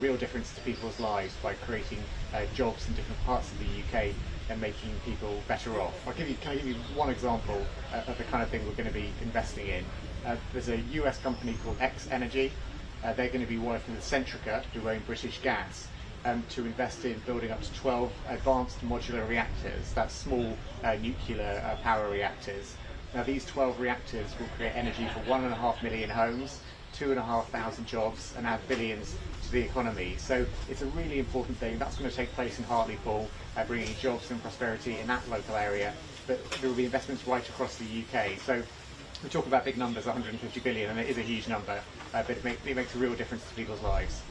real difference to people's lives by creating jobs in different parts of the UK and making people better off. Can I give you one example of the kind of thing we're going to be investing in? There's a US company called X Energy. They're going to be working with Centrica, who own British Gas, to invest in building up to 12 advanced modular reactors. That's small nuclear power reactors. Now these 12 reactors will create energy for 1.5 million homes, 2,500 jobs, and add billions to the economy. So it's a really important thing. That's going to take place in Hartlepool, bringing jobs and prosperity in that local area. But there will be investments right across the UK. So we talk about big numbers, 150 billion, and it is a huge number, but it makes a real difference to people's lives.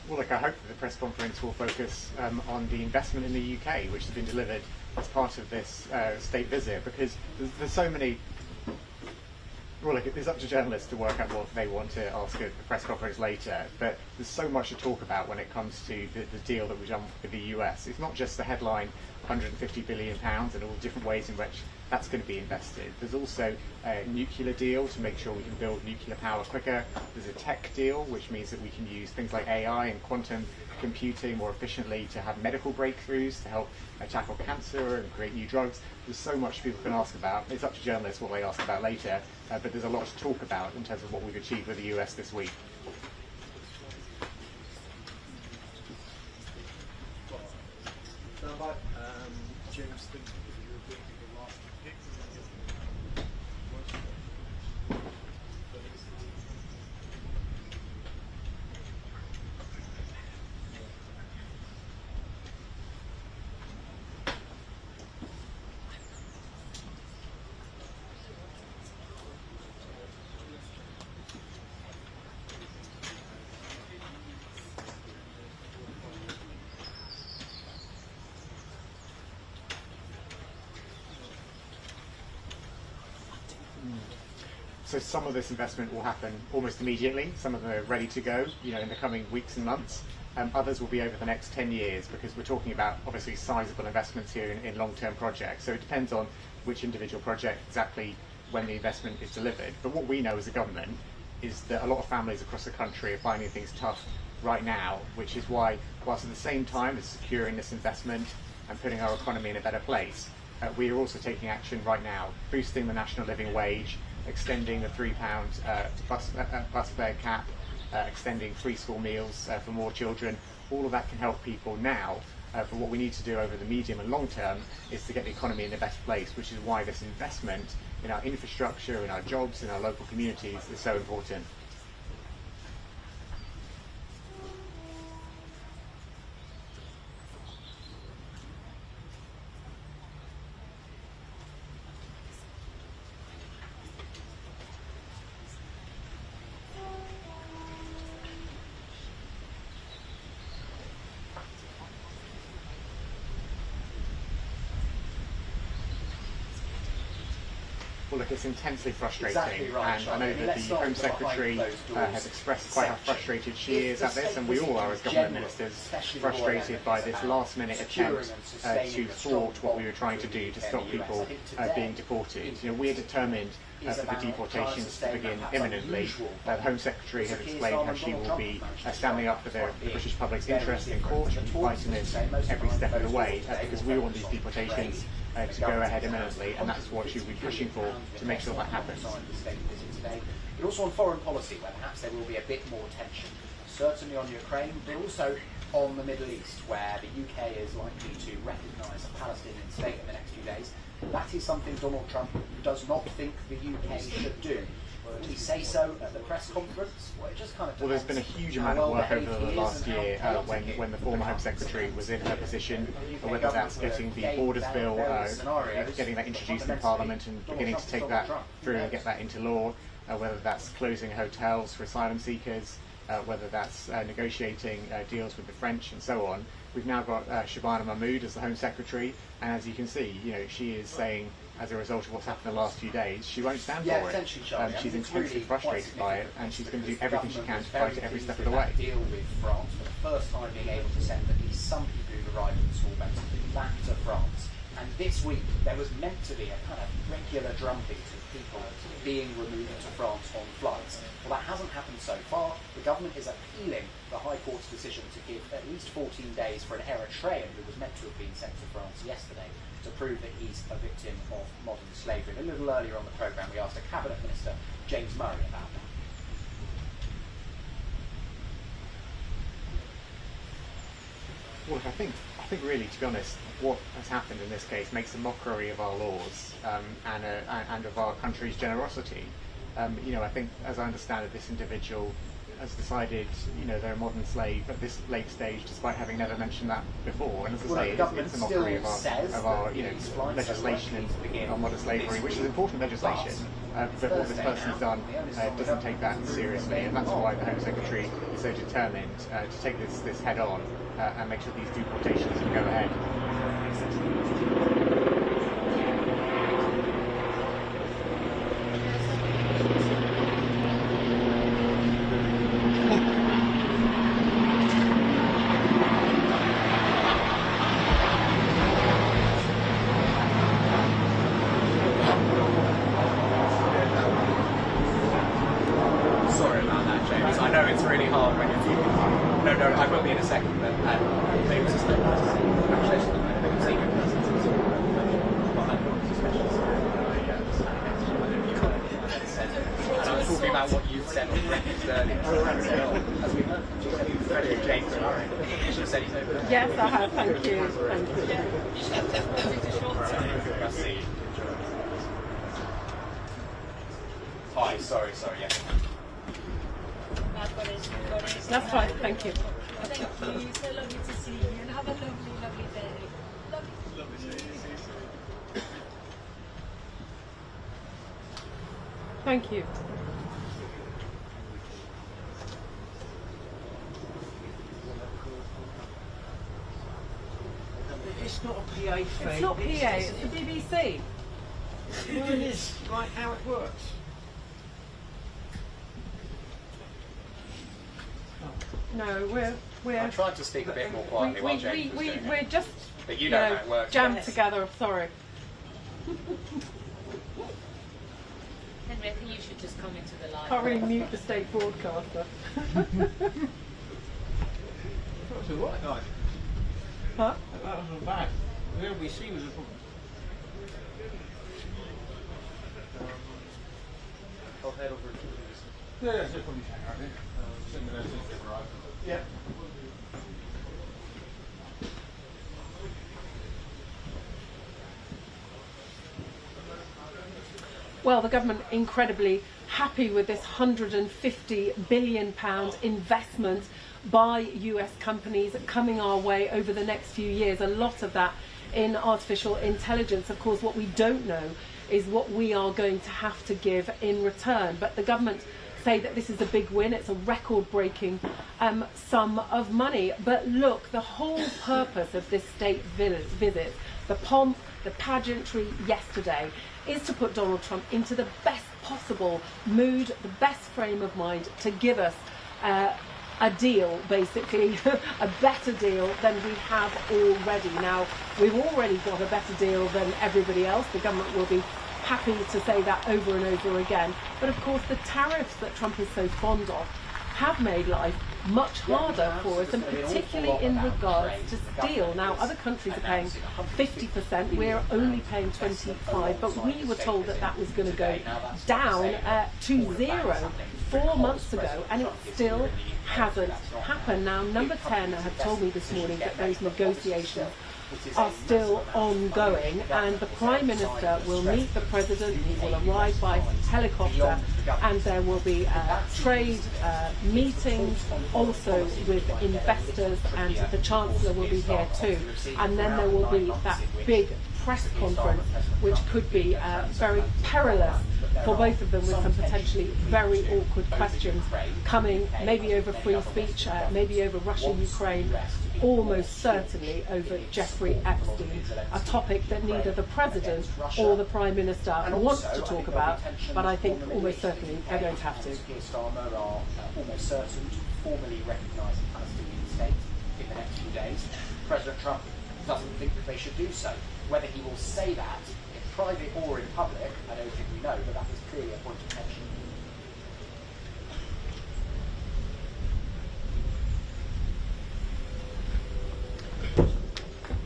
Well, look, I hope that the press conference will focus on the investment in the UK, which has been delivered as part of this state visit, because there's so many. Well, look, it's up to journalists to work out what they want to ask at the press conference later, but there's so much to talk about when it comes to the deal that we've done with the US. It's not just the headline £150 billion and all the different ways in which that's going to be invested. There's also a nuclear deal to make sure we can build nuclear power quicker. There's a tech deal, which means that we can use things like AI and quantum computing more efficiently to have medical breakthroughs to help tackle cancer and create new drugs. There's so much people can ask about. It's up to journalists what they ask about later, but there's a lot to talk about in terms of what we've achieved with the US this week. James thinks that the Europeans are the last pick. So some of this investment will happen almost immediately. Some of them are ready to go, in the coming weeks and months. Others will be over the next 10 years, because we're talking about obviously sizable investments here in long-term projects. So it depends on which individual project, exactly when the investment is delivered. But what we know as a government is that a lot of families across the country are finding things tough right now, which is why, whilst at the same time as securing this investment and putting our economy in a better place, we are also taking action right now, boosting the national living wage, extending the £3 bus fare cap, extending free school meals for more children. All of that can help people now, but what we need to do over the medium and long term is to get the economy in a better place, which is why this investment in our infrastructure, in our jobs, in our local communities is so important. Well, look, it's intensely frustrating, exactly right, and I know that the Home Secretary has expressed quite how frustrated she is at this, and we all are as government ministers frustrated by this last-minute attempt to thwart what we were trying to do to stop people being deported. We're determined for the deportations to begin imminently. The Home Secretary has explained how she will be standing up for the British public's interest in court and fighting this every step of the way, because we want these deportations to go ahead imminently, and that's what she will be pushing for to make sure that happens. But also on foreign policy, where perhaps there will be a bit more tension, certainly on Ukraine, but also on the Middle East, where the UK is likely to recognise a Palestinian state in the next few days. That is something Donald Trump does not think the UK should do. Did he say so at the press conference? Well, it just kind of well, there's been a huge amount of work over the last year when the former Home Secretary was in her position, whether that's getting the Borders Bill, getting that introduced in Parliament and beginning to take that through and get that into law, whether that's closing hotels for asylum seekers, whether that's negotiating deals with the French and so on. We've now got Shabana Mahmood as the Home Secretary, and as you can see, she is saying, as a result of what's happened the last few days, she won't stand for it. She's intensely frustrated by it, and she's going to do everything she can to fight it every step of the way. Deal with France for the first time, being able to send at least some people who've arrived in school back to France. And this week there was meant to be a kind of regular drumbeat of people being removed to France on flights. Well, that hasn't happened so far. The government is appealing the High Court's decision to give at least 14 days for an Eritrean who was meant to have been sent to France yesterday to prove that he's a victim of modern slavery. And a little earlier on the programme, we asked a Cabinet Minister, James Murray, about that. Well, I think really, to be honest, what has happened in this case makes a mockery of our laws and of our country's generosity. I think, as I understand it, this individual has decided, they're a modern slave at this late stage, despite having never mentioned that before. And as I say, it's a mockery of our legislation on modern slavery, which is important legislation. But what this person's done doesn't take that seriously, and that's why the Home Secretary is so determined to take this head on and make sure these deportations can go ahead. Yes, I have. Thank you. Thank you. Hi, sorry, yeah. That's fine. Thank you. Thank you. So lovely to see you, and have a lovely, lovely day. Lovely to see you. Thank you. It's not a PA thing. It's not PA, it's the BBC. Well, it is like how it works. No, we're. I tried to speak a bit more quietly while James was doing we're it. just. But you know how it works. Jammed together. Sorry. Henry, I think you should just come into the live. Can't really mute the state broadcaster. That was all right, guys. Huh? That wasn't bad. The LBC was a problem. I'll head over to Yeah, that's just what you saying right there. Send me those things that arrived. Yeah. Well, the government incredibly happy with this £150 billion investment by US companies coming our way over the next few years. A lot of that in artificial intelligence. Of course, what we don't know is what we are going to have to give in return. But the government say that this is a big win. It's a record-breaking sum of money. But look, the whole purpose of this state visit, the pomp, the pageantry yesterday, is to put Donald Trump into the best possible mood, the best frame of mind to give us a deal, basically, a better deal than we have already. Now, we've already got a better deal than everybody else. The government will be happy to say that over and over again. But of course, the tariffs that Trump is so fond of have made life much harder for us, and particularly in regards to steel. Now, other countries are paying 50%, we're only paying 25%, but we were told that that was going to go down to 0 4 months ago, and it still hasn't happened. Now, Number 10 have told me this morning that those negotiations are still ongoing, and the Prime Minister will meet the President. He will arrive by helicopter, and there will be trade meetings also with investors, and the Chancellor will be here too. And then there will be that big press conference, which could be very perilous for both of them, with some potentially very awkward questions coming, maybe over free speech, maybe over Russia-Ukraine, almost certainly over Jeffrey Epstein, a topic that neither the President or the Prime Minister wants to talk about, but I think almost certainly they're going to have to. Starmer are almost certain to formally recognise the Palestinian state in the next few days. President Trump doesn't think that they should do so. Whether he will say that in private or in public, I don't think we know, but that was clearly a point of tension.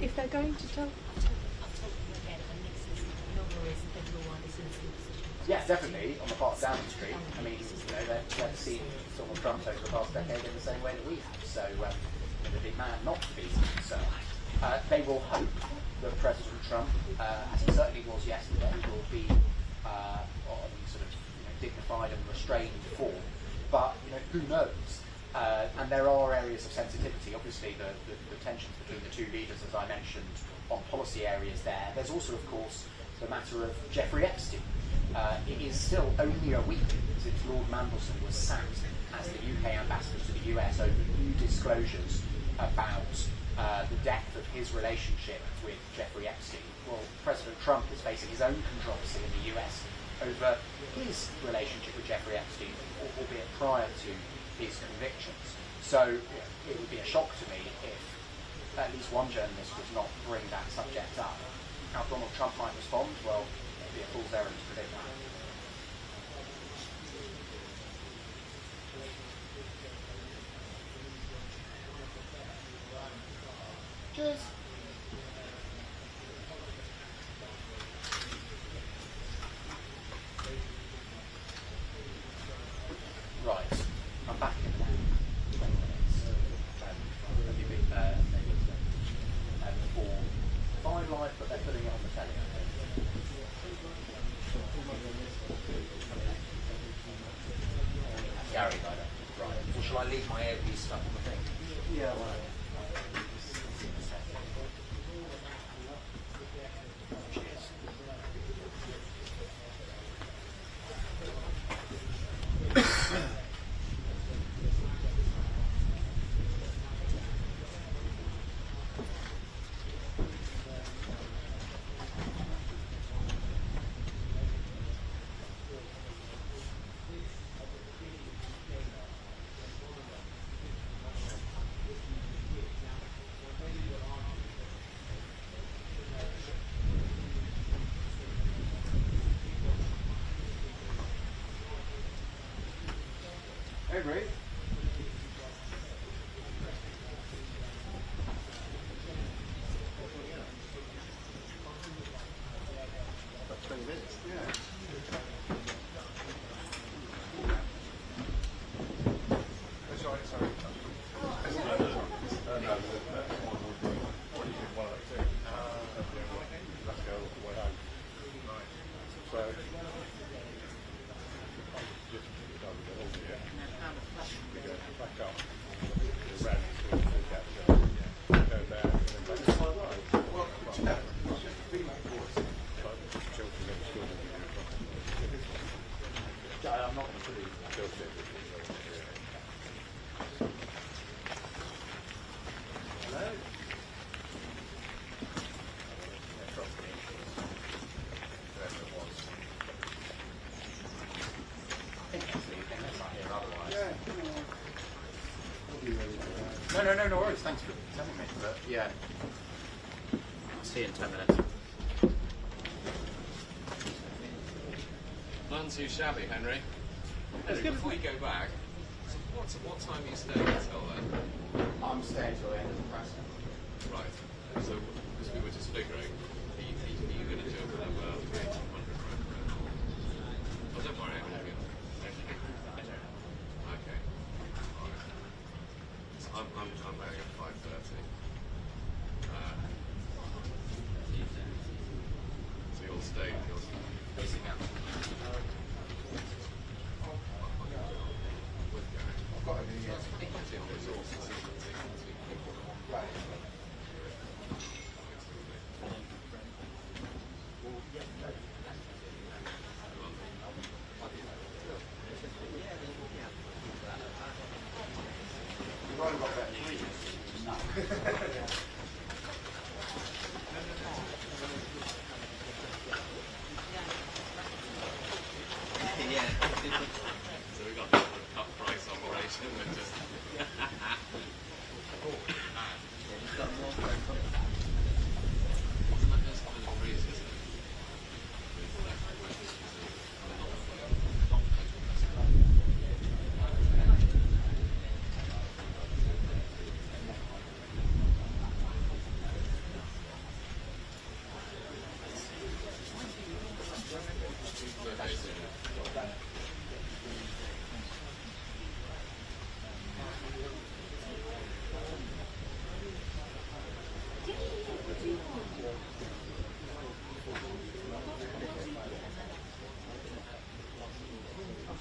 If they're going to tell... Yes, definitely, on the part of Downing Street. I mean, they've seen Donald Trump over the past decade in the same way that we have, so they'd be mad not to be concerned. They will hope that President Trump, as he certainly was yesterday, will be on sort of dignified and restrained form. But who knows? And there are areas of sensitivity. Obviously, the tensions between the two leaders, as I mentioned, on policy areas there. There's also, of course, the matter of Jeffrey Epstein. It is still only a week since Lord Mandelson was sacked as the UK ambassador to the US over new disclosures about the depth of his relationship with Jeffrey Epstein. Well, President Trump is facing his own controversy in the US over his relationship with Jeffrey Epstein, albeit prior to his convictions. So it would be a shock to me if at least one journalist does not bring that subject up. How Donald Trump might respond, well, it would be a fool's errand to predict that. Cheers. Right, I'm back in about 20 minutes. For 5 Live, but they're putting it on the telly, I think. Gary, right. Or shall I leave my earpiece stuff on the thing? Yeah, right. Great. About 20 minutes. Yeah. Sorry. Let's go all the way home. Right. So. Back up. I'm not going to put it. Hello? No worries. Thanks for telling me. But yeah, I'll see you in 10 minutes. None too shabby, Henry. Henry, before you go back, so what time are you staying until then? I'm staying till the end of the press. Right. So, because we were just figuring, are you going to do it for about 300 grand? Oh, don't worry, I'm having okay. Alright. So I'm going at 5:30. So we got the cut price operation and just.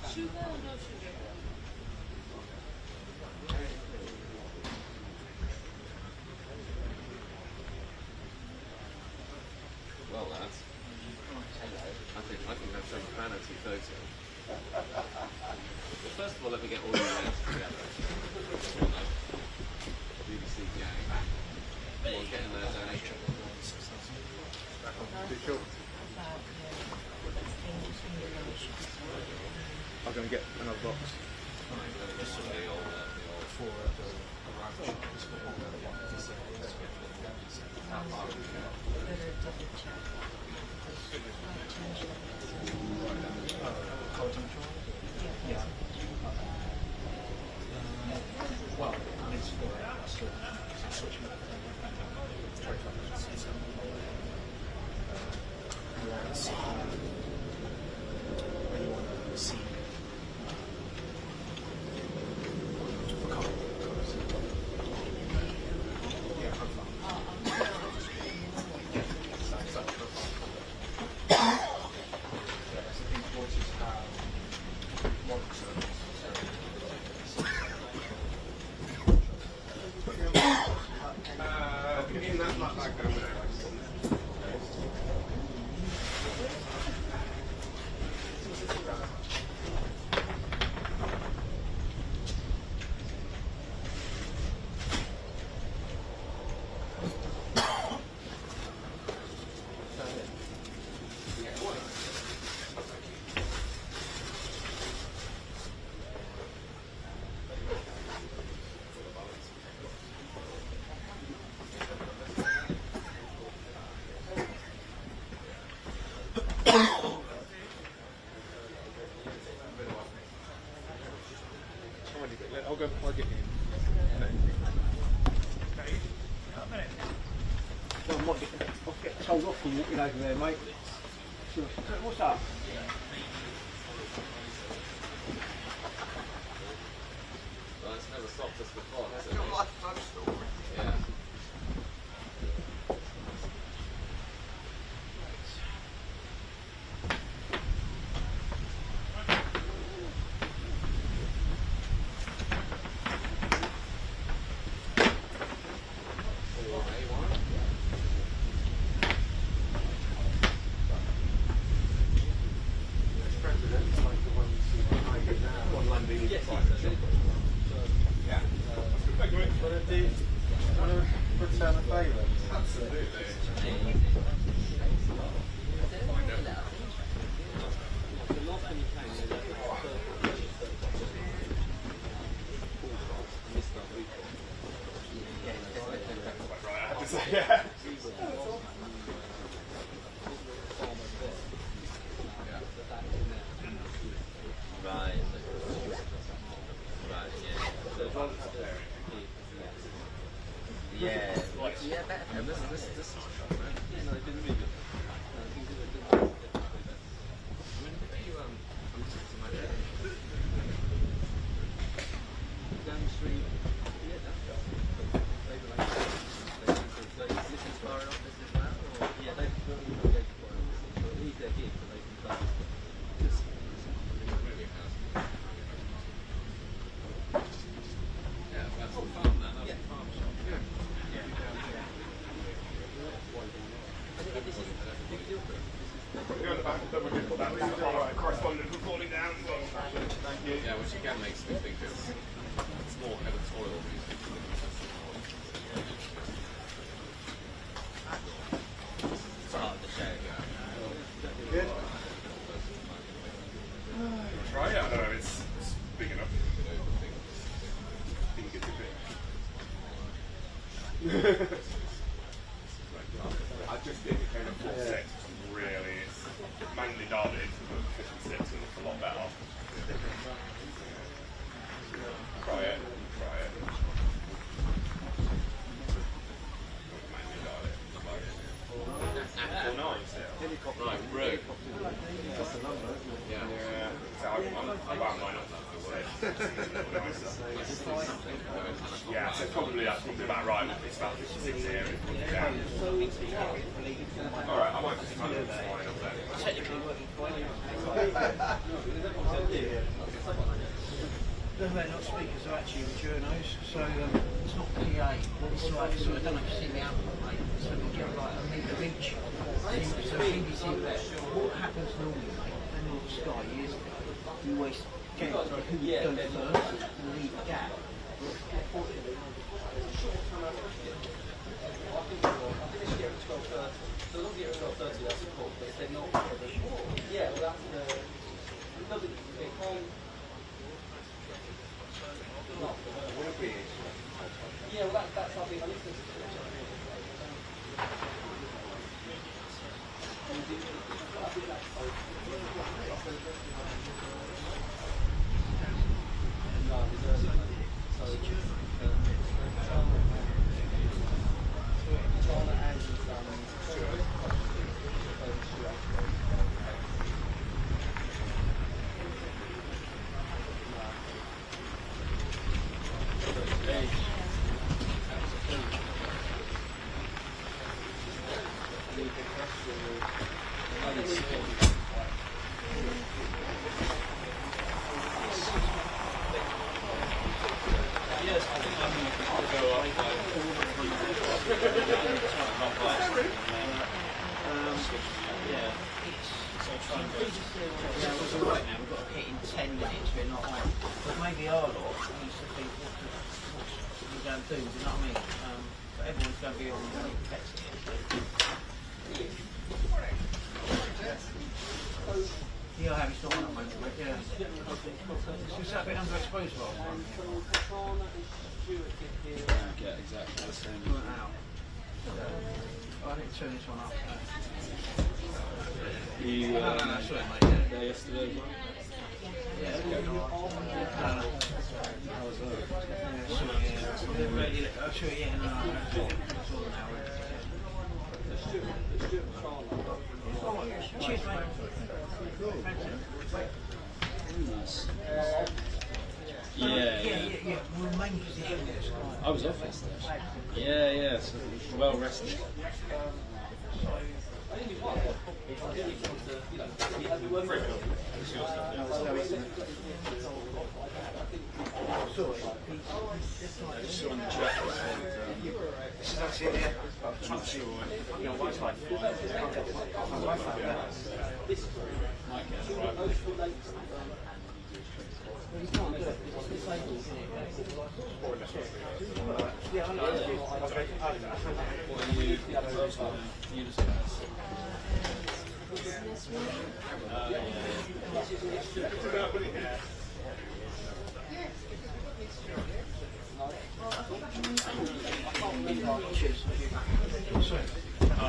Sugar or no sugar? Well, lads, I think that's a vanity photo. But first of all, let me get all your names together. BBC gang. Come on, get in there, Danny. I'm going to get another box. Well, I need to figure it out. So switching 25 minutes. So, you want to see. When you want to see. For color. Yeah, profile. That's that profile. Yeah, so these voices have modern service. In that like down there. I'll go plug it in. I'll get told off from walking over there, mate. What's up? Well, it's never stopped us before, has it? Yeah. Return a favour. Absolutely. Yeah. Right. Right, yeah. Yeah. Yeah, better. This is no, it didn't read it. I mean, if you, I'm just to my dad. Down the street. Yeah, that's Yeah, so probably that's probably about right. It's about 56 here. Yeah. All right, I might just kind of line up there. Technically working for you. They're not speakers, they're actually journos, so it's not PA. It's like, so I don't know if you see the output, mate. So we get like a metre each. So BBC, what happens normally, mate, depending on the sky, is you always get who would go first and leave a gap. Yeah, well, that's how big I listen to. Yeah, exactly the same. I didn't turn this one up. You Sorry, mate. there yesterday as well? Yeah, it's good. How was that? Sure, yeah, no, cheers, mate. Nice. Yeah. We'll main position this guy. I was off yesterday. Yeah, so well rested. I just saw on the Chequers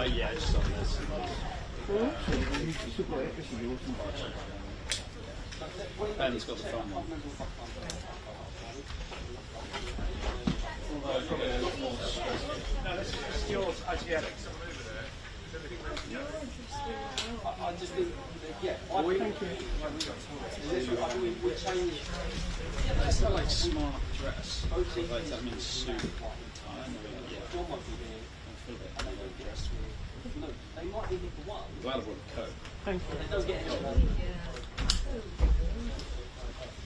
yeah, just on this. And he's got the phone on. No, this is just yours as yet. I just think, yeah, we change. It's not like smart dress. Like that means suit. They might be here for one. Glad I brought a coat. Thank you. They don't get it.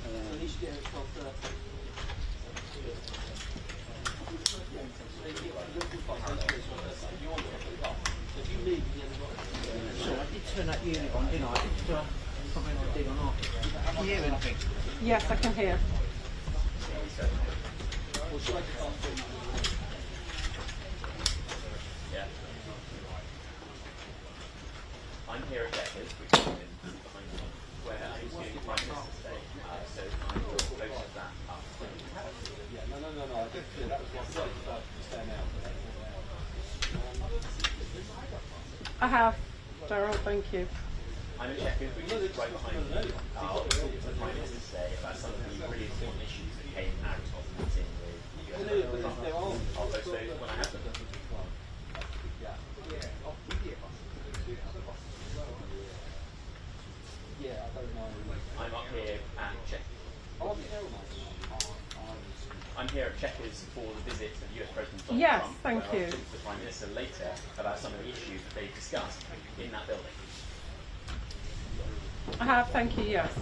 At least you get it at 12:30. So I did turn that unit on, didn't I? I can't remember if I did or not. Can you hear anything? Yes, I can hear. Yeah. I'm here at Chequers, which is behind me, where I'm doing Prime Minister's Day, so I'm close to that up. No. I did feel that was one place about staying out. I have. Daryl, thank you. I'm at Chequers, which is right behind me. I'll talk to the Prime Minister's Day about some of the really important issues that came out of the meeting with US. I'll post those when I have them. Yeah, I don't know. I'm up here at here at Chequers for the visit of US President Donald Yes, Trump. thank where you. I'll talk to the Prime Minister later about some of the issues that they've discussed in that building. I have, thank you, yes.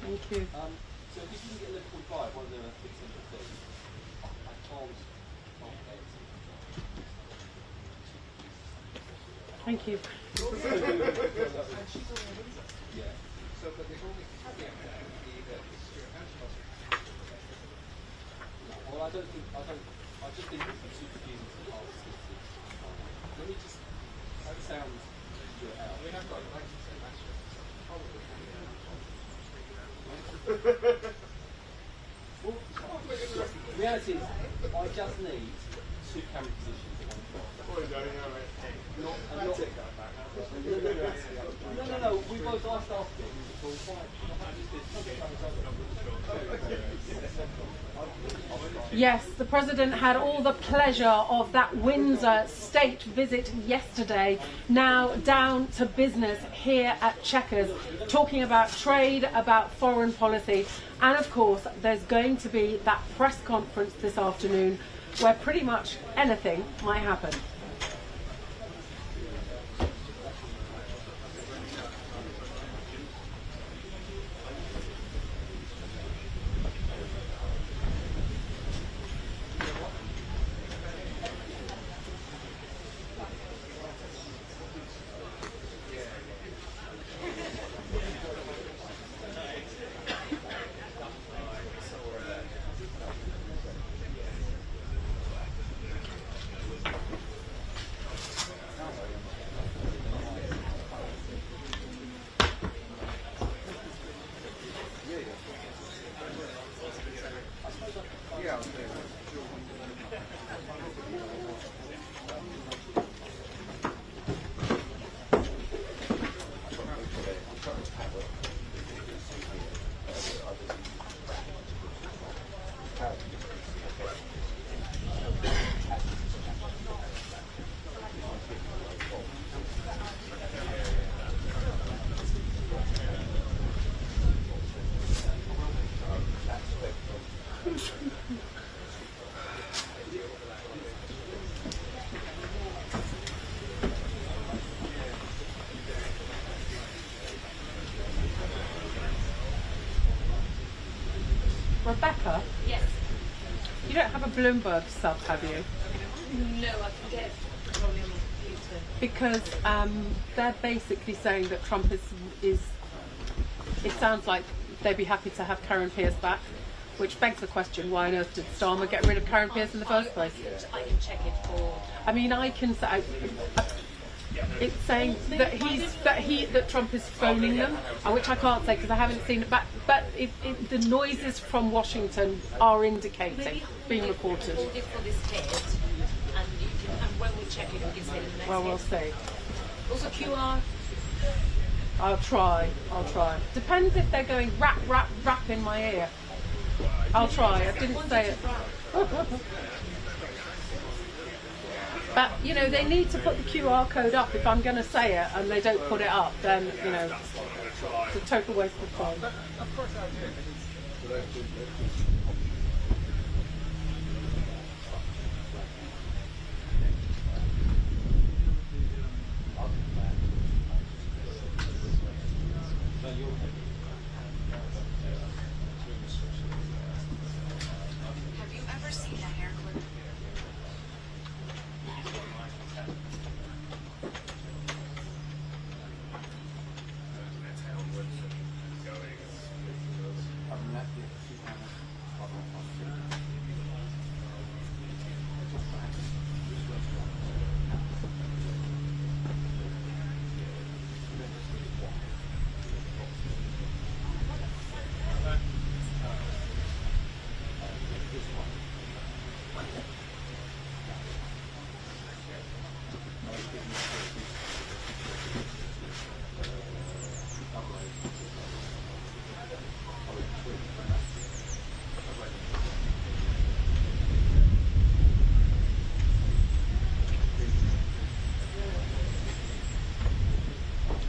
Thank you. So if you can get 11.5, one of the big simple things, I can't Thank you. yeah. So, but there's only well, I just think it's super confusing to the past. Let me just, that sounds good out. We have got well, the reality is, I just need 2 camera positions at one point. No, we both asked after it. Yes, the President had all the pleasure of that Windsor state visit yesterday. Now down to business here at Chequers, talking about trade, about foreign policy, and of course there's going to be that press conference this afternoon where pretty much anything might happen. Rebecca? Yes. You don't have a Bloomberg sub, have you? No, I can get it probably on my computer. Because they're basically saying that Trump is. It sounds like they'd be happy to have Karen Pierce back, which begs the question: why on earth did Starmer get rid of Karen Pierce in the first place? I can check it for. I mean, I can say. It's saying that Trump is phoning them, which I can't say because I haven't seen it. But the noises from Washington are indicating, being reported. Hold it for this head, and you can. And when we check it, we can say the next. Well, we'll head. see. Also QR. I'll try. Depends if they're going rap in my ear. I'll try. I didn't say it. But, you know, they need to put the QR code up if I'm going to say it and they don't put it up, then, you know, it's a total waste of time. Have you ever seen a hair clip?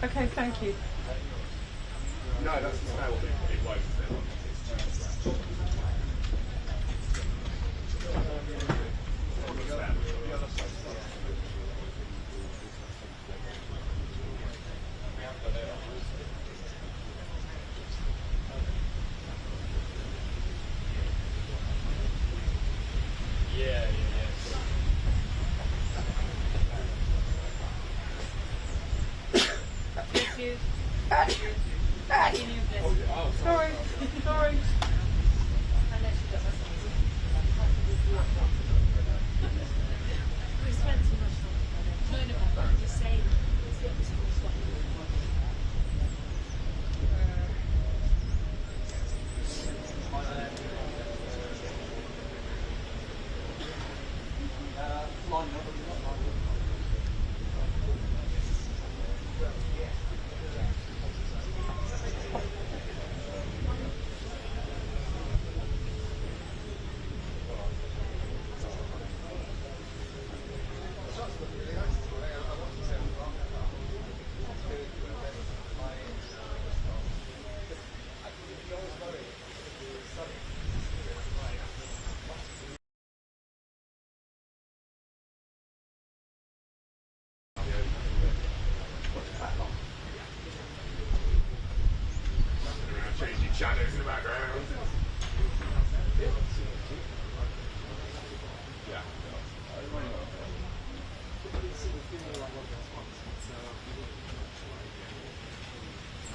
Okay, thank you. No, that's the smell. It won't. Sorry. We spent too much time on it. I'm just saying. Changing shadows in the background. Yeah.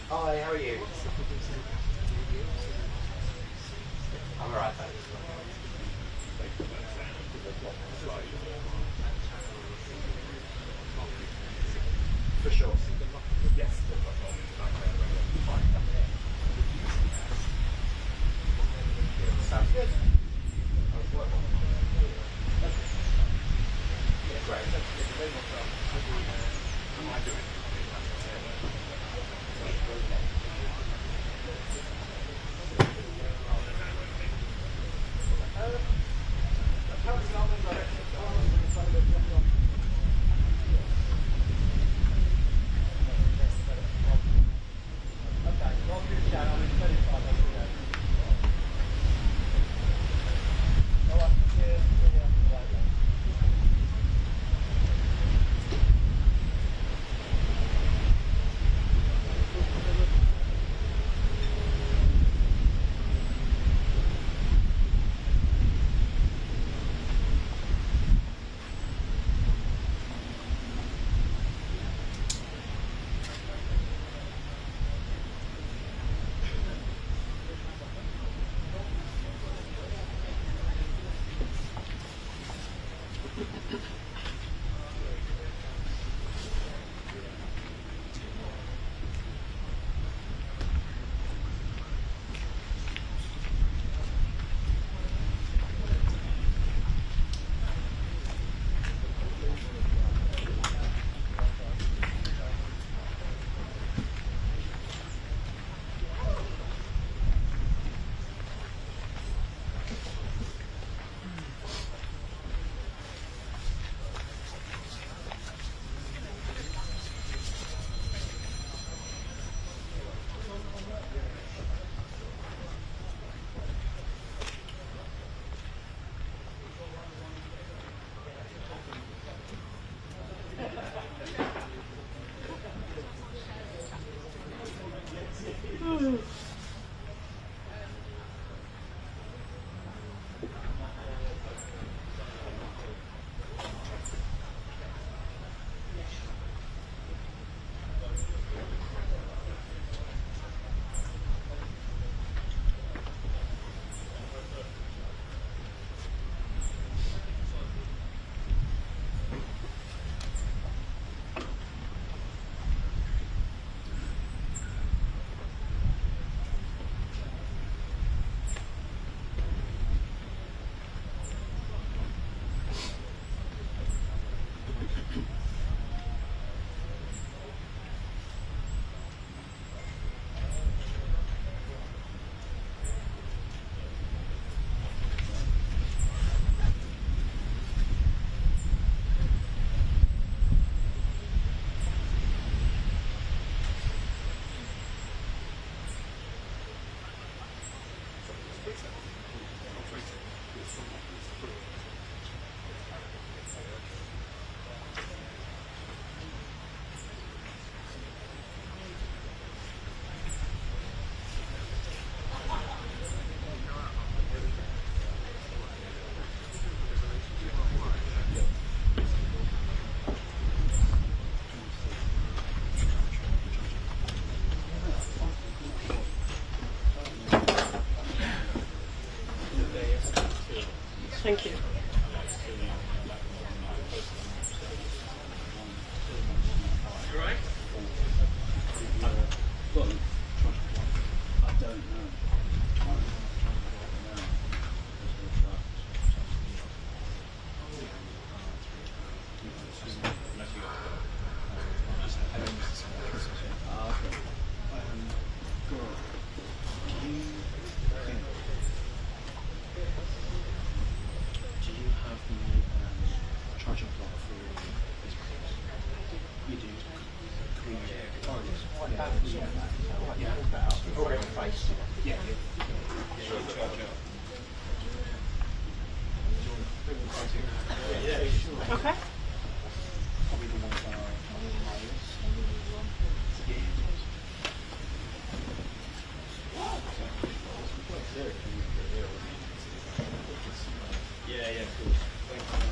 Hi, how are you? I'm alright, thanks. For sure. Yes. Sounds good. Great. Thank you. You right? Well, I don't know. Do you have the charging block for your business? You do. Okay. Probably the ones that are Yeah, cool. Thank you.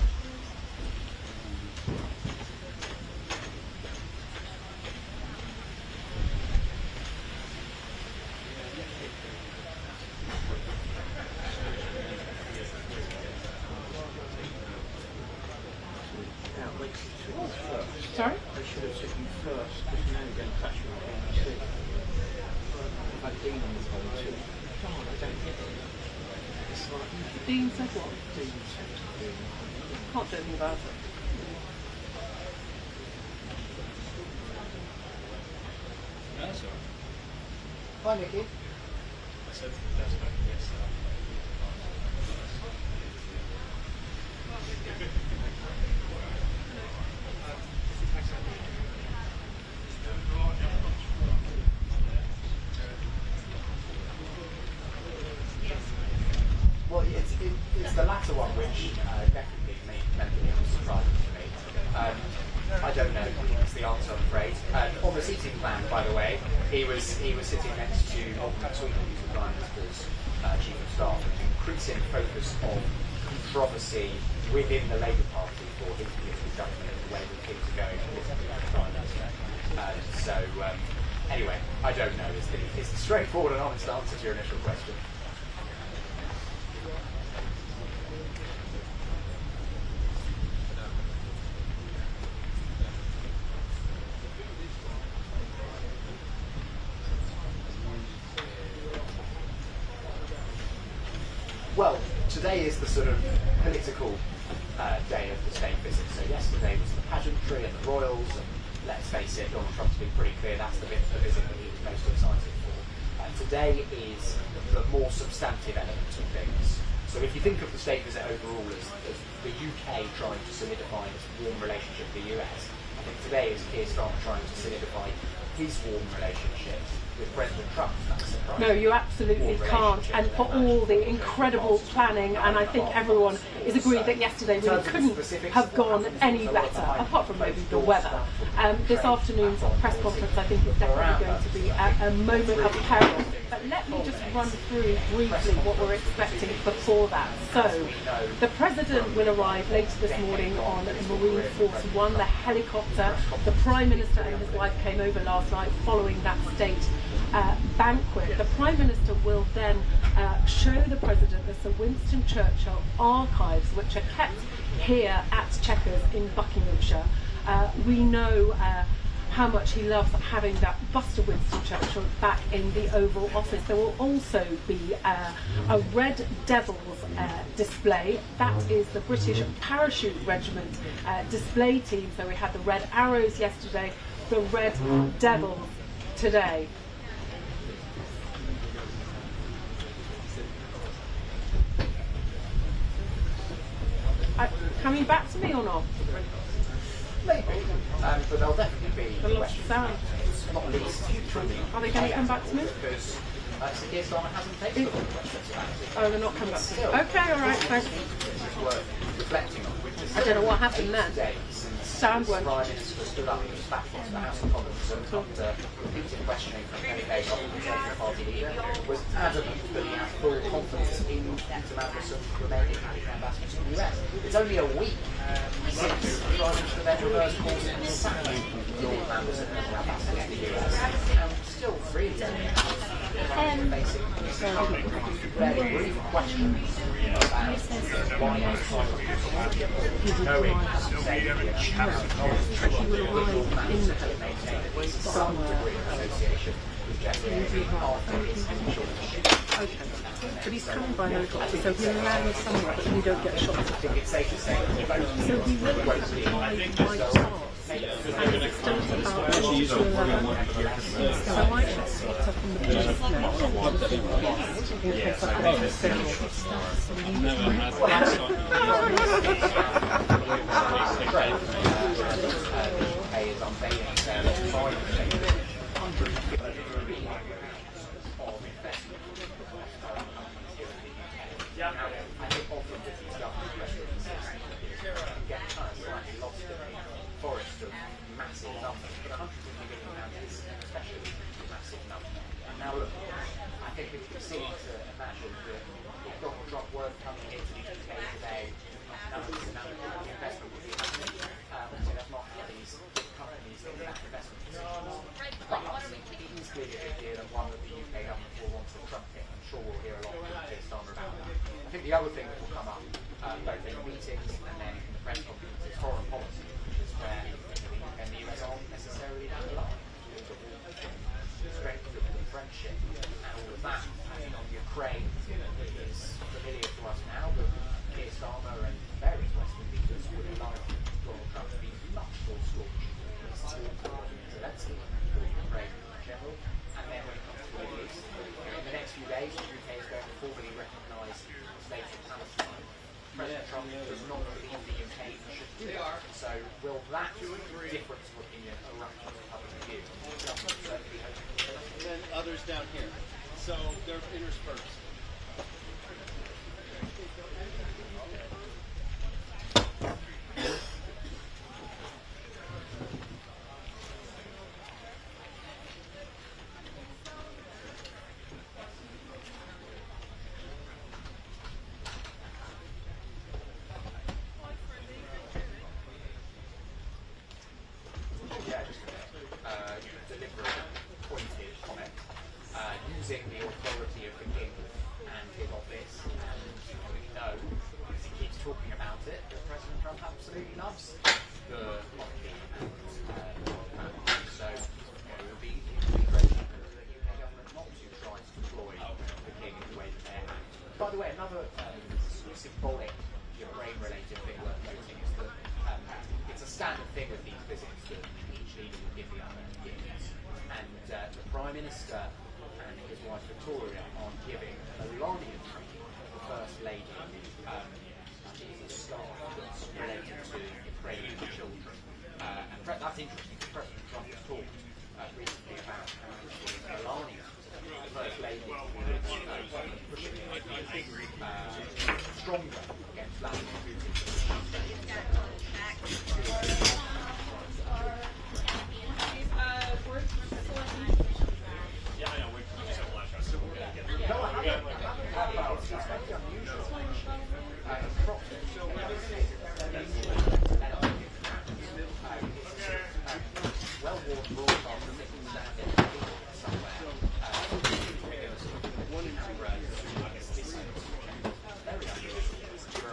Sorry? They should have said you first, because now you're going to touch your ANC. I've had Dean on the phone too. Come on, I don't get it. It's like, Dean said what? Dean said to me, Can't do anything about it. That's all Hi, right. Nikki. I said that's not yes. Well, it's the latter one which definitely meant that it was surprising to me. I don't know. That's the answer, I'm afraid. On the seating plan, by the way, he was sitting next to Sweden, who's the Prime Minister's Chief of Staff, increasing focus on controversy within the Labour Party for his political government and the way that things are going with the Prime Minister. Anyway, I don't know. It's the straightforward and honest answer to your initial question. Well, today is the sort of political day of the state visit. So yesterday was the pageantry and the royals, and let's face it, Donald Trump's been pretty clear that's the bit of the visit that he was most excited for. Today is the more substantive element of things. So if you think of the state visit overall as the UK trying to solidify its warm relationship with the US, I think today is Keir Starmer trying to solidify his warm relationship with President Trump. No, you absolutely can't. And for all the incredible planning, and I think everyone is agreed that yesterday really couldn't have gone any better, apart from maybe the weather. This afternoon's press conference, I think, is definitely going to be a moment of peril. But let me just run through briefly what we're expecting before that. So, the President will arrive later this morning on Marine Force One, the helicopter. The Prime Minister and his wife came over last night following that state banquet. The Prime Minister will then show the President the Sir Winston Churchill archives, which are kept here at Chequers in Buckinghamshire. We know how much he loves having that bust of Winston Churchill back in the Oval Office. There will also be a Red Devils display. That is the British Parachute Regiment display team. So we had the Red Arrows yesterday, the Red Devils today. Coming back to me or not? Maybe, but they'll definitely be. The lost sound. Not least from the Are they going to come back to me? Because Sir Keir Starmer hasn't taken the questions about it. Oh, they're not coming back to me. Okay, all right, thanks. This is worth reflecting on. I don't know what happened then. Sound went. Prime Minister stood up and was back into the House of Commons and after repeated questioning from MK of the Conservative Party leader was adamant that he has full confidence in International remaining ambassador to the US. It's only a week since the Prime Minister then reversed course and sacked the ambassador to the US. And still really facing fairly brief questions about why outside of knowing and saying He will arrive in some degree of association with Jeffrey after his initial Okay. But he's coming by helicopter, so he'll land somewhere, but we don't get a shot of him. it's safe to say that we both So he will have by chance. And it's still about 10 to 11. So I should spot up on the beach now. In case I have to send I think often with these government restaurants, you get kind of slightly lost in a forest of massive numbers, but 150 million is especially a massive number. And now look, I think it's easy to imagine that if Donald Trump weren't coming into the UK today, none of this investment would be happening. Obviously that's not how these companies think about investment decisions. But it is clearly a big deal and one that the UK government will want to trumpet. I'm sure we'll hear a lot from Starmer about that. I think the other thing that will come up, both in the meetings and then in the press conference, is foreign policy, which is where the UK and the US aren't necessarily aligned. The strength of the friendship and all of that. And on Ukraine is familiar to us now, but Keir Starmer and various Western leaders would have liked Donald Trump to be much more staunch in his support for Zelensky for Ukraine in general. And then when it comes to the Middle East, in the next few days, the UK is going to formally recognise the state of Palestine. President Trump does not believe the UK should do that. So will that difference of opinion erupt in public view? And then others down here. So they're interspersed. Using the authority of the king and his office, and we know, because he keeps talking about it, that President Trump absolutely loves the monarchy and family. So it would be great for the UK government not to try to deploy the king in the way that they're acting. By the way, another symbolic Ukraine-related thing worth noting is that it's a standard thing with these visits that each leader will give the other gifts, and the Prime Minister and his wife Victoria are giving a Melania tree, the First Lady, a scarf that's related to Ukrainian children. And that's interesting because President Trump has talked recently about how Melania, the First Lady, is pushing stronger against Vladimir Putin. No, I haven't. It's very unusual. Well-worn broadcaster sitting standing somewhere. Very unusual.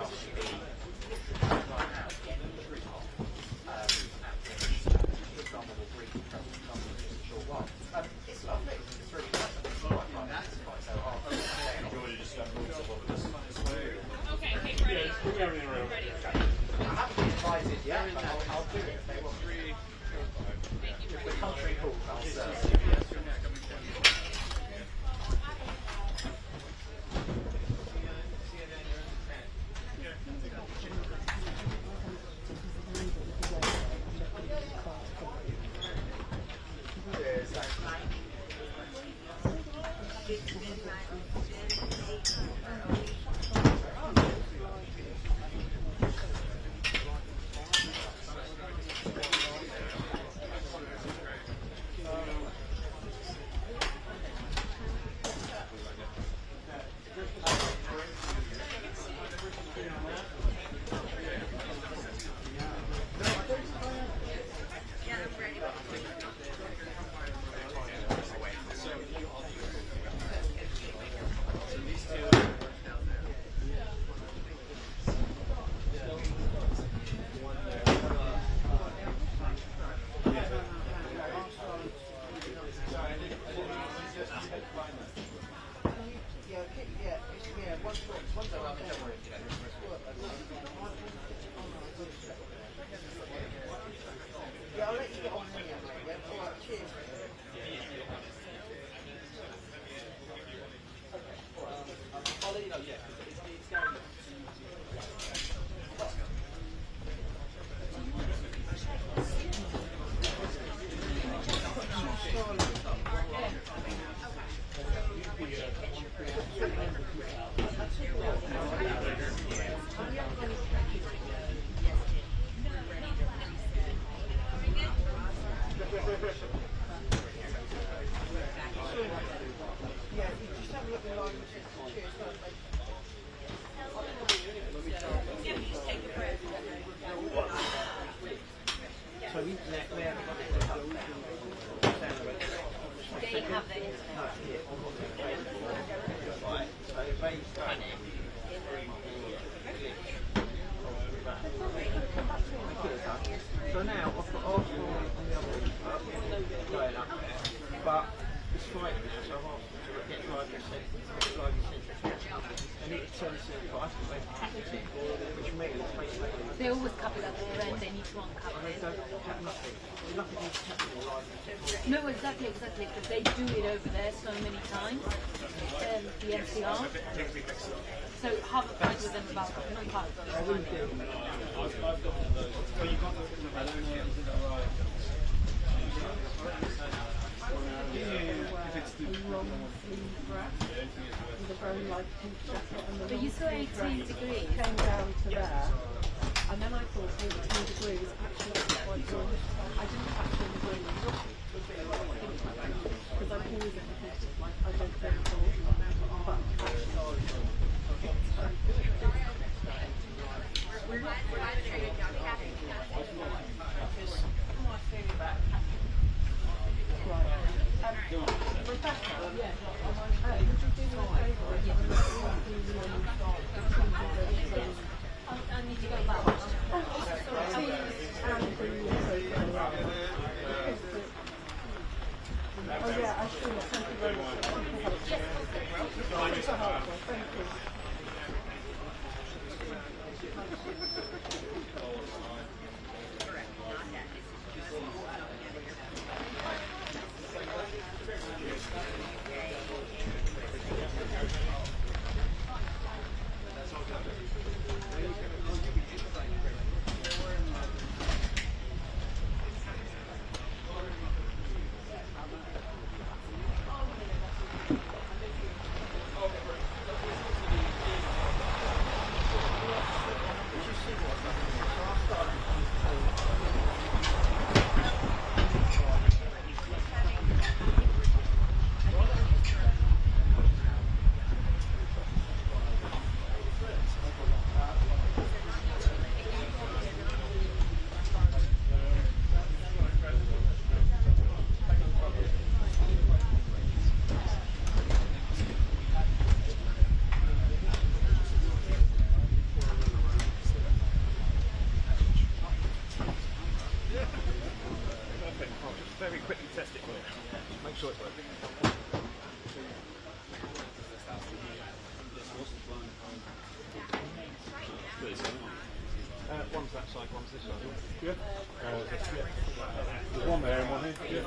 panic. So now I've got Arsenal on the other end, going up there, but it's fighting now, so Arsenal get driving centre, and it turns to I think they've packed it, which means basically They always couple up their end, they need to uncover they it. don't have nothing. Nothing is happening right No, exactly, because they do it over there so many times, the NCR. So have a fight with them about uncover. But you saw 18 degrees. Came down to there, and then I thought 18 degrees actually quite good. I didn't factor in the breeze because I'm always in the heat. Like I don't feel cold, but I need to go back. oh yeah, I should. Thank you very much. Thank you. Very quickly test it for you. Make sure it's working. One's that side, one's this side. Yeah. There's one there and one here.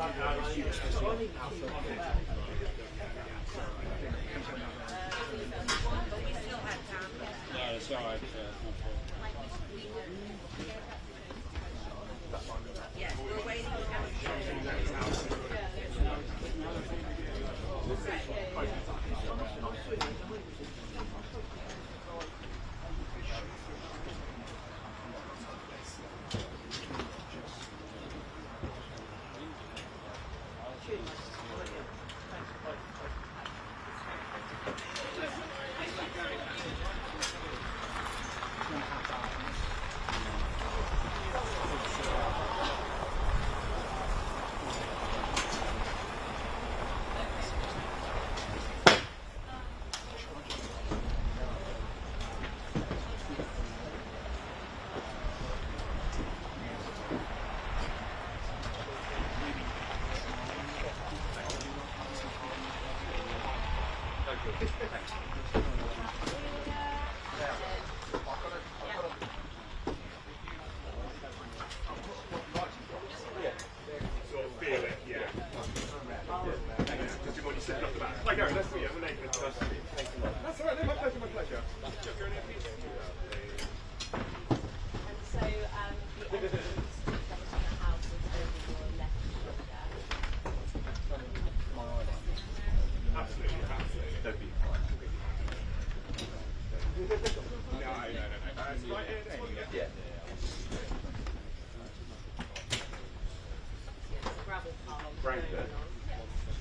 No, it's alright.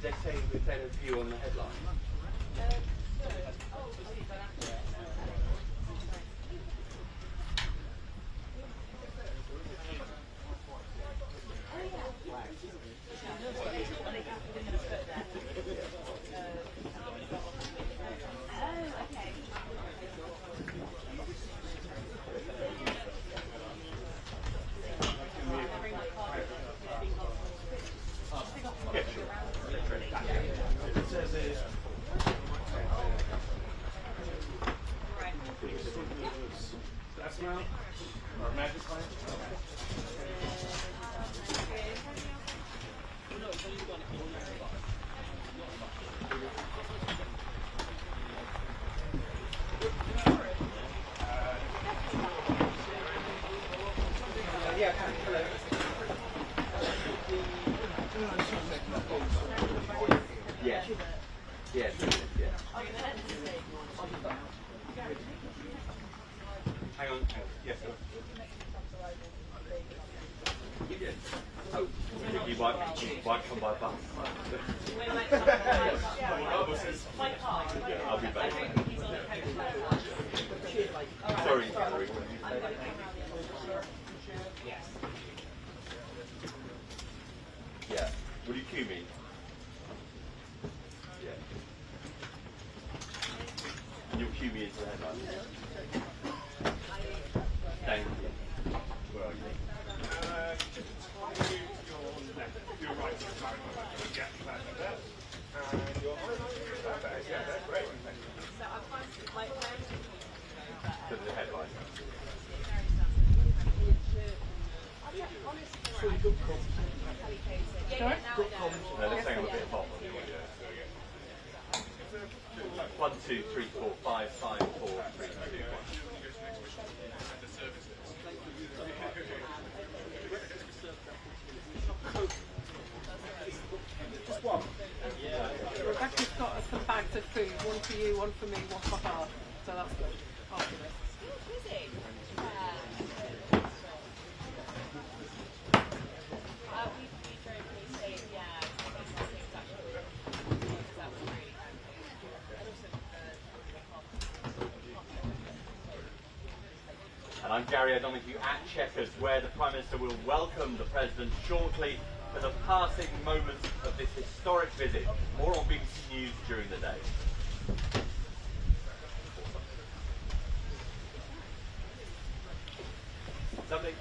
They say we've had a view on the headline. Oh, okay. Yeah, 2 minutes, yeah. Hang on. Yes, sir. Yeah. Oh, you might come by bus. Yeah, I'll be back. Sorry, Valerie. Yeah. Will you cue me? Yeah. And you'll cue me into the headline. Thank you. Where are you? You're right. Yeah, perfect. And your perfect. Yeah, that's great. To the headline. Sorry? No, let's hang on a bit of pop on the audio. 1, 2, 3, 4, 5, 5, 4, 3, 2, 1. Rebecca's got us some bags of food, one for you, one for me, one for her. So that's good. After this. And I'm Gary O'Donoghue at Chequers, where the Prime Minister will welcome the President shortly for the passing moments of this historic visit. More on BBC News during the day. Something.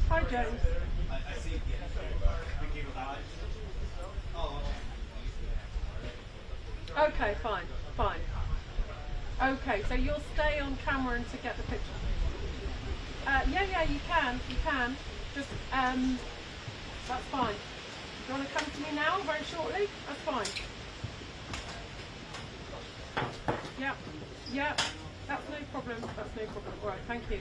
Hi, James. Okay, fine, fine. Okay, so you'll stay on camera and to get the picture. Yeah, you can. Just, that's fine. Do you want to come to me now, very shortly? That's fine. Yeah, that's no problem. All right, thank you.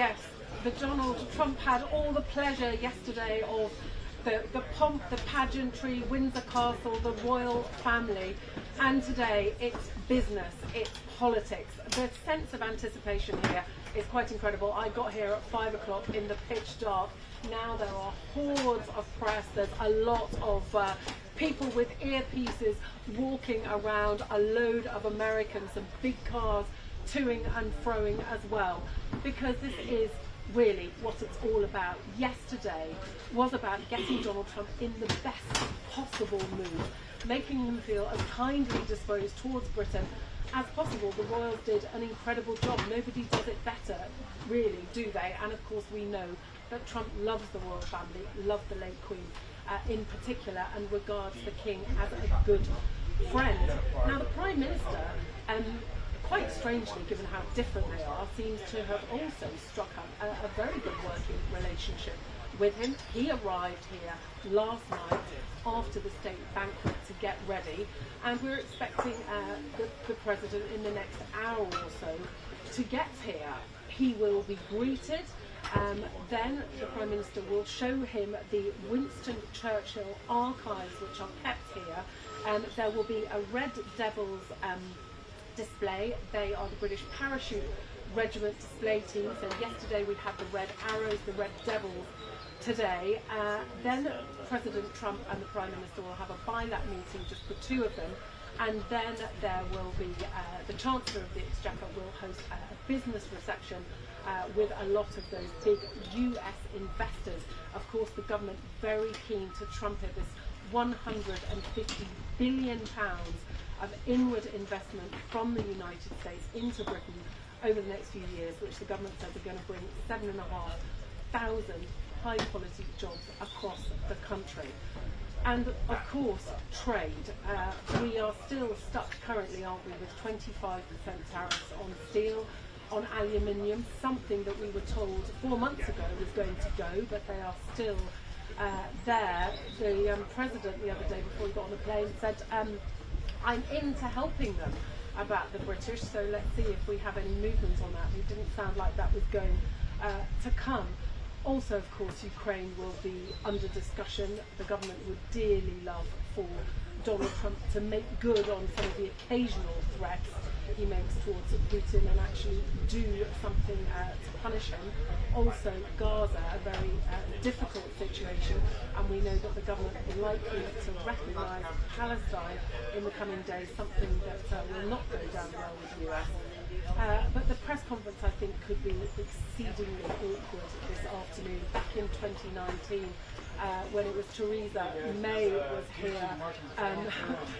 yes, the Donald Trump had all the pleasure yesterday of the pomp, the pageantry, Windsor Castle, the royal family, and today it's business, it's politics. The sense of anticipation here is quite incredible. I got here at 5 o'clock in the pitch dark. Now there are hordes of press, there's a lot of people with earpieces walking around, a load of Americans and big cars toing and froing as well, because this is really what it's all about. Yesterday was about getting Donald Trump in the best possible mood, making him feel as kindly disposed towards Britain as possible. The Royals did an incredible job. Nobody does it better, really, do they? And of course we know that Trump loves the royal family, loved the late Queen in particular, and regards the King as a good friend. Now the Prime Minister, quite strangely, given how different they are, seems to have also struck up a very good working relationship with him. He arrived here last night after the state banquet to get ready, and we're expecting the President in the next hour or so to get here. He will be greeted, then the Prime Minister will show him the Winston Churchill archives which are kept here. There will be a Red Devils display. They are the British Parachute Regiment display team. So yesterday we had the Red Arrows, the Red Devils. Today, then President Trump and the Prime Minister will have a bi-lat meeting, just the two of them, and then there will be the Chancellor of the Exchequer will host a business reception with a lot of those big US investors. Of course, the government very keen to trumpet this £150 billion of inward investment from the United States into Britain over the next few years, which the government says are going to bring 7,500 high-quality jobs across the country. And of course, trade. We are still stuck currently, aren't we, with 25% tariffs on steel, on aluminium, something that we were told 4 months ago was going to go, but they are still there. The President the other day before he got on the plane said, I'm into helping them about the British, so let's see if we have any movement on that. It didn't sound like that was going to come. Also, of course, Ukraine will be under discussion. The government would dearly love for Donald Trump to make good on some of the occasional threats he makes towards Putin and actually do something to punish him. Also, Gaza, a very difficult situation, and we know that the government is likely to recognise Palestine in the coming days, something that will not go down well with the US. But the press conference, I think, could be exceedingly awkward this afternoon. Back in 2019, when it was Theresa May was here,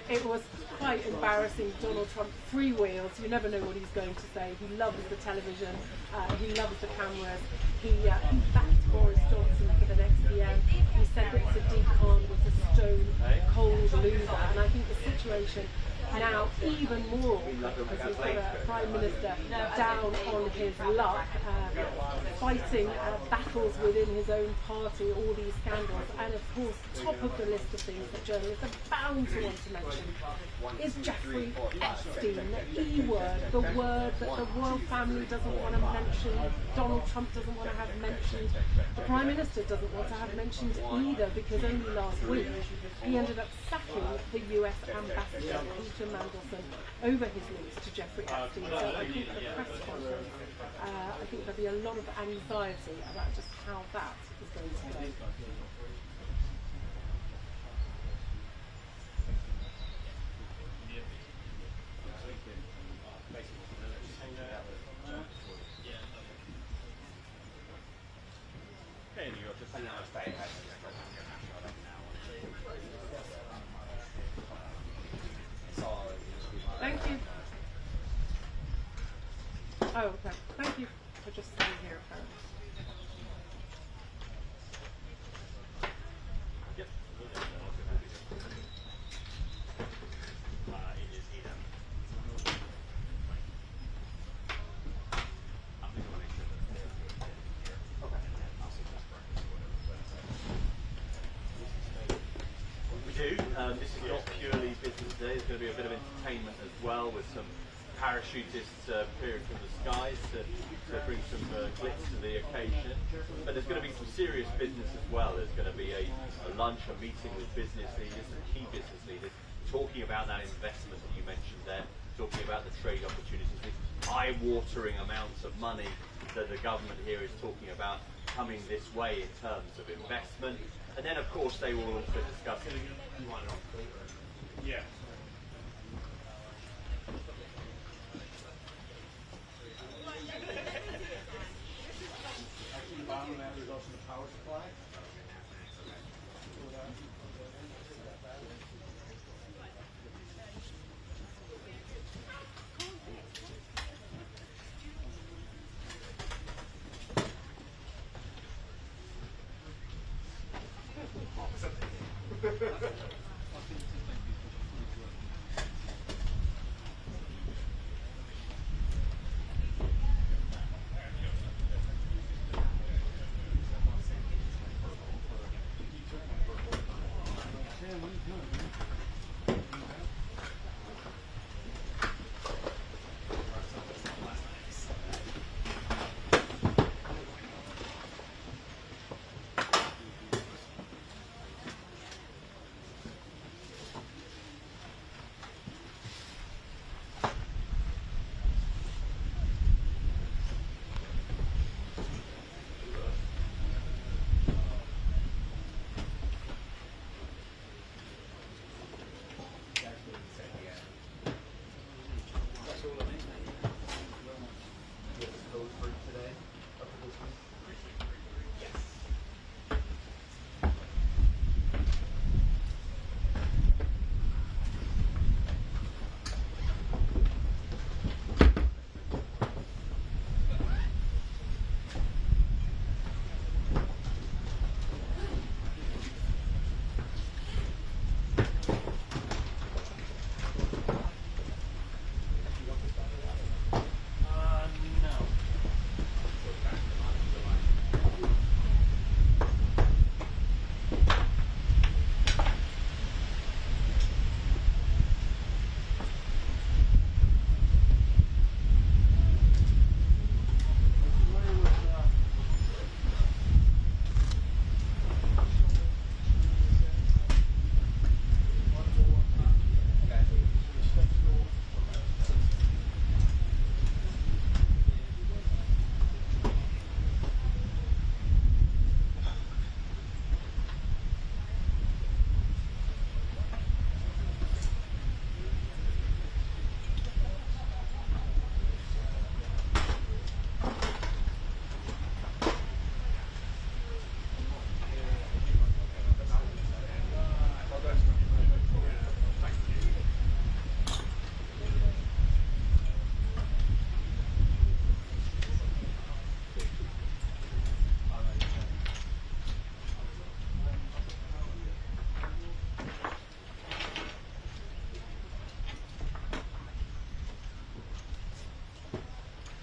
it was quite embarrassing. Donald Trump freewheels. You never know what he's going to say. He loves the television. He loves the cameras. He backed Boris Johnson for the next PM. He said that Sadiq Khan was a stone cold loser. And I think the situation now even more awkward because we've got a Prime Minister down on his luck, fighting battles within his own party, all these scandals, and of course top of the list of things that journalists are bound to want to mention is Jeffrey Epstein, the E word, the word that the royal family doesn't want to mention, Donald Trump doesn't want to have mentioned, the Prime Minister doesn't want to have mentioned either, because only last week he ended up sacking the US ambassador Peter Mandelson over his links to Jeffrey Epstein. So I think at the press conference, I think there'll be a lot of anxiety about just how that is going to go. Thank you. Oh, okay. Thank you for just staying here, apparently. We do. This is not purely business today. There's going to be a bit of entertainment as well, with some parachutists appearing from the skies to bring some glitz to the occasion. But there's going to be some serious business as well. There's going to be a lunch, a meeting with business leaders and key business leaders, talking about that investment that you mentioned there, talking about the trade opportunities, the eye-watering amounts of money that the government here is talking about coming this way in terms of investment. And then, of course, they will also discuss it. Yeah. Actually, the bottom of that is also the power supply.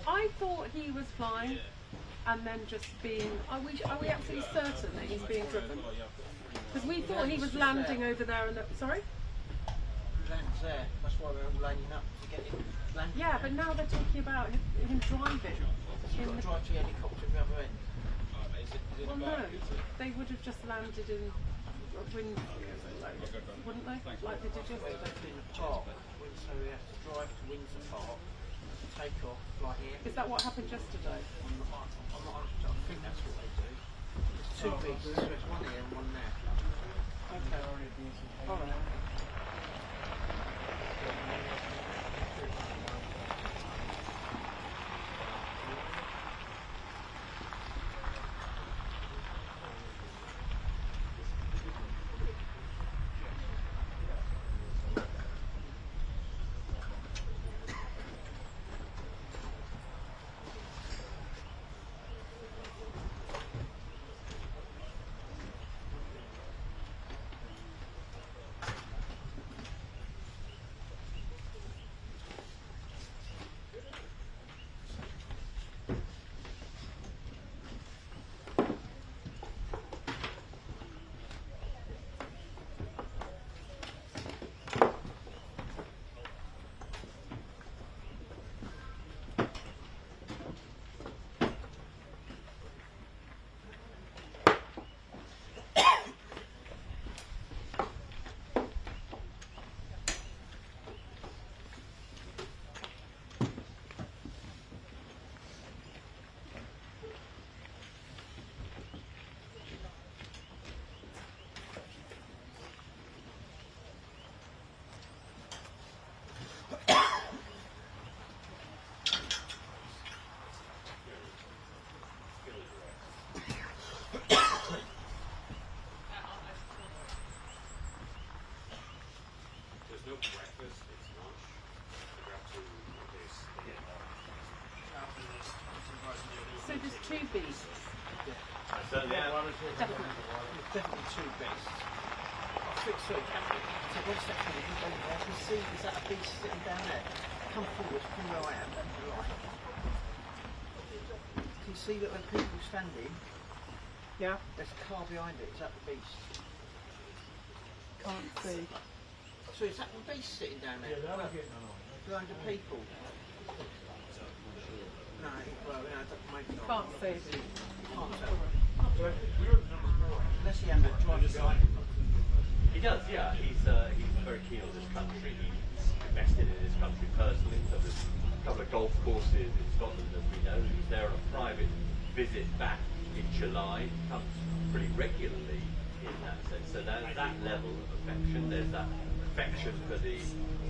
I thought he was flying and then just being... Are we absolutely certain that he's being driven? Because we thought he was landing over there and... Sorry? Lands there. That's why we're all lining up to get him landed. Yeah, but now they're talking about him driving. You've got to drive to the helicopter at the other end. Well, no. They would have just landed in Windsor, wouldn't they? Like they did yesterday. In the park, so we have to drive to Windsor Park, take off, fly here. Is that what happened yesterday? I think that's what they do. There's two pieces, so there's one here and one there. Okay. All right. two beasts. I certainly am. Definitely. There's definitely two beasts. Sorry, so one second, if you go there, I can see, is that a beast sitting down there? Come forward from where I am, that's right. Can you see that when people standing, Yeah. there's a car behind it, is that the beast? Can't see. So is that the beast sitting down there? Behind the people? No, well, no, it doesn't make sense. Can't see. Can't tell. Unless he had a driver behind him. He does, yeah. He's very keen on this country. He's invested in this country personally. So there's a couple of golf courses in Scotland, as we know. He's there on a private visit back in July. He comes pretty regularly in that sense. So that level of affection, there's that affection for the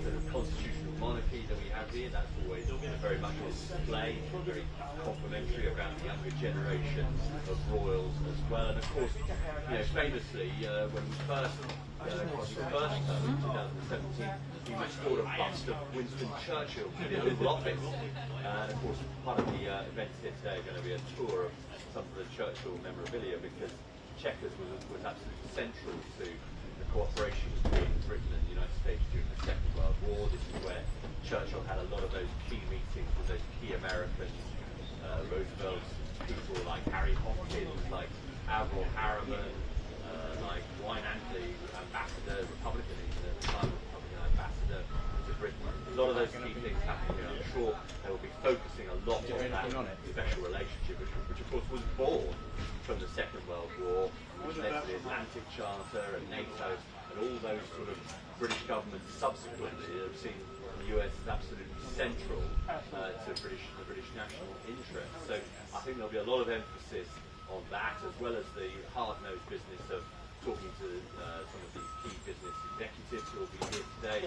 sort of constitutional monarchy that we have here. That's always very much on display, very complimentary about the younger generation of royals as well. And of course, famously, when we first term in 2017, he restored a bust of Winston Churchill in the Oval Office. And of course, part of the events here today are going to be a tour of some of the Churchill memorabilia, because Chequers was absolutely central to the cooperation between Britain and the United States during the Second World War. This is where Churchill had a lot of those key meetings with those key Americans. Roosevelt's people like Harry Hopkins, like Avril Harriman, like Wayne Antley, ambassador, Republican, even at the time, Republican ambassador to Britain. A lot of those key things happening here. I'm sure they will be focusing a lot on that special relationship, which of course was born from the Second World War, which led to the Atlantic Charter and NATO, and all those sort of British governments subsequently have seen the US as absolutely central to the British national interest. So I think there'll be a lot of emphasis on that, as well as the hard-nosed business of talking to some of these key business executives who will be here today,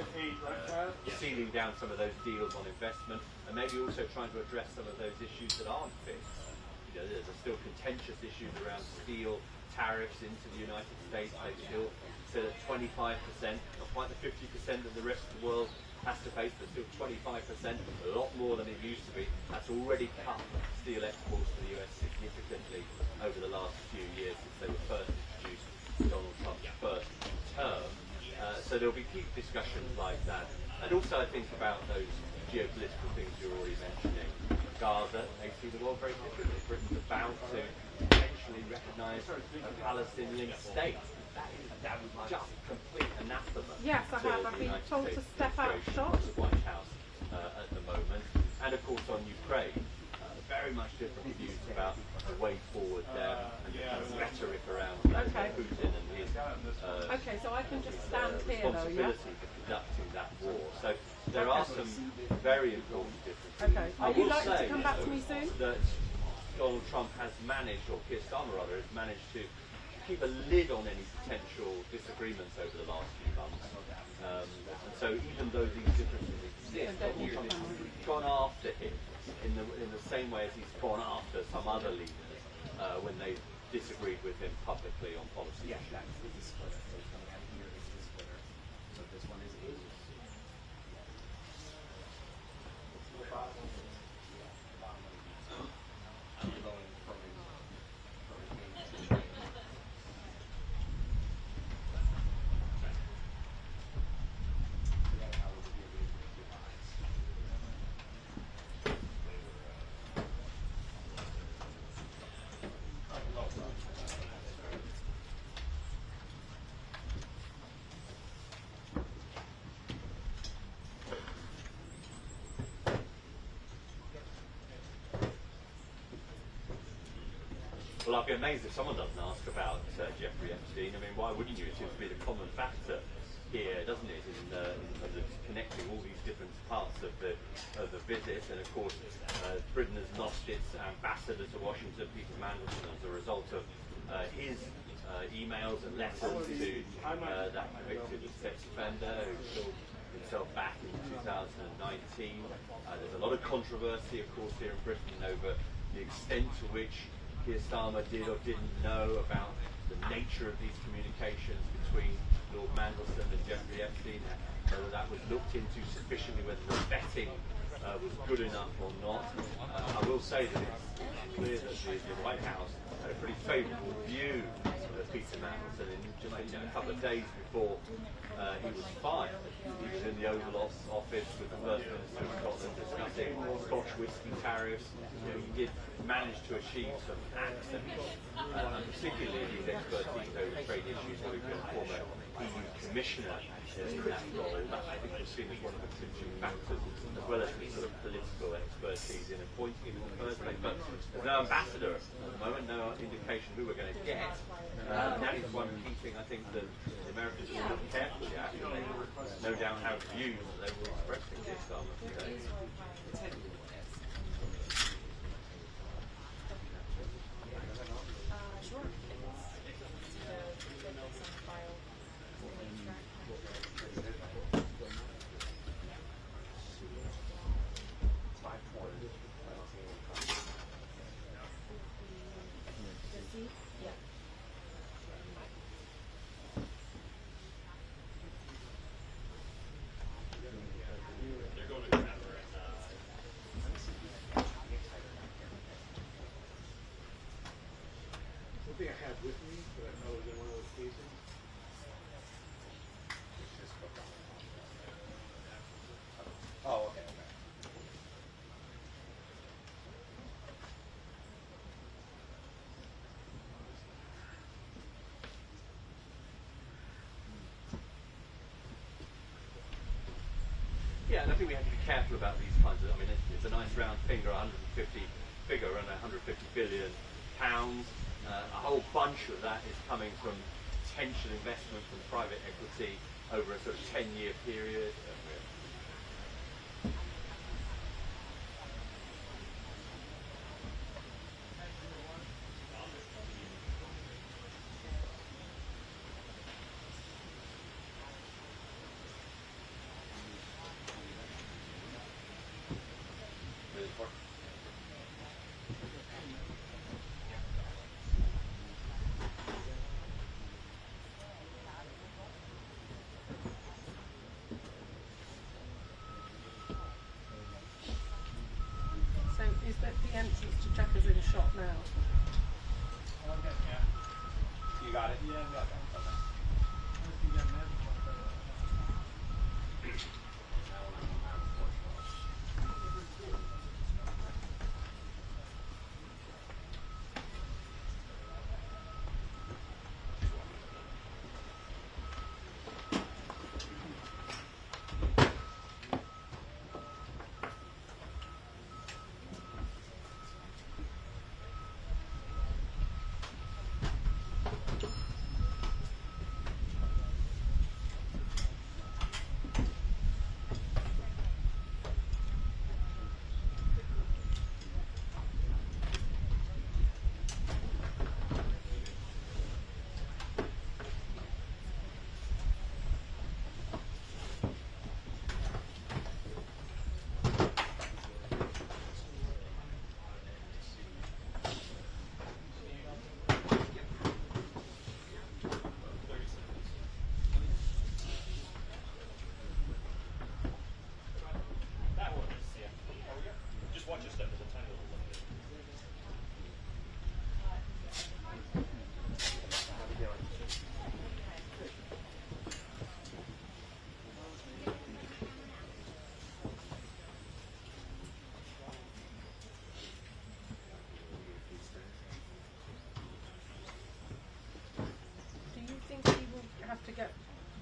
sealing down some of those deals on investment, and maybe also trying to address some of those issues that aren't fixed. There's still contentious issues around steel tariffs into the United States. They still sit at 25%, not quite the 50% that the rest of the world has to face, but still 25%, a lot more than it used to be. That's already cut steel exports to the US significantly over the last few years since they were first introduced in Donald Trump's first term. So there'll be key discussions like that. And also I think about those geopolitical things you're already mentioning. Gaza, they see the world very differently. Britain's about to potentially recognise a Palestinian state. That would just complete anathema. Yes, I have. I've been told to step out short. The White House at the moment. And of course on Ukraine, very much different views about the way forward there and the rhetoric around Putin and his okay, so I can just stand here though, yeah? responsibility for conducting that war. So there are some very important differences. Okay. Are you likely to come back to me soon? That Donald Trump has managed, or Keir Starmer rather, has managed to keep a lid on any potential disagreements over the last few months. And so even though these differences exist, he's gone after him in the same way as he's gone after some other leaders when they disagreed with him publicly on policy issues. So this one is Well, I'd be amazed if someone doesn't ask about Jeffrey Epstein. I mean, why wouldn't you? It seems to be the common factor here, doesn't it, in terms of connecting all these different parts of the visit. And of course, Britain has lost its ambassador to Washington, Peter Mandelson, as a result of his emails and letters to that convicted sex offender who killed himself back in 2019. There's a lot of controversy, of course, here in Britain over the extent to which Keir Starmer did or didn't know about the nature of these communications between Lord Mandelson and Jeffrey Epstein, whether that was looked into sufficiently, whether the vetting was good enough or not. I will say that it's clear that the White House had a pretty favourable view of Peter Mandelson. And just a couple of days before he was fired, he was in the Oval Office with the First Minister of Scotland discussing Scotch whisky tariffs. He did manage to achieve some access, and particularly his expertise over trade issues, where we've been former EU Commissioner in that role. That, I think, was seen as one of the contributing factors, as well as his sort of political expertise in appointing him in the first place. But there's no ambassador at the moment, no indication who we're going to get. And that is one key thing I think that the Americans will look carefully at, and they will no doubt have views that they will express in this summer today. Sure. Something I have with me, but I know is in one of those cases. Oh, okay. Yeah, and I think we have to be careful about these kinds of. I mean, it's a nice round finger, 150 figure, around 150 billion pounds. A whole bunch of that is coming from potential investment from private equity over a sort of 10-year period. So is that the entrance to Chequers in shot now? You got it? Yeah,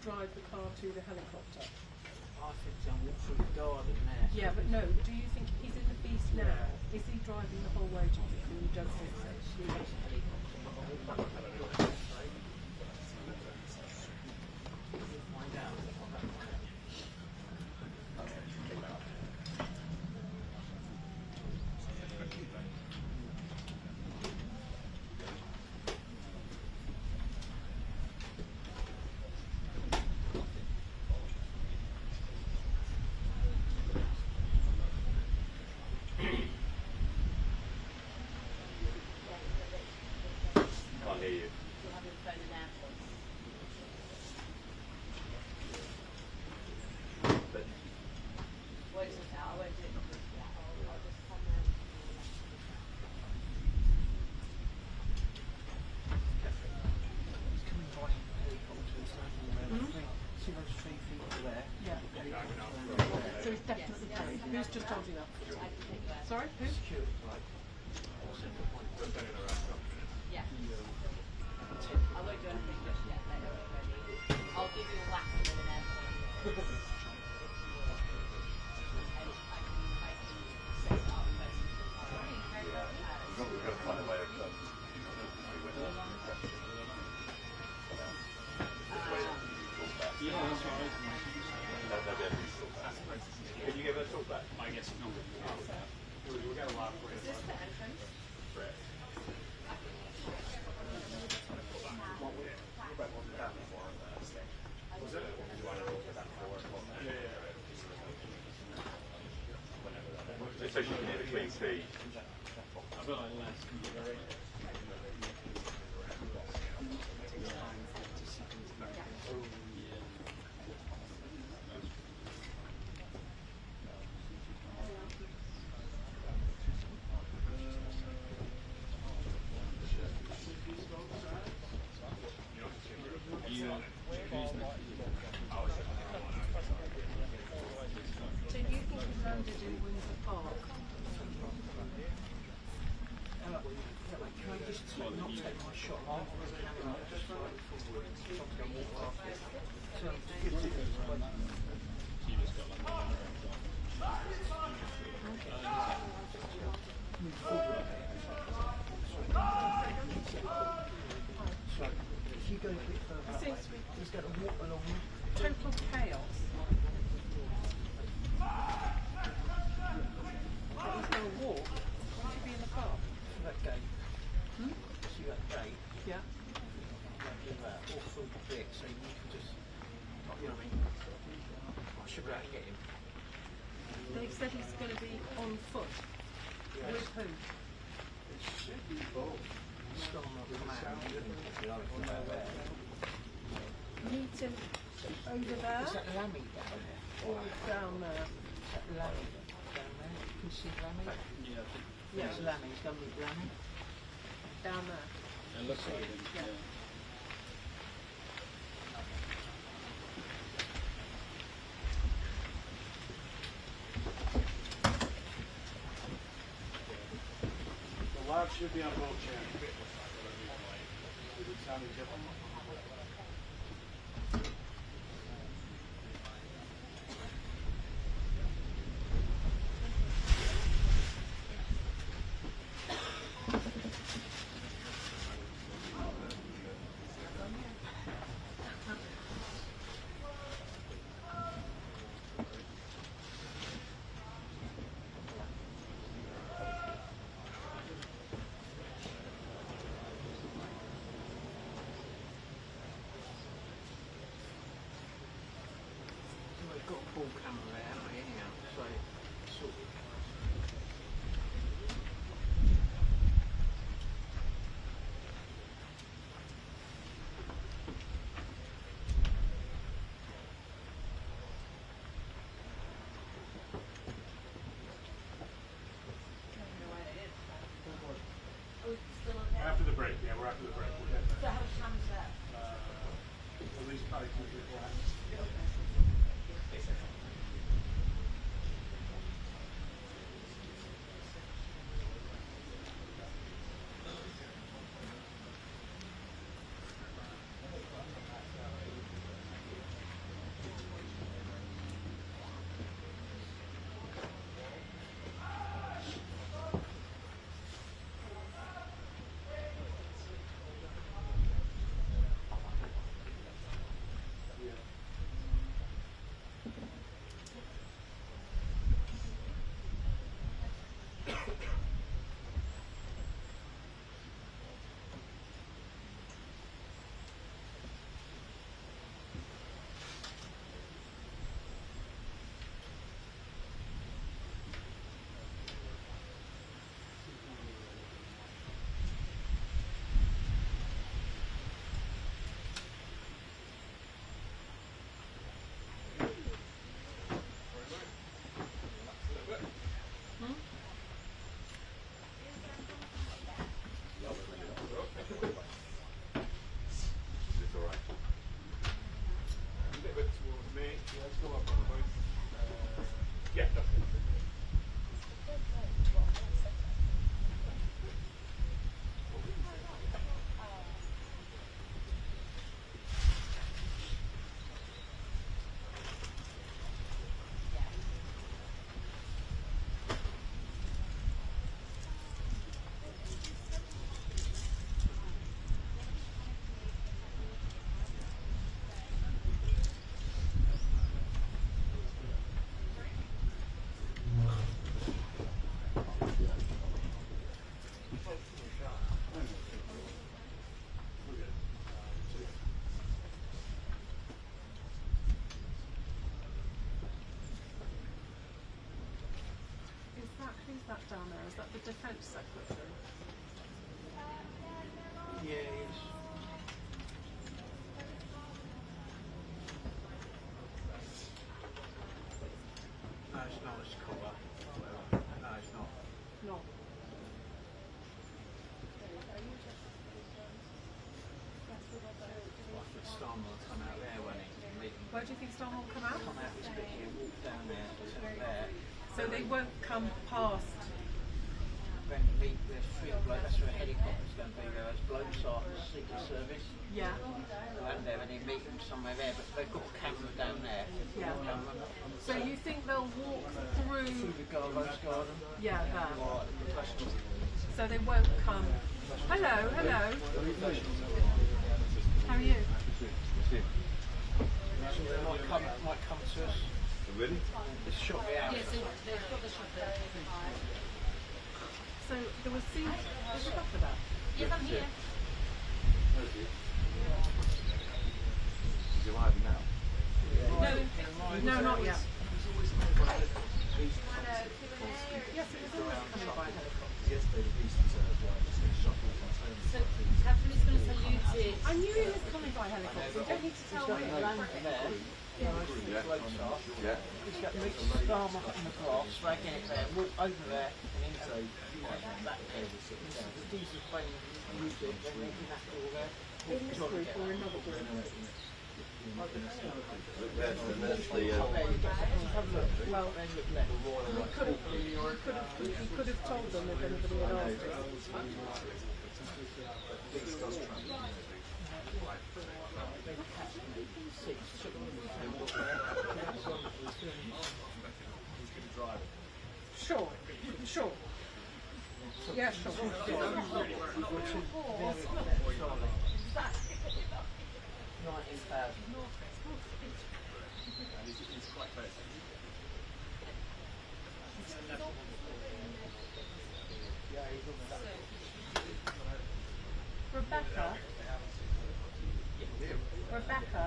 drive the car to the helicopter? I think I'll walk through the garden there. Yeah, but no, do you think he's in the Beast now? Is he driving the whole way to the does Find out. Can't hear you. But long as we've got to find a way of Yeah, that's right. Can you give us a talk back? I guess not. We'll get a lot for Is this the entrance? Especially near the Queen's Feet. I feel like less configuration. So you think it landed in Windsor Park? Can I just not take my shot off the camera? Just slightly forward. Something walk past it. So give it move forward. So if you go a bit further that way, he's going to walk along. Total chaos. But he's going to walk. Why should be in the park? To that gate. See that gate? Yeah. Do that all through the bit, so you can just, you know what I mean? I should be able to get him. They've said he's going to be on foot. With who? Starmer with man. Meet him over there Is that Lammy down there? or down there? Is that Lammy down there? You can see Lammy? Yeah, Yeah, it's Lammy. He's going to meet Lammy. Down there. it looks like him. Yeah. The lab should be on both channels. Is it sounding different? We've got a full camera there, haven't we, anyhow? So, sort of. Are we still on there? After the break, yeah, we're after the break. We'll get So there. how much time is that? At least probably 2 or 4 hours. that down there? Is that the Defence Secretary? Yeah, it is. No, it's not. It's copper. No, it's not. No. I think Starmer will come out there when he meet. Where do you think Starmer will come out? Come out this bit here, walk down there, to there. So they won't come past. Then meet the three blokes. That's where a helicopter's going to be there. Those blokes are the Secret Service. Yeah. Go out there and they meet them somewhere there, but they've got a camera down there. Yeah. Camera. So you think they'll walk through? Through the Rose Garden. Yeah, there. Right, the professionals. So they won't come. Hello, hello. How are you? So they might come to us. Really? Just shot me out. Yeah, so they've got the shot there. So there was there's a for that. Yes, I'm here. He's arriving now. No, not yet. Yes, it was always coming by helicopter. Yesterday the police observed why just get shot all the time. So Catherine is going to salute it. I knew he was coming by helicopter. You don't need to tell me. Yeah. He's got meet Starmer on the grass, dragging it there, walk over there, and into that the diesel playing music, then making that all there. In this group or another group? Look, there's the There you go. Have a look. Well, Then look left. you could have told them if anybody had asked us. Sure. Yeah, sure. 19,000. Rebecca.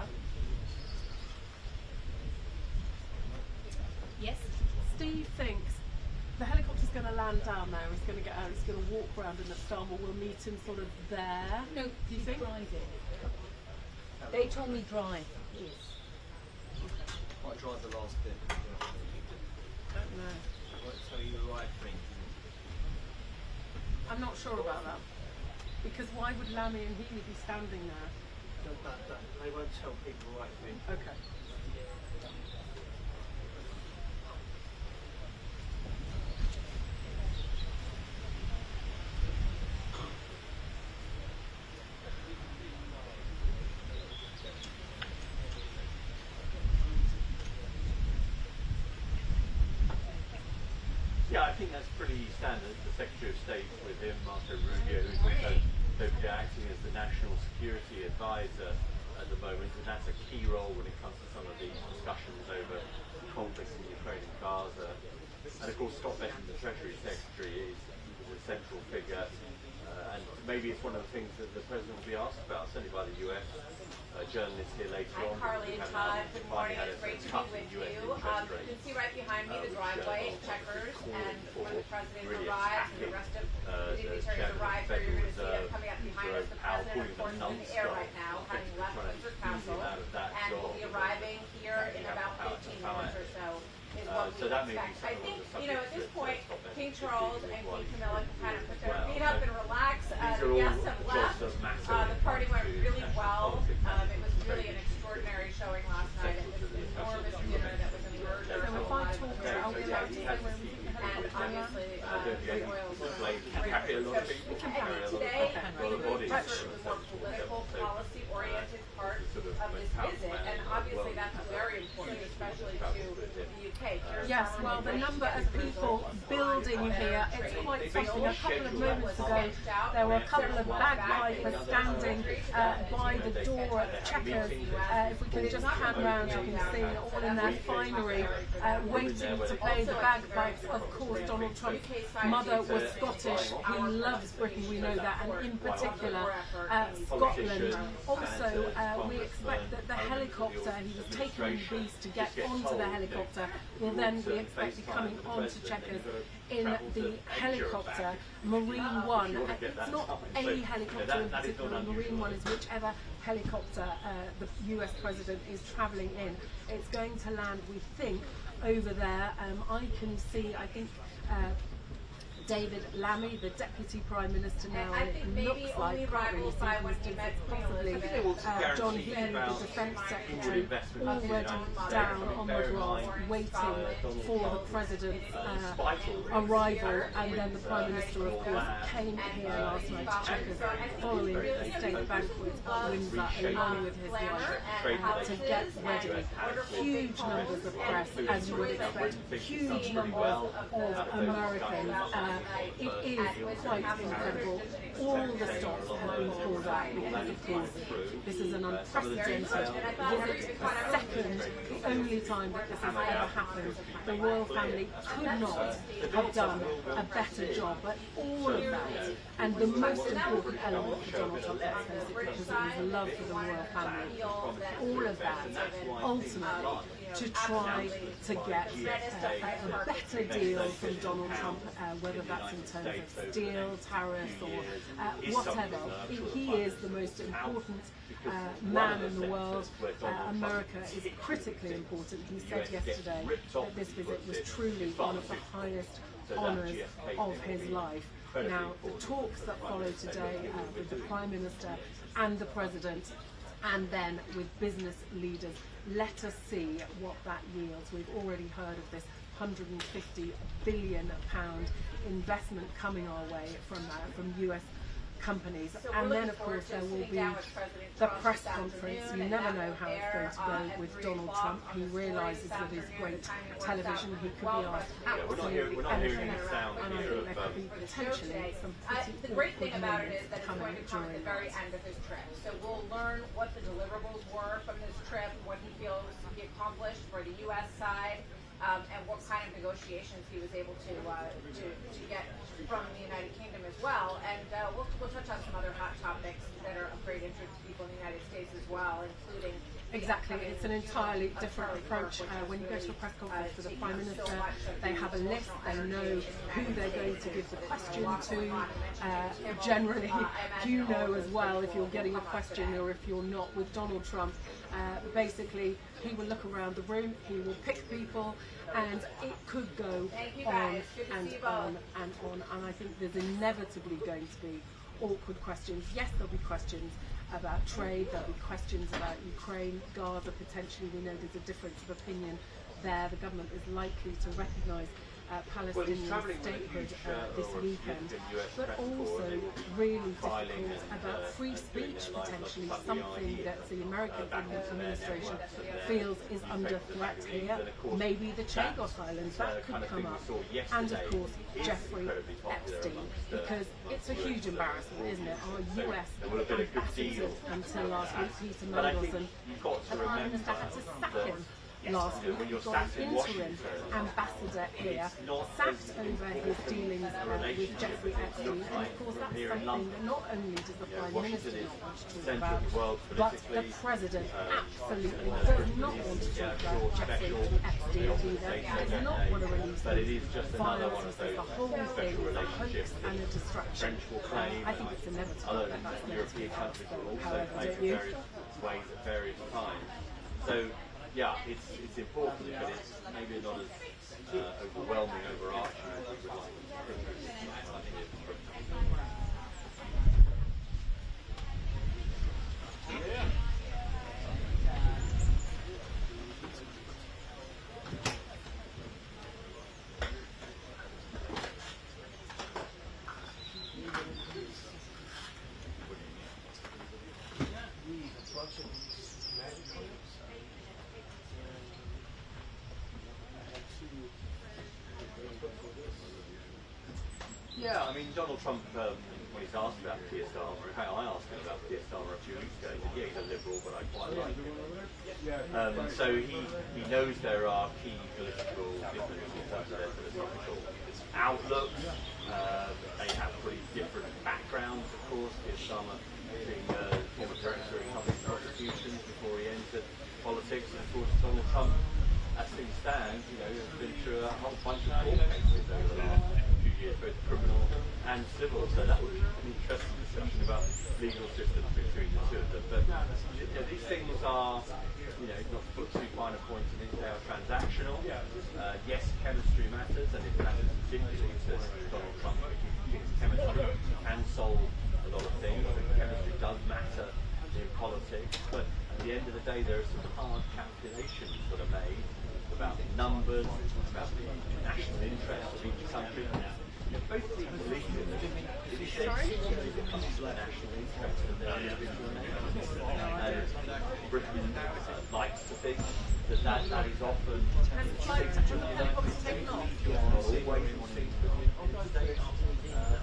Yes. Steve thinks the helicopter's going to land down there, he's going to get out, he's going to walk around, and that Starmer will meet him sort of there. No, Do you he's think? driving. They told me drive. Yes. Might drive the last bit. Don't know. Won't tell you the right thing. I'm not sure about that. Because why would Lammy and Healy be standing there? They won't tell people the right thing. Okay. Yeah, I think that's pretty standard. The Secretary of State with him, Marco Rubio, who's also acting as the National Security Advisor at the moment, and that's a key role when it comes to some of these discussions over conflicts in Ukraine and Gaza. And of course, Scott Bessent, the Treasury Secretary, is a central figure, and maybe it's one of the things that the President will be asked about, certainly by the US. Journalists here later on. Hi, Carly and Todd. Good morning. It's great to be with you. You can see right behind me the driveway, Chequers, and when the President arrives and the rest of the dignitaries arrive here, you're going to see them coming up behind us. The President, of course, is in the air right now, having left Windsor Castle, and will be arriving here in about 15 minutes or so. Is what we expect. I think, at this point, King Charles and Queen Camilla can kind of put their feet up and relax. The guests have left. The party went really well. It was really an extraordinary showing last night at this enormous dinner that was a merger of a lot of proteins. And obviously, the royals were great. And today, we sort of the more political, policy-oriented part of this visit, and obviously that's very important, especially to the UK. Yes, well, the number of people building here, it's quite something. A couple of moments ago, there were a couple of bagpipers standing by the door at the Chequers. If we can just pan round, you can see all in their finery, waiting to play the bagpipes. Of course, Donald Trump's mother was Scottish. He loves Britain, we know that, and in particular, Scotland. Also, we expect that the helicopter, he was taking these to get onto the helicopter, will then, we expect, be coming onto Chequers in the helicopter, Marine One. It's not a helicopter in particular, Marine One is whichever helicopter the US President is travelling in. It's going to land, we think, over there. I can see, I think, David Lammy, the Deputy Prime Minister now, and it looks like, can't really see from this distance, possibly John Healey, the Defence Secretary, already down on the grass waiting for the President's arrival. And then the Prime Minister, of course, came here last night to Chequers following the state banquet at Windsor, along with his wife, to get ready. Huge numbers of press, as you would expect, huge numbers of Americans. It is quite incredible. All the stops have been pulled out because, of course, this is an unprecedented visit. The second, the only time that this has ever happened. The royal family could not have done a better job. But all of that, and the most important element for Donald Trump, let's face it, because of his love for the royal family, all of that, ultimately, to try to get a better deal from Donald Trump, whether that's in terms of steel, tariffs, or whatever. He is the most important man in the world. America is critically important. He said yesterday that this visit was truly one of the highest honours of his life. Now, the talks that follow today with the Prime Minister and the President, and then with business leaders, let us see what that yields. We've already heard of this £150 billion investment coming our way from US companies. And then, of course, there will be the press conference. You never know how it's going to go with Donald Trump. He realises with his great television he could be asked absolutely anything, and I think there could be potentially some pretty the great thing about it is that it's coming going to come at the very end of his trip. So we'll learn what the deliverables were from this trip, what he feels he accomplished for the U.S. side, and what kind of negotiations he was able to get from the United Kingdom as well. And we'll touch on some other hot topics that are of great interest to people in the United States as well, including exactly, it's an entirely different approach. When you go to a press conference for the Prime Minister, they have a list, they know who they're going to give the question to. Generally, you know as well if you're getting a question or if you're not. With Donald Trump, basically, he will look around the room, he will pick people, and it could go on and on and on. And I think there's inevitably going to be awkward questions. Yes, there'll be questions about trade, there'll be questions about Ukraine, Gaza potentially. We know there's a difference of opinion there. The government is likely to recognise Palestinian statehood this weekend, but also really difficult about free speech potentially, something that the American administration feels is under threat here. Maybe the Chequers Islands, that could come up, and of course Jeffrey Epstein, because it's a huge embarrassment, isn't it? Our US ambassador until last week, Peter Mandelson, the Prime Minister had to sack him last week. We've got an interim ambassador here, sacked over his dealings with Jeffrey Epstein, and of course that's something that not only does the Prime Minister not want to talk about, but the President absolutely does not want to talk about Jeffrey Epstein either. He does not want to release those files. He says the whole thing is a hoax and a distraction. I think it's inevitable that that's going to be part of it, however, don't you? Ways at various times. So yeah, it's important, but it's maybe not as overwhelming, overarching as we would like. Yeah, I mean, Donald Trump, when he's asked about Keir Starmer, in fact, I asked him about Keir Starmer a few weeks ago. He said, yeah, he's a liberal, but I quite like him. So he knows there are key political differences in terms of their philosophical outlooks. They have pretty different backgrounds, of course. Keir Starmer being former director of public prosecutions before he entered politics, and of course Donald Trump, as things stand, has been through a whole bunch of court cases over the last civil. So that would be an interesting discussion about legal systems between the two of them. But these things are, not to put too fine a point in it, they are transactional. Yes, chemistry matters, and it matters particularly to Donald Trump. Chemistry can solve a lot of things, and chemistry does matter in politics. But at the end of the day, there are some hard calculations that are made about the numbers, about the national interest of each country. Both people believe in it. It is their national interest and their individual nations. And Britain likes to think that is often not always seen as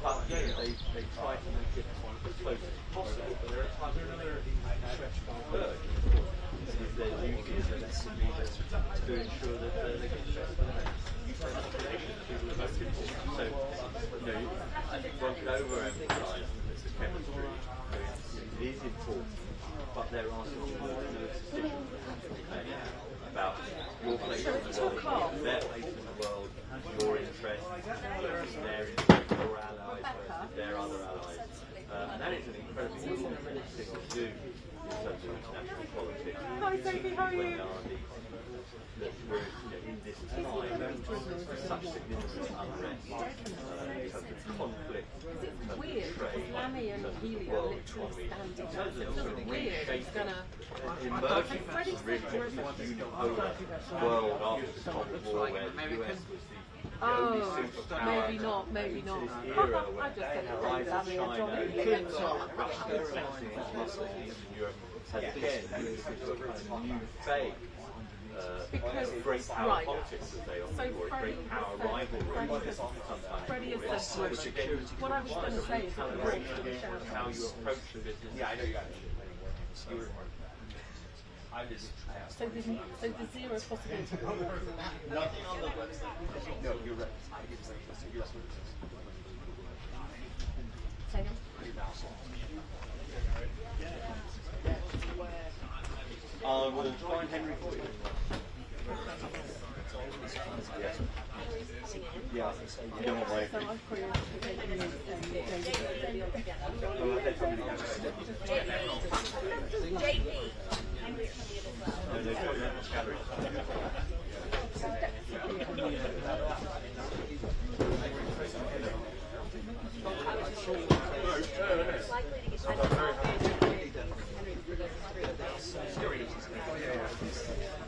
but they try to make it as close as possible. But there are times when they is their duty as an SME to ensure that they get the best population that people are voting for. So, I think one could overemphasise the chemistry. It is important, but there are some more decisions that have to be made about your place in the world, their place in the world, your interest versus their interest, your allies versus their other allies. And that is an incredibly important thing to do in terms of international politics. Hi Sophie, how are you? That we're in this time of such significant unrest in terms of conflict, It's weird because Lammy and Helio literally standing up. It's weird. It's gonna emerging from really unipolar world after the Cold War, where the US was the only superpower. maybe not. This era I when just said the it rise of Lammy and China Johnny. and Russia advancing its muscles in Eastern Europe has again moved into a kind of new phase. Great power politics, as they often call it, great power rivalry, sometimes. Freddie has said Which again, what I was going to say is that how you approach the business. Yeah, I know you got it. so there's zero possibility. Nothing on the website. No, you're right. Say again? We'll find Henry for you. Yeah, you don't want So I've choreographed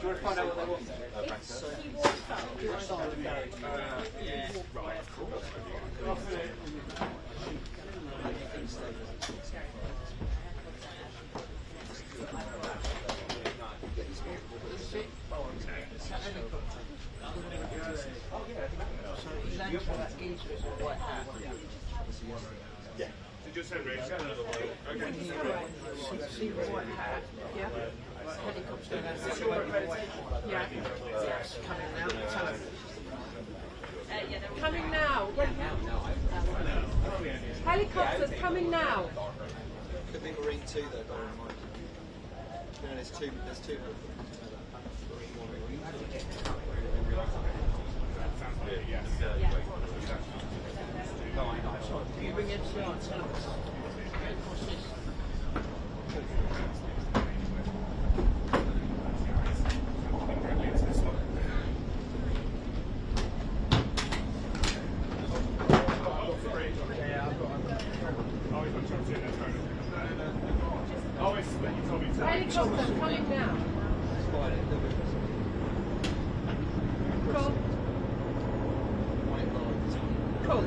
Do you want to find out what they want? Yeah. Did you send Ray? Okay. See the white hat? Yeah. Helicopter. Yeah. It's coming out. Coming now. Helicopters coming now. Could be Marine 2 though, bear in mind. There's two. Can you bring in some across this? Helicopters coming now. Cool. Cool.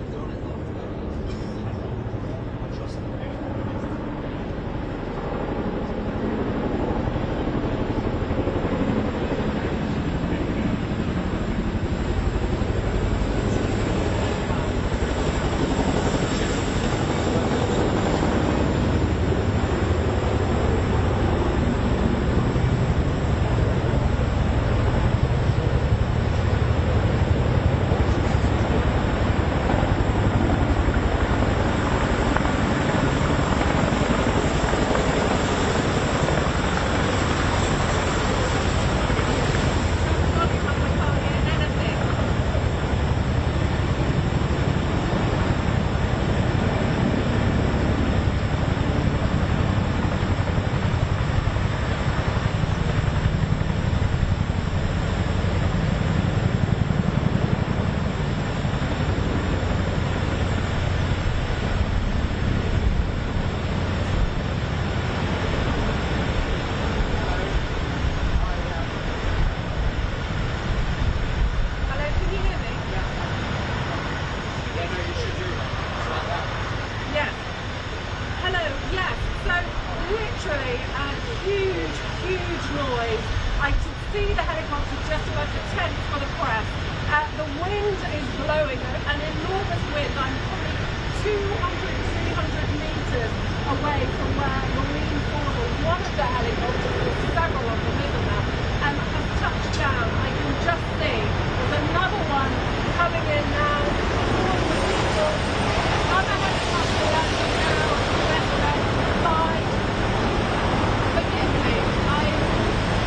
noise. I can see the helicopter just about to tent for the press. The wind is blowing, an enormous wind. I'm probably 200, 300 metres away from where Marine Forces, one of the helicopters, or several of them, isn't there, has touched down. I can just see there's another one coming in now. All the people, other helicopter landing now, left, side. Forgive me,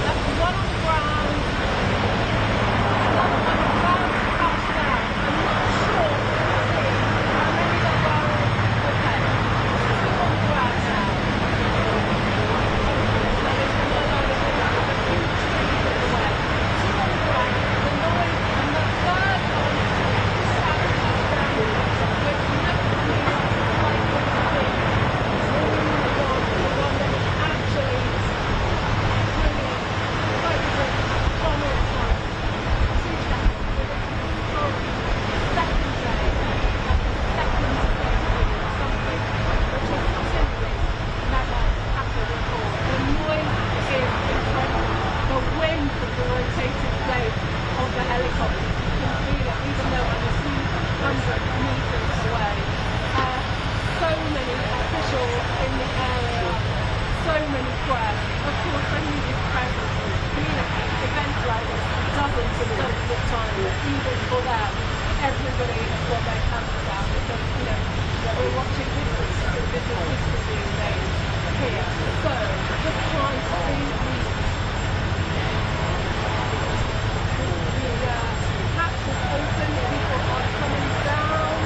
that's one on the ground, another one about to touch down. I'm not sure how many there were. Okay, two on the ground now. There is another a few trees in the way. Two on the ground, the noise, and the third one just had to touch down, which looks to me like it could be the one that is actually bringing President Donald Trump to death with a historic second day of the second stage of something which has simply never happened before. The noise is incredible. The wind from the rotating blade of the helicopter, you can feel it even though I'm a few hundred metres away. So many officials in the area, so many press. Of course, the media's presence to communicate events like this dozens and dozens of times, even for them. Everybody has got their cameras out because, we're watching history, so this is history being made here. So, just trying to see the hatch is open, people are coming down,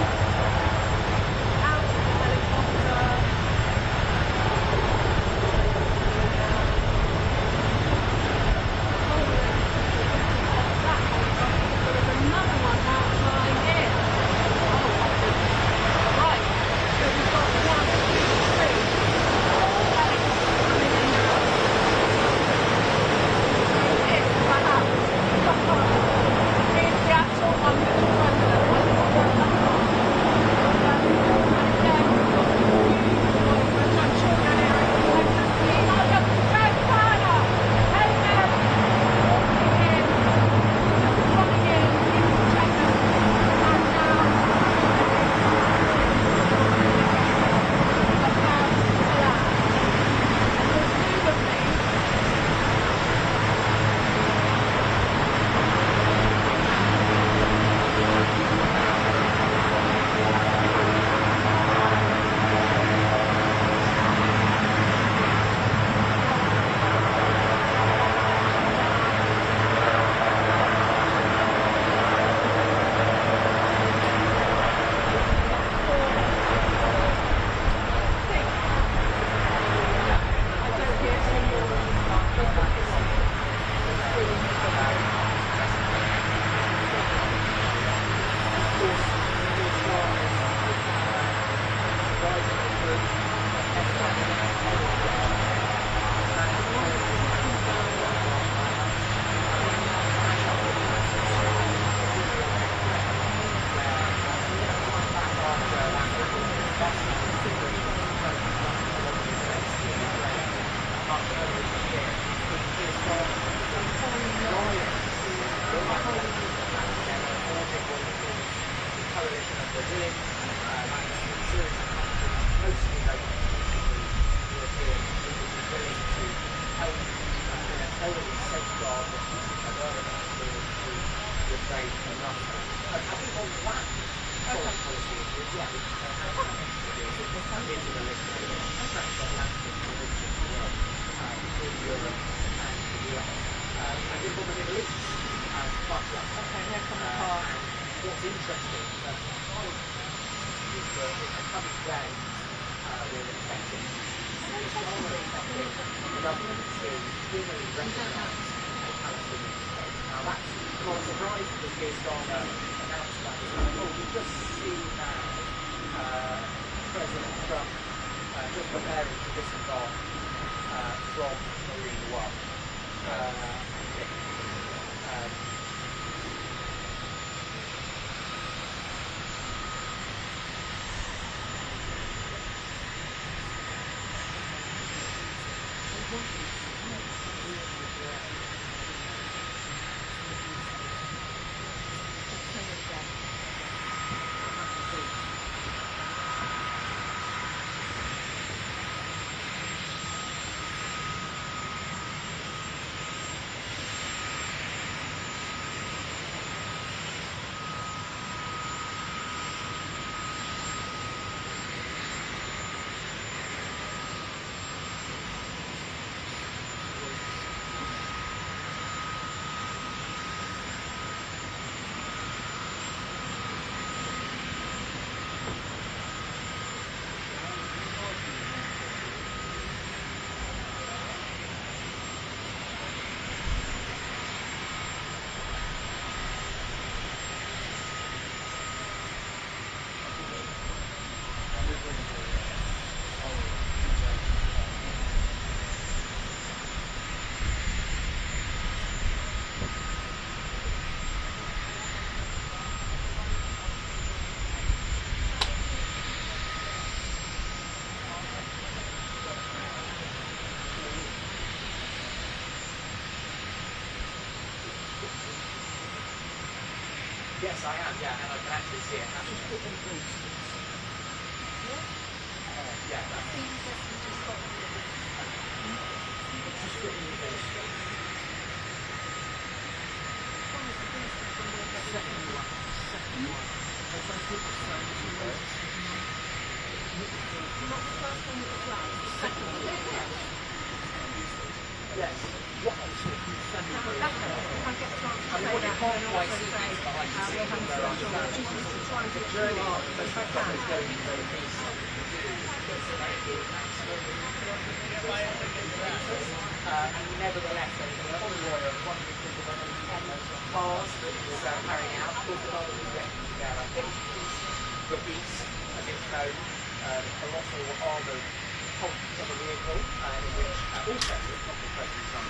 out of the helicopter. There is another one now flying in. Oh my goodness. Right. So we've got 1, 2, 3, 4 helicopters coming in now. It is perhaps the actual one which the president has got one up on. And again, we've got the huge noise which I'm sure you're hearing. I can see my red banner. Hey men, walking in, just running in into Chequers. And now about to land. And presumably what's interesting is that in the coming days we're expecting the government to formally recognise a Palestinian state. Now that's not a surprise because Starmer announced that. We've just seen now President Trump just preparing to disembark from Marine One. Yes, I am, yeah, and I can actually see it happening. Yeah, that's Not the first one with the flag, the second one. yes. What I see. If I get a chance to say What you that, can't then quite also see say is behind the we'll scenes have where I'm special standing. opportunities to try and The do it journey art of if I is can. going to be very easy. And nevertheless, there is a convoy of what we think of 10 cars that is carrying out. Of course, rather than getting there, I think the beast, as it's known, a lot of armoured hulks of a vehicle in which all sectors, not just President Trump,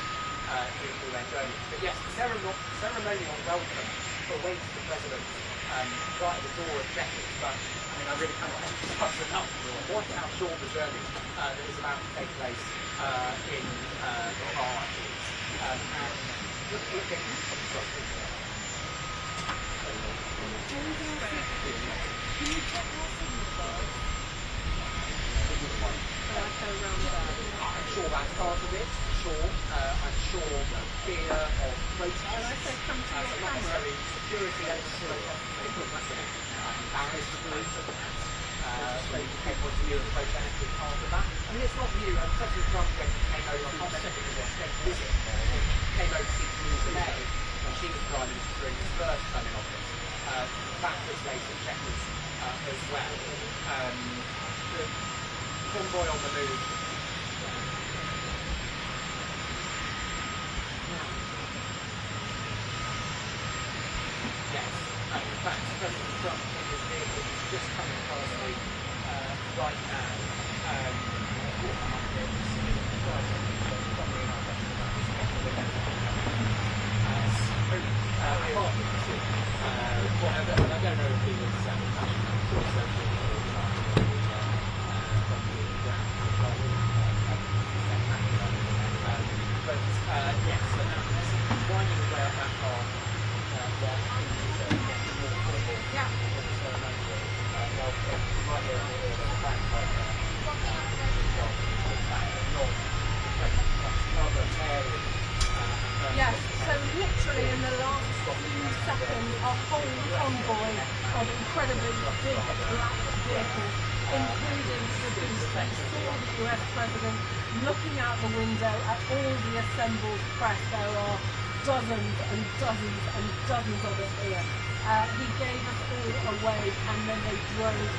do their journeys. But yes, the ceremonial welcome awaits the President right at the door of Chequers, but I mean, I really cannot emphasise enough how short the journey that is about to take place in the car is. And looking I'm sure that's part of it, sure. I'm sure fear of protest, not necessarily security elements, embarrassed of that. Everyone's view of protest is part of that. I mean, it's not new. President Trump, when he came over, I can't remember if it was a state visit, came over to see Theresa May when she was Prime Minister during his first term in office. That took place at Chequers as well. The convoy on the move. Yes, in fact, President Trump in his vehicle is just coming past me right now. I don't know if he was but yes, winding the way up that path, Yes, so literally in the last few seconds, a whole convoy of incredibly big black vehicles, including the beast. We saw the US President looking out the window at all the assembled press. There are dozens and dozens and dozens of us here. He gave us all a wave and then they drove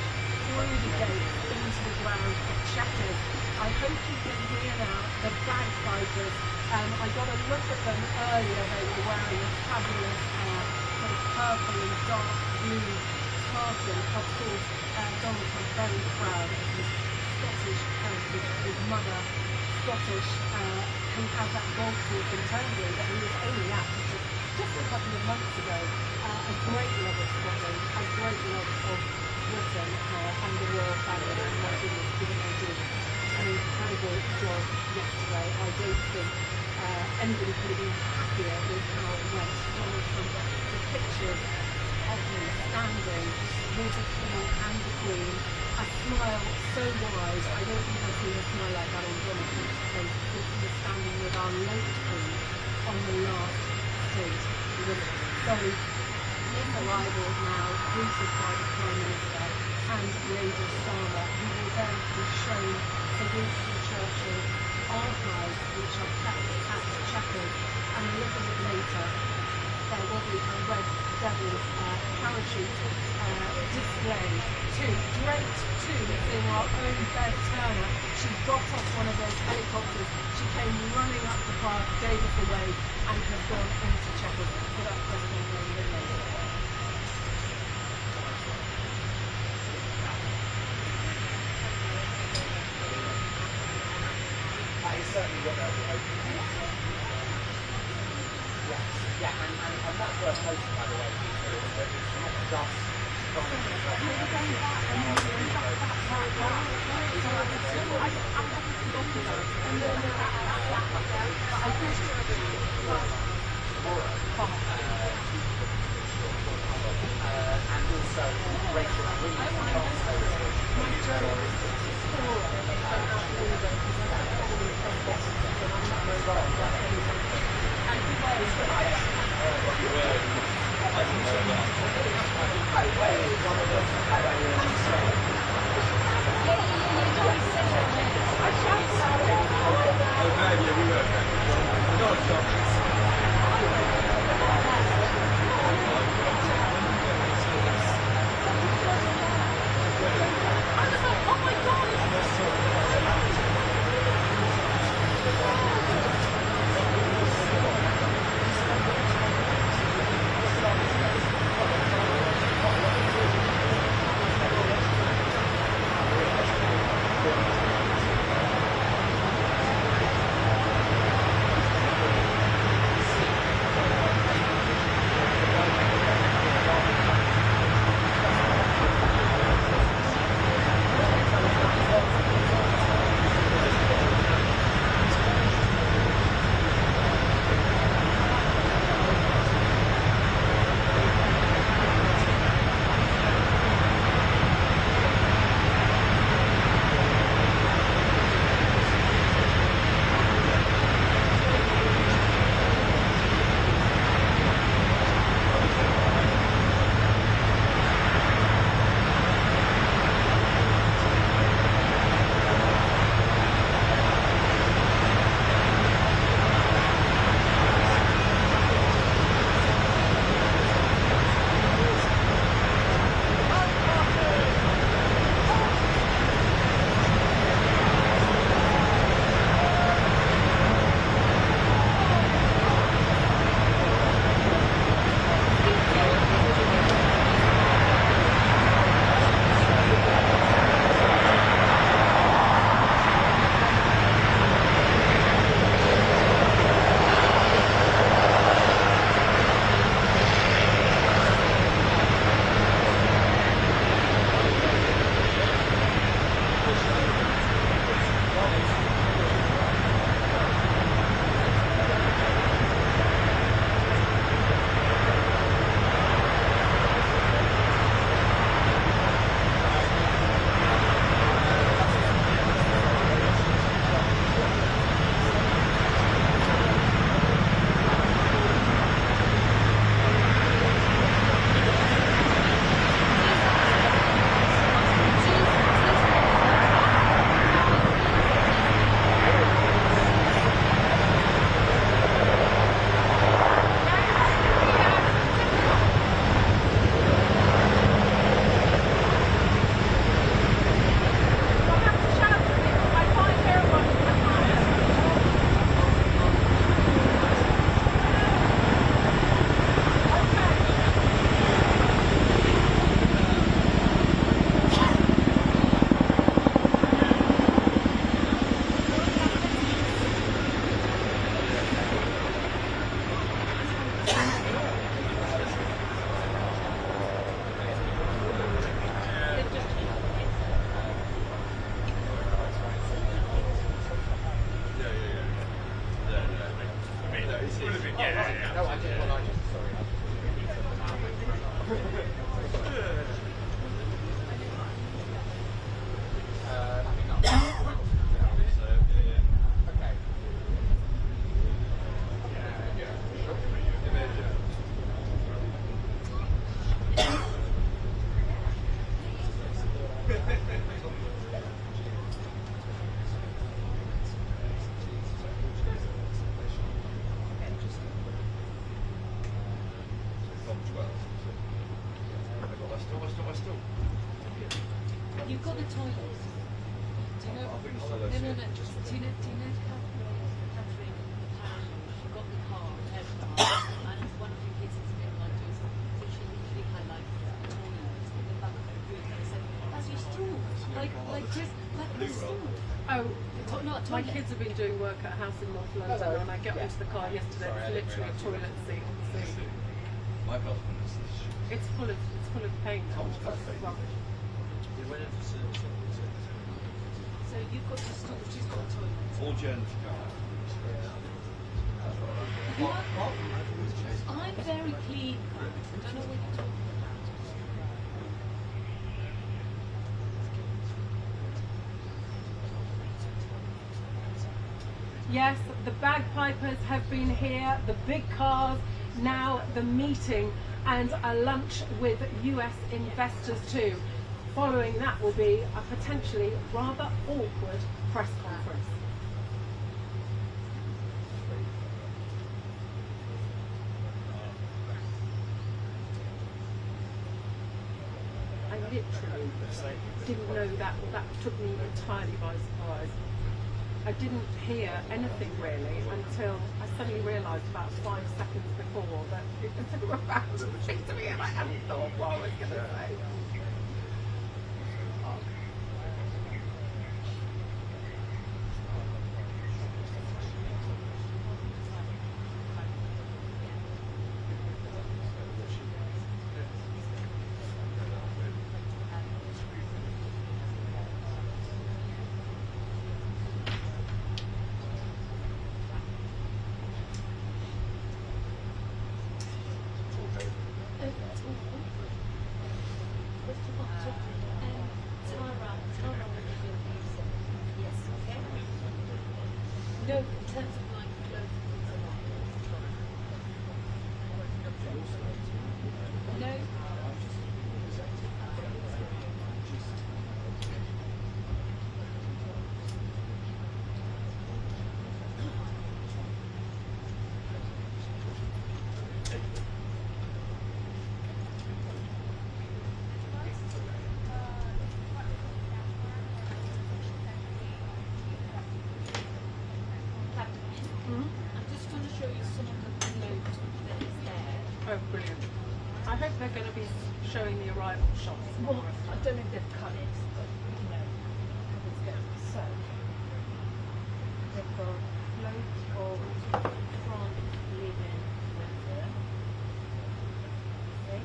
through the gates into the grounds of Chequers. I hope you can hear now the bagpipers. I got a look at them earlier. They were wearing a fabulous sort of purple and dark blue tartan. Of course, Donald Trump very proud of his Scottish heritage, his mother Scottish, who has that golf course in Turnbury that he was only at just a couple of months ago. A great love of Scotland, a great love of Britain and the royal family, and my goodness, didn't they do an incredible job yesterday. I don't think anybody could have been happier with how it went. Donald Trump, the pictures of him standing with the King and the Queen, a smile so wide, I don't think I've seen a smile like that on Donald Trump's face since he was standing with our late Queen on the last stage visit. So his arrival now, greeted by the Prime Minister and Lady Starmer, who will then be shown the Winston Churchill archives, which are kept at Chequers, and a little bit later there will be a Red Devils parachute display too. Great too, seeing our own Bev Turner. She got off one of those helicopters, she came running up the park, gave us a wave, and has gone into Chequers for that President a little bit later. That is certainly what they'll be hoping for. Yes, yeah, and that's worth noting, by the way, Peter, is that it's not just and also Rachel Reeves and You've got the toilets. Do you know? No. Do you know Catherine? She got the car, and one of your kids is a bit like this. So she literally had like a toilet in the back of her room, and I said, "That's your stool, like Chris, like the stool." Oh, Not a my toilet. kids have been doing work at a house in North London, and I get into the car yesterday. It's literally a toilet seat. My husband is It's full of paint. Rubbish. we went in for service. So you've got the stool, she's got a toilet. All journeys go. I'm very clean. I don't know what you're talking about. Yes, the bagpipers have been here, the big cars, now the meeting and a lunch with US investors too. Following that will be a potentially rather awkward press conference. I literally didn't know that. That took me entirely by surprise. I didn't hear anything really until I suddenly realised about 5 seconds before that they were about to speak to me and I hadn't thought what I was going to say. No, in terms of like no. I'm just going to show you some of the note that is there. Oh, brilliant. I hope they're going to be showing the arrival shots. Well, I don't know if they've cut it, but you know, let's go. So, they've got float of front living winter. Okay.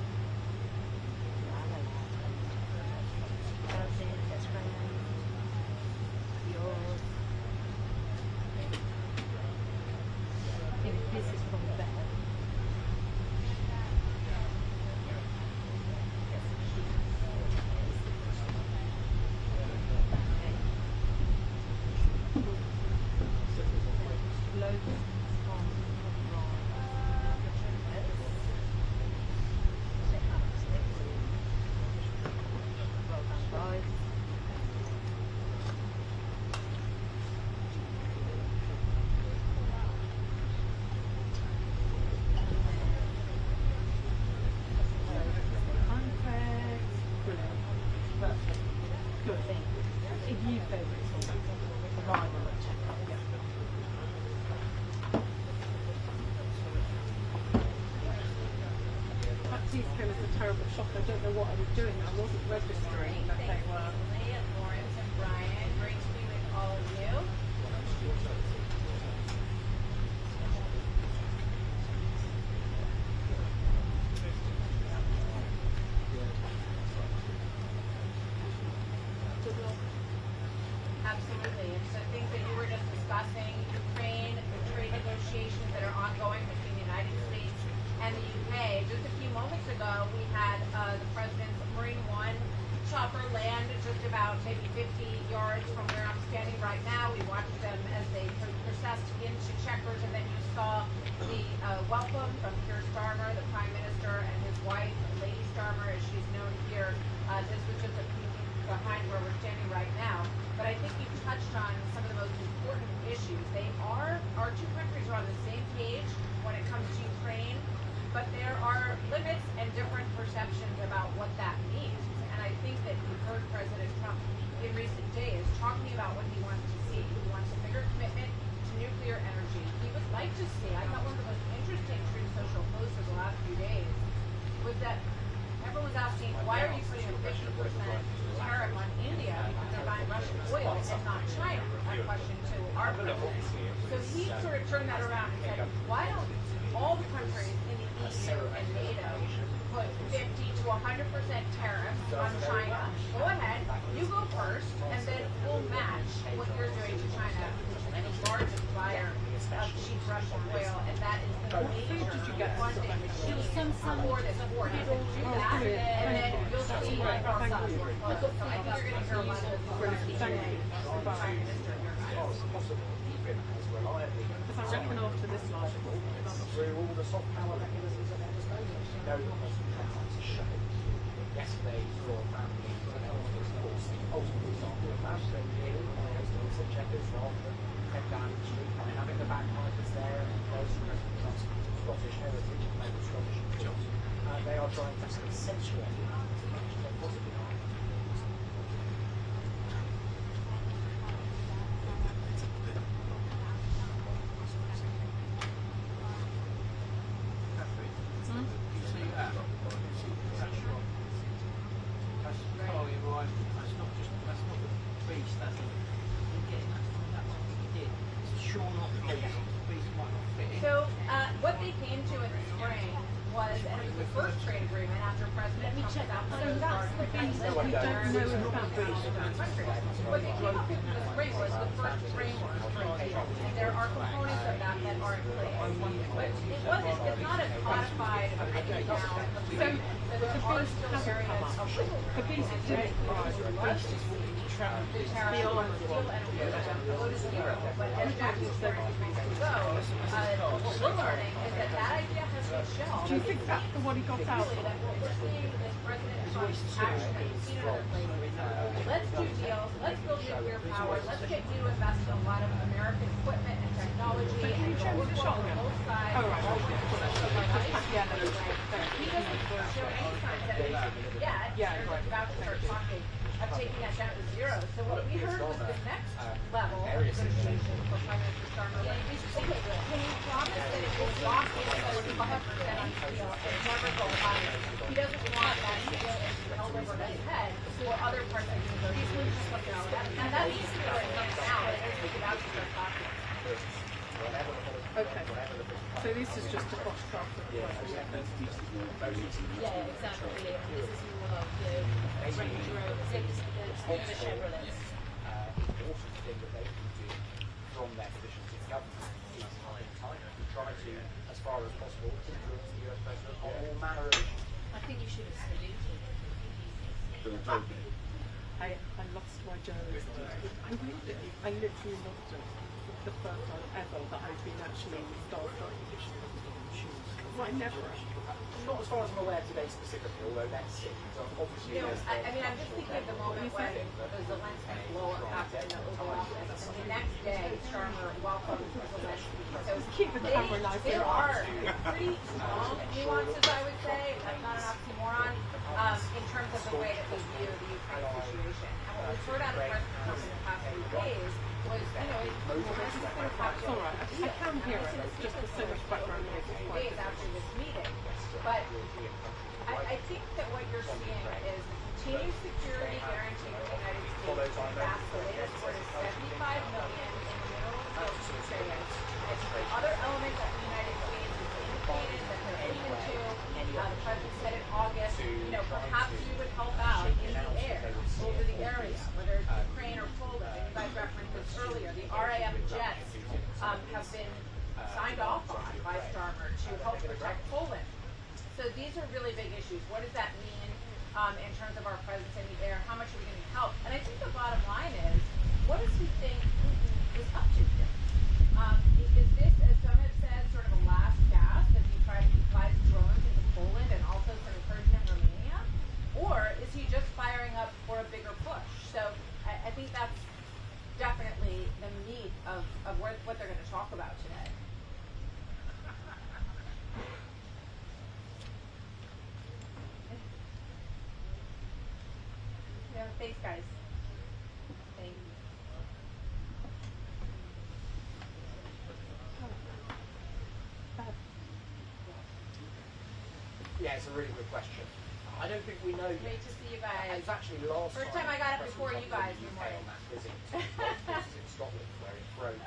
That's right. Yours. I think this is probably better. Came as a terrible shock. I don't know what I was doing. I wasn't registering that they were. Lawrence and Brian, great to be with all of you. Absolutely. And so things that you were just discussing, Ukraine, the trade negotiations that are ongoing between the United States and the UK. Just a few moments ago, we had the President's Marine One chopper land just about maybe 50 yards from where I'm standing right now. We watched them as they processed into Chequers, and then you saw the welcome from Starmer, the Prime Minister, and his wife, Lady Starmer, as she's known here. This was just a few behind where we're standing right now. But I think you've touched on some of the most important issues. Our two countries are on the same page when it comes to Ukraine, but there are limits and different perceptions about what that means. And I think that you've heard President Trump in recent days talking about what he wants to see. He wants a bigger commitment to nuclear energy. He would like to see, I thought one of the most interesting Truth Social posts of the last few days was that everyone's asking, why are you putting a 50% tariff on India because they're buying Russian oil and not China? That question to our president. So he sort of turned that around and said, why don't all the countries in the EU and NATO put 50 to 100% tariffs on China? Go ahead, you go first, and then we'll match what you're doing to China, which is the largest buyer of cheap Russian oil, and that is the major funding machine for this war. You will do that, and then you'll see my process. So I think you're going to hear a lot of this from the Prime Minister. been as reliably Because I reckon after this live, it will be done. through all the soft power mechanisms at their disposal. You know that most trying to show. Yesterday, your family was, of course, the ultimate example of that. So here, hosting at Chequers rather than head down the street, having the bagpipers there and those representatives of Scottish heritage and maybe Scottish culture. They are trying to accentuate it as much as they possibly can. So what they came to in the spring was, and it was the first trade agreement after President Trump out. So that's the Things that we don't know about. What they came up with in the spring was the first framework trade deal. And there are components of that that are in place. But it's not as codified now. So there are still areas of wiggle room. The piece of it, The tariff on steel and aluminum go to zero. But as Jackie said a few weeks ago, what we're learning is that idea has been shelved. do you think that's what he got out Really, of? that what we're seeing is President Trump actually seen other places. Let's do deals. Let's build nuclear power. Let's get you to invest in a lot of American equipment and technology. But can you show me the shot again? Both sides. Oh, right. Yeah, he doesn't show any signs that yet. They're about to start talking of taking that down to zero. So what we heard was the next level of negotiation for Prime Minister Starmer. Okay, can you promise that it will lock in those 5% on steel and never go higher? He doesn't want that steel issue held over his head for other parts of the negotiation. And that needs to be written now. It's about to start talking. Okay. So this is just a cross craft. Yeah, exactly. This is more like Range Rover, the Chevrolets. Important thing that they can do from their positions in government is try to, as far as possible, influence the US president on all manner of issues. I think you should have saluted. I lost my journalism. I really did. I literally lost it. It's the first time ever that I've been actually starstruck. I never. Not as far as I'm aware today specifically, although that's it. Obviously, I mean, I'm just thinking of the moment when the Zelensky blow up happened in the Oval Office, and the next day, Starmer welcomed Zelensky. So keep the camera nice. There are pretty strong nuances, I would say. That's not an oxymoron in terms of the way that they view the Ukraine situation. And what we've heard out of President Trump in the past few days was, this is going to happen. It's all right. I can hear it. It's just there's so much background noise. Days after this meeting. But I think that what you're seeing is continued security guarantee from the United States. That's the latest word is $75 million in the middle of Ukraine. It's other elements that the United States has indicated that they're open to. The president said in August, perhaps we would help out in the air over the area, whether it's Ukraine or Poland. And you guys referenced this earlier. The RAF jets have been signed off on by Starmer to help protect Poland. So these are really big issues. What does that mean in terms of our presence in the air? How much are we going to help? And I think the bottom line is, what does he think Putin is up to here? Is this, as some have said, sort of a last gasp as he tries to fly drones into Poland and also sort of Persian and Romania? Or is he just firing up for a bigger push? So I think that's definitely the meat of what they're going to talk about today. Thanks, guys. Thank you. Yeah, it's a really good question. I don't think we know yet. Great to see you guys. It's actually last First time I got up before you guys. on that visit to in Scotland, where it broke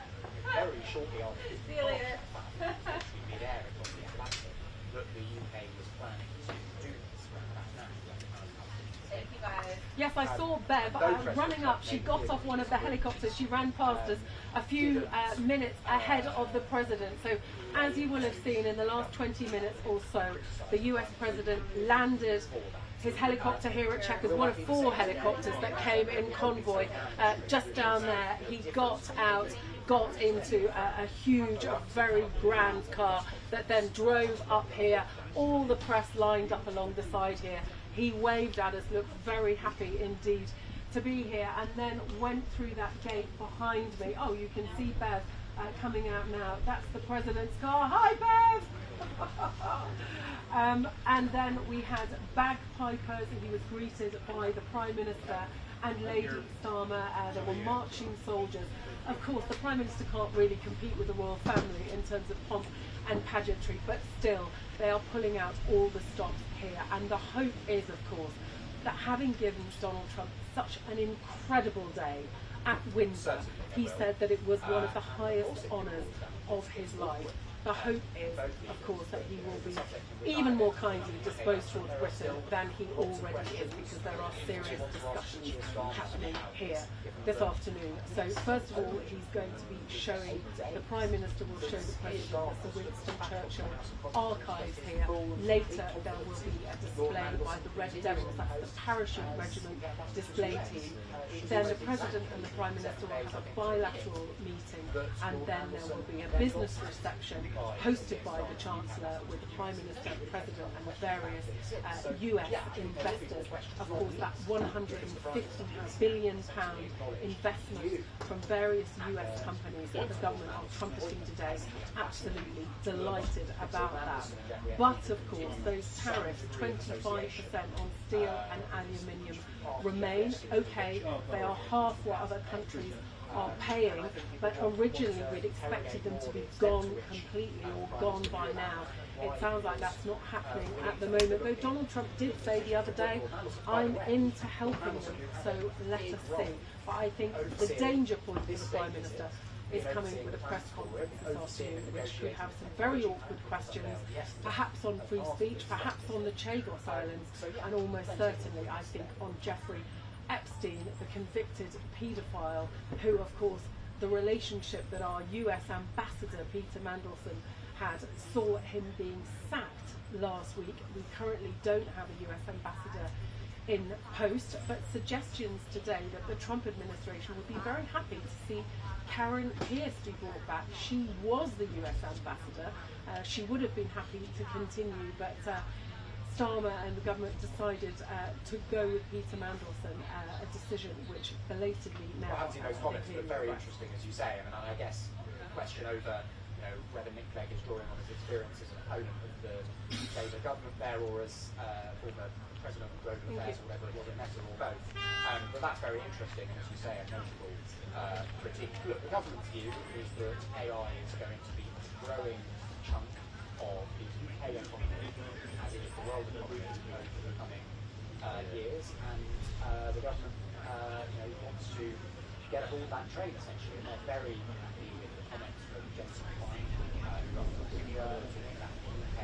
very shortly after his See you later. mid-air across the Atlantic that the UK was planning to do this round about now. Thank you guys. Yes, I saw Bev running up. She got off one of the helicopters. She ran past us a few minutes ahead of the president. So as you will have seen in the last 20 minutes or so, the US president landed his helicopter here at Chequers, one of 4 helicopters that came in convoy just down there. He got out, got into a huge, a very grand car that then drove up here. All the press lined up along the side here. He waved at us, looked very happy indeed to be here, and then went through that gate behind me. Oh, you can see Bev coming out now. That's the President's car. Hi, Bev! And then we had bagpipers. He was greeted by the Prime Minister and Lady Starmer. There were marching soldiers. Of course, the Prime Minister can't really compete with the royal family in terms of pomp and pageantry, but still, they are pulling out all the stops here. And the hope is, of course, that having given Donald Trump such an incredible day at Windsor, he said that it was one of the highest honours of his life. The hope is, of course, that he will be even more kindly disposed towards Britain than he already is, because there are serious discussions happening here this afternoon. So first of all, he's going to be showing, the Prime Minister will show the President the Winston Churchill archives here. Later there will be a display by the Red Devils, that's the parachute regiment display team. Then the President and the Prime Minister will have a bilateral meeting, and then there will be a business reception hosted by the Chancellor with the Prime Minister, the President and the various US investors. Of course, that £150 billion investment from various US companies that the government are trumpeting today. Absolutely delighted about that. But of course, those tariffs, 25% on steel and aluminium, remain. Okay, they are half what other countries are paying, but originally we'd expected them to be gone completely or gone by now. It sounds like that's not happening at the moment, though Donald Trump did say the other day, I'm into helping them, so let us see. But I think the danger point for the Prime Minister is coming with a press conference this afternoon, which could have some very awkward questions, perhaps on free speech, perhaps on the Chequers Islands, and almost certainly, I think, on Jeffrey Epstein, the convicted paedophile, who, of course, the relationship that our US ambassador, Peter Mandelson, had saw him being sacked last week. We currently don't have a US ambassador in post, but suggestions today that the Trump administration would be very happy to see Karen Pierce be brought back. She was the US ambassador. She would have been happy to continue, but Starmer and the government decided to go with Peter Mandelson, a decision which belatedly now... Well, those comments were very interesting, as you say. I mean, I guess the question over whether Nick Clegg is drawing on his experience as an opponent of the Labour government there, or as former President of Global Affairs, or whatever it was, a Meta, or both. But that's very interesting, and as you say, a notable critique. Look, the government's view is that AI is going to be a growing chunk of the UK economy, as it is the world economy, over the coming years, and the government wants to get aboard that train, essentially, and they're very happy with the comments from Jensen Klein, who runs the media, talking about the UK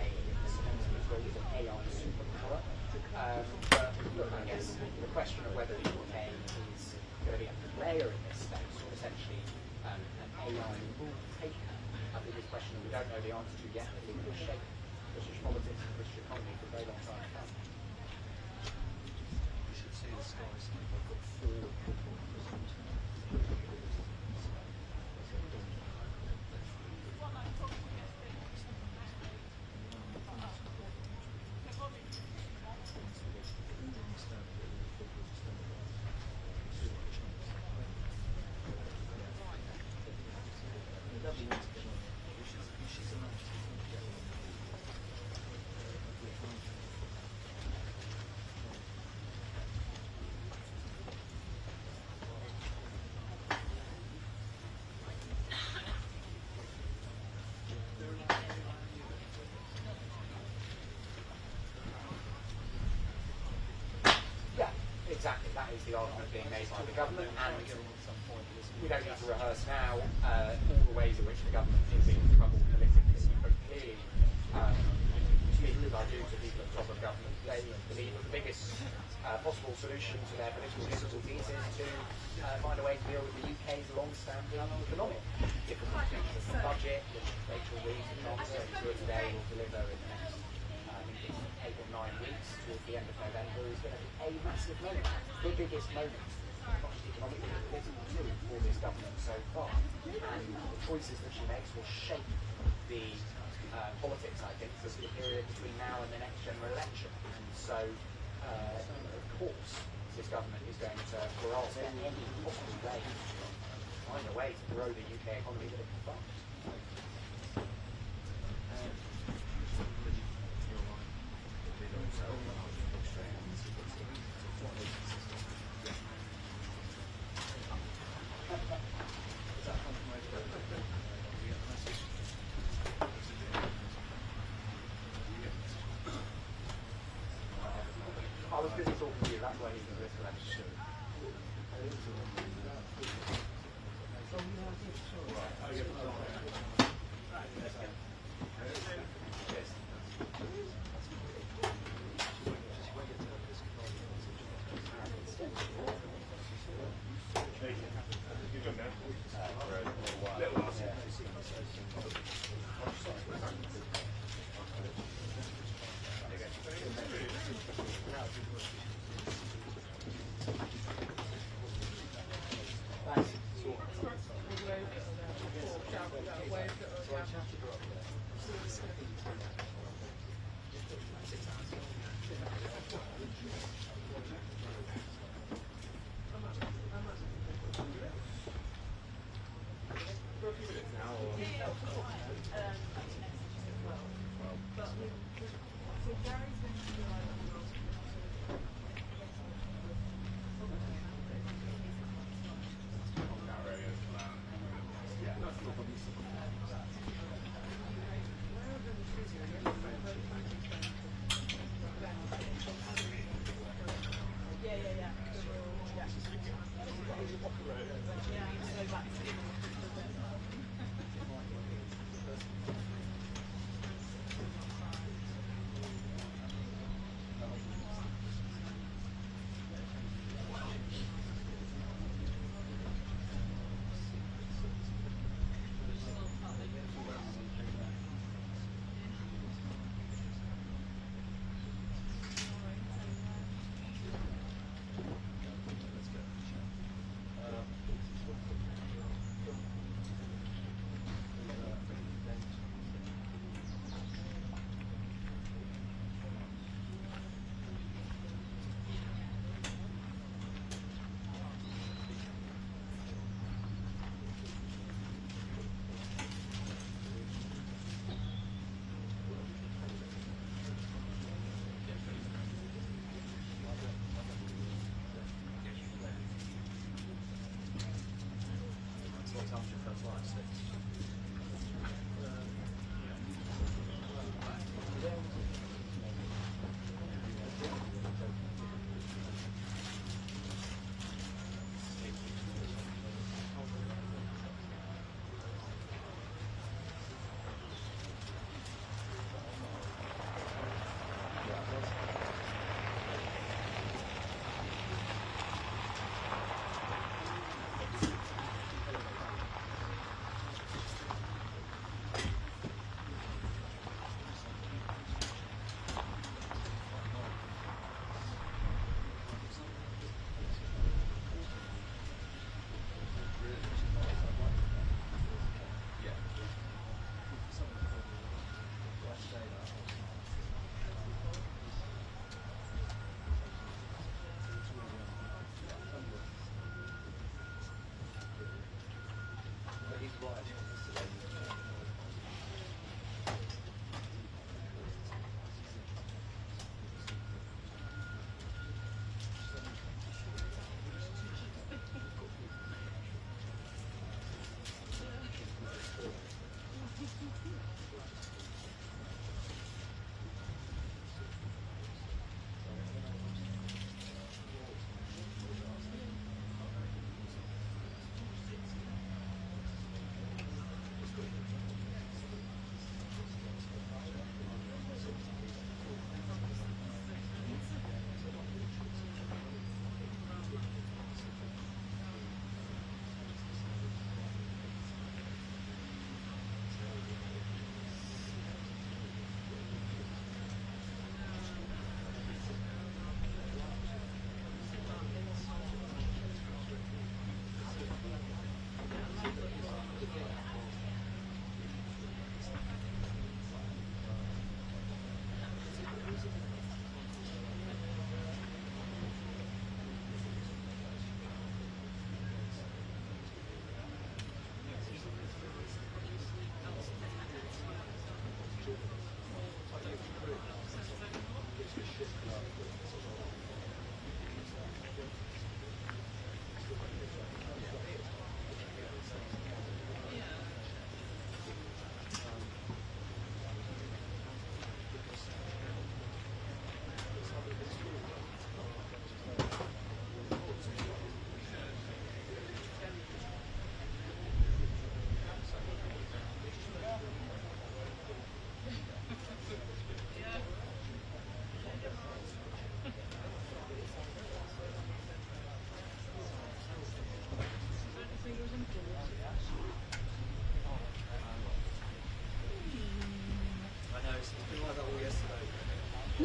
cementing its role as an AI superpower. But look, I guess the question of whether the UK is going to be a player in this space, or essentially an AI rule taker, I think is a question that we don't know the answer to yet. I think it will shape British politics and British economy for a very long time to come. You should see the skies. I've got 4 Exactly, that is the argument being made by the government, and we don't need to rehearse now all the ways in which the government is in trouble politically, but clearly, speaking as I do to people at the top of government, they believe that the biggest possible solution to their political difficulties is to find a way to deal with the UK's long-standing economic difficulties. The budget, which Rachel Reeves, the Chancellor, today will deliver in the next 8 or 9 weeks towards the end of November is going to be a massive moment, the biggest moment, not just economically but politically too, for this government so far. And the choices that she makes will shape the politics, I think, for the period between now and the next general election. And so, of course, this government is going to grasp at any possible way, find a way to grow the UK economy that it can fund. I was busy talking to you, that's why he's in this election.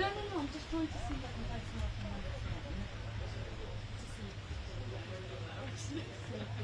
No, I'm just trying to see if I can play some up on my phone. To see if you like.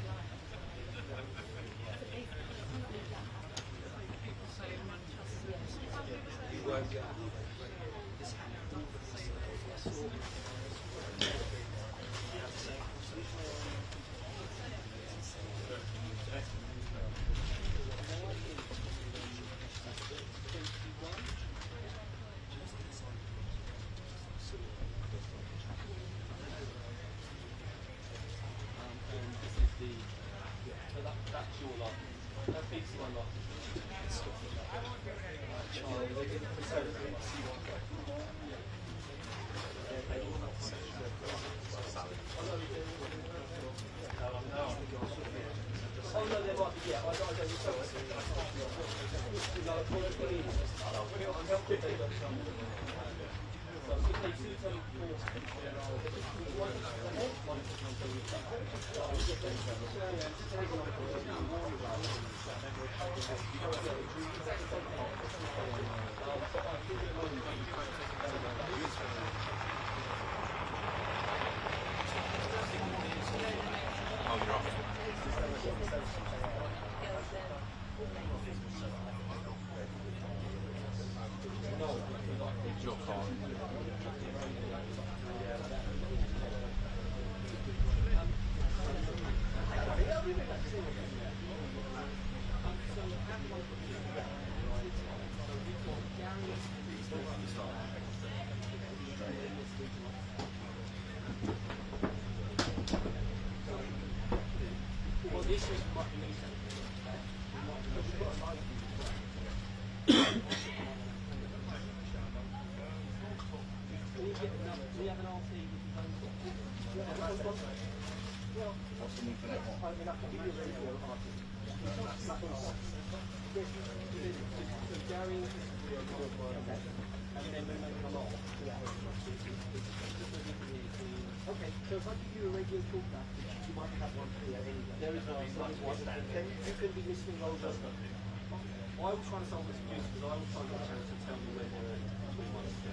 Okay, so if I give you a radio talkback, you might have one here anyway. There is no one. Then you can be listening over. I will try and solve this abuse because I will try and get a chance to tell you when we want to do.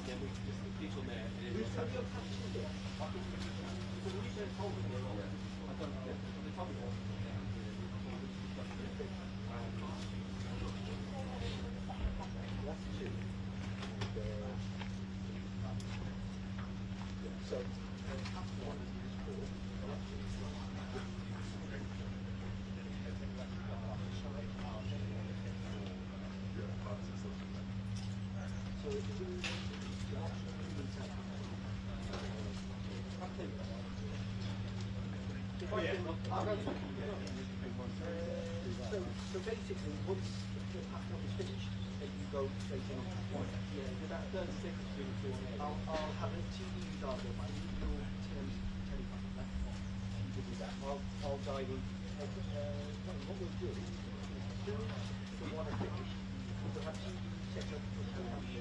Then we can just click on there. And then tell me your passion again. So what you said told me, I don't know. They told me. That's two. So, one is four. So if you so basically, once the pattern is finished, you go straight in on the point. Yeah, about 30 seconds between the two. I'll have a TV diagram. I need your telephone. You can do that. I'll dive in. What we'll do is, as soon as the one is finished, we'll have TV set up for the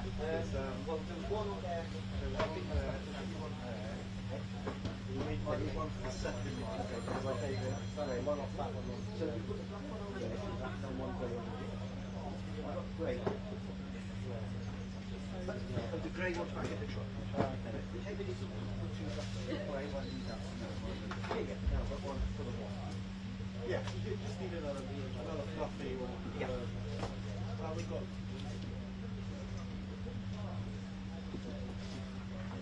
Well, there was one there. I think you need one for the second one. Because I gave it. Sorry, one off that one. So you put the black one on there. And one grey on it. Grey. But the grey one's back in the truck. Maybe this one choose up the grey one. Yeah, no, but one for the one. Yeah, you just need another fluffy one. Yeah. We've got.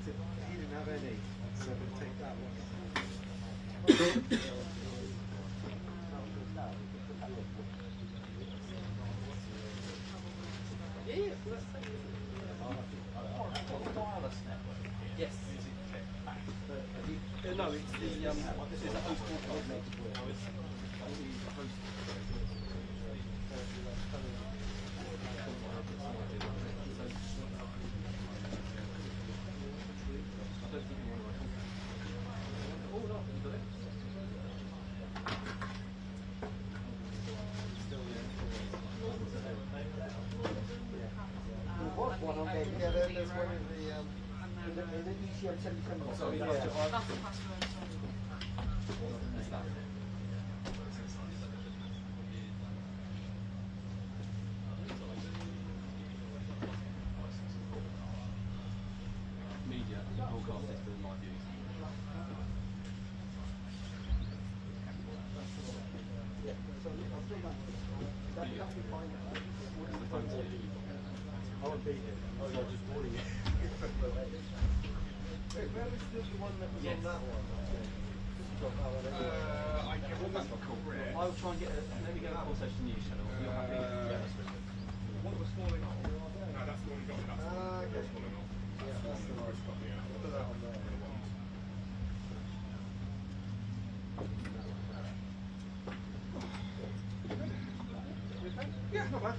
He didn't have any, so we'll take that one. Wireless network. Yes. No, it's the host coordinated work. There's one in the ECM 77. Sorry, yeah. That's the password. Media, broadcast system, my views. Yeah, so I'll do that. That'll be fine. What is the phone to? I won't be here. I was just warning you. Where was the one that was on that one? I can remember correct. I'll try and get let me get a conversation news channel. You're happy? What was falling off? No, that's the one we got. That's the one that's falling off. Yeah, that's the one. Put that on there. Yeah, not bad.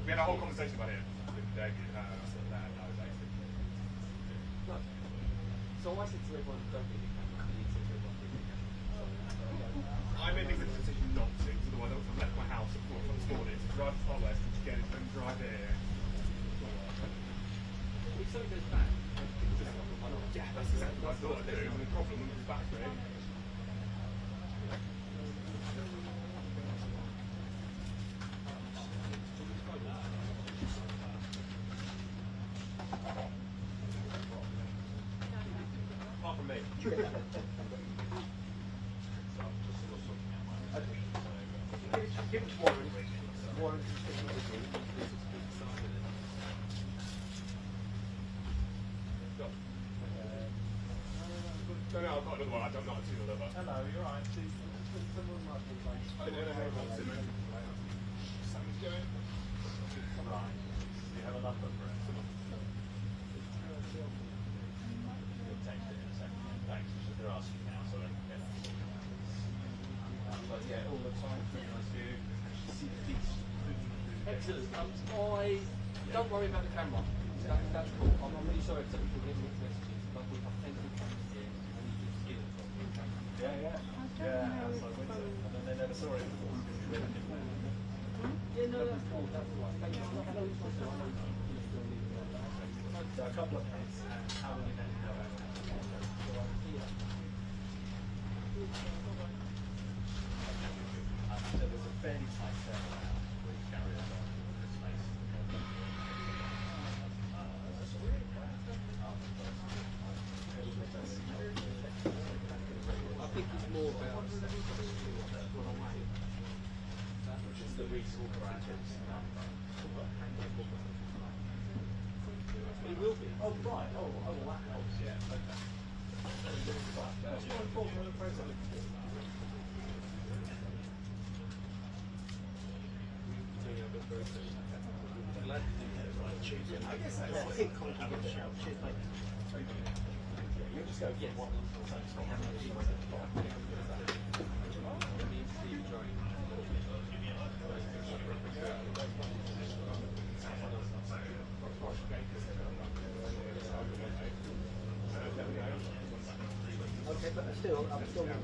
We had a whole conversation about it with David. So I said to everyone, don't be the camera. I need to do one thing. I made the decision not to, because otherwise I would have left my house at 4 o'clock this morning to drive to Far West and to get it and drive here. If something goes bad, yeah, that's exactly what I thought I'd do. And the problem was back there. Apart from me. Give it to Warren. Warren. No, I've got another one. I'm not a single lover. Hello, you're right. Someone might be like. Something's going. Right. Do you have a number for it? We'll text it in a second. Thanks. They're asking now, so they can get it. But yeah, all the time, pretty nice view. See the beach. excellent. Don't worry about the camera. That's cool. I'm really sorry if some people get mixed messages, but we have plenty of cameras here, and you can see them. Yeah. That's like winter. And then they never saw it before. Yeah, no, that's cool. That's all right. Thank you. So a couple of minutes. How will you then have it? So there's a fairly tight turnaround where you carry it on this space. I think it's more about Which is the resource brackets. it will be. Oh, right. Oh, that helps. Yeah, okay. That's more important than the president. I guess that's it. Cheers, mate. Okay, but still, I'm still not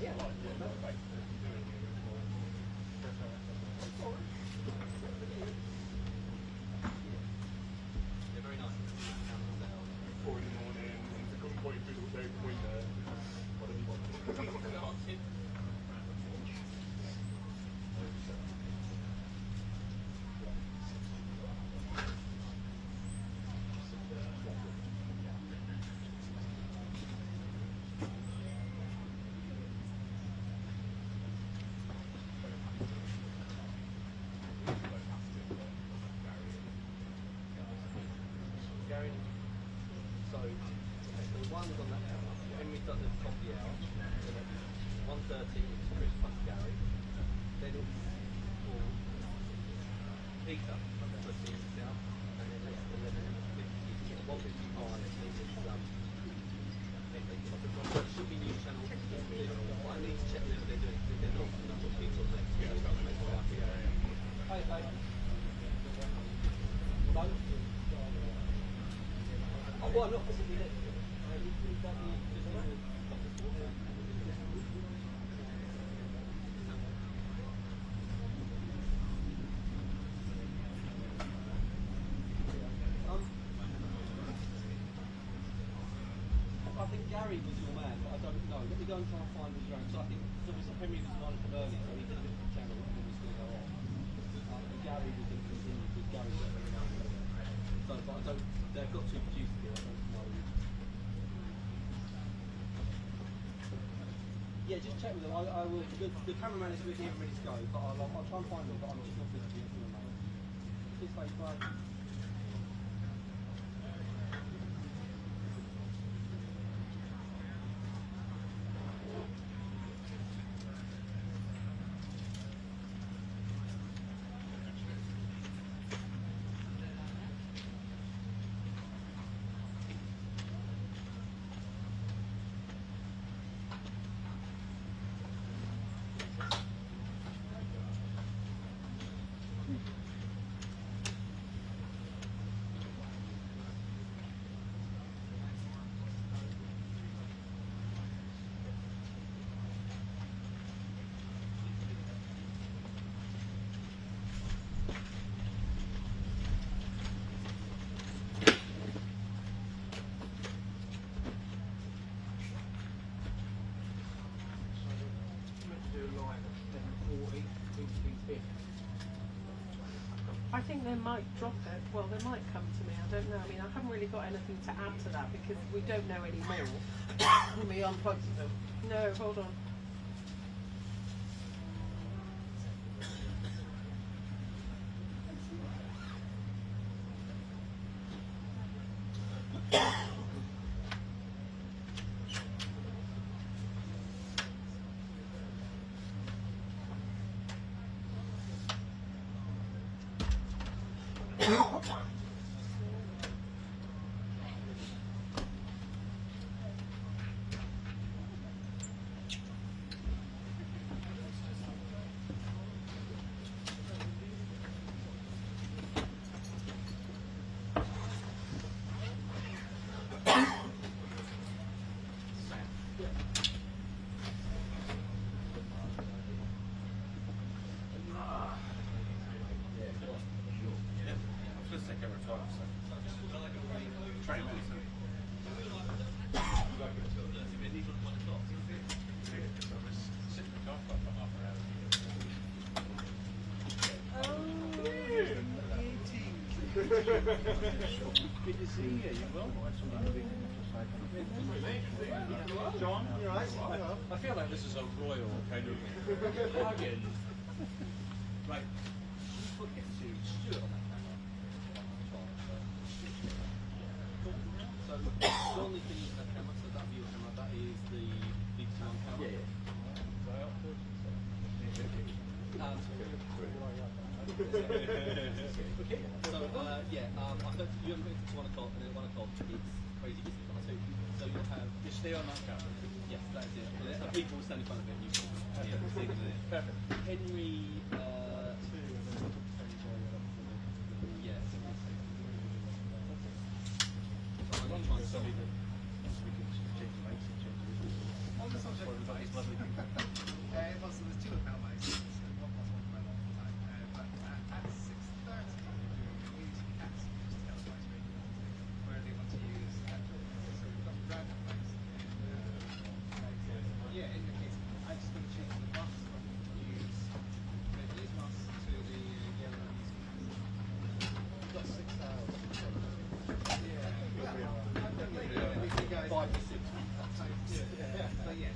yeah. So the ones on that hour, Henry's done the top of the hour, then at 1:30 it's Chris plus Gary, then it's for Peter, plus Peter's out, and then it's 1:55 it should be new channel. I need to check if they're doing it, if they're not, and I'll put Peter on next. Hi. No? Oh, well, I'm not possibly next. I think Gary was your man, but I don't know. Let me go and try and find his own. So I think obviously Henry was one from early, so he did a different channel and was going to go on. And Gary was going to continue because Gary's got very nice. So, but I don't. They've got two producers here. I don't know. Yeah, just check with them. I will. The cameraman is with me and ready to go, but I'll try and find them. But I'm just not physically at the moment. Cheers, mate. Bye. I think they might drop it. Well, they might come to me. I don't know. I mean, I haven't really got anything to add to that because we don't know any more. We unplugged them. No, hold on. Good to see you. You well? John, you right? I feel like this is a royal kind of plug-in. Right. Put it to Stuart on that camera. So the only thing is that camera, so that view camera, that is the DT1 camera. Yeah. Yeah, I've got you have to 1 o'clock, and then 1 o'clock it's crazy business bar 2. So you'll have. Just stay on that camera. Yes, that's it. And people will stand in front of it and you can see it. Perfect. Henry. Yes. On the subject of advice, there was two panel licenses, one was one for a long time, but at 6:30, we usually have to use the televised radio where they want to use so we've got random lights. Yeah, in the case, I'm just going to change the bus from use the news bus to the yellow news bus. We've got 6 hours. Yeah. We guys 5 to 6. Yeah, but yeah.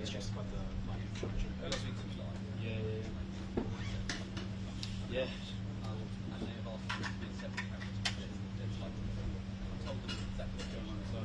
It's just about the Yeah. And they have asked for it to be a separate cameras. It's like, I told them exactly what's going on. So,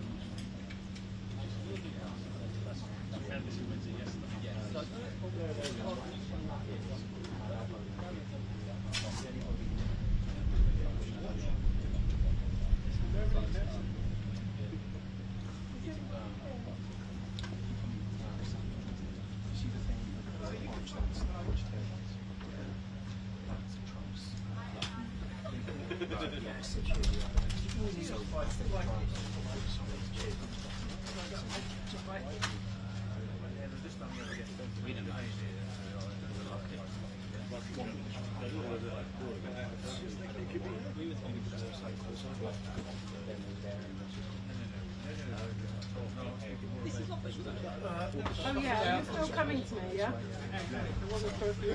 Oh yeah, you're still coming to me, yeah? It wasn't supposed to.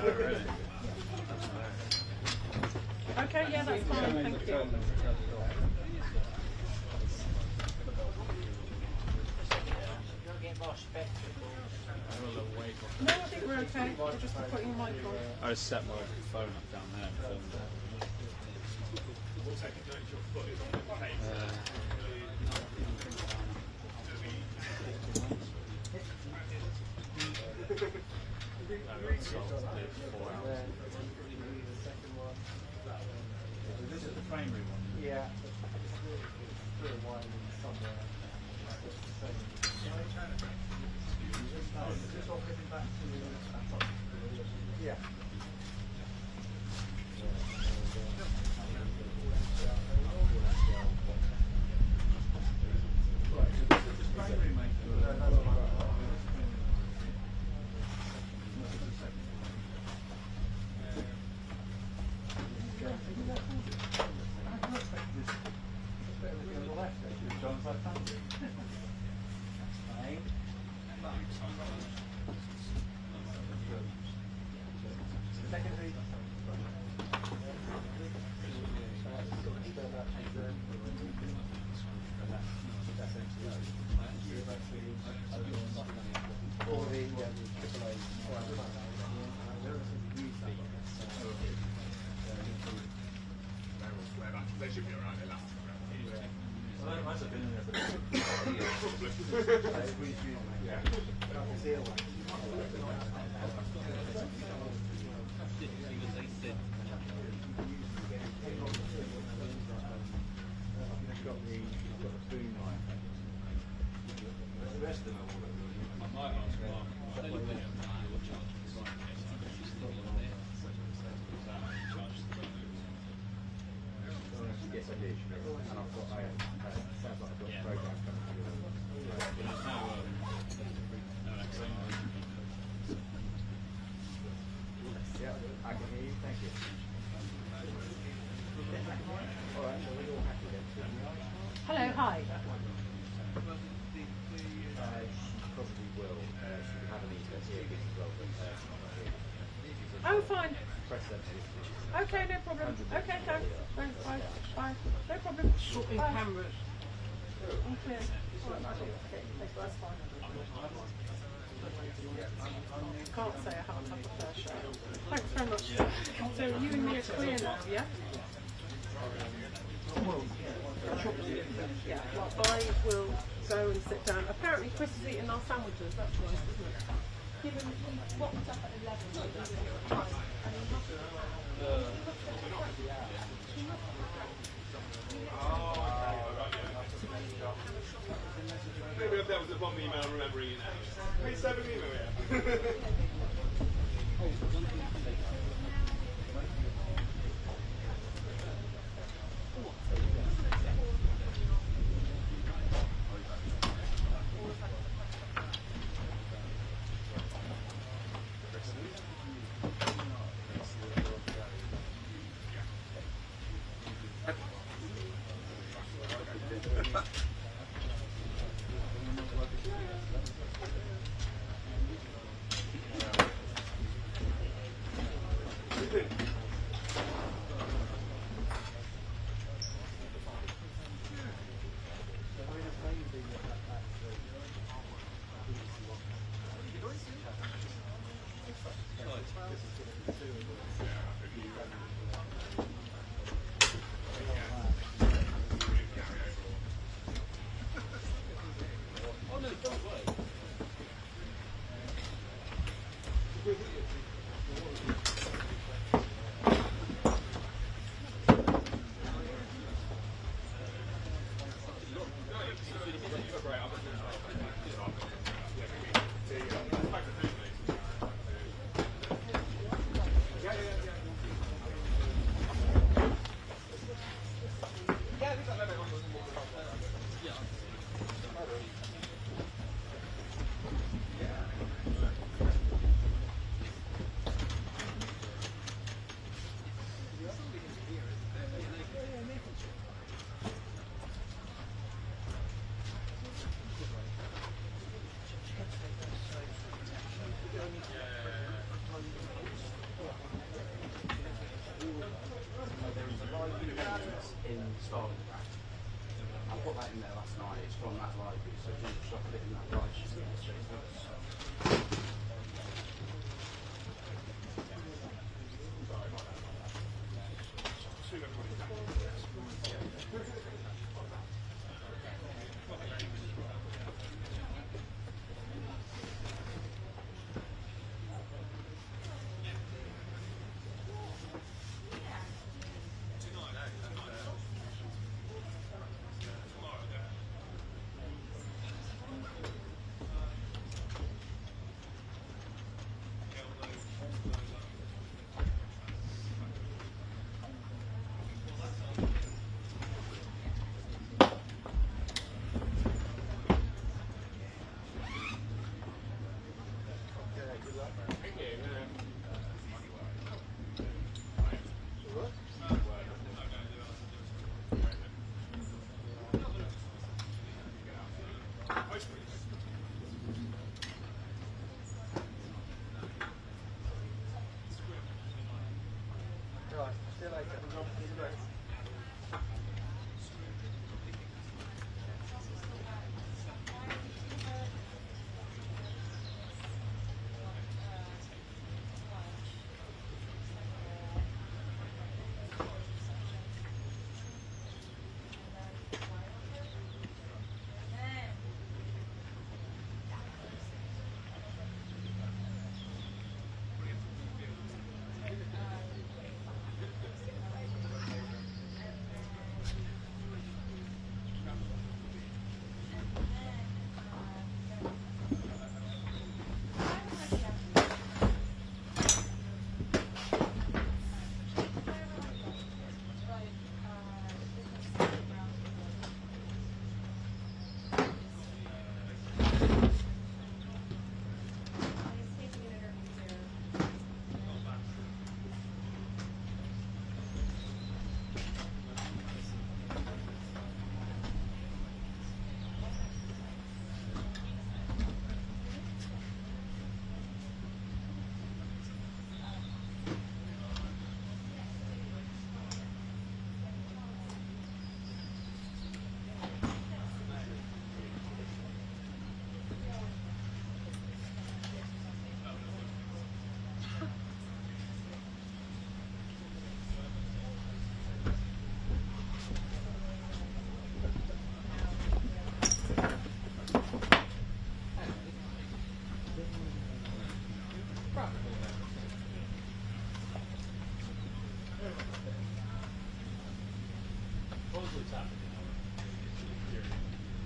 Okay, yeah, that's fine, thank you. No, I think we're okay. We're just putting your mic on. I just set my phone up down there and filmed it. This is the primary one. Yeah. Yeah. They should be alright, they're last. Yes, I did. And I've got, sounds like I've got a program coming through. Yeah, I can hear you. Thank you. All right, so we're all happy then. Hello, hi. Probably will. She can have an evening here as well, but Oh, fine. Presidency. Okay, no problem. Okay, thanks. Thanks, bye. Bye. No problem. Swapping Bye. cameras. I'm clear. That's fine. Can't say I haven't had the fair share. Thanks very much. So you and me are clear now, yeah? Well, Yeah, well, I will go and sit down. Apparently Chris is eating our sandwiches, that's nice, isn't it? Given he popped up at 11, so he was here at 5, and he must have Maybe that was the one email I'm remembering you now. Hey, 7 email, yeah. In Starmer. I put that in there last night. It's from that library, so you can shop it in that library.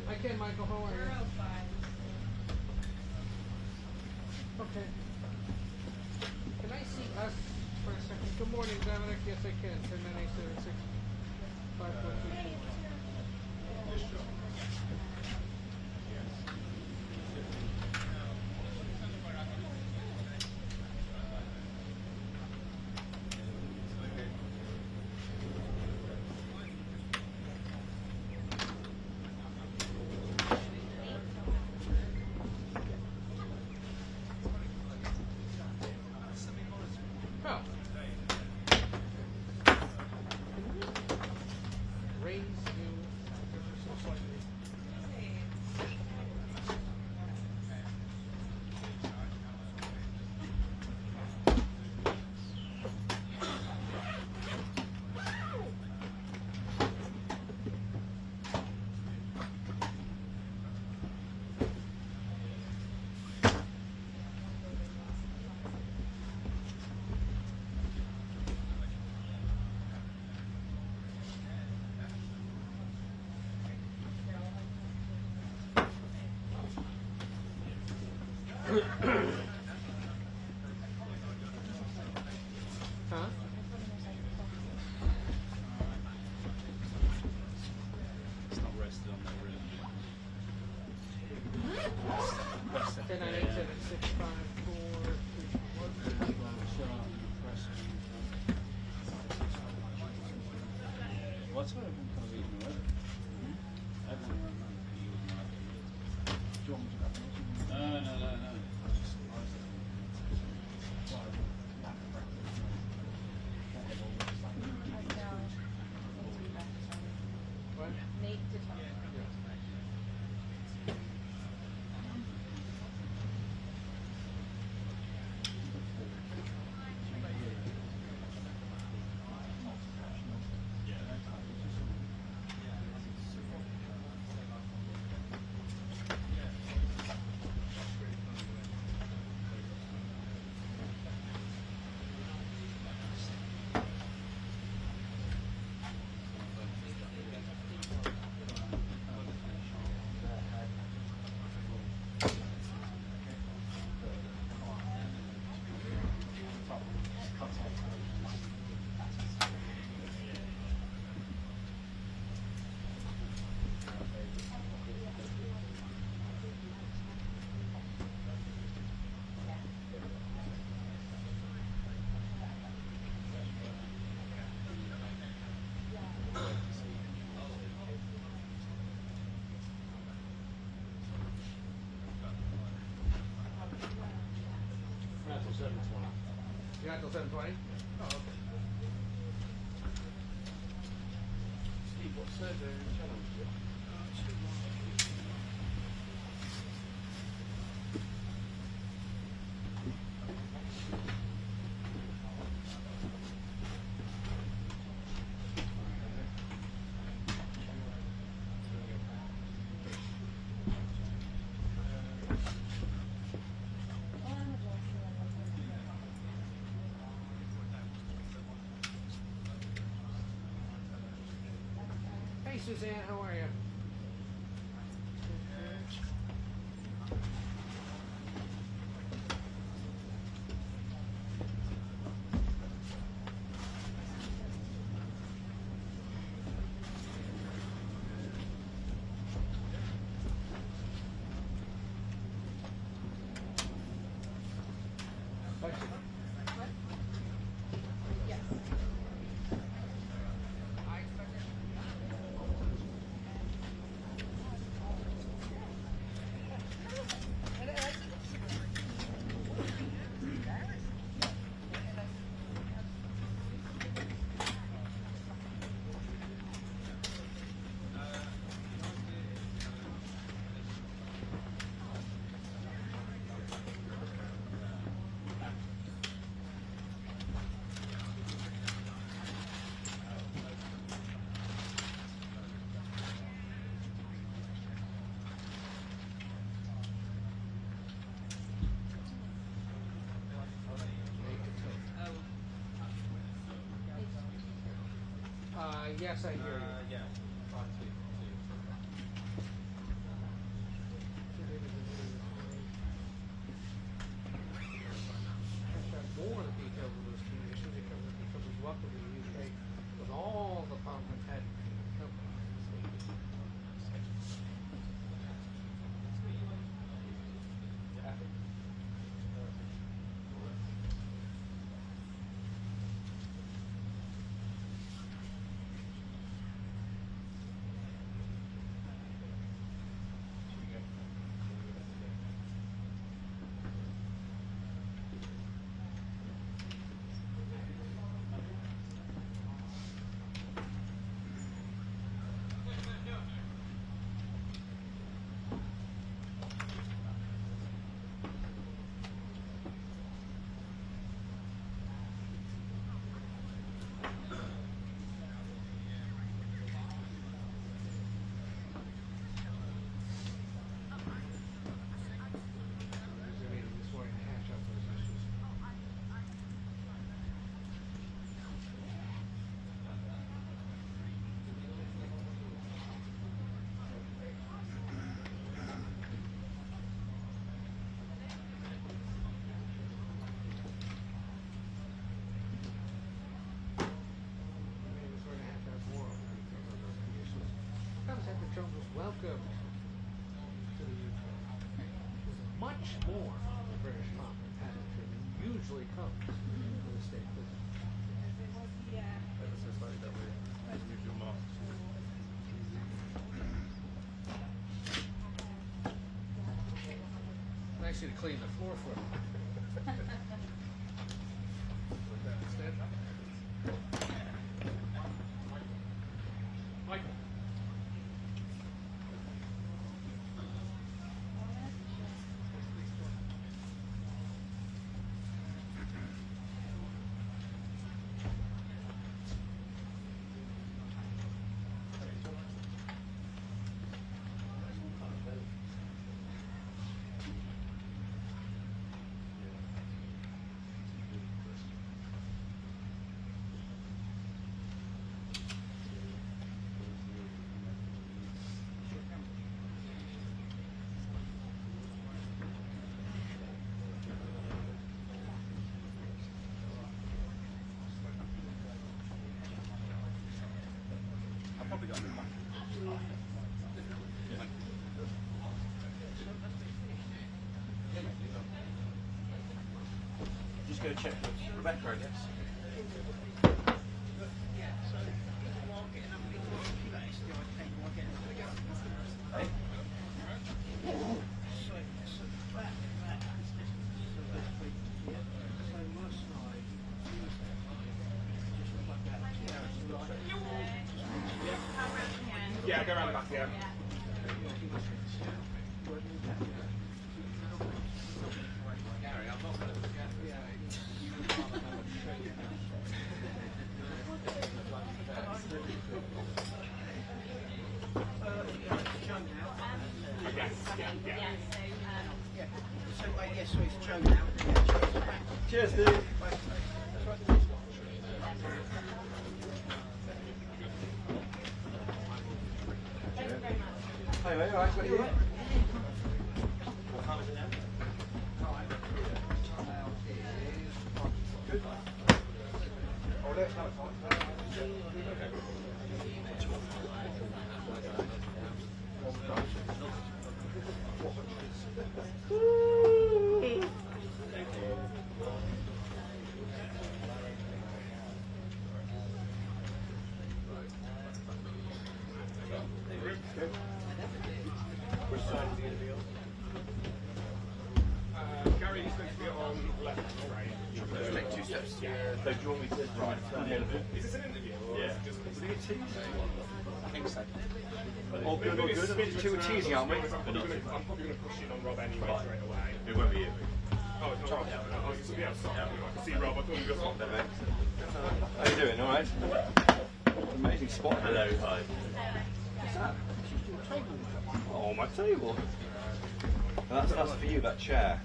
Okay, Michael, how are you? Okay. Can I see us for a second? Good morning, Dominic. Yes, I can. 109876 542. Huh? It's not rested on that room. 10987654. What's what everyone kind of eating away? Everyone. Do you want me to have no. Need to talk. You're not till 720? Oh, okay. Steve, what survey channel is it? Hey, Suzanne, how are you? Yes, I hear you. Yeah. 5 Trump was welcomed to the UK with much more than British pageantry than usually comes with a state visit. Ever so slightly that way. Usual marks. Nice you to clean the floor for me. Put that instead. Michael. I've probably got a bit back. Just go check with Rebecca, I guess. Hey? Yeah, go around the back, yeah. Gary, I'm not going to forget. Yes, so it's Joe now. Cheers, Steve. Hey, mate, all right, what are you? What time is it now? Good. Oh, let's have Which side is he going to be on? Gary is going to be on left, right? Let's take 2 steps. So do you want me to right turn in a bit? Is this an interview? Or Yeah. is it just I think so. All good, all good. 2 are teasing, aren't we? I'm probably going to push in on Rob anyway straight away. It won't be you. Oh, it's not Rob. Oh, it's somebody else. Sorry. I can see Rob. I thought you were No, mate. How you doing? All right? Amazing spot. Hello, hi. What's that? Oh, my table. That's for you, that chair.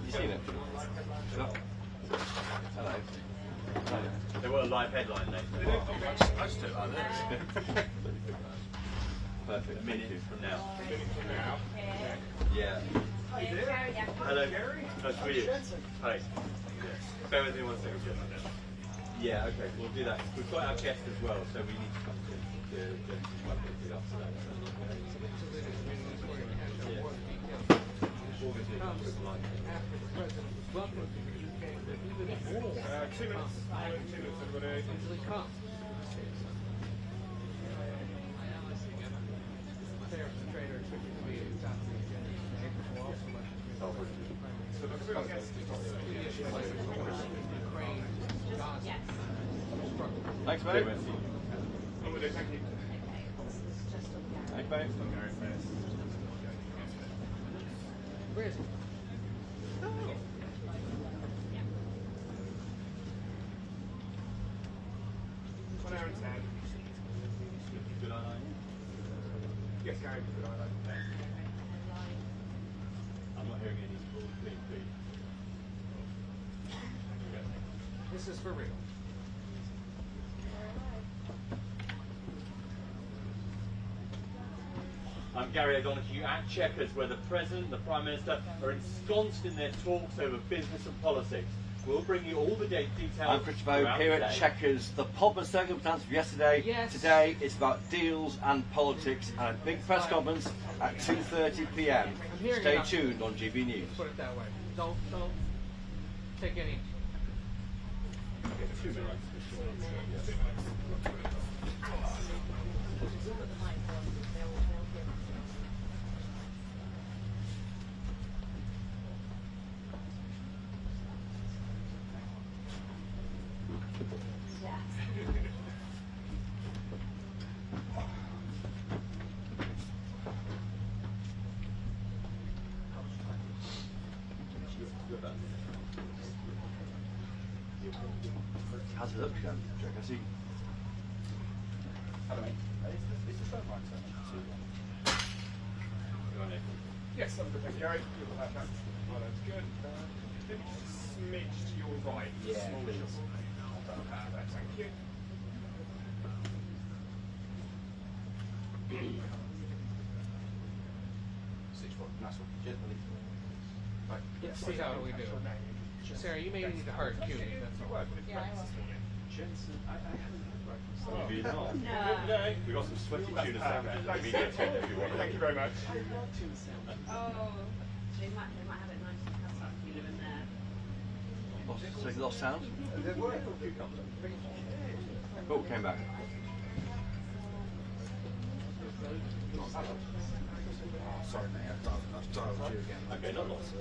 You seen it? No. Hello. They were a live headline, they. I just took it like this. Perfect. A minute from now. Yeah. Hello, Gary. Nice to meet you. Hi. Bear with me 1 second. Yeah, okay, we'll do that. We've got our guest as well, so we need to come to it up to that. After the president was welcomed to the UK, even more 2 minutes. 2 minutes, everybody. usually come. Tariffs and trade are expected to be top of the agenda today. We'll also let So because we've got guests, issues like Ukraine, Gaza, struggle. Thanks, mate. Thank you. Thanks, mate. Where is he? Oh. 1 hour and 10. Good eye. Yes, Gary, good eye. I'm not hearing any clean feed. This is for real. I'm Gary O'Donoghue at Chequers, where the President and the Prime Minister are ensconced in their talks over business and politics. We'll bring you all the details. I'm Christopher here at Chequers. The pomp and circumstance of yesterday. Yes. Today it's about deals and politics and a big press conference at 2:30 p.m. Stay tuned on GB News. Put it that way. Don't take any. How's it look, Jan? Jack? I see. Hello, mate. Is the phone right turn? Yes, I'm good, thank you, Gary. Oh, that's good. Maybe just a smidge to your right. Yeah, Small please. shuffle. Perfect, thank you. Nice one. Cheers, buddy. Right. Let's see how we do. Sarah, you may need a hard cue. That's all. Yeah, I will. Jensen, I haven't had breakfast. Maybe not. No. We've got some sweaty tuna sandwiches. Maybe get 10 if you want. Thank you very much. Oh, they might have it nice and custard in there. Lost sound? Oh, came back. Sorry, mate. I've dialed you again. Okay, not lost.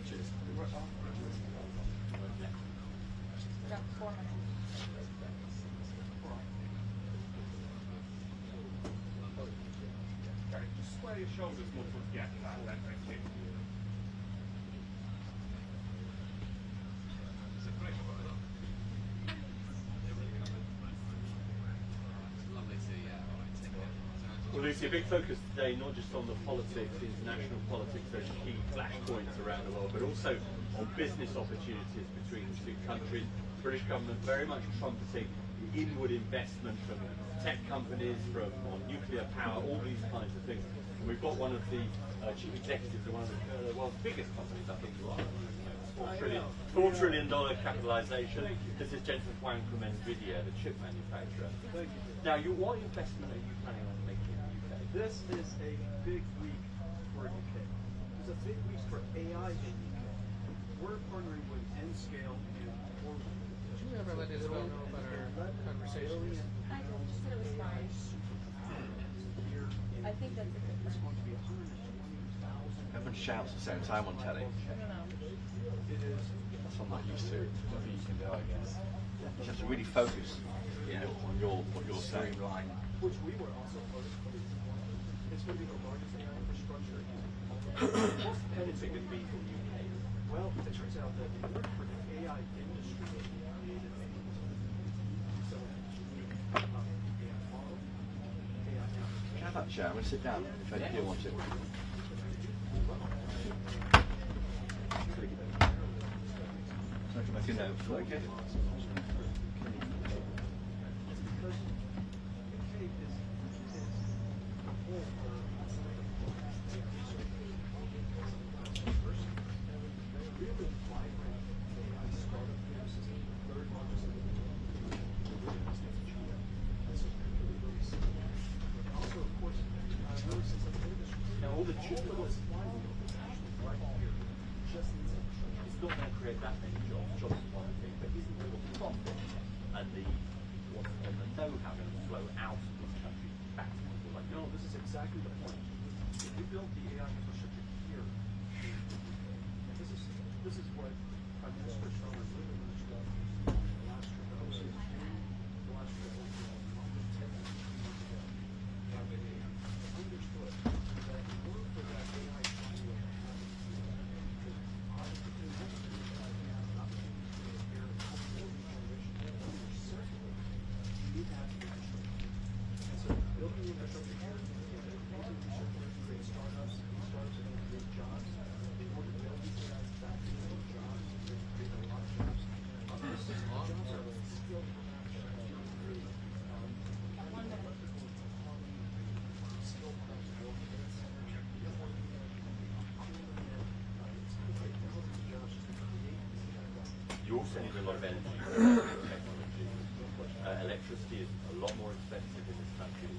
Cheers. We've got 4 minutes. Okay, just square your shoulders more towards the end of that then, thank you. Well, Lucy, a big focus today, not just on the politics, international politics, those key flashpoints around the world, but also on business opportunities between the two countries. The British government very much trumpeting the inward investment from tech companies, from on nuclear power, all these kinds of things. And we've got one of the chief executives of one of the world's biggest companies, I think you are. $4 trillion capitalization. This is Jensen Huang from NVIDIA, the chip manufacturer. Now, what investment are you planning on making in the UK? This is a big week for UK. It's a big week for AI in UK. We're partnering with Nscale and Orbital. Did you ever let Isabel know about our conversation? I just said it was fine. I think that's a good It's going to be 120,000. Everyone shouts at the same time on telly. It is. That's what I'm not used to. Nothing you can do, I guess. You have to really focus, on what you're saying. Streamline. Which we were also part of. It's going to be the largest AI infrastructure in all of the world. How big could it be for the UK? Well, it turns out that in order for the AI industry to be created, so AI model, AI application. Have that chair. I'm going to sit down if I do want to. So I can make a note. Okay. Now, all the chip it's not going to create that many jobs. Jobs is one thing, but isn't the profit and the know-how going to flow out of this country back to people like No, this is exactly the point. If you build the AI infrastructure here, and this is what Prime Minister Starmer really managed to do in the last trip. The last trip over 10 years ago, understood that in order for that AI flywheel to happen, you need to have infrastructure. And so building the infrastructure here, using researchers to create startups, startups are going to create jobs. In order to build these AI factories and jobs, to create a lot of jobs, concentrate a lot of energy technology. Electricity is a lot more expensive in this country.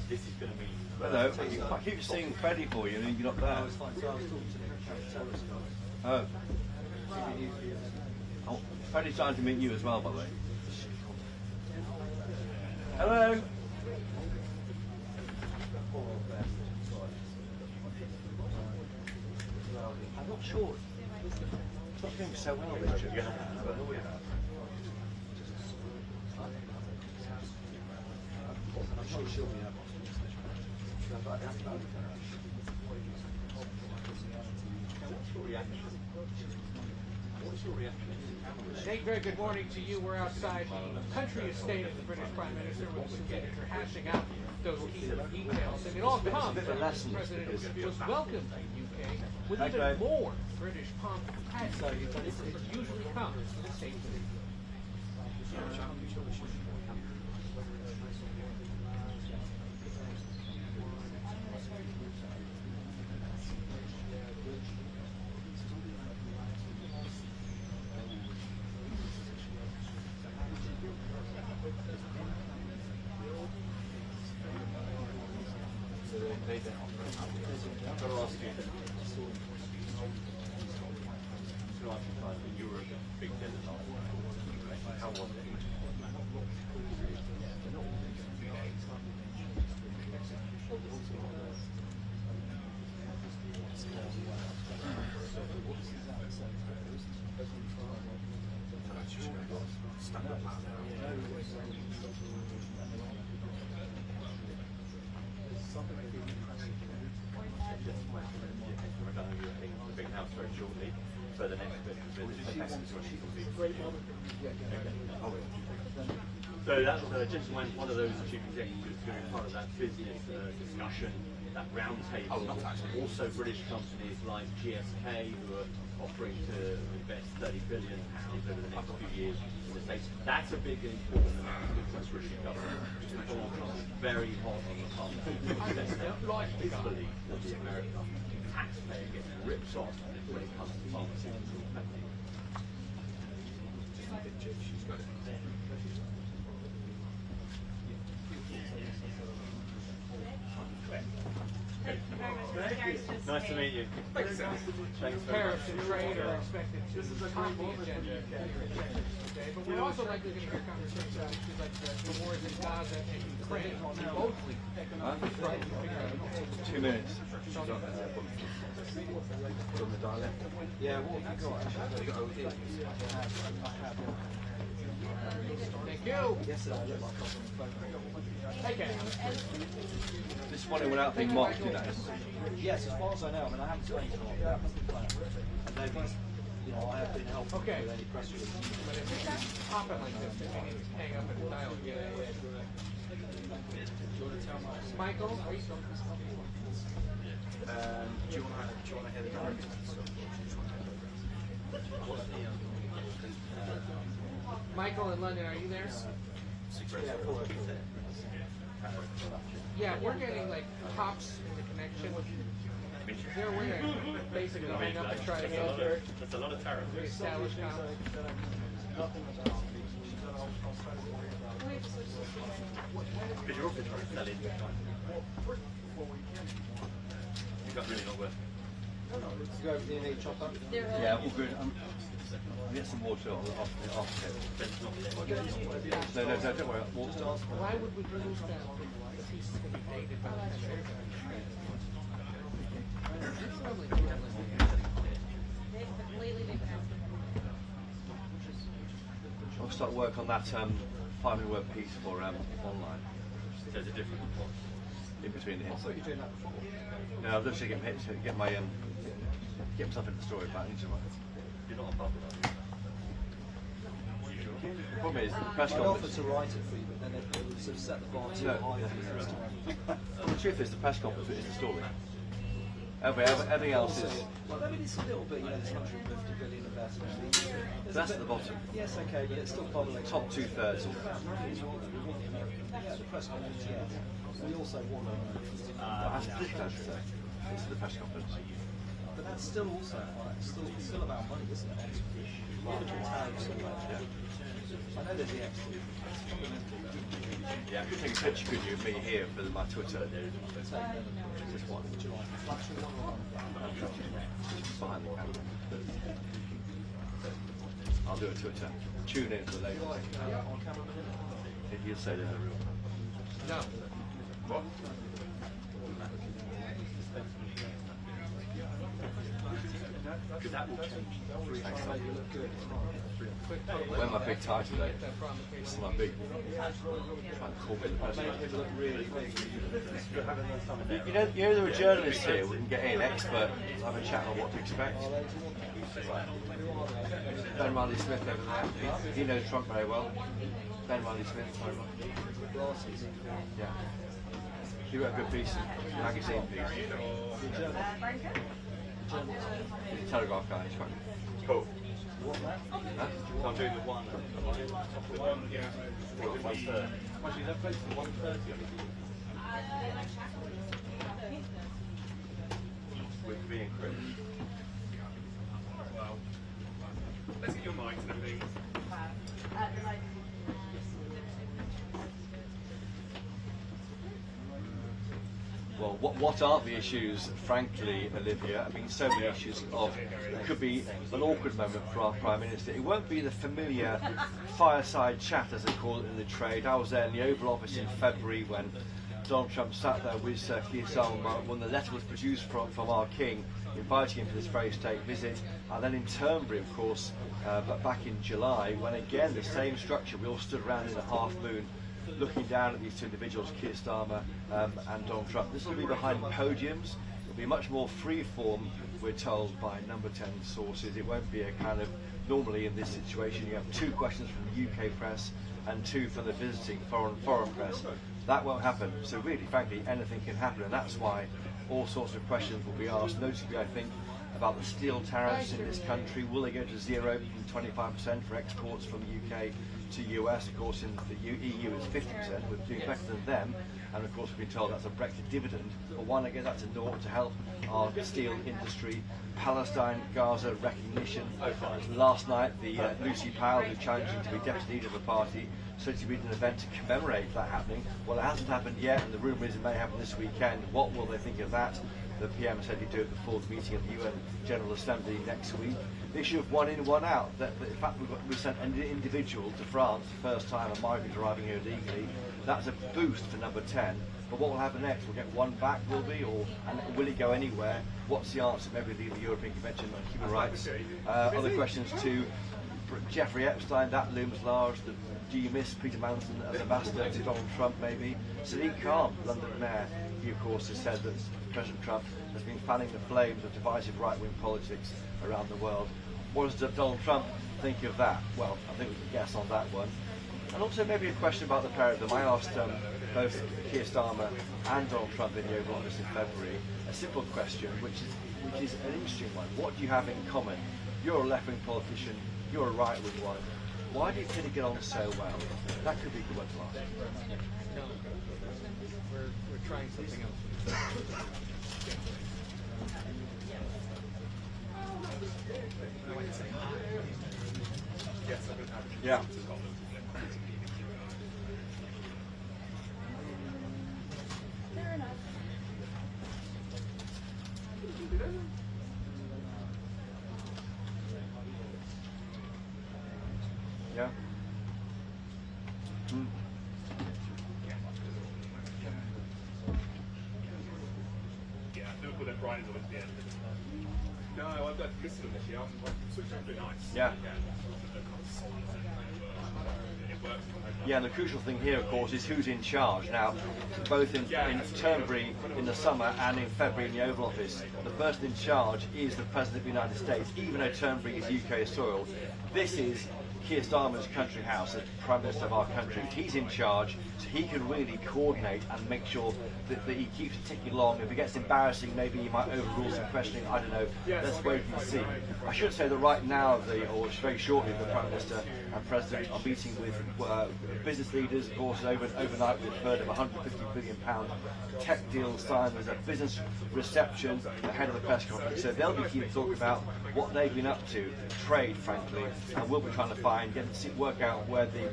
This is going to be... Hello, I keep seeing Freddie for you and you're not there. I was fine, so I was talking to the counter-terrorist guys. Oh. Oh, Freddie's trying to meet you as well, by the way. Hello. I'm not sure. It's not doing so well, Richard. I'm sure she'll be able What's your reaction? Nate, very good morning to you. We're outside the country estate of the British Prime Minister with the Senator hashing out those key details. And it all comes as the President was welcomed in the UK with even more British pomp and circumstances that usually comes to the state of So that was just one of those chief executives going part of that business discussion, that roundtable. Also British companies like GSK who are offering to invest £30 billion over the next few years in the States. That's a big important announcement for the British government. Very hot on the pump. Disbelief that the American taxpayer gets ripped off when it comes to pharmaceutical spending. Nice to meet you. Thanks very Tariffs and trade are expected to top the agenda today, but we're also likely going to hear conversations on issues like the wars in Gaza and Ukraine, mostly economic. 2 minutes. On the dialect? Yeah, what have you got? Actually, you got OD. Thank you. Yes, sir. Okay. This morning without being mocked, you know. Yes, as far as I know. I mean, I haven't spoken to them. That was the plan. And they've, you know, I have been helpful with any press releases. But if it's popping like this, then we need to hang up and dial again. Michael? Do you want to hear the director? Michael in London, are you there? Yeah, we're getting like pops in the connection. They're we're gonna basically hang up and try to That's a lot of tariff. reestablish contact. Because you're also trying to sell into China. You've got really not worth. You go over the need chop up? Yeah, all good. I'll get some water off it. No, don't worry. Water. Why would we lose that? The piece is going to be dated by the future. I'll start work on that 500-word piece for online. There's a different one. In between the hits. I thought you were doing that before. No, I've literally get my get myself into the story about each of them. You're not above that. The problem is, the press I conference... offered to write it for you, but then it would sort of set the bar too high for you next time. The truth is, the press conference is the story. Everything else is... Well, I mean, it's a little bit, you know, this 150 billion investment. So that's at the bottom. Yes, okay, but it's still bottling. Top 2/3. Yeah, the press conference, yes. We also want It's the press conference. but that's still also fine. It's still about money, isn't it? I know there's the extra. Yeah, I could take a picture, could you, of me here for my Twitter? Just one. Behind the camera. I'll do a Twitter. Tune in for later. You'll say that. No. What? Because that will change. Wear my big tie today. This is my big. Trying to call me the president. You know there are journalists here. We can get in, expert, have a chat on what to expect. Ben Riley Smith over there. He knows Trump very well. Ben Riley Smith, very well. Yeah. He wrote a good piece, a magazine piece. Telegraph guy, he's quite cool. Huh? I'm doing the one. The one, yeah. Actually, that place is 1:30. With me and Chris. Well, let's get your mics and everything. Well, what are the issues, frankly, Olivia? I mean, so many issues of, it could be an awkward moment for our Prime Minister. It won't be the familiar fireside chat, as they call it in the trade. I was there in the Oval Office in February when Donald Trump sat there with Keir Starmer when the letter was produced from our King, inviting him for this very state visit. And then in Turnberry, of course, but back in July, when again the same structure, we all stood around in a half moon, looking down at these two individuals, Keir Starmer and Donald Trump. This will be behind podiums. It'll be much more free-form, we're told by number 10 sources. It won't be a kind of, normally in this situation, you have 2 questions from the UK press and 2 from the visiting foreign press. That won't happen. So really, frankly, anything can happen, and that's why all sorts of questions will be asked, notably, I think, about the steel tariffs in this country. Will they go to 0 from 25% for exports from the UK to US? Of course, in the EU it's 50%. We're doing better than them, and of course we've been told that's a Brexit dividend. But why not get that to naught to help our steel industry? Palestine, Gaza recognition. Last night, the Lucy Powell, who's challenging to be deputy leader of the party, said to be an event to commemorate that happening. Well, it hasn't happened yet, and the rumour is it may happen this weekend. What will they think of that? The PM said he'd do it before the meeting of the UN General Assembly next week. The issue of one in, one out. That in fact we sent an individual to France the first time, a migrant arriving here illegally. That's a boost for number 10. But what will happen next? We'll get one back, will we? And will it go anywhere? What's the answer? Maybe leave the European Convention on Human Rights. Other questions too. Jeffrey Epstein, that looms large. Do you miss Peter Manson as ambassador to Donald Trump, maybe? Sadiq Khan, London Mayor, he of course has said that President Trump has been fanning the flames of divisive right-wing politics around the world. What does Donald Trump think of that? Well, I think we can guess on that one. And also maybe a question about the pair of them. I asked both Keir Starmer and Donald Trump in the Oval Office in February a simple question, which is an interesting one. What do you have in common? You're a left-wing politician, you're a right-wing one. Why do you tend to get on so well? That could be a good one to ask. No, we're trying something else. Yeah. Fair enough. Yeah. Mm. Yeah, Liverpool then Brighton is always the end. No, I've got listened to this year. I'm switching on pretty nice. Yeah. It works. Yeah, and the crucial thing here, of course, is who's in charge. Now, both in Turnberry in the summer and in February in the Oval Office, the person in charge is the President of the United States, even though Turnberry is UK soil. This is Keir Starmer's country house as Prime Minister of our country. He's in charge, so he can really coordinate and make sure that he keeps it ticking along. If it gets embarrassing, maybe he might overrule some questioning. I don't know. Let's wait and see. I should say that right now, or very shortly, the Prime Minister and President are meeting with business leaders. Of course, overnight we've heard of a £150 billion tech deal signed. There's a business reception ahead of the press conference. So they'll be keen to talk about what they've been up to, trade, frankly, and we'll be trying to work out where the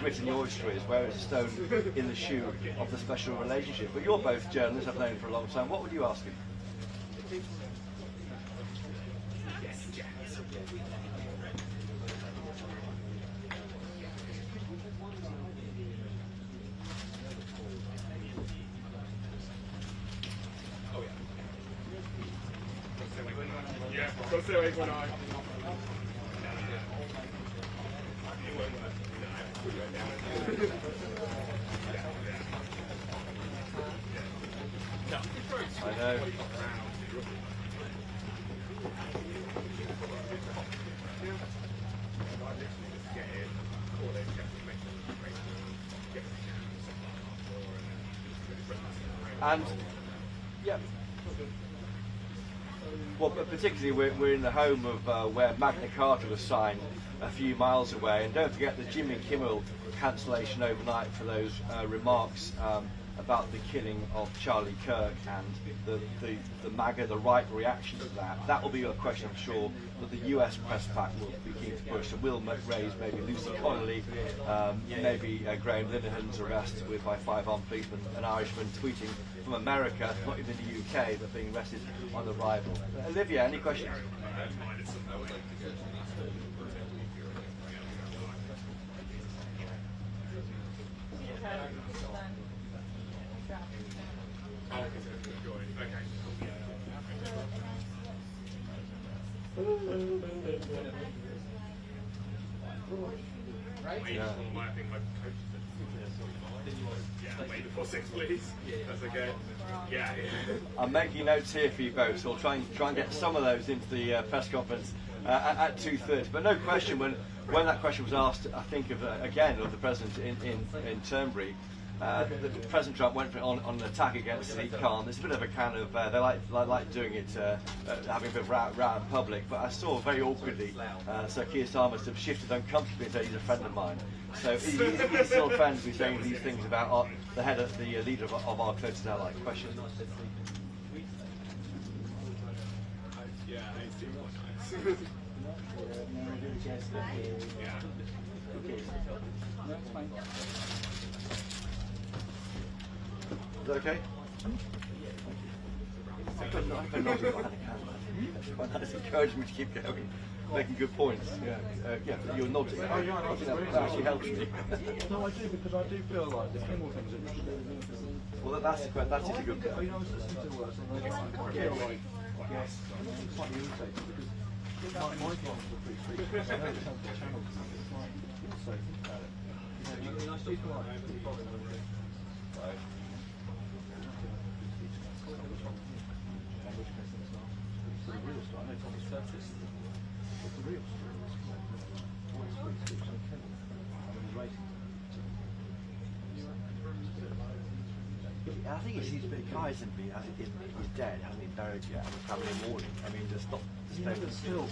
grit in the oyster is, where it's a stone in the shoe of the special relationship. But you're both journalists, I've known you for a long time. What would you ask him? Go stay away from I. I know. And yeah. Well, but particularly we're in the home of where Magna Carta was signed a few miles away, and don't forget the Jimmy Kimmel cancellation overnight for those remarks about the killing of Charlie Kirk and the MAGA, the right reaction to that. That will be a question, I'm sure, that the US press pack will be keen to push, and will raise maybe Lucy Connolly, maybe Graham Linehan's arrest by 5 armed policemen, an Irishman tweeting from America, not even the UK, but being arrested on arrival. Olivia, any questions? Right? Yeah. I think my coach said, wait before 6, please. That's okay. Yeah. I'm making notes here for you both, so I'll try and get some of those into the press conference at 2:30. But no question, when that question was asked, I think of the president in Turnberry. President Trump went on an attack against Sadiq Khan. There's a bit of a kind of they like doing it, having a bit of row in public. But I saw very awkwardly, so Keir Starmer must have shifted uncomfortably and said he's a friend of mine. So he's still friends with saying these things about the leader of our closest ally. Question. Yeah, it's too nice. Is that okay? That's encouraging me to keep going, making good points. Yeah, you're nodding. Oh, yeah, no, that actually helps me. No, I do, because I do feel like the Kimmel thing's interesting. Well, that's a good point. You know, I was listening to us, and I feel like, yes, I'm slightly irritated because my clients are pretty free. I know it sounds like a channel, it's like, also, think about it. You know, people like right. The real story, I know it's on the surface, but the real story is all this free speech on Kimmel and the rating. I think he's a bit Kaizen being as he's dead, hasn't been buried yet, and he's having a mourning. I mean, there's not. Still.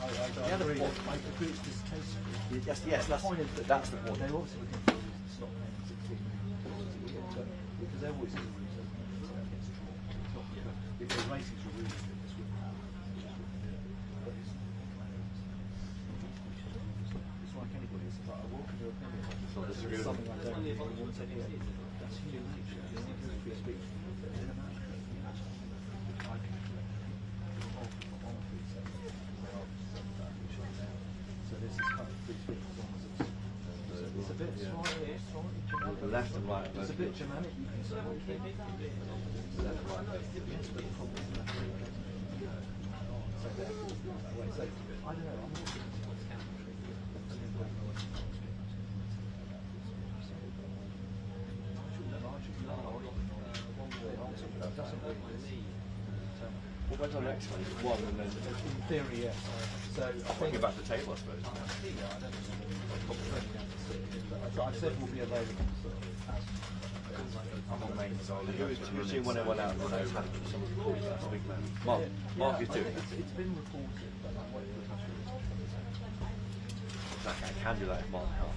I agree. I agree it's distasteful. Yes, that's the point. That's the point. They're also looking for reasons to stop paying $16 million because there always is a reason against fraud. If the ratings were really good, this wouldn't happen. It's like anybody. It's like I welcome your opinion. It's something I don't really want to hear. That's human nature. You want to free speech. In America, so this is kind of free speech as long as it's a bit slightly Germanic. The left and right. It's a bit Germanic. You can say, okay. Left and right. Yes, but the problem is that. So therefore, that way. So I don't know. I'm not sure what's counter-trade. when's our next one? Is it one and then? In theory, yes. So I think Get back to the table, I suppose. I said we'll be available. So Who's doing 101 out and 102? Someone's recording that. Big man. Mark is doing it. It's been reported, but I'm waiting for I can do that if Mark can't.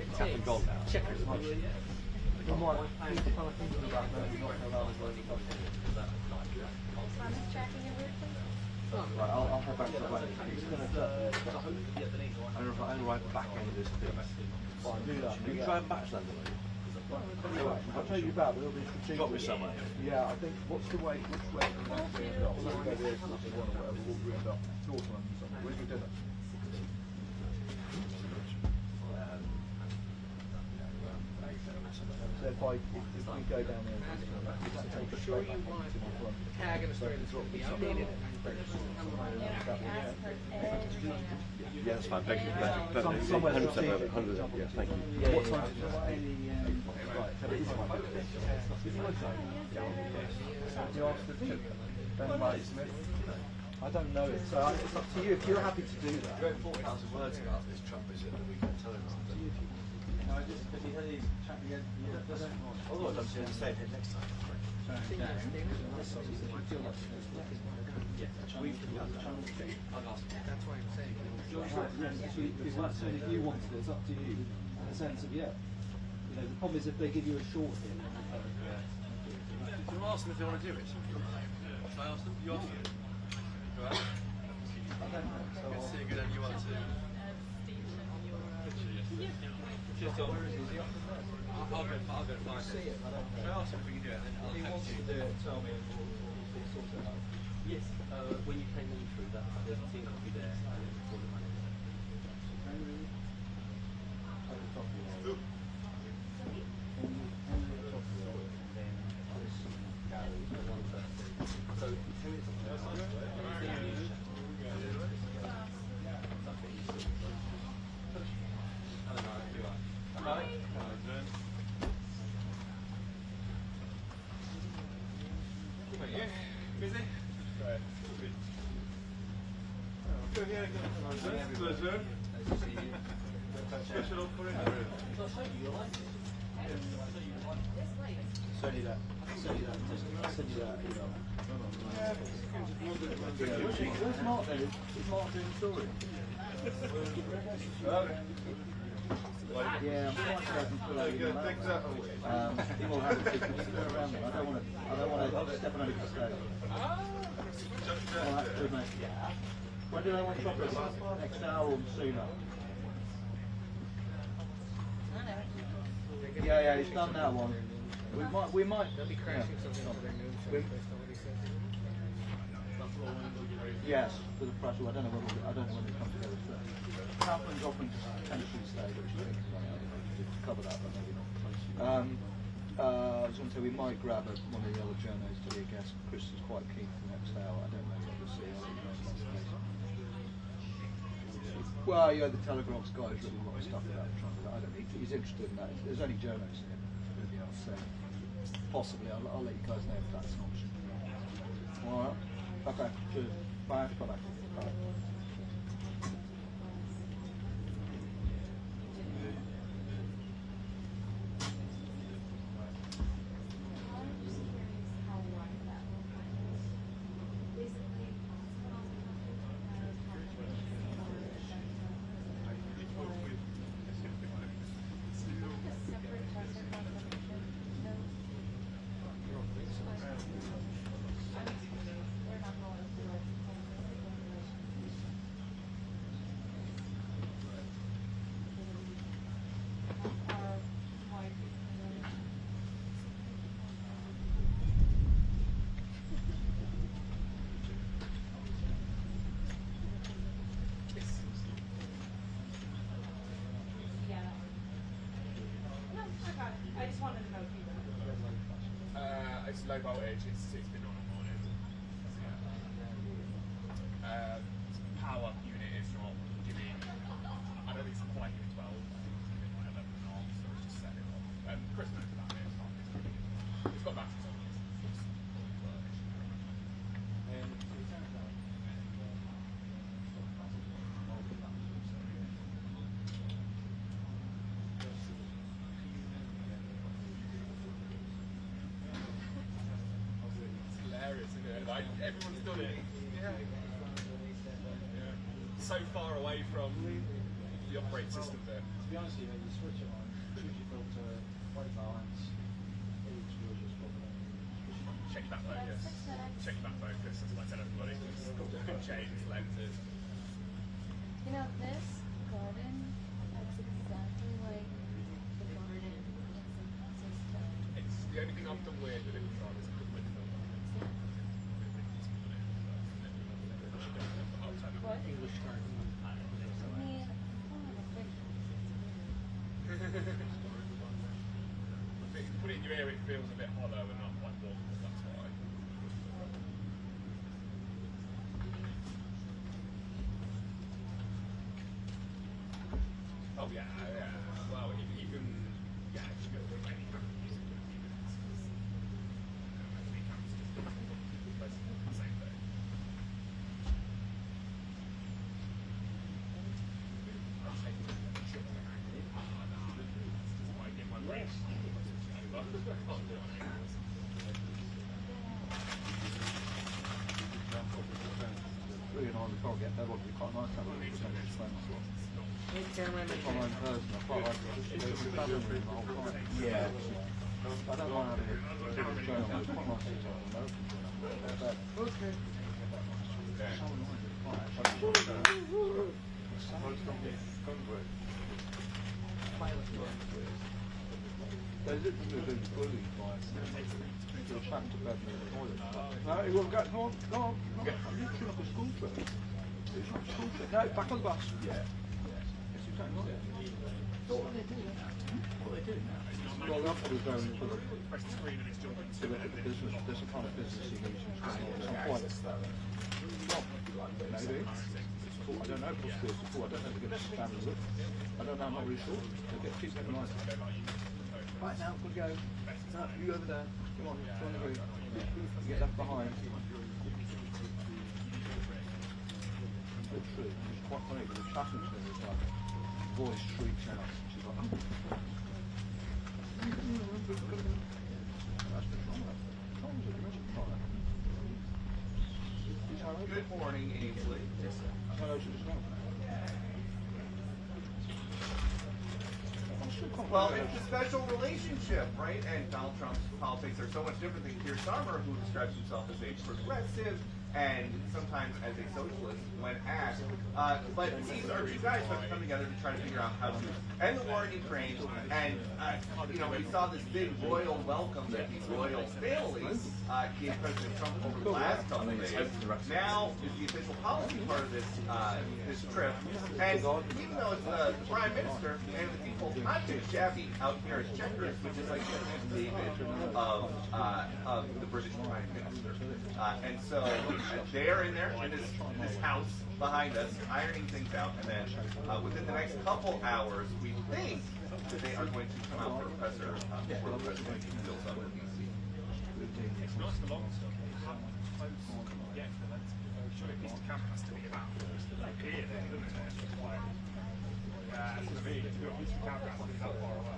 It's up and gone now. Checkers. we might need to kind of thinking about maybe not allowing us to Right, I'll head back to the right. It's going to I'm right back end of this thing. fine, do that. Are you driving back to London? I'll tell you about, but it'll be strategic. Got me somewhere. Yeah, I think, what's the way, which way do we actually end up? We'll go there, or whatever, we'll end up North London somewhere. Where's your dinner? So if we go down there, I'm sure you want a tag in a story that's going to be outdated. Yeah, that's fine. Thank you. Somewhere 100%. strategic. 100%. Yeah, thank you. What time is it? Right, so it is fine. Did you look at it? Did you ask the team? Ben Murray Smith? I don't know it, so it's up to you. If you're happy to do that. You wrote 4,000 words about this Trump visit that we can tell him about. Because he had his chat again. Although I'm saying head next time. That's why I'm saying. If you wanted it, it's up to you. In the sense of, yeah. You know, the problem is if they give you a short hit. Can I ask them if they want to do it? Shall I ask them? You ask them? Go out. I don't know. So Seeing it and you want to. Just on. I'll go find it. see it. I don't know. Can I ask him if we can do it? And then If he wants to do it, tell me and we'll sort it out. Yes, when you came in through that, the team will be there and then before the money. So 10 minutes Busy? Right. Good, yeah, good. Pleasure. Special for it. Send you that. Send you that email. Where's Mark then? Is Mark doing the story? Yeah, I'm quite certain for that. He will have a ticket to go around. I don't want to step on anybody's toes. Alright, good mate. When do they want chocolate? Next hour or sooner? Yeah, he's done that one. We might. They'll be crashing something to their noon show based on what he said. Yes, for the press. I don't know when it comes together. Kaplan's offering to potentially stay, which I think is running out to cover that, but maybe not. I was going to say we might grab one of the other journos to be a guest. Chris is quite keen for the next hour. I don't know what we'll see. Well, yeah, the Telegraph's got really a lot of stuff about Trump. I don't think he's interested in that. There's only journos here. Nobody else, so possibly I'll let you guys know if that's an option. All right. Okay. Cheers. Bye. Bye. Bye. It's low voltage, it's been on all morning. Power unit is not giving, I don't think it's quite giving 12, it's giving like 11 and a half, so it's just set it off. Chris knows about it, it's got batteries on it. like everyone's done it. Yeah. So far away from the operating system there. To be honest with you, you switch it on, choose your filter, white balance, check back focus. Check back focus, that's what I tell everybody. Change lenses. You know, this garden looks exactly like the garden in San Francisco. It's the only thing I've done weird with it is put with film. What? English garden. I mean, If you put it in your ear, it feels a bit hollow and not quite warm. That's why. Oh yeah, yeah. Well, even yeah, if you go with any music, same thing. Really nice, we can't get that one, we quite nice to have a look at it, it's so much fun. My own person, I quite like it, just the whole time. Yeah. I don't mind having it going on, it's quite nice to see an American doing that. Okay. So annoying, it's quite actually. They literally do the bullying by you're trapped to bed in the toilet. No, he won't go. Come on, come on. I'm literally like a school trip. It's not a school trip. No, back on the bus. Yeah. It's exactly right. What are they doing? What are they doing now? Well, they're probably going to look at the business. There's a kind of business he needs to going on. It's not quite. Maybe. I don't know. Possibly it's support. I don't know if they're going to stand with it. I don't know. I'm not really sure. They'll get keep getting nice. Right now, we'll go. No, you over there. Come on, go on the roof. Get left behind. Literally, it's quite funny because the chatting to him is like, voice shrieks out. She's like, oh. Good morning, Ainsley. Hello to the snow. Well, it's a special relationship, right? And Donald Trump's politics are so much different than Keir Starmer, who describes himself as a progressive and sometimes as a socialist when asked. But these are two guys who have come together to try to figure out how to end the war in Ukraine. And, you know, we saw this big royal welcome that these royal families gave President Trump over the last couple of days. Now is the official policy part of this this trip. And even though it's the Prime Minister and the people, not too shabby out here at Chequers, which is like the David of the British Prime Minister. And so they are in there in this house behind us, ironing things out, and then within the next couple hours, we think that they are going to come out for a presser before the president fills up in D.C. It's nice for long stuff. How close can you get to the lens? Surely a piece of camera has to be about here, then, doesn't it? Yeah, it's going to be. If you've got a piece of camera, it has to be that far away.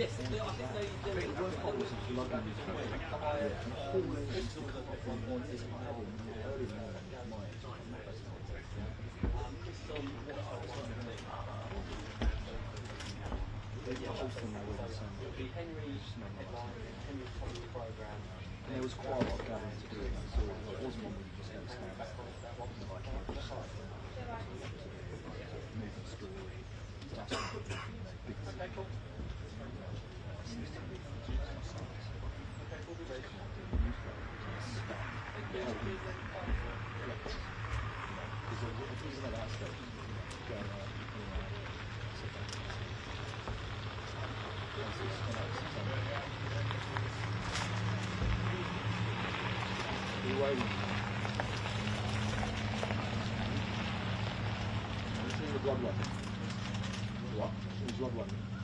Yes, I think they The worst part was lugging his way and hauling it into the car on his head in early morning at my age. And there was quite a lot of gathering to do, so it wasn't one where you just go stand back like moving story, that's big thing.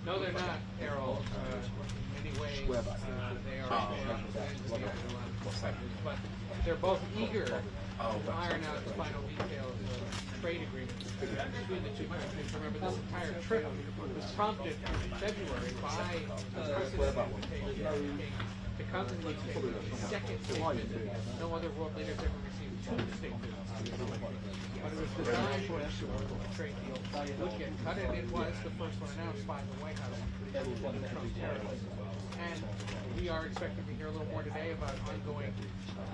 No, they're not, Errol. Anyway, they are but they're both eager to iron out the final details of trade agreements between the two countries. Remember, this entire trip was prompted in February by the president to come to the second state visit. No other world leaders ever received two state visits. But it was designed for a trade deal would get cut, and it was the first one announced by the White House under Trump's terrorism. And we are expecting to hear a little more today about ongoing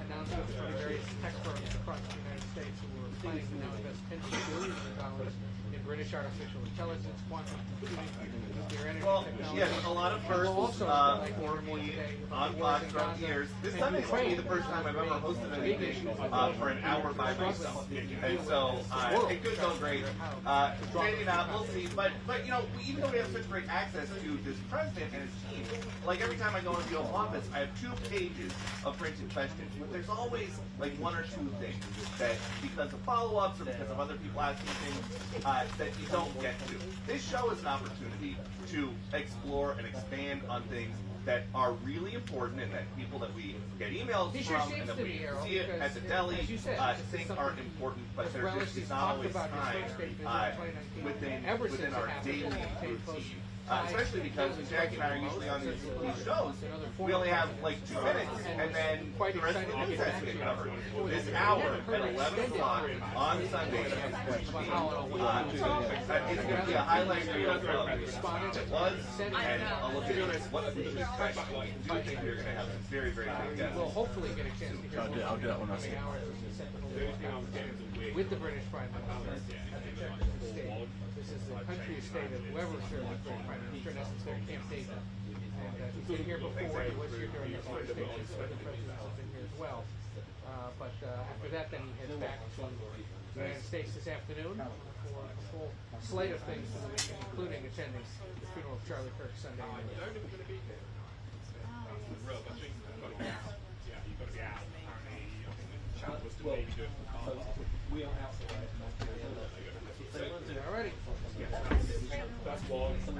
announcements from various tech firms across the United States who are planning to now invest tens of billions of dollars in British artificial intelligence, quantum computing, nuclear energy technology. Yes, a lot of firsts for me on Fox throughout the years. This Sunday will be the first time I've ever hosted anything for an hour by myself, and so it could go great. Maybe not, we'll see. But you know, even though we have such great access to this president and his team, like every time I go into the Oval Office, I have 2 pages of printed questions. But there's always like 1 or 2 things that, because of follow-ups or because of other people asking things, that you don't get to. This show is an opportunity to explore and expand on things that are really important and that people that we get emails from and that we see it at the deli think are important, but there just is not always time within our daily routine. Especially because when Jackie and I are usually on these shows, we only have like 2 minutes, and then the rest of the news has to get covered. This hour at 11 o'clock on Sunday is going to be a highlight reel of what it was, and a look at what we expect. I do think we're going to have some very, very big guests. We'll hopefully get a chance to hear more I'll do that when I see with the British Prime Minister at the Chequers state. This is the country estate of whoever served the British Prime Minister, in essence, their Camp David. And he's been here before, he was here during the first stages, so the presidents have been here as well. But after that, then he heads back to the United States this afternoon for a full slate of things, including attending the funeral of Charlie Kirk Sunday. We are out there. Alrighty. That's 1, 2,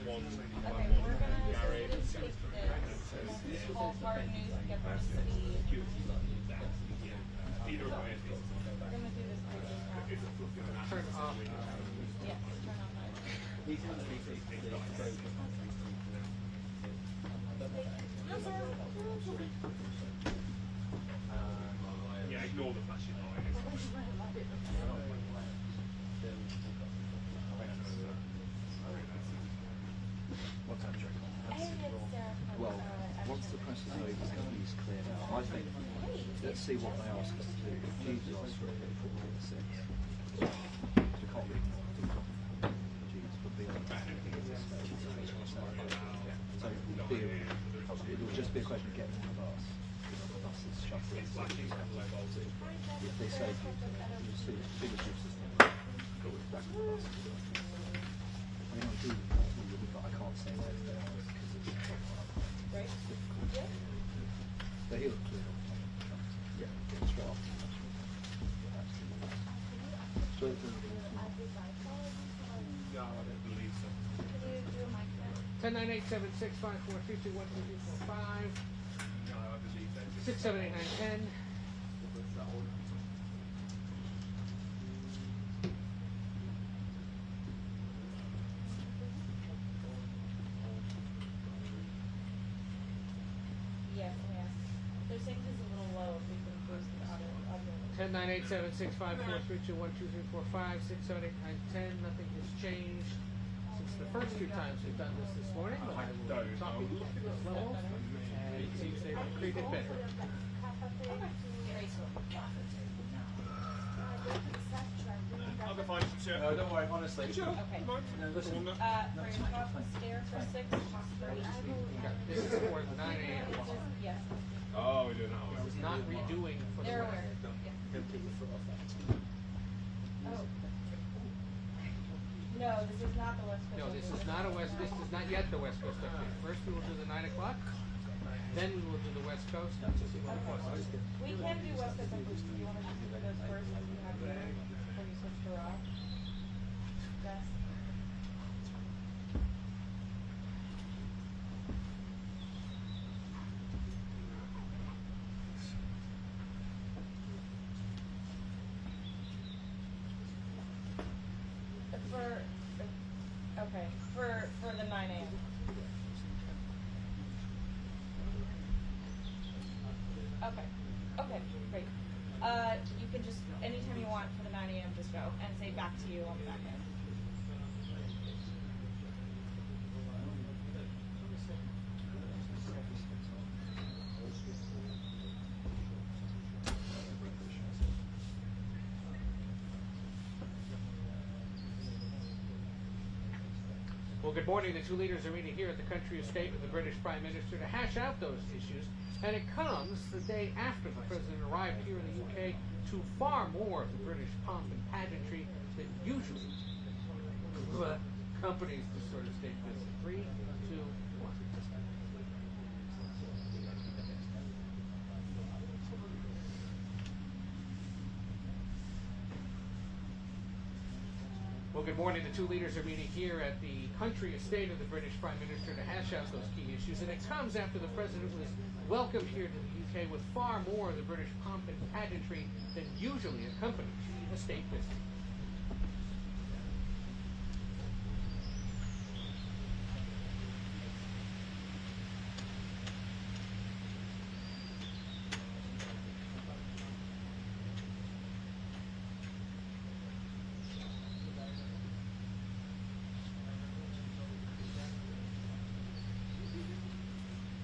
1, Gary. All hard news and get them to see. Either of my We're going to do this. Turn off. Yes, turn on yeah, ignore the flashing light. What time, Jack? Well, once the press is over and he's cleared out, I think let's see what they ask us to do. Jesus asked for a bit for all the 6. So we can't really Jesus, but be on so it'll just be a question of getting on the bus. Because on the bus is shuttle. If they say you'll see the biggest uses go back on the bus. I mean, I'm doing that, but I can't say that because it's difficult. But he'll clear off. Yeah, straight off. Straight through. No, I don't believe so. 10, 9, 8, 7, 6, 5, 4, 3, 2, 1, 2, 3, 4, 5. No, I believe that. 6, 7, 8, 9, 10. 10, 9, 8, 7, 6, 5, 4, 3, 2, 1, 2, 3, 4, 5, 6, 7, 8, 9, 10. Nothing has changed since the first two times we've done this morning. But I will be talking at this level, and it seems they've created better. I'll go find some shit. No, don't worry, honestly. Sure. Okay. No, listen. For stair for 6, This is for the 9 a.m. Yes. Oh, we're doing that one. It's not redoing for the They're rest. aware. Don't take your foot off that. Oh. No, this is not the West Coast. No, this is not a West. This is not yet the West Coast update. First, we will do the 9 o'clock. Then we will do the West Coast. We can do West Coast updates. Do you want to just do those first when you have your before you switch to Raw? Yes. For the 9 a.m. Okay, great. You can just, anytime you want for the 9 a.m., just go and say back to you on the back end. Well, good morning. The two leaders are meeting here at the country estate with the British Prime Minister to hash out those issues. And it comes the day after the President arrived here in the UK to far more of the British pomp and pageantry than usually accompanies this sort of state visit. 3, 2, 1. Well, good morning. The two leaders are meeting here at the country estate of the British Prime Minister to hash out those key issues. And it comes after the President was welcomed here to the UK with far more of the British pomp and pageantry than usually accompanies a state visit.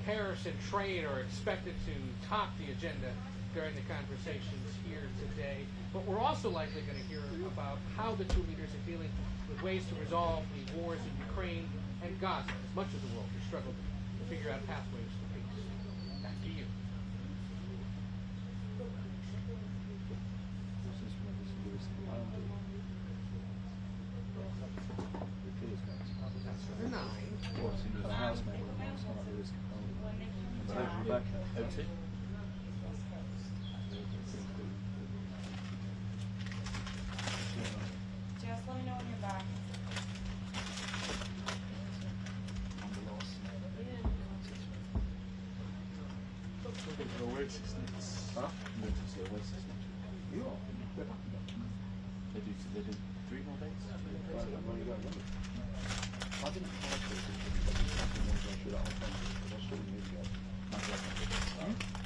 Tariffs and trade are expected to top the agenda during the conversations here today. But we're also likely going to hear about how the two leaders are dealing with ways to resolve the wars in Ukraine and Gaza, as much of the world has struggled to figure out pathways to peace. Back to you. That's for the 9. What's into the house, mate? It's not the risk of Rebecca. OT? Just let me know when you're back. Huh? You are? They do 3 more days? I didn't apply for it.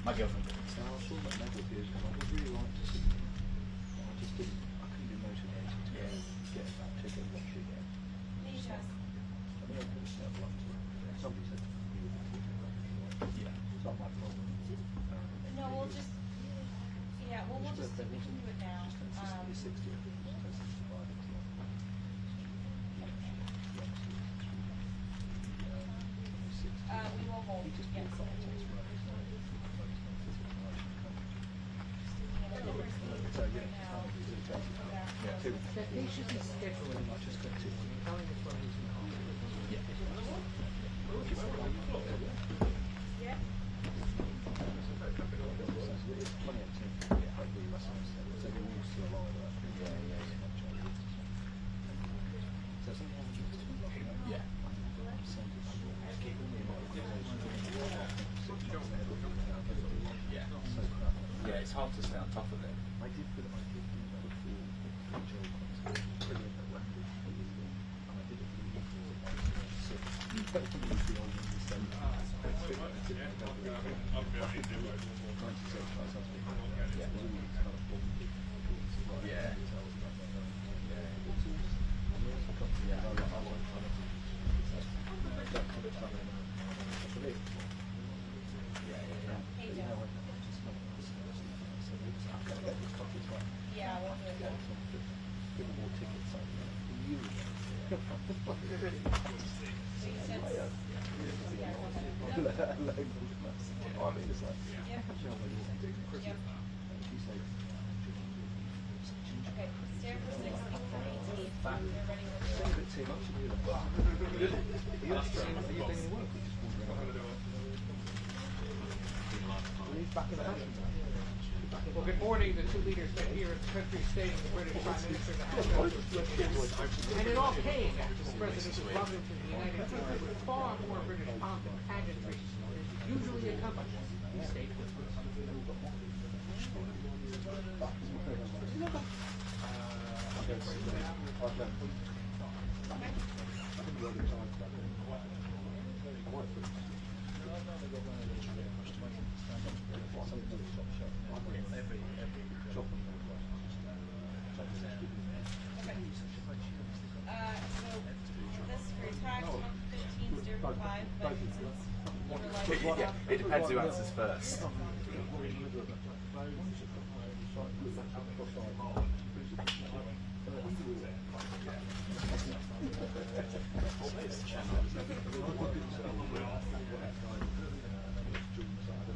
My girlfriend. So I saw that medal here, and I would really like to see it. I just didn't, I couldn't be motivated to go get that ticket and watch it again. I mean, I could have set up to it. Somebody said you would have to. Yeah. It's not my problem. No, we'll just, yeah, well, we can do it now. It's 60. We will hold, yes. They should be scheduling much as good too. Telling us what he's going to do. Yeah. Yeah, it's hard to stay on top of it. I did put it on before Joel comes brilliant at Wembley. And I did it for Well, good morning. The two leaders met here at the country estate of the British Prime Minister to have and it all came after the President was welcomed to the United Kingdom with far more British pomp and pageantry than usually accompanies these state visits. Yeah, it depends who answers first.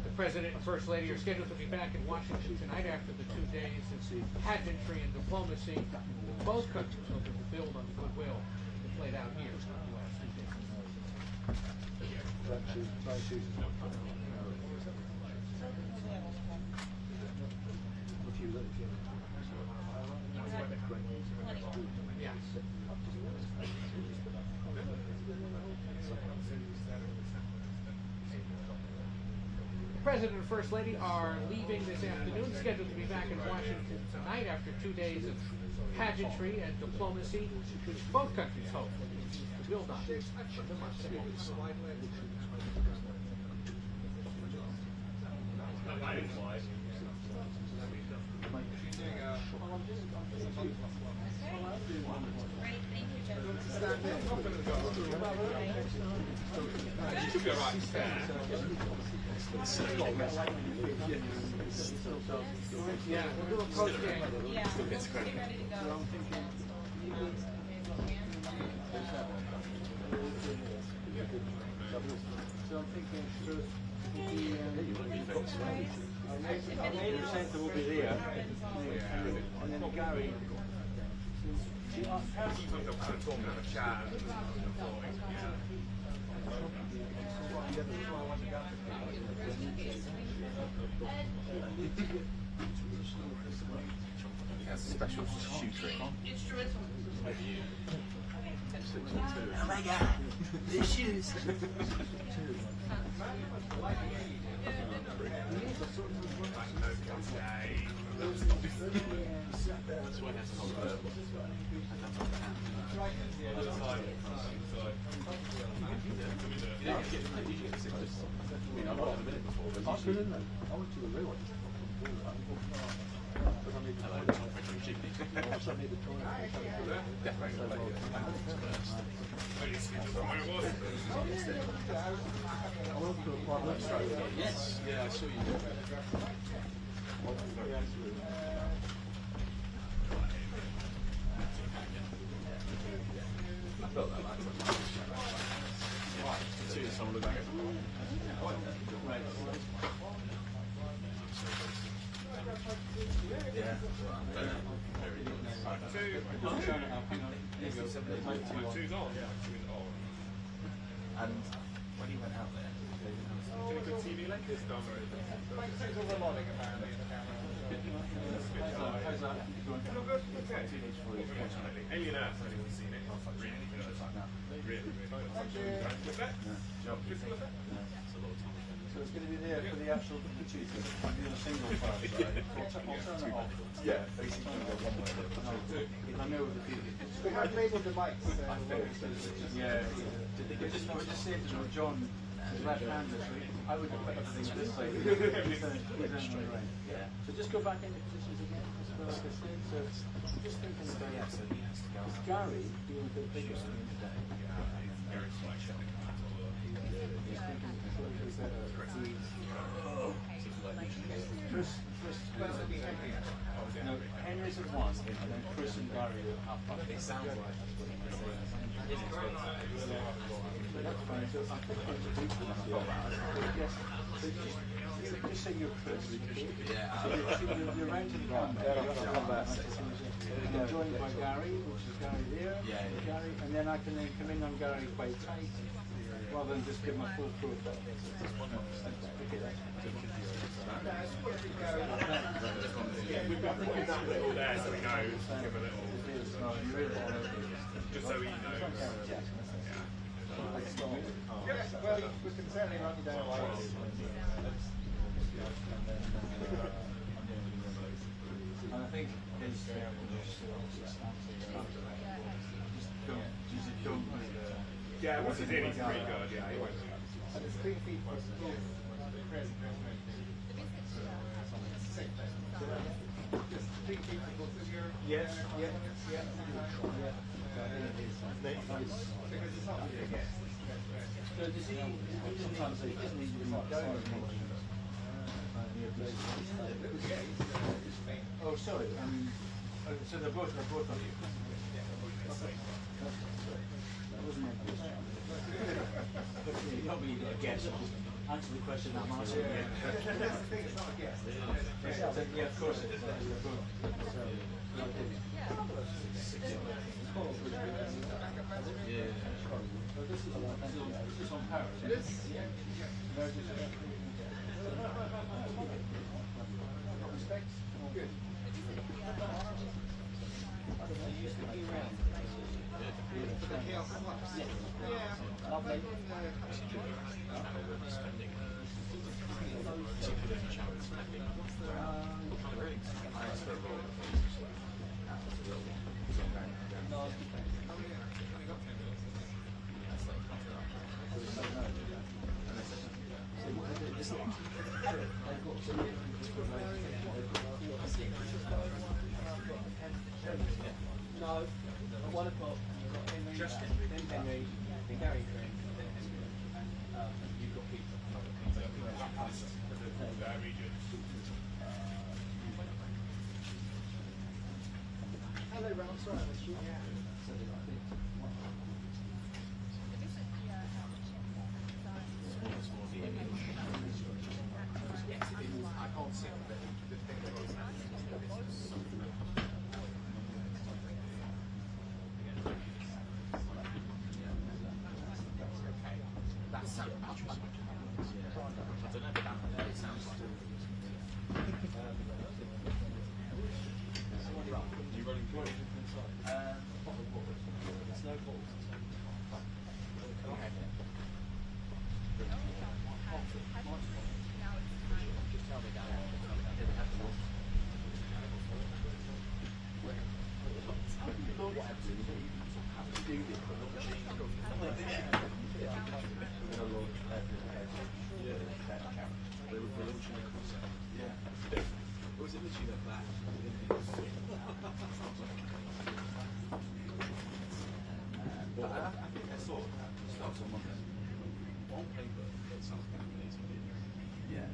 The President and First Lady are scheduled to be back in Washington tonight after the 2 days of pageantry and diplomacy. Both countries hoping to build on the goodwill that played out here in the last 2 days. The President and First Lady are leaving this afternoon, scheduled to be back in Washington tonight after 2 days of pageantry and diplomacy, which both countries hope to build on in the months ahead. Should be all right. Yeah, we're doing post game. Yeah, get ready to go. So I'm thinking centre will be there, and then Gary. Sometimes they'll kind of talk and have a chat and That's a special shoe Oh my God, the shoes. Yes, yeah, I saw you. I felt that last time. As soon as someone looked back at yeah. Two's on. And when he went out there, Any good TV like this, Starmer? Things are remodeling apparently in the camera. how's that? Alien Earth, I haven't seen it. Really good. Really, really. With that? So it's going to be there for the actual producer, the single file, right? I'll turn it off. Yeah, basically one way. I know the people. We have labeled the mics. Yeah. I just said to them, John, left-hander, so I would have put everything this way. Yeah. So just go back into positions again. Like I said, so just thinking about Gary being a bit bigger today. No, Henry's at one, and then Chris and Gary are half. It sounds like. that's fine. So I think I'm just yes. So just say you're Chris. Yeah. So you're around to the ground there. I'm joined by Gary, which is Gary there. Yeah. Gary, and then I can come in on Gary quite tight, rather than just give my full profile. We've got that little there so he knows. Give a little. Just so he knows. Well, we can certainly run you down a while. And I think his yeah, once he's in, he's pretty good. Yeah, he won't do that. And it's 3 feet for both present just 3 feet for both of your. Yes. Yeah. Because it's not really a guess. So does he sometimes he doesn't need to be going oh, sorry. So they're both of you. That wasn't my question. Not really a guess. Answer the question I'm asking. That's the thing, it's not a guess. Yeah, of course it is. This is on Paris. It is? Yeah. Respect? Good. For the chaos clubs? Yeah. Lovely. No, at 1 o'clock you've got Henry, then Henry, then Gary Green, then Henry, and you've got Peter. Hello, Ron. Sorry, I was shooting out. I can't see it, but the thing that is that's so much better. I don't know, but that sounds like You running through? There's no balls. Okay. Just tell me that. Was it literally like that? But I think I saw it starts on Monday. On paper, it sounds kind of amazing. Yeah.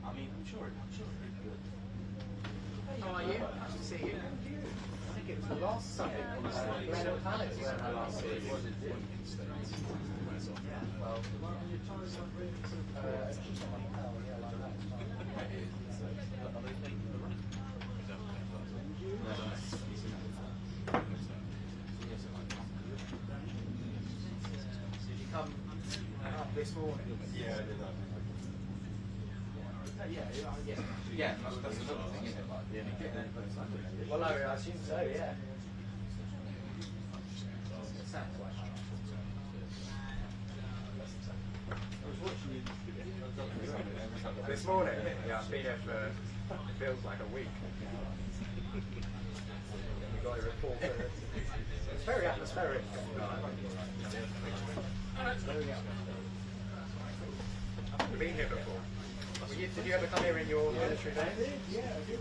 I mean, I'm sure it's good. How are you? Nice to see you. I think it was the last summit was Glenn Palace. Well, did you come up this morning? Yeah, I did that. Yeah, that's another thing, isn't it? Well, no, I assume so, yeah. It sounds like this morning? Yeah, I've been here for, it feels like a week. We got here at 4:30. It's very atmospheric. You've been here before? Did you ever come here in your military days? Yeah, I did.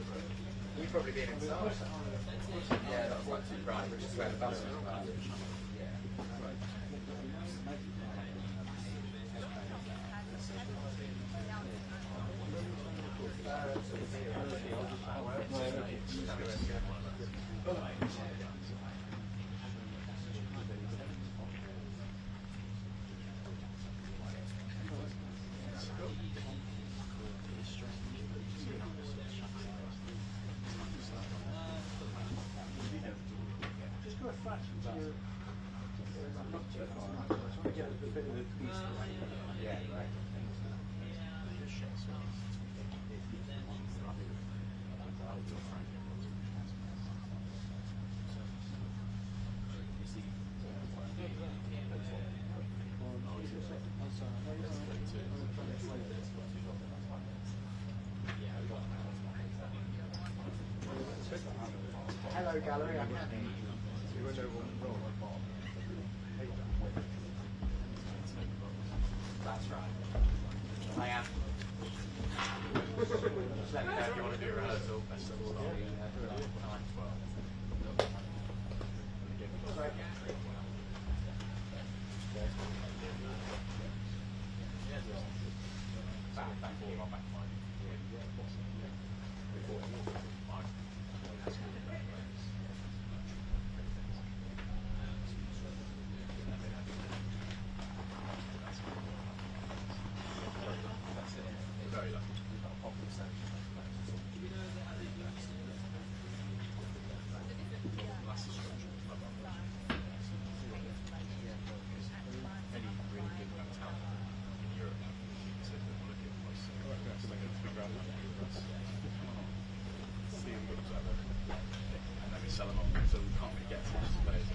You've probably been inside. Yeah, that's like right, which is where the bus is. trying to get a bit of a piece of it. Yeah, right. Hello, gallery. I'm happy. That's right. I am. Just let me know if you want to do a rehearsal. Sorry.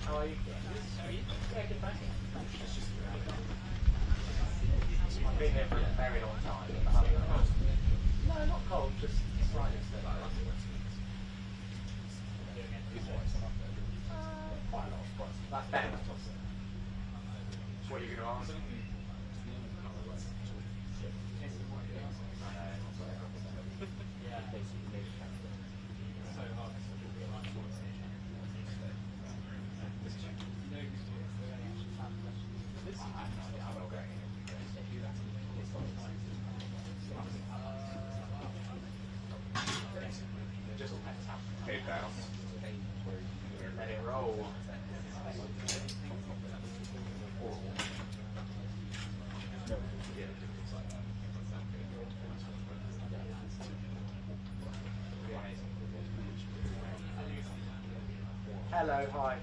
How are you? Yeah, good, thanks. I've been here for a very long time. No, not cold, just slightly still. Quite a lot of spots. That's better. What are you going to ask? Hey, pal. Let it roll. Hello, hi.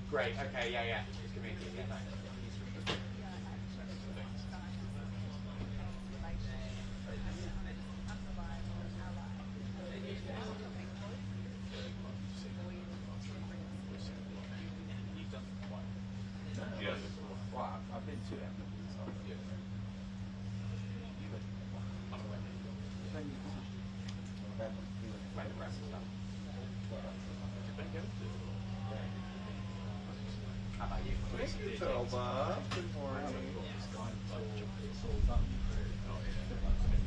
Great, okay, yeah. Just give me a key, yeah, thanks. Yes. Well, I've been to it. When the press is done. How about you? Toba, good morning.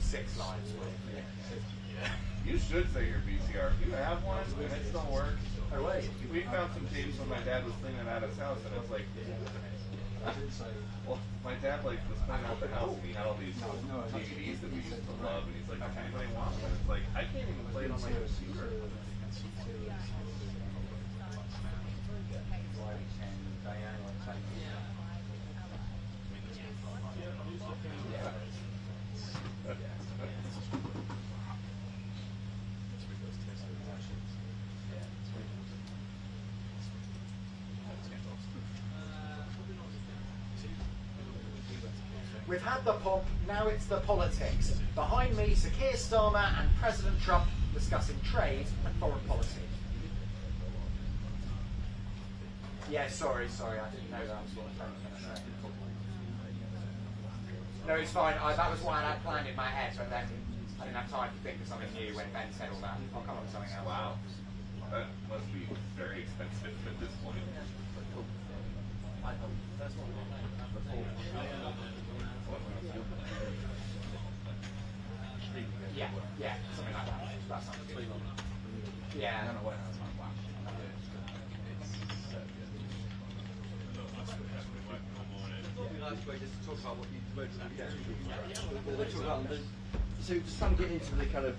6 lines worth. You should say your VCR. If you have one and it still works. Oh, wait. We found some tapes when my dad was cleaning out his house, and it's like, well, my dad was cleaning out the house, and he had all these DVDs that we used to love, and he's like, does anybody want one? It's like, I can't even play it on my computer. We've had the pomp, now it's the politics. Behind me, Sir Keir Starmer and President Trump discussing trade and foreign policy. Yeah, sorry, I didn't know that was what I was going to say. No, it's fine. That was what I had planned in my head, but then I didn't have time to think of something new when Ben said all that. I'll come up with something else. Wow. That must be very expensive at this point. Yeah, something like that. That sounds good. Yeah. I don't know what else. Wow. Nice way just to talk about what you talk about so just trying to get into the kind of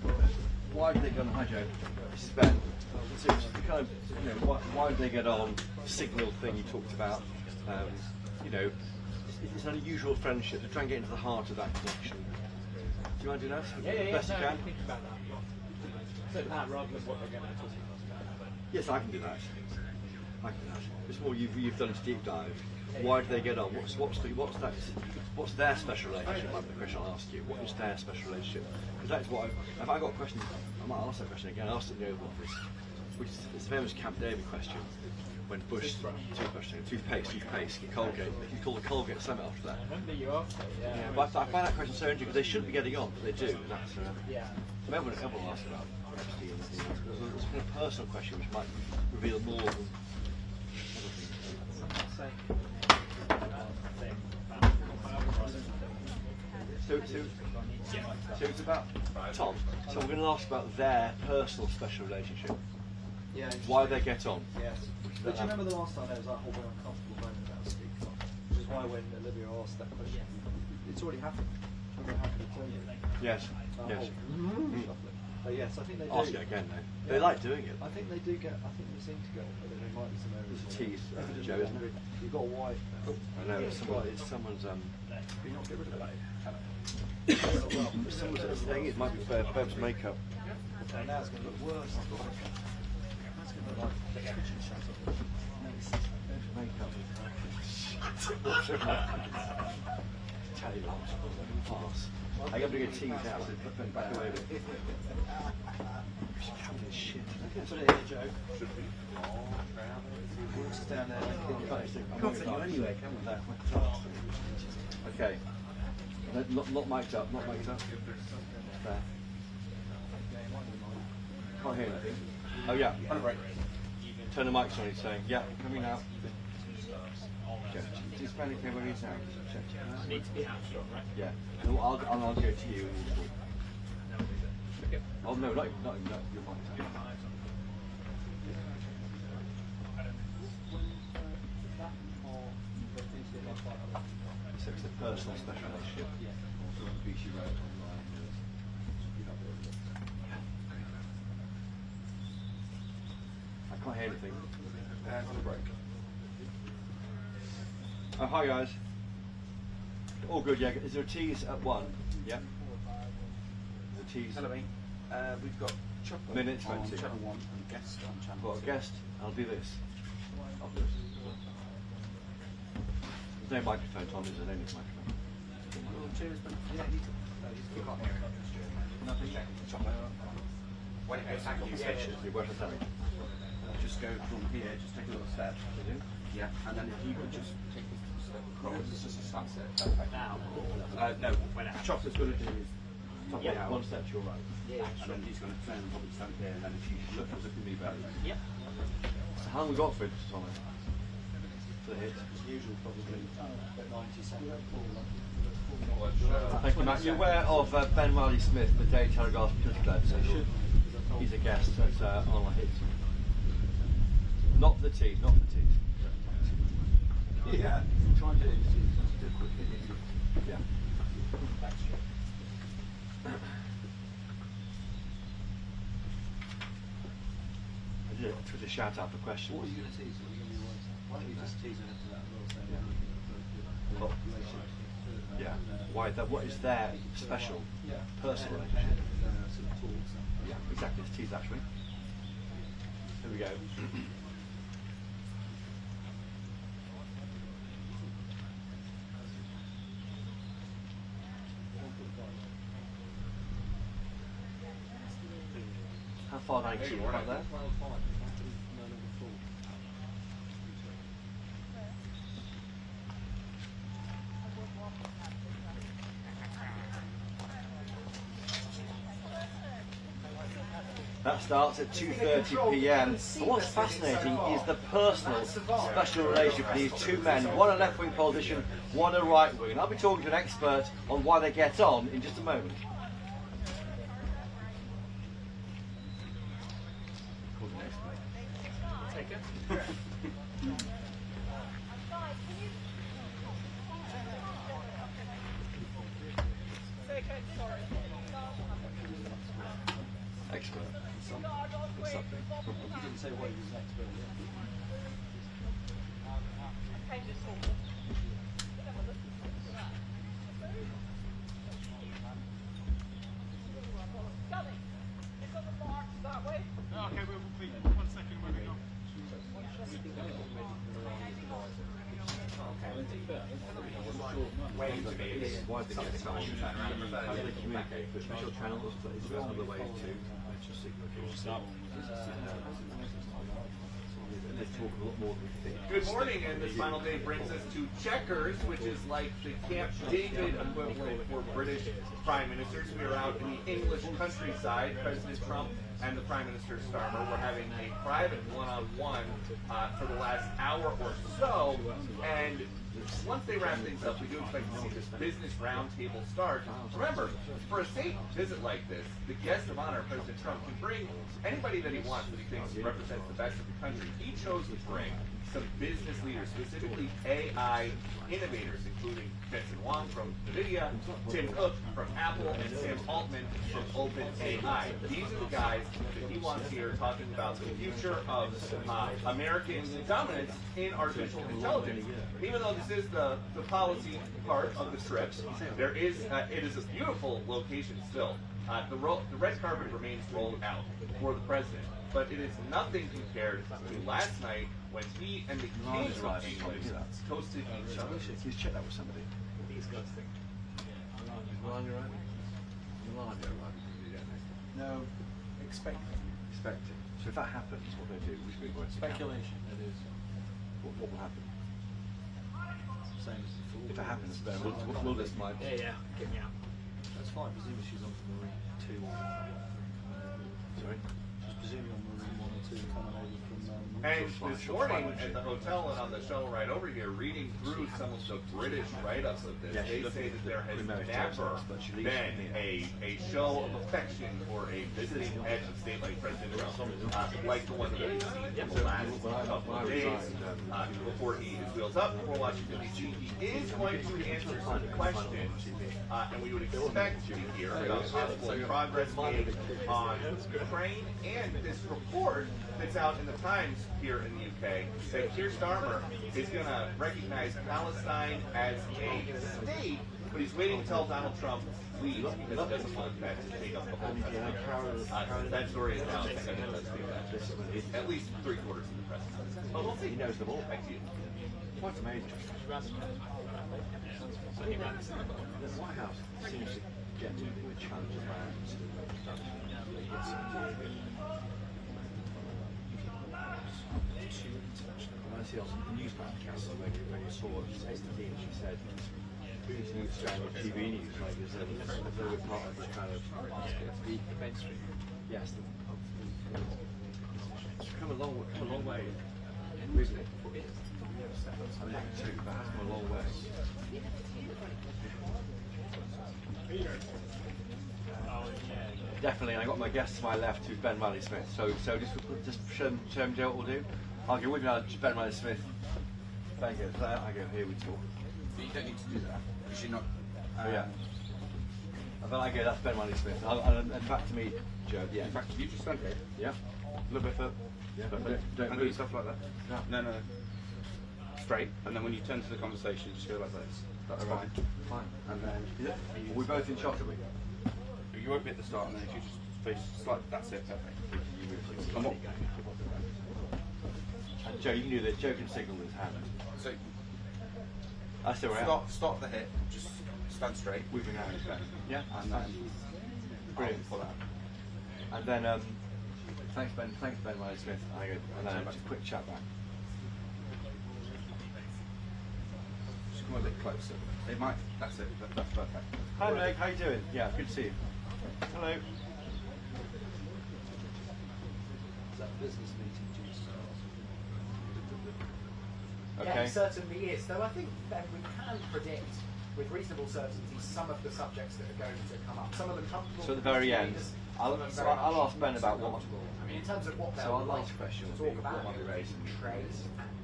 why did they get on hi Joe? This is Ben. So just the kind of why did they get on signal thing you talked about? It's an unusual friendship to try and get into the heart of that connection. Do you want to do that? Yeah. Best you can. Think about that. So that rather than what they're going to talk about. Yes, I can do that. It's more you've done a deep dive. Why do they get on? What's their special relationship? Might be the question I'll ask you. What is their special relationship? Because that's what if I got a question, I might ask that question again. I asked it in the Oval Office, which is the famous Camp David question. When Bush toothpaste, Colgate, he called the Colgate Summit after that. I remember you asked it, yeah. But I find that question so interesting because they shouldn't be getting on, but they do. And that's everyone asks about Epstein. It's a kind of personal question which might reveal more than So it's about Tom. So we're going to ask about their personal special relationship. Yeah. Why they get on. Yes. But do you remember the last time there was that whole very uncomfortable moment about speaking on? Which is why when Olivia asked that question, it's already happened. I'm very happy to tell you. Yes. Yes. Yes, I think they do. Ask it again though. Yeah. They like doing it. I think they do get. I think they seem to go, but there might be some areas. There's a tease, Joe, isn't it? You've got a white. I know. It's someone's. Can you not get rid of it? Someone's saying it might be Beb's makeup. And now it's going to look worse. That's going to look like kitchen shutter. No, it's Beb's makeup. Tell you what, pass. I'm going to get a tease out, so put them back away with it. Just covered in shit. Put it here, Joe. Should be. Works down there. Can't take you anywhere, can we? Okay. Not mic'd up, not mic'd up. There. Can't hear anything. Oh yeah, on a break. Turn the mics on, he's saying, yeah, coming now. Is Panic where he's now? Need to be hamstrung, right? Yeah. No, I'll go to you and we'll talk. Oh no, not your mic. So it's a personal special relationship. I can't hear anything. On a break. Oh, hi guys. All good, yeah. Is there a tease at 1? Yeah. Is a tease? Hello, mate. We've got chocolate. Minute 20. On channel 1 and guest on channel 2. Got a guest. I'll do this. I'll do this. There's no microphone, Tom. Is there? No microphone. Cheers, but yeah, you can't hear it. Nothing. Chocolate. When it goes back on the switches, just go from here, just take a little step. Yeah, and then if you could just take a step across, it's just a sunset. Perfect. Now, no, chocolate's going to do is top out. One step to your right. Yeah. And then he's going to turn and probably stand here, and then if you look at me better. Yep. So how long we got for it, Tom? For the hit? Usually probably about 90 seconds. Thank you, Matt. You're aware of Ben Wiley Smith, the Daily Telegraph Twitter Club, so he's a guest at on our hits. Not for the tease, not for the tease. Yeah, try and do it quickly. Yeah. I did a Twitter shout out for questions. What are you going to tease? What are you going to do? Why don't you just tease it into that Well, yeah. Why? What is their special, personal relationship? Yeah, exactly. It's tease actually. Here we go. How far down can you about there? That starts at 2:30 p.m. And what's fascinating is the personal special relationship with these two men, one a left-wing politician, one a right-wing. And I'll be talking to an expert on why they get on in just a moment. Take it. Expert. Something. You didn't say what he was an expert in. Okay, we'll be 1 second when we go. everything that's been ready from the Iranian advisor. Why did they get signed? How do they communicate? With special channels, but is there other ways too? Just they talk a lot more than we think. Good morning, and this final day brings us to Chequers, which is like the Camp David equivalent for British prime ministers. We are out in the English countryside. President Trump and the Prime Minister Starmer were having a private one-on-one for the last hour or so, and once they wrap things up, we do expect to see this business roundtable start. Remember, for a state visit like this, the guest of honor, President Trump, can bring anybody that he wants that he thinks represents the best of the country. He chose to bring some business leaders, specifically AI innovators, including Jensen Huang from NVIDIA, Tim Cook from Apple, and Sam Altman from OpenAI. These are the guys that he wants here talking about the future of American dominance in artificial intelligence. Even though this is the policy part of the trip, there is it is a beautiful location still. The red carpet remains rolled out for the president, but it is nothing compared to last night when he and the King of England toasted each other. You check that with somebody. These guys think. Melania, right? Melania, right? No, expect it. So if that happens, what they do, we should be going to speculation. It is. What will happen? Same as before. If it happens, then we'll just mind. Yeah, get me out. That's fine. Presumably she's on Marine 2 or Sorry? she's presumably on Marine 1 or 2 coming over from And this morning at the hotel and on the shuttle right over here, reading through some of the British write-ups of this, they say that there has never been a show of affection for a visiting head of state like President Trump, like the one that we've seen in the last couple of days before he is wheels up for Washington, D.C. He is going to answer some questions, and we would expect to hear about possible progress made on Ukraine and this report that's out in the Times here in the UK that Keir Starmer is going to recognize Palestine as a state, but he's waiting until Donald Trump leaves because he doesn't want that to take up the whole presidency. That story is now at least 3/4 of the press. But we'll see. He knows them all. Back to you. Quite amazing. The White House seems to get to the challenge around when I see on the news broadcasts when you saw STD and she said these news channel TV news like is a very part of the kind of the mainstream. Yes, it's come a long way. Really. I'm not too, but that's come a long way. Definitely, I got my guest to my left, who's Ben Riley Smith. So just show him what we'll do. I'll go with me, Ben Riley Smith. Ben goes there, I go here, we talk. But you don't need to do that, because you're not... Yeah. And then I go, that's Ben Riley Smith. And in fact to me, Joe, yeah. In fact, you just stand here. Yeah. A little bit further. Yeah. Don't do stuff like that. No. No. Straight, and then when you turn to the conversation, just go like this. That's fine. Fine. And then... Are we both in shot, are we? You won't be at the start, and then if you just face slightly, that's it, perfect. And what? And Joe, you can do this. Joe can signal with his hand. So, That's the way stop the hit, just stand straight. With your hand. Yeah. And then... Brilliant. Pull out. And then, thanks Ben Riley Smith. And then just a quick chat back. Just come a bit closer. It might, that's it, that's perfect. Hi Meg, how you doing? Yeah, good to see you. Hello. Is that business meeting due to start? Yeah, Okay. it certainly is. Though I think that we can predict with reasonable certainty some of the subjects that are going to come up. Some of them comfortable. So at the very end, I'll ask Ben about what. I mean, in terms of what they're like to talk about, trade,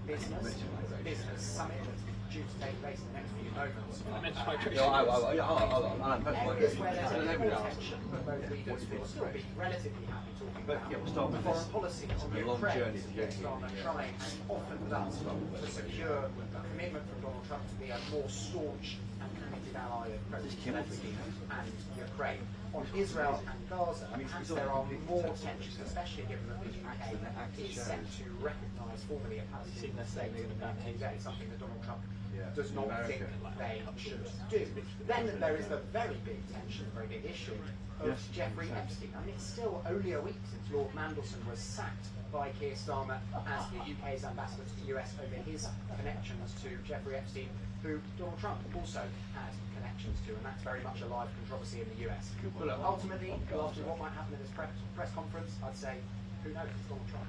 business summit that's due to take place in the next few moments. Areas where there's a little tension, but both leaders will still be relatively happy talking about foreign policy on Ukraine. Starmer trying often does to secure a commitment from Donald Trump to be a more staunch and committed ally of President Zelensky and Ukraine. on Israel and Gaza, as there are more tensions, especially given that the UK is set to recognise formally a Palestinian state in the UK, that is something that Donald Trump does not think they should do. Then there is the very big tension, the very big issue of Jeffrey Epstein. I mean, it's still only a week since Lord Mandelson was sacked by Keir Starmer as the UK's ambassador to the US over his connections to Jeffrey Epstein, who Donald Trump also had connections to, and that's very much a live controversy in the US. But look, ultimately, after what might happen in this press conference, I'd say, who knows, it's Donald Trump.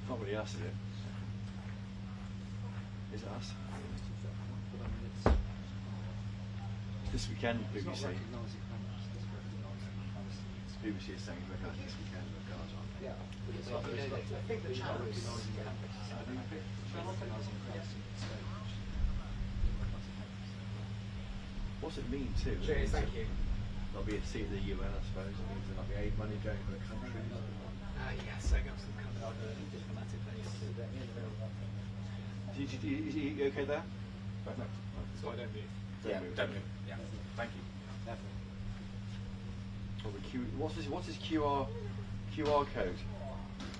Not really us, is it? Is it us? This weekend, BBC. BBC is saying we're going this weekend with Gaza. Yeah. I think the channel is... What's it mean too? Cheers, thank you. There'll be a seat of the UN, I suppose. It means there might be aid money going to the countries. Yes, I got some kind of diplomatic base. Is he okay there? Perfect. So I don't move. Don't move. Yeah. Thank you. What's this QR code?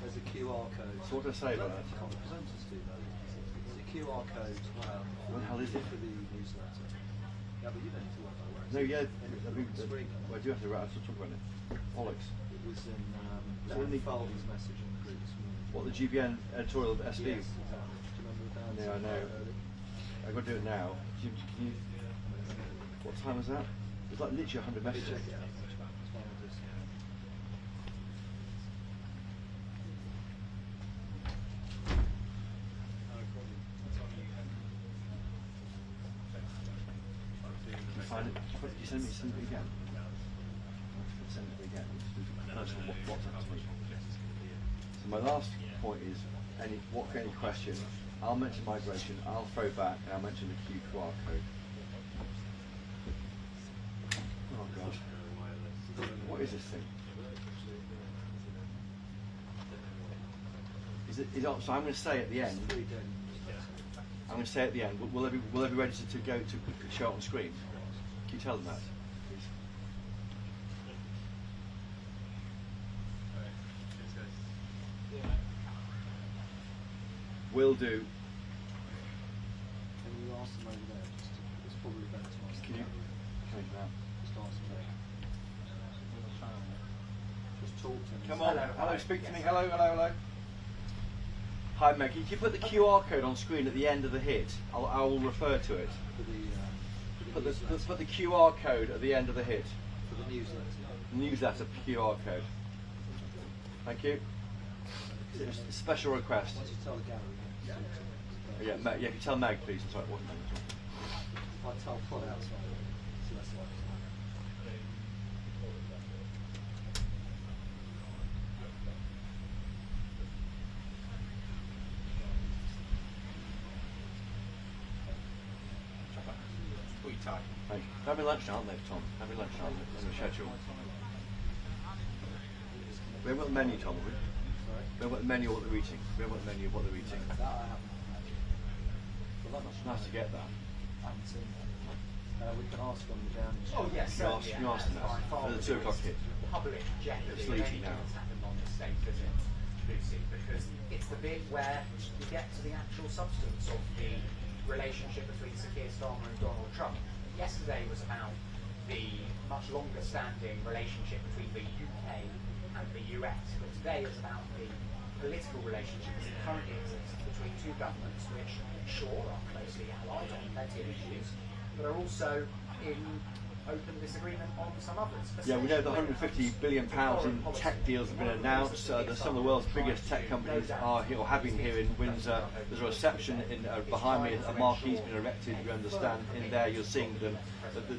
There's a QR code. So what do I say about that? Can't the presenters do that? It's a QR code. What the hell is it? For the newsletter. Yeah, but you don't need to work that way. No, yeah. I do have to talk about it. Bollocks. It was in Danny Falvey's message on the group this morning. What, the GBN editorial of SB? Yes, exactly. Do you remember that? Yeah, I know. I've got to do it now. What time was that? It's like literally 100 messages. Can you send it again? Send it again. Personal WhatsApp to me. So my last point is, any question, I'll mention migration, I'll throw back, and I'll mention the QR code. Oh God. What is this thing? So I'm going to say at the end. I'm going to say at the end. Will they be ready to go to show it on screen? Can you tell them that, please? Will do. Can you ask them over there? It's probably better to ask them. Can you? Now. Just ask them there. Just talk to them. Come on. Hello, speak to me. Hello. Hi, Meg. Can you put the QR code on screen at the end of the hit? I will refer to it. Put the QR code at the end of the hit. For the newsletter. Newsletter QR code. Thank you. It's a special request. Once you tell the gallery. Yeah, Meg, if you tell Meg, please. I'm sorry, it wasn't Meg. If I tell Pod outside, so that's why. Thank you. They're having lunch now, aren't they, Tom? Having lunch now, on the schedule. We haven't got the menu, Tom, have we? Sorry? We haven't got the menu of what they're eating. We haven't got the menu of what they're eating. That I haven't. It's nice to get that. I haven't seen that. We can ask them down. Oh yes, You asked them that. For the 2 o'clock hit. Public jeopardy It's sleepy now. that's happened on the state visit, Lucy, because it's the bit where you get to the actual substance of the relationship between Sir Keir Starmer and Donald Trump. Yesterday was about the much longer standing relationship between the UK and the US, but today is about the political relationship as it currently exists between two governments which, sure, are closely allied on plenty of issues, but are also in open disagreement on some others. Yeah, we know the £150 billion in tech deals have been announced. Some of the world's biggest tech companies are here, or have been here in Windsor. There's a reception behind me, a marquee's been erected, we understand. In there you're seeing them,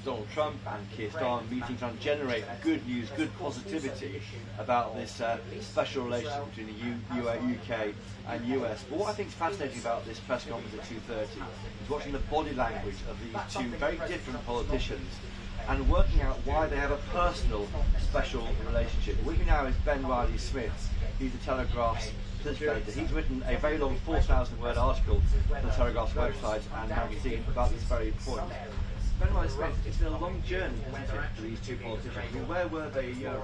Donald Trump and Keir Starmer meeting, trying to generate good news, good positivity about this special relationship between the UK and US. But what I think is fascinating about this press conference at 2:30 is watching the body language of these two very different politicians and working out why they have a personal, special relationship. With me now is Ben Riley-Smith. He's the Telegraph's political editor. He's written a very long 4,000-word article on the Telegraph's website and magazine about this very point. Vladimir Smith, it's been a long journey, hasn't it, for these two politicians? I mean, where were they a year ago?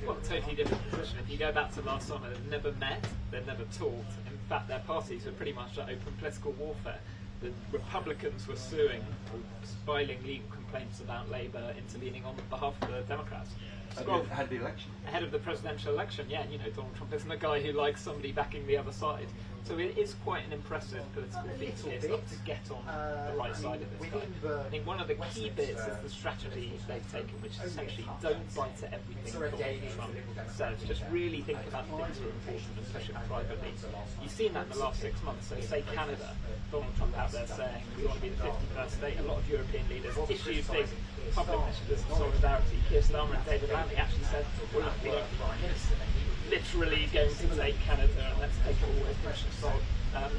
Well, totally different position. If you go back to last summer, they've never met, they've never talked. In fact, their parties were pretty much at open political warfare. The Republicans were suing, filing legal complaints about Labour intervening on behalf of the Democrats. Ahead of the election? Ahead of the presidential election, yeah. You know, Donald Trump isn't a guy who likes somebody backing the other side. So it is quite an impressive political feat to get on the right side of this guy. I think one of the key bits is the strategy they've taken, which is essentially don't bite at everything Donald Trump says. Just really think about the things that are important and push it privately. You've seen that in the last 6 months. So say Canada, Donald Trump out there saying we want to be the 51st state. A lot of European leaders issued big public messages of solidarity. Keir Starmer and David Lammy actually said, well, look, we're literally going to take Canada and let's take it all with precious salt.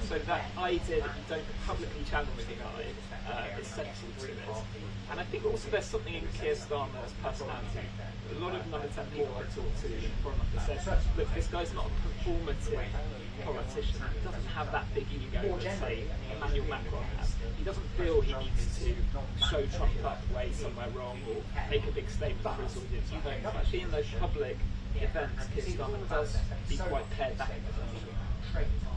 So that idea that you don't publicly challenge the guy is central to it. And I think also there's something in Keir Starmer's personality. A lot of non-10 people I talk to in Foreign Office said, look, this guy's not a performative politician. He doesn't have that big ego that, say, Emmanuel Macron has. He doesn't feel he needs to show Trump up way somewhere wrong or make a big statement for his audience. Actually, in those public events, Keir Starmer does be quite pared back.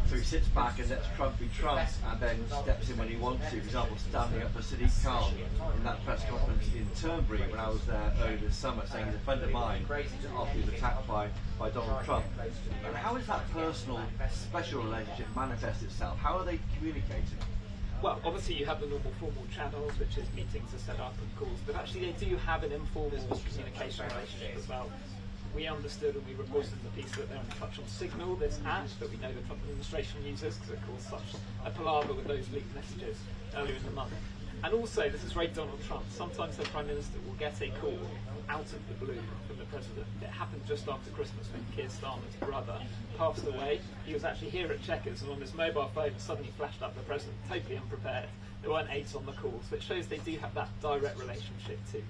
So he sits back and lets Trump be Trump and then steps in when he wants to. For example, standing up for Sadiq Khan in that press conference in Turnberry when I was there earlier this summer, saying he's a friend of mine after he was attacked by Donald Trump. And how is that personal, special relationship manifest itself? How are they communicating? Well, obviously you have the normal formal channels, which is meetings are set up and calls, but actually they do have an informal communication relationship as well. We understood and we reported in the piece that they're in touch on Signal, this app that we know the Trump administration uses because it caused such a palaver with those leaked messages earlier in the month. And also, this is very Donald Trump. Sometimes the Prime Minister will get a call out of the blue from the President. It happened just after Christmas when Keir Starmer's brother passed away. He was actually here at Chequers and on his mobile phone suddenly flashed up the President, totally unprepared. There weren't aides on the calls, so it shows they do have that direct relationship too.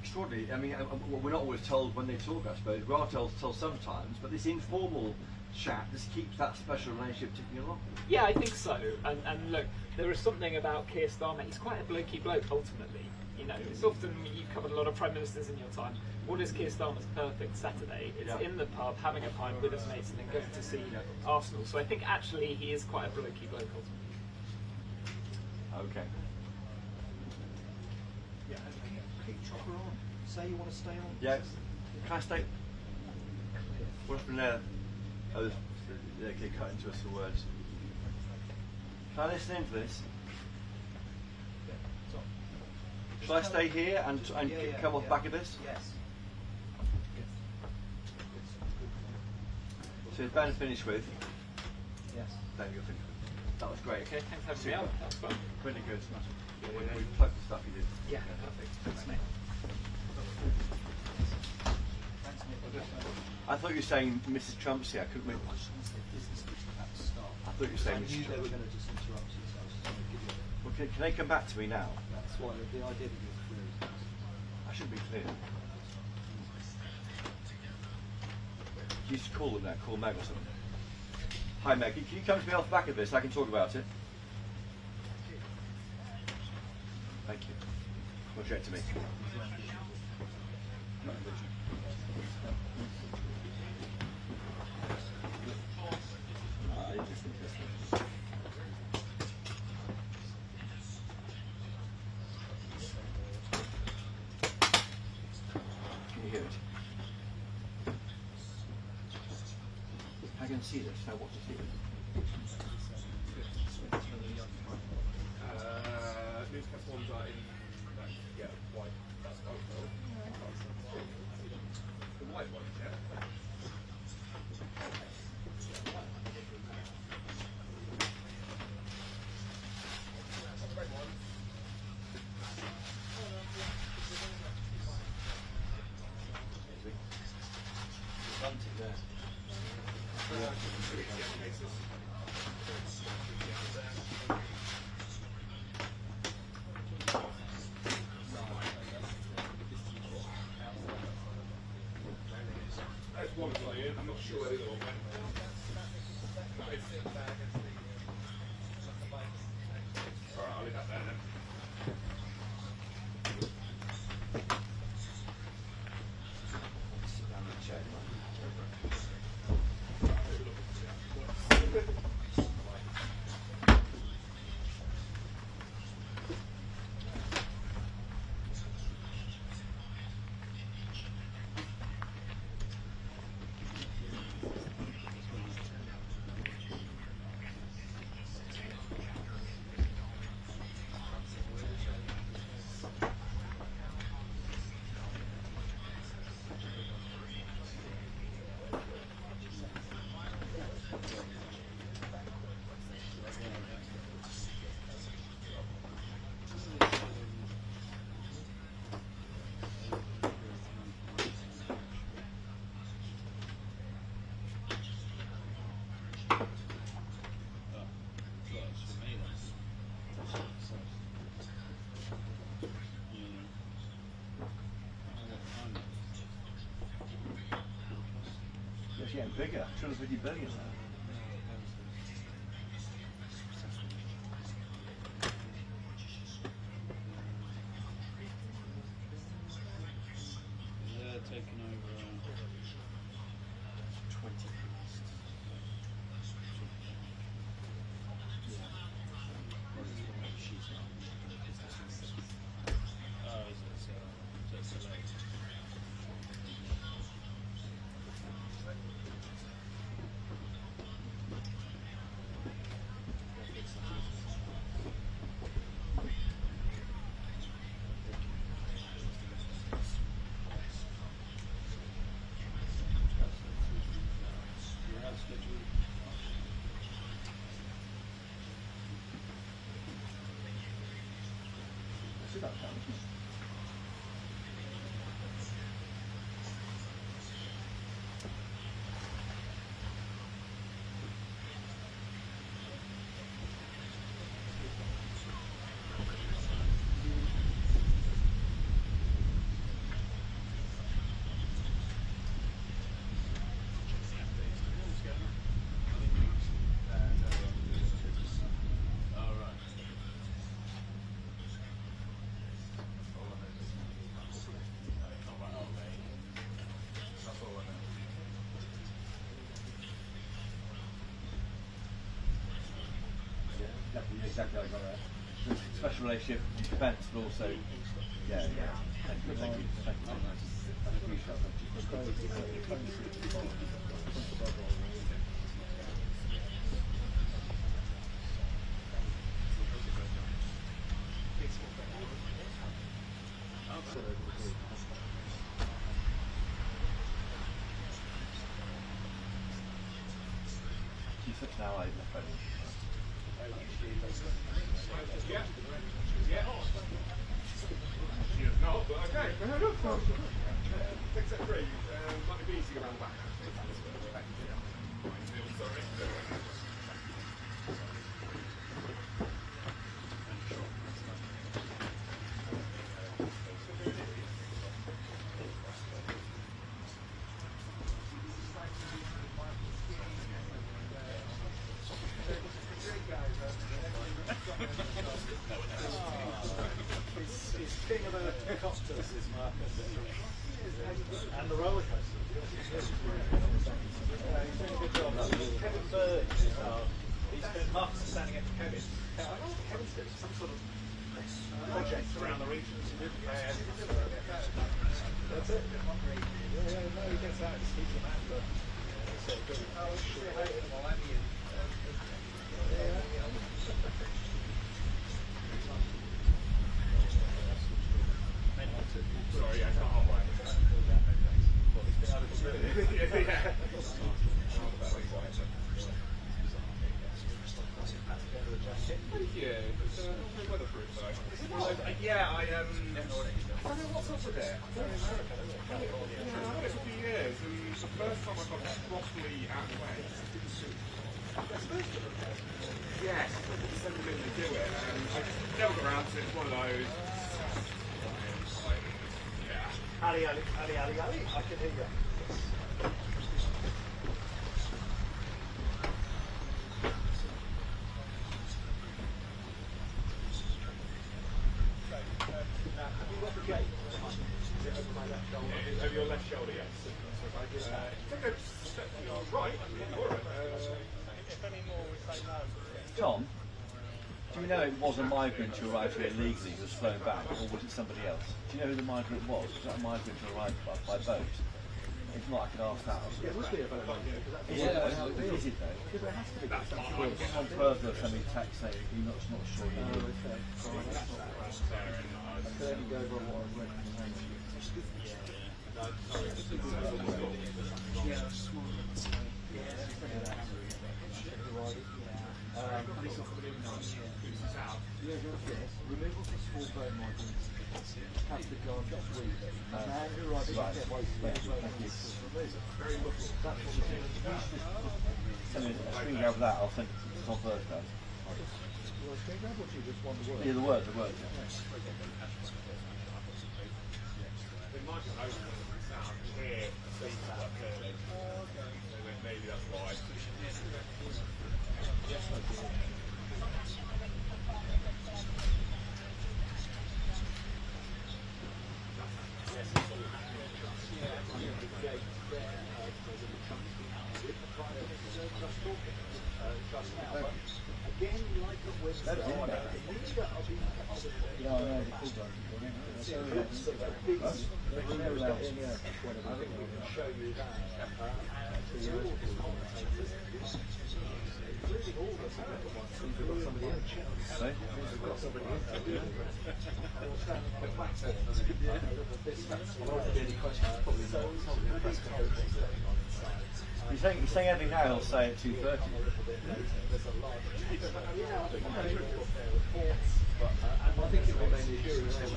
Extraordinary. I mean, we're not always told when they talk, I suppose. We are told sometimes, but this informal chat just keeps that special relationship ticking along. Yeah, I think so. And look, there is something about Keir Starmer. He's quite a blokey bloke, ultimately. You know, it's often, you've covered a lot of Prime Ministers in your time. What is Keir Starmer's perfect Saturday? It's in the pub, having a pint with his mates and then going to see Arsenal. So I think actually he is quite a blokey bloke, ultimately. Okay. Yeah, keep chopper on. Say you want to stay on. Yeah. Can I stay? What's been there? Oh, they cut into us for words. Can I listen in for this? Shall I stay here and come off the back of this? Yes. So is Ben finished with? Yes. Then you're finished with. That was great. Okay, thanks for having me out. That was fun. Pretty good. We plugged the stuff you did. Yeah, perfect. Thanks, mate. I thought you were saying Mrs. Trump's here. I couldn't remember. I thought you were saying Mrs. Trump. They were going to just interrupt you, so I was just going to give you Well, can they come back to me now? That's why the idea that you're clear. I should be clear. You used to call them that, call Meg or something. Hi Meg, can you come to me off the back of this? I can talk about it. Thank you. Project to me. Can you hear it? I can see this. Now what to see it? Newscast ones are in white. That's photo. The white ones, yeah. That's one play in. I'm not sure where the other one went. Alright, I'll leave that there then. It's getting bigger, 250 billion now. They're taking over 20 past. Oh, is it? So it's delayed. Exactly, I got that. Special relationship, defence, but also, yeah. Thank you very much. She's such an ally, my friend. Yeah. Yeah. She is not, but okay. Fix that free. Might be easy around the back. Sorry. He's king of the costas, is Marcus. And the roller coaster. He's doing a good job. Kevin Bird, he's spent months standing up for Kevin. I don't know what Kevin's doing, some sort of project around the regions. That's it. Yeah, no, he gets out, he's the man, but it's a good. Sorry, I can't hold Thank you. It's weatherproof though. Yeah, I don't know what's up with it. I've had it for a few years, and the first time I got it properly out of the way, yes, send them in to do it, and I just never got around to it. It's one of those. Ali, I can hear you. Have you got the gate? Is it over my left shoulder? Over your left shoulder, yes. Take a step to your right, if any more would say no. Tom, do you know it was a migrant who arrived here illegally who was flown back, or was it somebody else? Do you know who the migrant was? Was that a migrant who arrived by boat? If not, I could ask that. It would be a boat, Is it though? Is it though? Because it has to be. On further, somebody text saying you're not sure you knew. I could only go over what I've read from the removal for small boat migrants have begun this week. And you're right, very little. That's what we're doing. Send me a screen grab of that, I'll send it to Tom Thursday. Well, screen grab or do you just want the word? Yeah, the word, yeah. It might be open sound here, speak up here. Again, like a Western, neither are being captured. Yeah, I know, the full guys are going in. See, groups of big, I think we can show you that. And through all these commentators, including all the American ones, including somebody in Chequers. We've got somebody in there. All standing on the platform. I'm not really questions, probably not the press conference going on inside. He's saying everything now, he'll say at 2:30. There's a lot. Yeah, I think their reports, but I think it will mainly do is and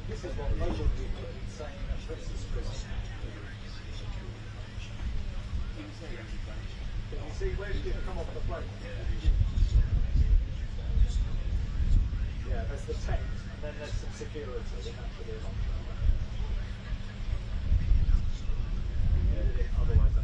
this is what local people have been saying at Presidency. Can you see where did it come off the plate? Yeah, there's the tent, and then there's some security, and that's what they're on. Otherwise,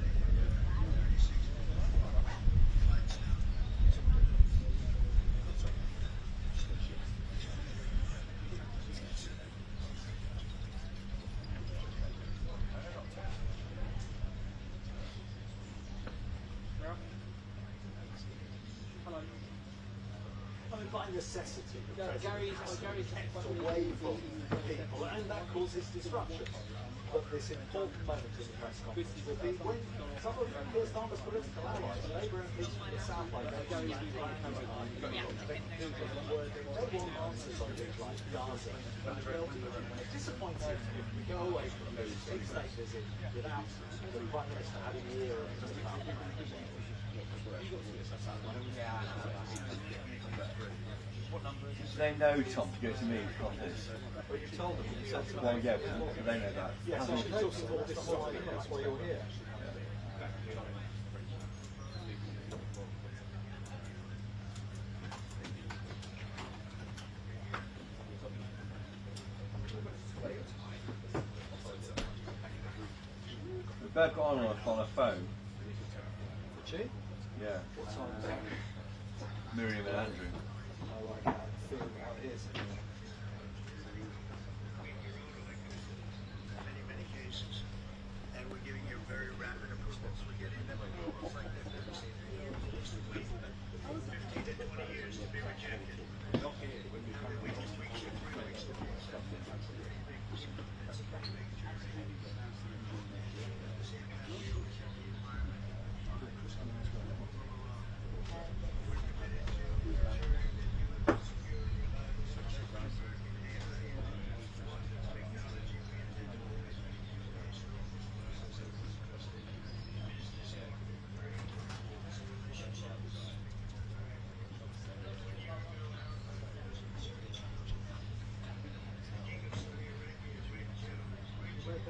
by necessity, Gary's away from people, and that causes disruption. But this important moment in the press conference will be when some of Keir Starmer's political allies, Labour MPs from the South, like Gary, they want answers on things like Gaza. It's disappointing if we go away from those state visit without the Prime Minister having a year of They know, Tom, to go to me from this. But you told them, you said to them. Well, yeah, but they know that. Yes, I should talk about this side, that's why you're here. We've both got on a phone. Did she? Yeah. What time is that? Miriam and Andrew. I like that feeling how it is. And we're giving you very rapid approvals. We're getting them approvals like this. 15 to 20 years to be rejected. Not here. We just reached 3 weeks to be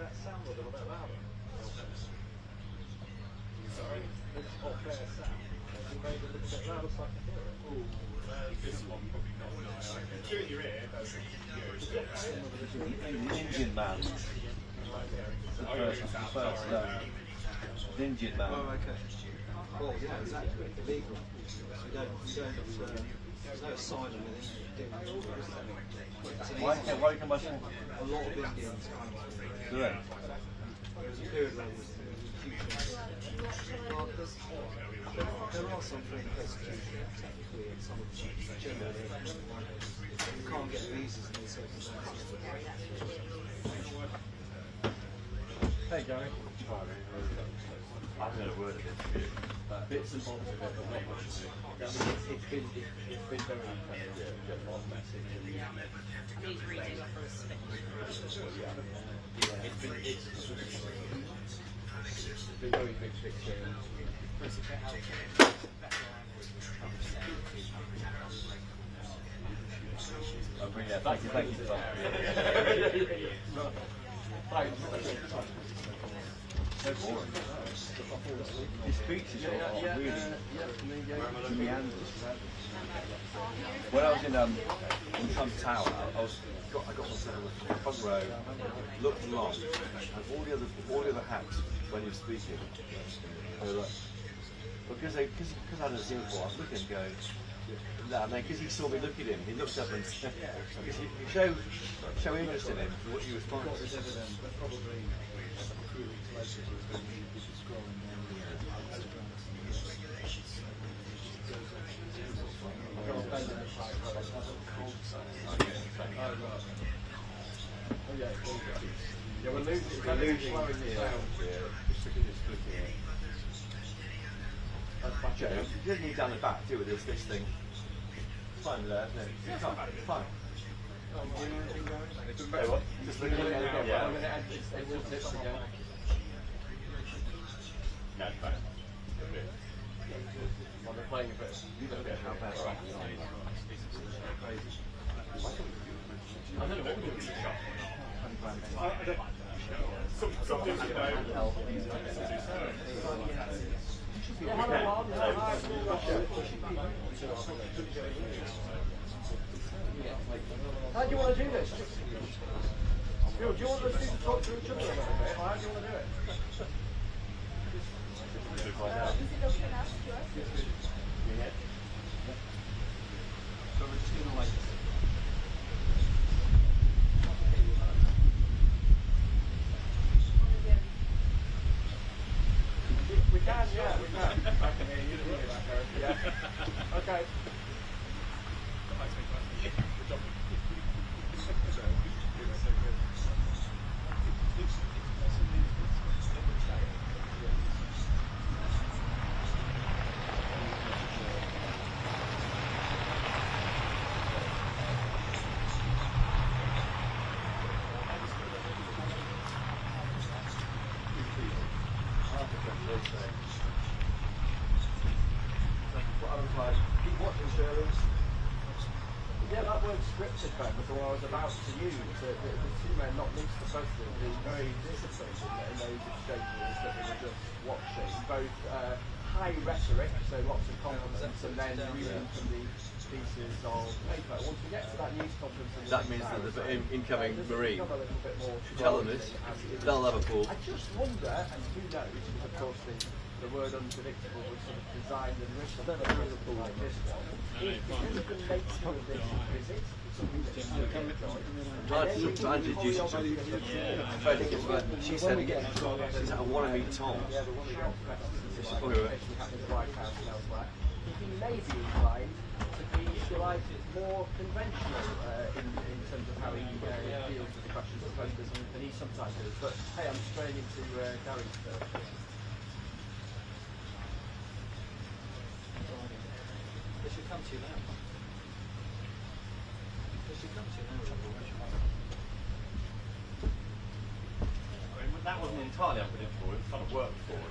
that sound a little bit louder. Sorry? This off-air sound. You made it a little bit louder so I can hear it. This one probably not. No, I can do it in your ear. That's The Indian man. The first Indian man. Oh, okay. Well, yeah, exactly. Illegal. There's no asylum in India. Why come back? A lot of Indians come through. Do they? There's a period when there are some free persecution technically in some of the countries. Generally, you can't get visas in these circumstances. Hey, Gary. I've heard a word of it. Bits and bobs of it, but not much of it. It's been very impressive. He's reading for a spin. It's been very big experience. Oh, yeah, thank you, Tom. So boring. His speeches are really meanders. When I was in Trump Tower, I got myself in the front row, looked along, and all the other hacks when he was speaking, they were like, because I had a Zoom call, I was looking and going, no, because he saw me look at him, he looked up and because he show interest in him, what he was Got this evidence, but probably a few weeks later he was scrolling down the Instagram Joe, you didn't need down the back, do with this thing. It's fine there, no, it's not bad, it's fine. Hey, what? Just look at it again. Yeah. I'm going to add this again. No, it's fine. Well, they're playing a bit. You don't get how bad right now. Crazy. I don't know what we're doing. How do you want to do this? Phil, do you want us to talk to each other a little bit, or how do you want to do it? So we're just going to like... We can, yeah, we can. I can hear you, yeah. Okay. Yeah, that word scripted back was what I was about to use. The two men, not least the president, is very disciplined in those exchanges that we were just watching. Both high rhetoric, so lots of compliments, and then reading from the pieces of paper. Once we get to that news conference, that means that the incoming Marine, tell them this, they'll have a pool. I just wonder, and who knows, because of course the word unpredictable was sort of designed and written for a pool like this one. If because of the nature of this visit, something that I'm trying to introduce you to I think it's about, she said, I want to meet Tom. Yeah, the one we got actually happened at the White House and elsewhere. He may be inclined to be, if you like, more conventional in terms of how he deals with the questions of the president than he sometimes is. But hey, I'm straying into Gary's stuff. They should come to you now. They should come to you now. I mean, that wasn't entirely unpredictable. It kind of worked for it.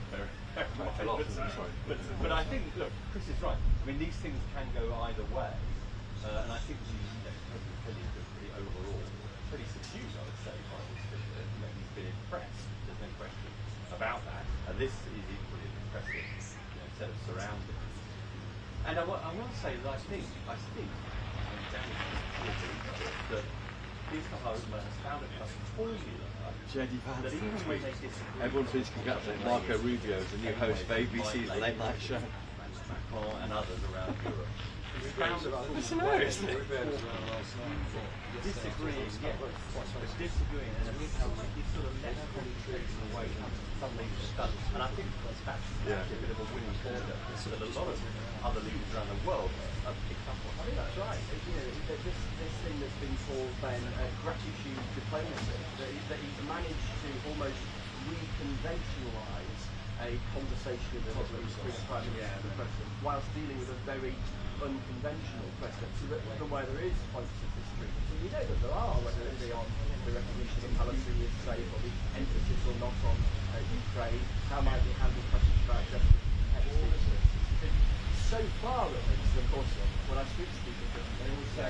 But I think, look, Chris is right. I mean, these things can go either way, and I think President Kelly has been pretty overall, pretty subdued, I would say, by this visit. He's been impressed. There's no question about that. And this is equally an impressive set of surroundings. And I want to say that I think, that these Kahoma has found a formula. Jedi Vance, everyone please congratulate Marco Rubio as the new host of ABC's Late Night Show. And others around Europe. It's hilarious, isn't it? Disagreeing, yeah, disagreeing, and he sort of left politics away suddenly stuck. And I think that's a bit of a winning formula that a lot of other leaders around the world have picked up on. I think that's right. You know, this thing that's been called then gratitude diplomacy, that he's managed to almost reconventionalise a conversation in the Middle East with the Prime Minister and the President, whilst dealing with a very unconventional President, so that even where there is points of disagreement, and you know that there are, whether it be on the recognition of Palestinian state or the emphasis or not on Ukraine, how might we handle questions about justice and competition. So far, at least, of course, when I speak to people, they always say,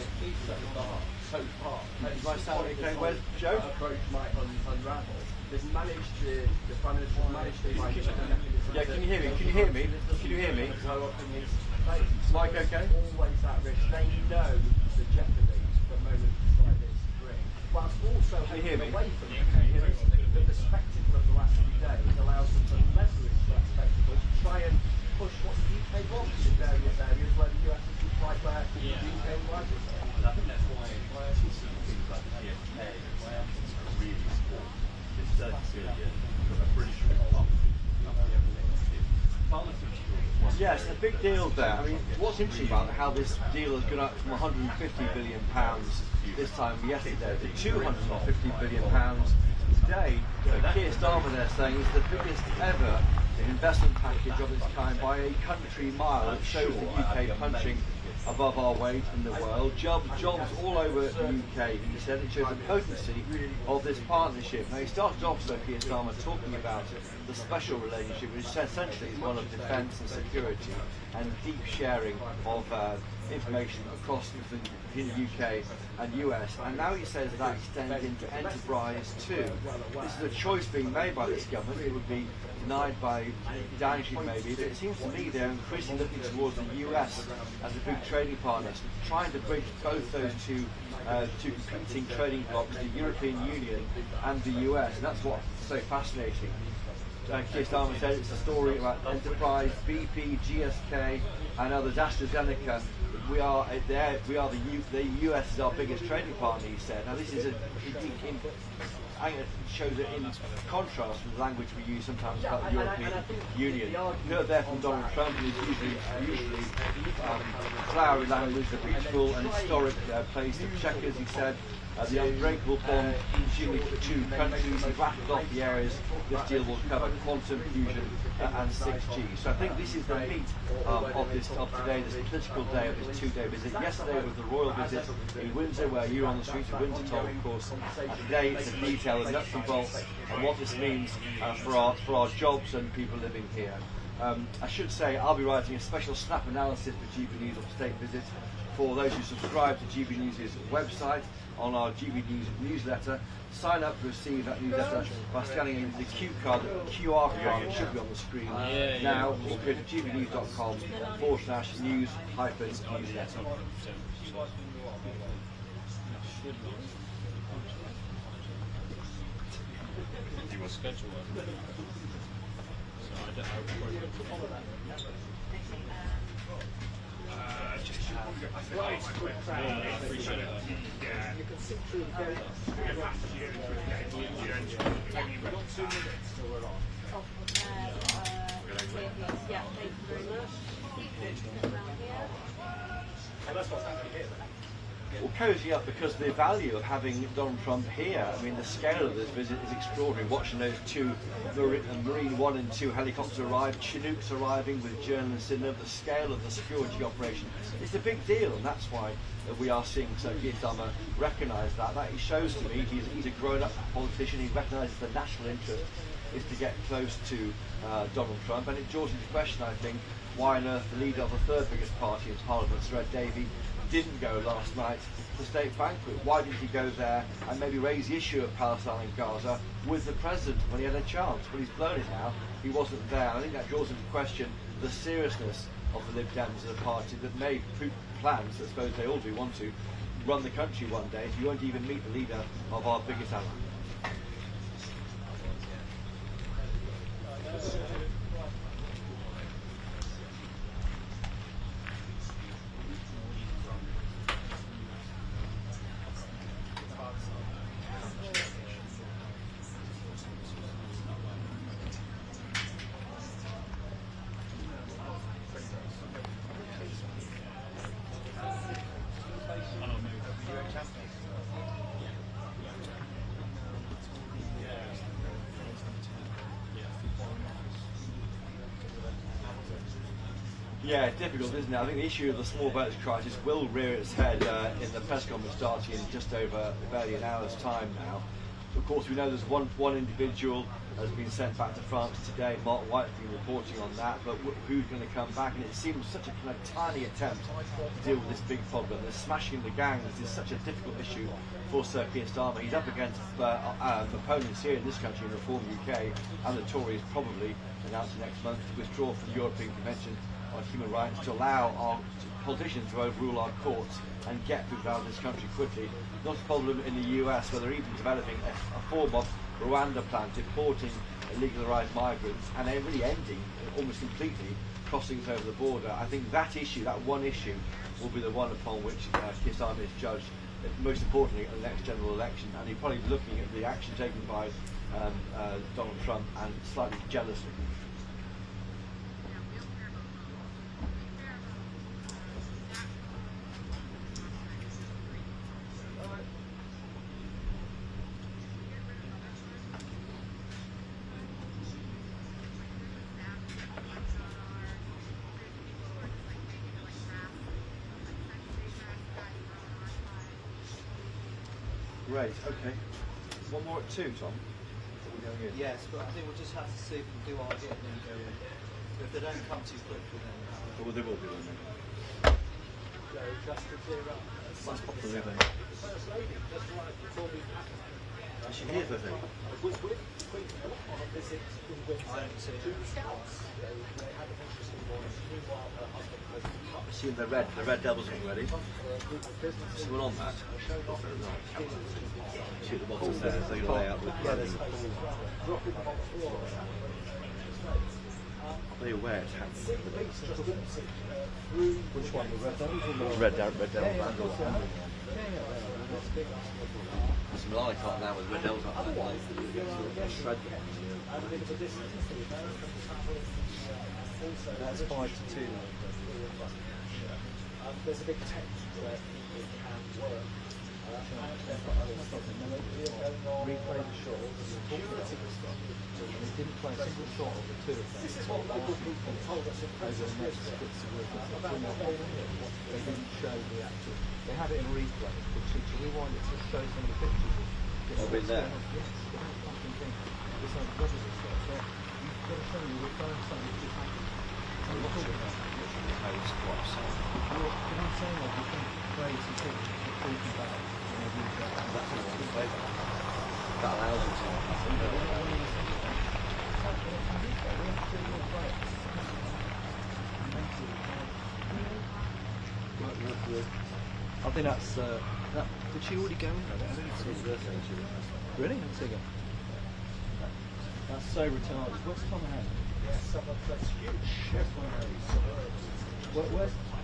so far. Where's Joe? Approach might unravel. There's managed to, the Prime Minister has managed to find a mechanism. Yeah, can you hear me? Can you hear me? Can you hear me? Go up in his face. Mike, okay? Always that risk. They know the jeopardy that moments like this bring. Whilst also taking away from it, that the spectacle of the last few days allows them to leverage that spectacle to try and push what the UK wants in various areas where the US isn't quite where the UK was. And I think that's why things like the GSK are really important. This 30 billion from a British Yes, a big deal there. I mean, what's interesting about how this deal has gone up from £150 billion this time yesterday to £250 billion today, Keir Starmer, they're saying, is the biggest ever investment package of its kind by a country mile. It shows the UK punching above our weight in the world. Jobs all over the UK, he said. It shows the potency of this partnership. Now, he started off, Keir Starmer, talking about the special relationship, which essentially is one of defence and security and deep sharing of information across the UK and US. And now he says that extends into enterprise too. This is a choice being made by this government. It would be denied by Downing Street maybe, but it seems to me they're increasingly looking towards the US as a big trading partner, trying to bridge both those two competing trading blocks, the European Union and the US, and that's what's so fascinating. Keir Starmer said it's a story about enterprise, BP, GSK and others, AstraZeneca. We are the US is our biggest trading partner, he said. Now this is shows it in contrast with the language we use sometimes about the European Union. You heard there from Donald Trump, who's usually flowery language, the beautiful and historic place of Chequers, he said. The unbreakable bond between the two countries. He rattled off the areas this deal will cover: quantum fusion and 6G. So I think this is the meat of today, this political day, of this two-day visit. Yesterday was the royal visit in Windsor, where you're on the streets of Windsor, Tom, of course. Today it's a detail of nuts and bolts and what this means for our jobs and people living here. I should say I'll be writing a special snap analysis for GB News of State Visit for those who subscribe to GB News' website on our GB News newsletter. Sign up to receive that newsletter by scanning in the QR code, it should be on the screen now, or go to gbnews.com/news-newsletter. You will schedule it. So I don't know. I appreciate it. Yeah. You can sit through the very yeah, thank you very much. And that's what's happening here. Well, cozy up because the value of having Donald Trump here, I mean, the scale of this visit is extraordinary. Watching those two Marine 1 and 2 helicopters arrive, Chinooks arriving with journalists in them, the scale of the security operation, it's a big deal, and that's why we are seeing Keir Starmer recognise that. That shows to me he's a grown-up politician. He recognises the national interest is to get close to Donald Trump, and it draws into question, I think, why on earth the leader of the third biggest party in Parliament, Sir Ed Davey, didn't go last night to the state banquet. Why didn't he go there and maybe raise the issue of Palestine and Gaza with the president when he had a chance? Well, he's blown it now. He wasn't there. I think that draws into question the seriousness of the Lib Dems as a party that made plans, I suppose they all do want to, run the country one day if you won't even meet the leader of our biggest ally. Yeah, difficult, isn't it? I think the issue of the small boats crisis will rear its head in the press conference starting in just over barely an hour's time now. Of course, we know there's one individual has been sent back to France today. Mark White's been reporting on that, but who's going to come back? And it seems such a kind of tiny attempt to deal with this big problem. The smashing the gangs is such a difficult issue for Sir Keir Starmer. He's up against opponents here in this country, in Reform UK, and the Tories probably announcing next month to withdraw from the European Convention on Human Rights, to allow our politicians to overrule our courts and get people out of this country quickly. Not a problem in the US, where they're even developing a form of Rwanda plan, deporting illegally arrived migrants and really ending almost completely crossings over the border. I think that issue, that one issue, will be the one upon which Keir Starmer is judged, most importantly at the next general election, and he's probably looking at the action taken by Donald Trump and slightly jealously. Great, okay. One more at 2, Tom. Yes, but I think we'll just have to see if we can do our bit and then go in. If they don't come too quickly, then Well, they will do, won't they? just to clear up. Let's pop the lid in. First lady, just right before we Is she here, does it? was with Queen on a visit in Windsor to the Scouts. They had an interesting voice. Meanwhile, her husband was I see the red devils getting ready. So we're on that. See the boxes there, so you lay out with dropping them on the floor. Are they aware it's happening? Which one? The red devils or the Red devils. Some lollipop now with red devils up there. Shred them. That's 5 to 2 now. There's a big tent where people can work. Replay the shot. They didn't play a single shot of the two of them. This is what local people told us in Over the next 6 they didn't show the actual. They had it in replay, but to rewind it to show some of the pictures. I've been there. Yes, they don't fucking think. It's like brothers and stuff. So you've got to show me we're going something that just happened. So you're talking about what I'm saying, like, you think crazy things you're talking about. That allows you I think that's that. Did she already go in? I don't think so. Really? Let's see again. That's so retarded. Where's Tom Hand? That's huge.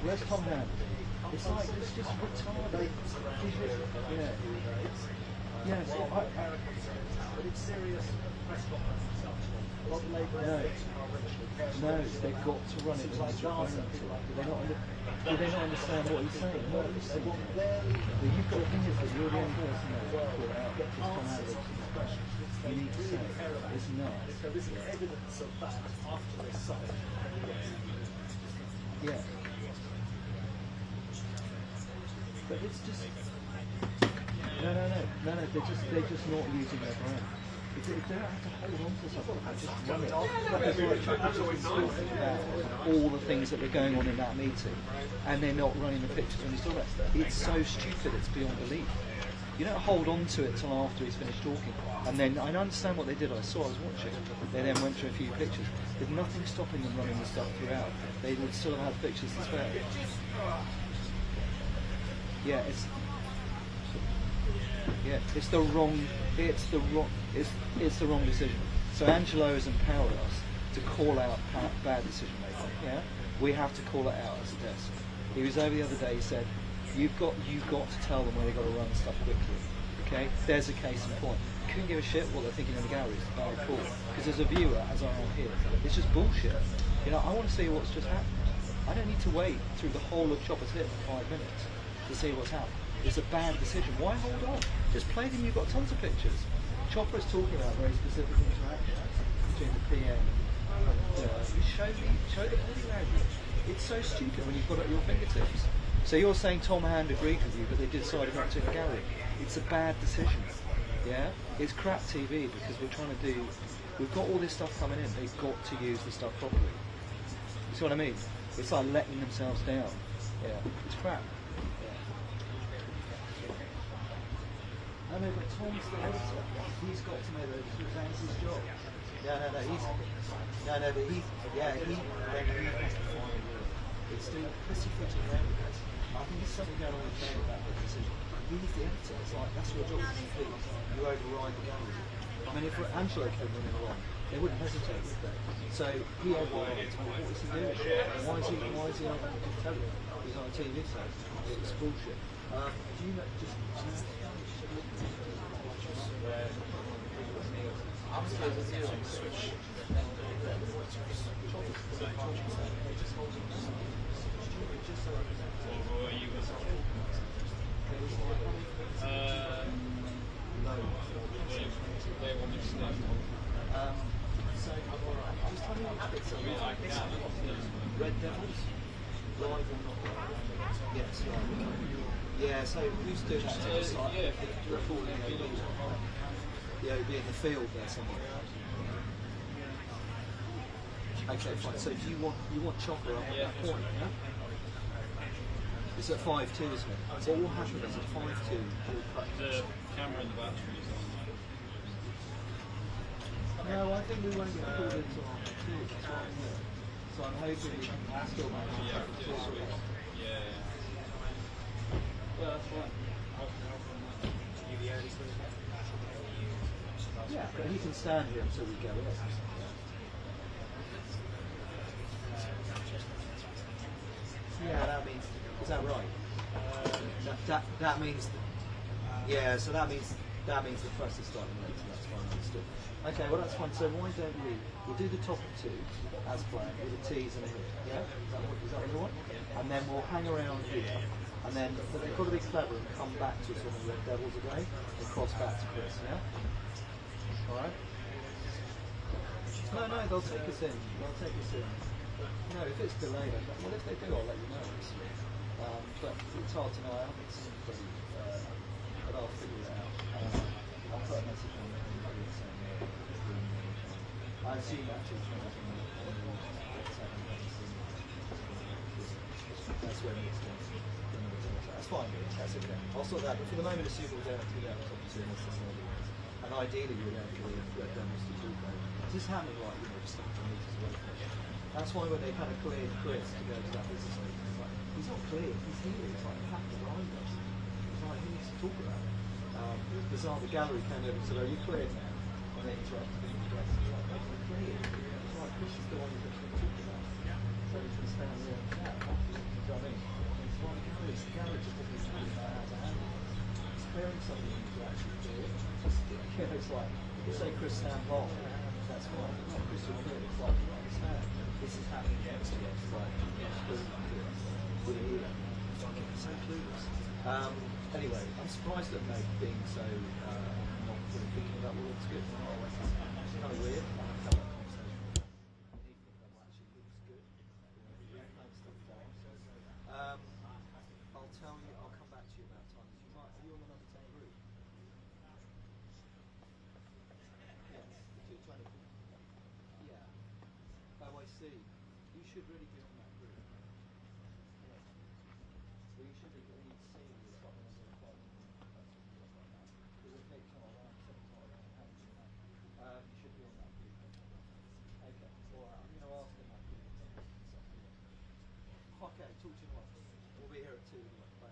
Where's Tom Hand? It's like it's just retarded. Yeah. Yeah. So But it's serious press conference and such. A lot of Labour No, they've got to run it. Do they not understand what he's saying? What he's saying? You've got to think that you're the only person that can call out just come out of this expression. You need to say it's not. There is evidence of that after this summit. Yeah. But it's just no. They're just not using their brain. If they don't have to hold on to something, they just run it. All the things that are going on in that meeting, and they're not running the pictures when he's talking about it. It's so stupid, it's beyond belief. You don't hold on to it till after he's finished talking. And then, I understand what they did, I was watching. They then went through a few pictures. There's nothing stopping them running the stuff throughout. They would still have had pictures to spare. Yeah, it's the wrong decision. So Angelo has empowered us to call out bad decision making. Yeah, we have to call it out as a desk. He was over the other day. He said, "You've got to tell them where they've got to run stuff quickly." Okay, there's a case in point. Couldn't give a shit what they're thinking in the galleries. Very cool. Because as a viewer, as I am here, it's just bullshit. You know, I want to see what's just happened. I don't need to wait through the whole of Chopper's Hit for 5 minutes to see what's happened. It's a bad decision. Why hold on? Just play them. You've got tons of pictures. Chopper is talking about very specific interactions between the PM and you show the body language. It's so stupid when you've got it at your fingertips. So you're saying Tom Hand agreed with you, but they decided not to in the gallery. It's a bad decision. Yeah? It's crap TV because we've got all this stuff coming in. They've got to use the stuff properly. You see what I mean? It's like letting themselves down. Yeah. It's crap. I know, but Tom's the editor. He's got to know that that's his job. But then he has to find a word. It's doing pussyfooting around with this. I think there's something going on with him about the decision. He's the editor. It's like, that's your job to complete. You override the gallery. I mean, if Angelo came in wrong, they wouldn't hesitate, would they? So he overrides. What is he doing? Why is he just telling him? He's on a TV set. It's bullshit. Do you know, just Red Devils, live or not? Yes, live. Yeah, so who's doing that? Yeah, reporting the OB in the field there somewhere. Okay, fine. So do you want Chopper up at that point, yeah? It's at 5-2, isn't it? So what will happen is at 5-2, the camera and the battery is on. No, I think we won't get pulled into after 2, that's what I'm hearing. So I'm hoping we can still manage to Yeah. Well, that's fine. Yeah, but he can stand here until we go in. Yeah, that means, is that right? That means, yeah, so that means the press is starting late, so that's fine, understood. Okay, well that's fine, so why don't we'll do the top of 2 as planned, with a tease and a hit, yeah? Is that what you want? And then we'll hang around here, and then, but they've got to be clever and come back to us on the Red Devils again, and cross back to Chris, yeah? Alright? No, they'll take us in, No, if it's delayed, well if they do, I'll let you know, obviously. But it's hard to know, I haven't seen anybody, but I'll figure it out. I'll put a message on the saying, I assume actually that's where it's going. That's fine, that's okay. I'll sort that, but for the moment, assume we'll go through that opportunity, and ideally we're going to let them to do that. This is happening like, just 100 metres away from it. That's why when they kind of cleared Chris to go to that business meeting, it's like, he's not clear, he's here, it's like, packed behind us. It's like, he needs to talk about it. Bizarre, the gallery came over and said, oh, you cleared now? And they interrupted him and it's like, no, you're cleared. It's like, Chris is the one who's going to talk about it. So he can stand there and chat. Do you know what I mean? It's like, the gallery just doesn't really know how to handle it. It's clearing something you can actually do it. It's like, you say Chris stand long, that's fine. Not crystal clear, it's like, you understand. This is happening next to us, like, so clueless. Anyway, I'm surprised at Meg being so not really thinking about what looks good. It's kind of weird. I have to have that conversation. I think that actually looks good. I'll tell you, I'll come back to you about times. Are you on another 10 group? Yes, the 220. Yeah. Oh, I see. You should really be on that group. Yeah. Well, you should be really seeing this like on the phone. Because if Nick's not around, Seven's not around, you should be on that group. Okay. Well, I'm going to ask them that group. Okay, talk to you tomorrow. We'll be here at 2. Bye.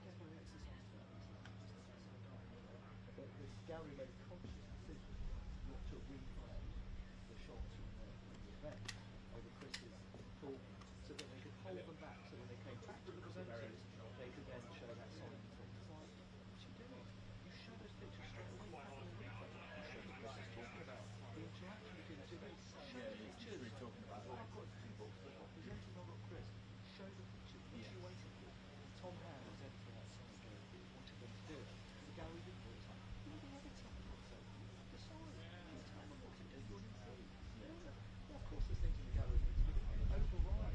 Guess my exercise for that is that the gallery made a conscious decision not to replay the shots from the event over Chris's talk, so that they could hold them back, so when they came back to the presenters, they could then show that song and talk. It's like, what you doing? You show those pictures straight away back on the replay. You show what Chris is talking about, the interaction between the two events. Show the pictures. I've got people, I've got presenters, I've got Chris. Show the pictures. What are you waiting for? Tom Hand was editing that song and wanted them to do it. The gallery didn't do it. It's like, you're the editor, for God's sake. You decide. You tell them what to do. You're the MC. Yeah, of course there's things in the gallery that need to be override.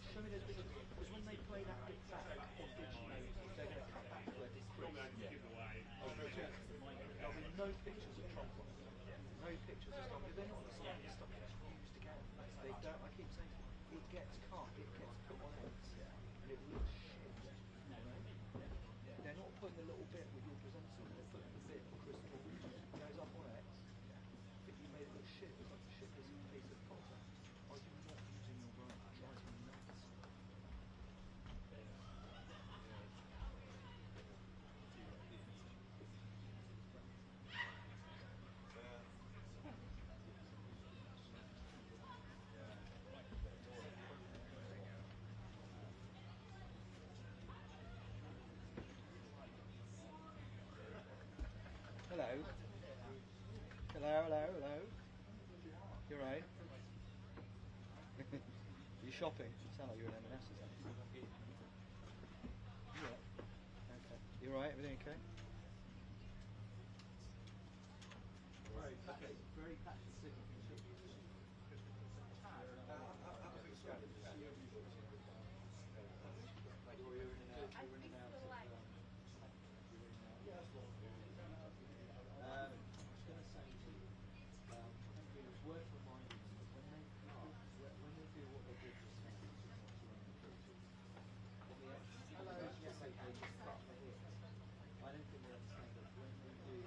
Show me those pictures. Because when they play that bit back on digital, they're going to cut back to where this there'll be no pictures of Trump on it. No pictures of stuff. They're not saying this stuff gets used again. They don't. I keep saying it gets cut, it gets put on X, and it looks shit. They're not putting the little bit with your presenter on, they're putting the bit of Chris Paul, goes up on X. But you made it look shit. It's like a shit piece of content. Are you not using your brain? It drives me nuts. Hello. Hello. You're right. You shopping? You sound like you're in M&S or something. Yeah. You alright? Everything okay? Very passionate signature. I was going to say to you, it was worth reminding them that when they do what they did just now, hello, yes, I can. I don't think they understand that when they do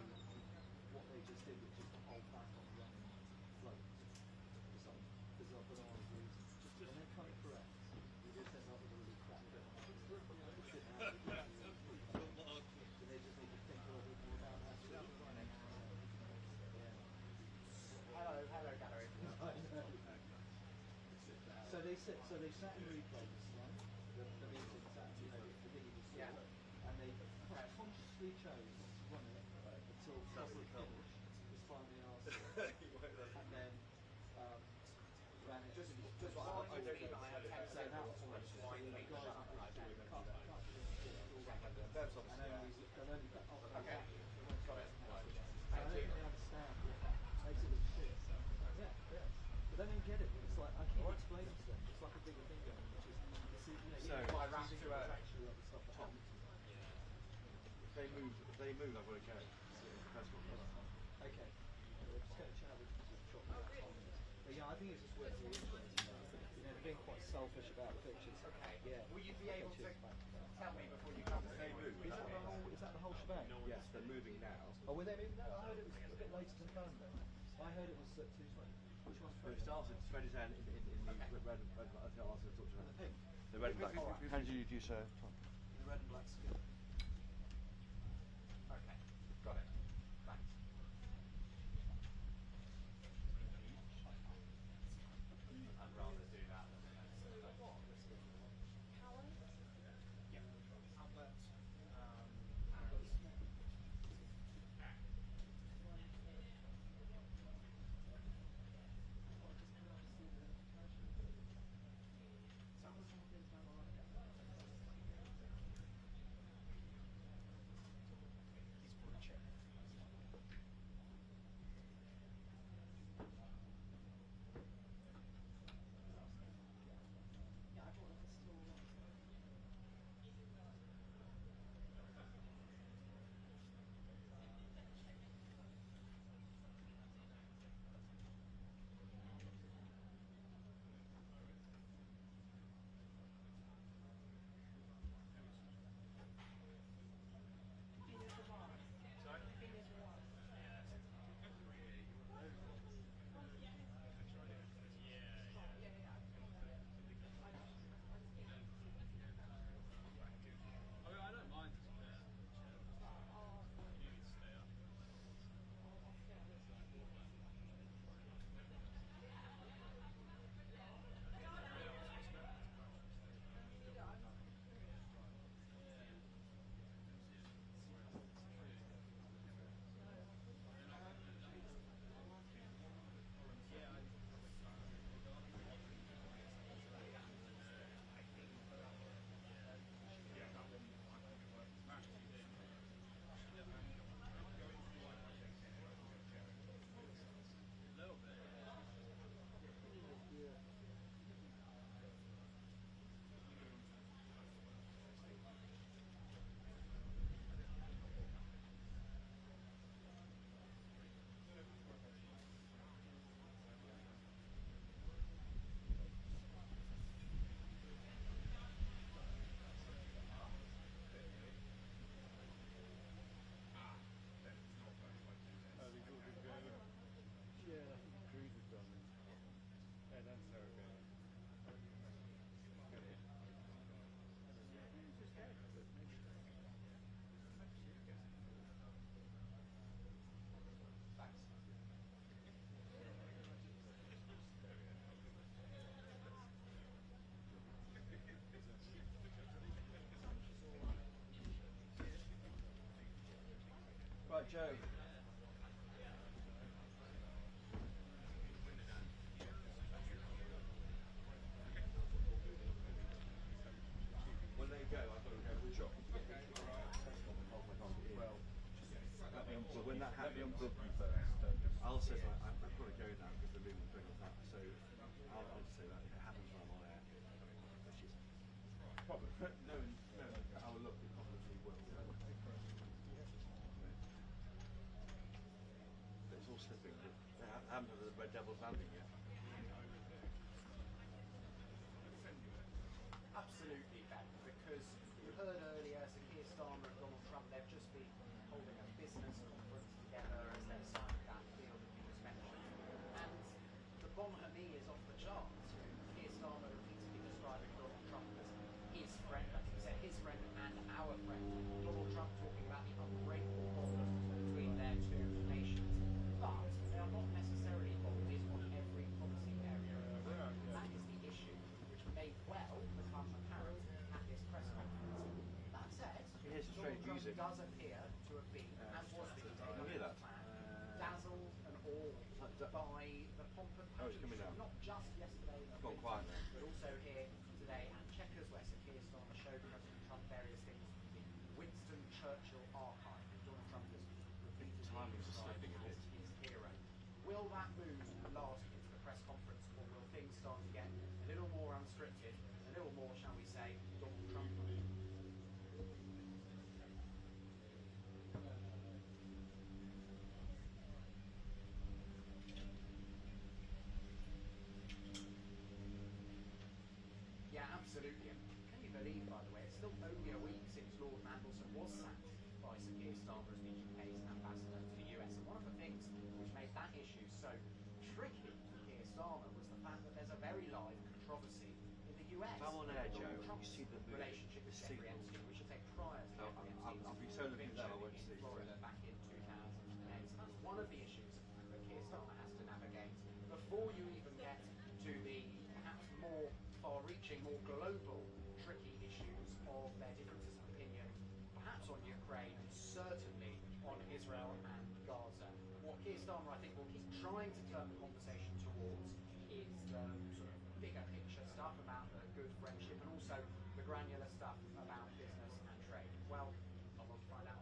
what they just did, which is to hold back on running float for some bizarre banana reason, when they come correct, you just end up with a really crap bit. So they just need to think a little bit more about that. Hello, gallery. So they sat and replayed this one, the meeting sat, the thing you just saw, and they consciously chose not to run it until probably finish, was finally asked, and then ran it. Just what I don't even have to say that was why you make the shut up and I do even do that. Okay, got it. I don't really understand what that makes it look shit. Yeah. But they don't get it. It's like, I can't explain it to them. It's like a bigger thing going, which is, I ran to actually other stuff. If they move, I've got to go. Okay. We're just going to chat with shop. But yeah, I think it's just worth reiterating. They're being quite selfish about the pictures. Okay. Yeah. Will you be able to tell me before you come to say move? Is that the whole shebang? Yes, they're moving now. Oh, were they moving? No, I heard it was a bit later than planned though. I heard it was at 2:20. Which one's It started, Freddie's hand in the red, I think I'll ask her to talk to her. the pink? The red and black. How did you do, sir? The red and black skin. Okay, got it. Thanks. I'd rather do that than yeah. Albert, I don't mind. Right, Joe. When they go, I've got to go to the shop. Probably. No, our look, it probably will. But it's all slipping. They haven't had the Red Devil's landing yet. Absolutely, Ben, because you heard earlier, Sir Keir Starmer and Donald Trump, they've just been holding a business conference together as they've signed that deal that you just mentioned. And the bonhomie is off the charts. Keir Starmer repeatedly describing Donald Trump as his friend, as he said, his friend and our friend. Donald Trump talking about the unbreakable bond between their two nations. But they are not necessarily bonded on every policy area. That is the issue, which may well become apparent at this press conference. That said, Donald Trump does appear to have been, as was the detailed plan, dazzled and awed by the pomp and pageantry, not just yesterday, but also here today at Chequers, where Sir Keir Starmer showed President Trump various things from the Winston Churchill archive, and Donald Trump has repeatedly described as his hero. Will that mood last into the press conference, or will things start to get a little more unscripted, a little more, shall we say, Donald Trump? Yeah, absolutely. Can you believe, by the way, it's still only a week since Lord Mandelson was sacked by Sir Keir Starmer as the UK's ambassador to the US. And one of the things which made that issue so tricky for Keir Starmer was the fact that there's a very live controversy in the US. If I'm on air, Joe, Trump's you see the relationship with Jeffrey Epstein, which should take prior to Jeffrey Epstein's I'll be so looking at that I won't see. Florida back in 2008. So that's one of the issues that Keir Starmer has to navigate before you even get to the perhaps more far-reaching, more global, tricky issues of their differences of opinion, perhaps on Ukraine, and certainly on Israel and Gaza. What Keir Starmer, I think, will keep trying to turn the conversation towards is the sort of bigger picture stuff about the good friendship and also the granular stuff about business and trade. Well, I will find out.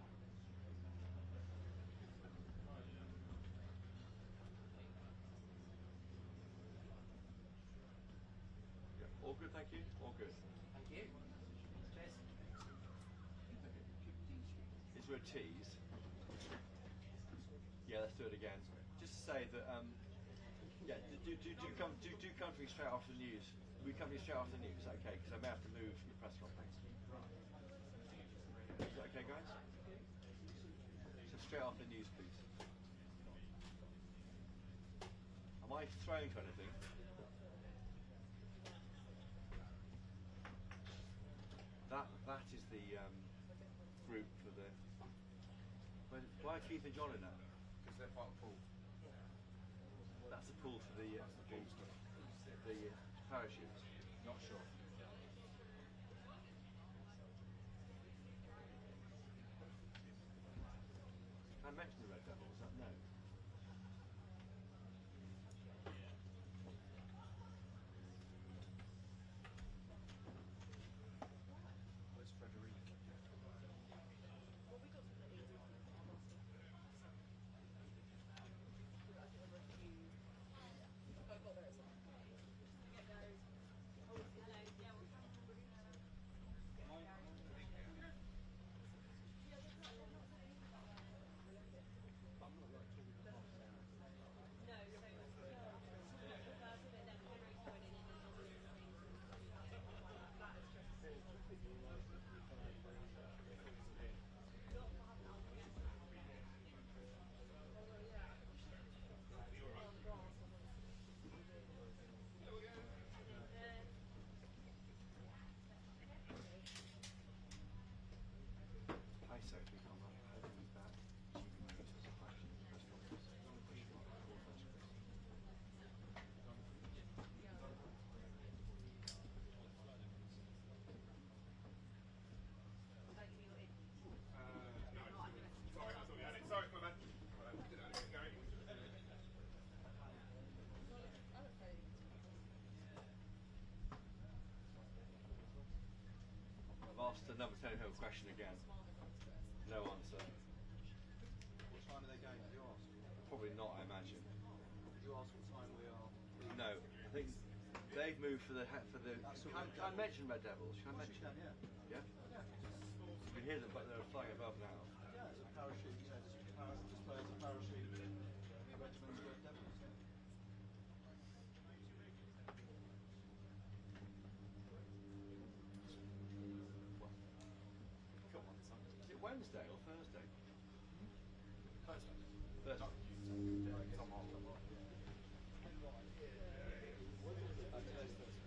All good, thank you. All good. Thank you. Cheers. Is there a tease? Yeah, let's do it again. Just to say that, yeah, do come to me straight after the news. We come to you straight after the news, is that okay? Because I may have to move the press conference. Is that okay, guys? So straight after the news, please. Am I throwing to anything? That is the group for the. Why are Keith and John in that? Because they're part of the pool. That's the pool for the parachutes. Not sure. I mentioned the Red Devils. Is that no? Where's Frederic? Hi, Sophie. I'm not hoping that she can make us a question. Sorry, I thought we had it. Sorry, my bad. Gary. I've asked the number 10 hill question again. No answer. What time are they going? Did you ask? Probably not, I imagine. Did you ask what time we are? No, I think they they've moved for the. Can I mention Red Devils? Can I mention? Yeah. Yeah. You can hear them, but they're flying above now. Yeah, it's a parachute. You know, just play as a parachute. Regiment's Red Devils. Come on, son. Is it Wednesday or Thursday? Thursday. Thursday. Today's Thursday.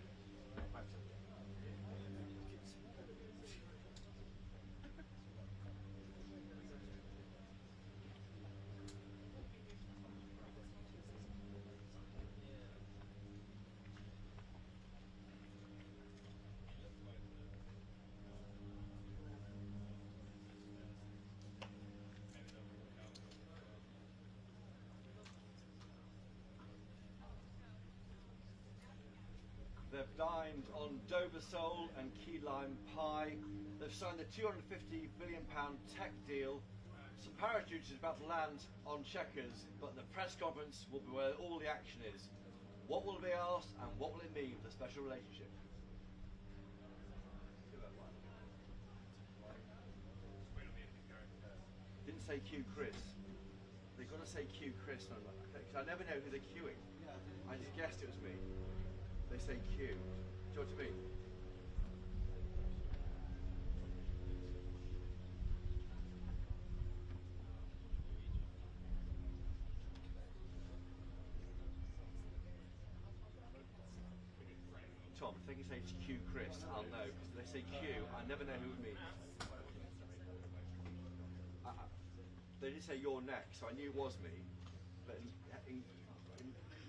They've dined on Dover sole and key lime pie. They've signed a £250 billion tech deal. Some parachutes is about to land on Chequers, but the press conference will be where all the action is. What will be asked and what will it mean for the special relationship? Didn't say Q Chris. They've got to say Q Chris, because I never know who they're queuing. I just guessed it was me. They say Q. Do you know what I mean? Tom, if they can say it's Q Chris, I'll know. Because if they say Q, I never know who it means. They did say you're next, so I knew it was me. But it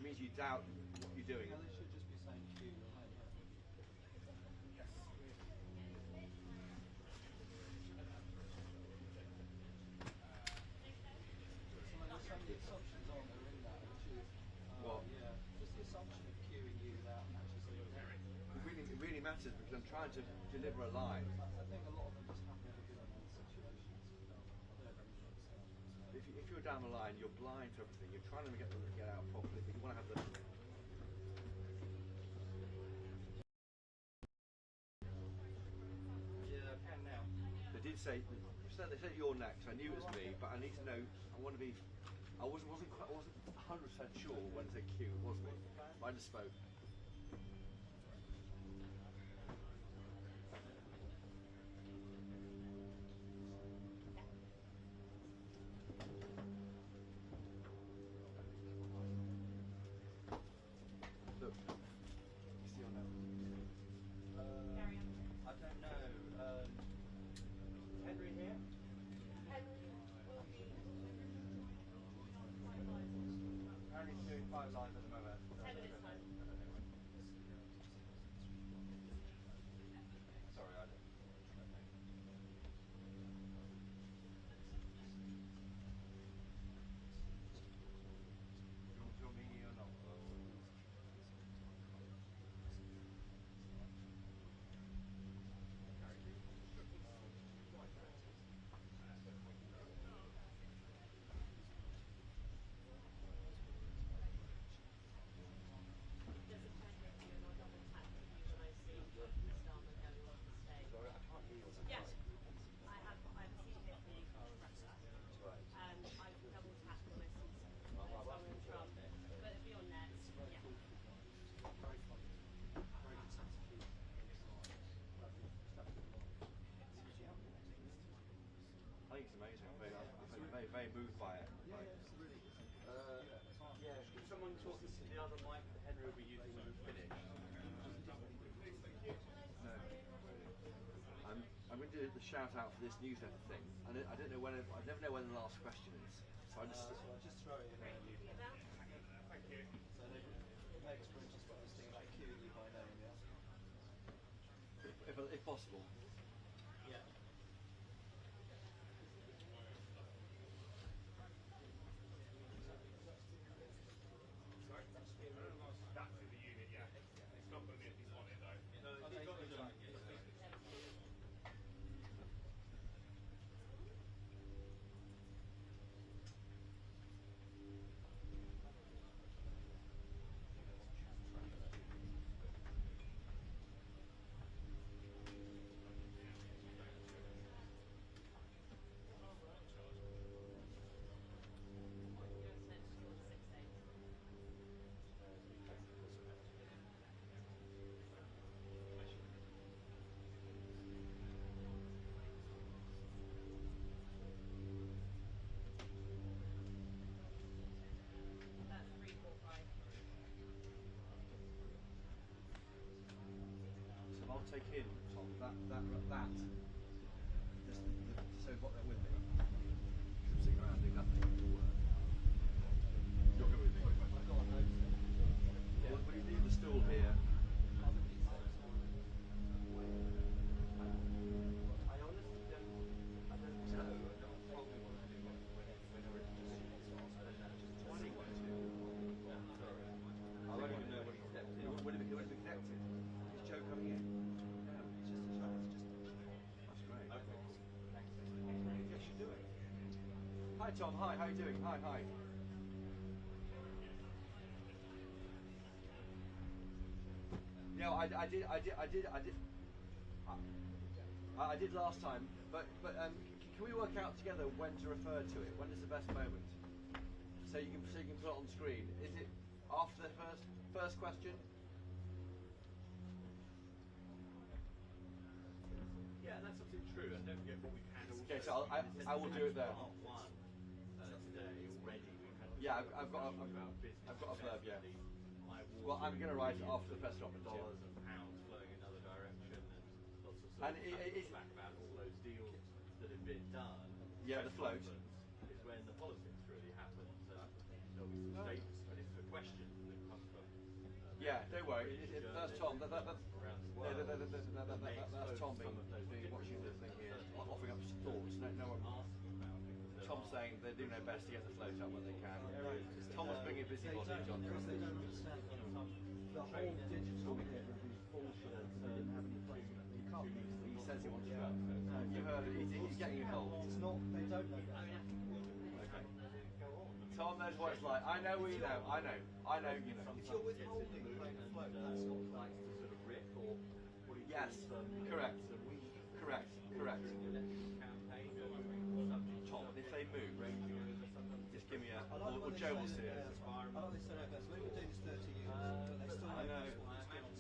means you doubt what you're doing. Yeah, they should just be saying Q. Yes. There's some of the assumptions on there in that, which is What? yeah, just the assumption of queuing you without actually saying It really matters because I'm trying to deliver a line. I think a lot of them just have never been in these situations. I don't really understand. If you're down the line, you're blind to everything. You're trying to get out properly, but you want to have the. Yeah, I can now. They did say they said you're next. I knew it was me, but I need to know. I want to be. I wasn't 100% sure when it said Q. It was me. But I just spoke. Look, you see on that? I don't know. Henry here? Henry's doing 5 lines at the moment. Sorry, I don't. Do you want me or not? Sorry, I can't hear you. Yes, I've seen it for you from Espresso. I've double tapped on my seats Donald Trump, but if you're next, yeah. Very funny. Very good sense of humour. I think it's amazing. I'm very, very moved by it. Yeah, it's really good. Yeah, could someone talk to the other mic that Henry will be using when we finish? No. I'm going to do the shout out for this newsletter thing. I don't know when. I never know when the last question is. So I just. So I'll just throw it in there. Thank you. So Meg's just got this thing about queuing you by name, yeah? If possible. Yeah. Sorry? That's in the unit, yeah. It's not going to be a piece on it though. No, he's got the done. I'll take in, Tom, that. So what they're with me. I'm sitting around doing nothing. You're good with me. Yeah. Will you leave the stool here? I honestly don't know. Probably want to do it whenever it's sorry. I don't even know when he stepped in. Would it be connected? Is Joe coming in? No, it's just a show. That's great. Okay, cool. Thanks. Yes, you do it. Hi Tom, hi, how you doing? Hi. No, I did last time, but can we work out together when to refer to it? When is the best moment? So you can put it on screen. Is it after the first question? Yeah, that's absolutely true. And don't forget what we've had also. Okay, so I will do it there. Part one today already. Yeah, I've got a blurb. Yeah. Well, I'm going to write it after the press conference. Dollars and pounds flowing in another direction, and lots of sort of back about all those deals that have been done. Yeah, the float is when the politics really happens. There'll be some statements, but it's a question that comes from. Yeah, don't worry. That's Tom. That's Tom being watching the thing here, offering up some thoughts. No one. Tom's saying they're doing their best to get the float up when they can. Tom was being a busybody. Because they don't understand the whole digital bit of this bullshit. They didn't have any placement. You can't. He says he wants to go. No, you heard it. He's getting involved. It's not. They don't know that. Okay. Tom knows what it's like. I know we know. I know. You know. If you're withholding playing a float, that's not like to sort of rip or what he yes. Correct. Tom, if they move, just give me a. Or Joe will see it. I like this so much. We've been doing this 30 years, but they still I know. It's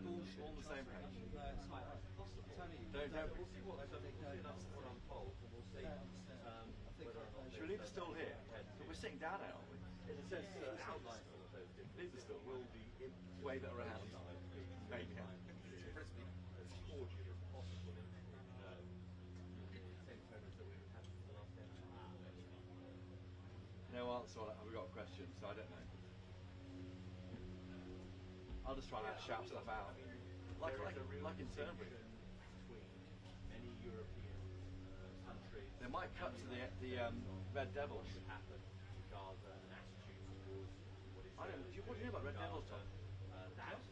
bullshit. All on the same page. No, it's not. I'm telling you. Don't. We'll see what unfolds, and we'll see whether or not. Should we leave the stool here? But we're sitting down now, aren't we? It says outline all of those different. Leave the stool. Will be wave it around. There you go. As cordial as possible in same terms that we've had for the last 10 years. No answer on it. We've got a question, so I don't know. I'll just try and shout stuff out. Like internally. Between many European countries. They might cut to the Red Devils. What happened to Gaza and attitude towards what is. I don't know. What do you know about Red Devils, Tom?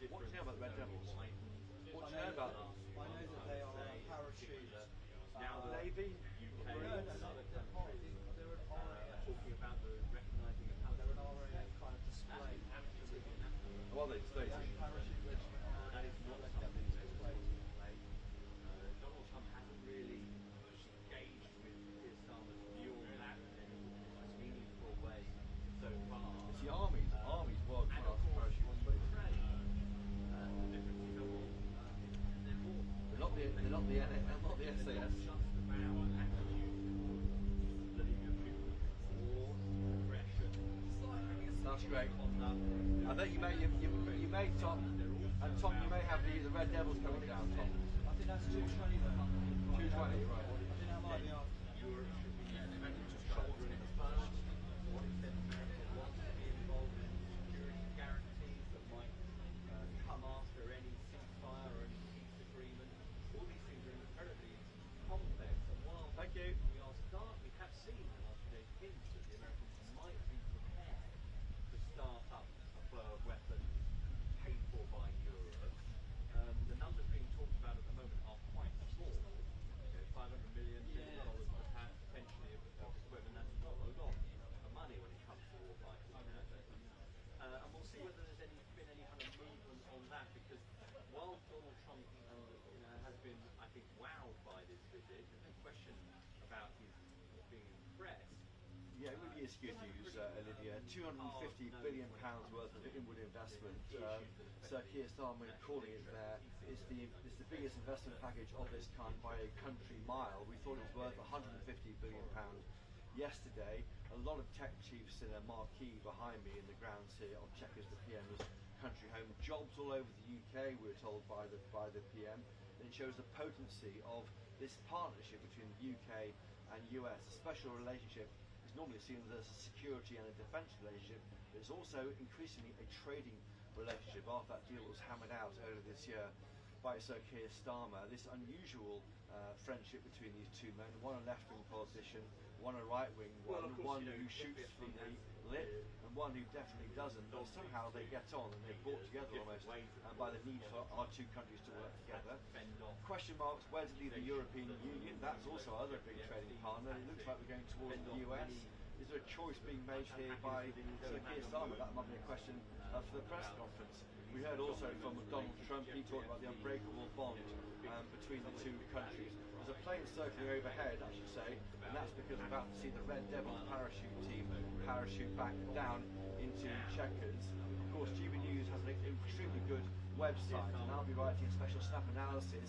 What do you know about Red Devils? What do you know about them? I know that they are a parachute. Now the Navy, UK, and other countries talking about the recognising of how they're an RAF kind of display. Well, they display. Parachute regiment. That is not something that is Donald Trump hasn't really engaged with Keir Starmer's view on that in any meaningful way so far. It's the Army's world class parachute. They're not the SAS. That's great. I think you may Tom, and Tom, you may have the Red Devils coming down, Tom. I think that's 220 though. 220, right. I think that might be after. Europe should be shouldering the first. What extent America wants to be involved in security guarantees that might come after any ceasefire or any peace agreement. All these things are incredibly complex. And while we have seen in the last few days hints that the Americans might be prepared to start up a flow of weapons paid for by Europe, the numbers being talked about at the moment are quite small. $500 million perhaps potentially of equipment. That's not a lot of money when it comes to war fighting. And we'll see whether there's been any kind of movement on that, because while Donald Trump has been, I think, wowed by this visit, there's no question about his being impressed. Yeah, it really is good news, Olivia. £250 billion worth of inward investment. Sir Keir Starmer calling it there. It's the biggest investment package of this kind by a country mile. We thought it was worth £150 billion yesterday. A lot of tech chiefs in a marquee behind me in the grounds here on Chequers, the PM, was country home. Jobs all over the UK, we were told by the PM. And it shows the potency of this partnership between the UK and US. A special relationship is normally seen as a security and a defence relationship, but it's also increasingly a trading relationship after that deal was hammered out earlier this year by Sir Keir Starmer. This unusual friendship between these two men, one a left-wing politician, one a right-wing one, one who shoots from the lip and one who definitely doesn't, but somehow they get on and they're brought together almost by the need for our two countries to work together. Question marks, where to leave the European Union? That's also our other big trading partner. It looks like we're going towards the US. Is there a choice being made here by Sir Keir Starmer? That might be a question for the press conference. We heard also from Donald Trump, he talked about the unbreakable bond between the two countries. There's a plane circling overhead, I should say, and that's because we're about to see the Red Devil parachute team parachute back down into Chequers. Of course, GB News has an extremely good website, and I'll be writing a special snap analysis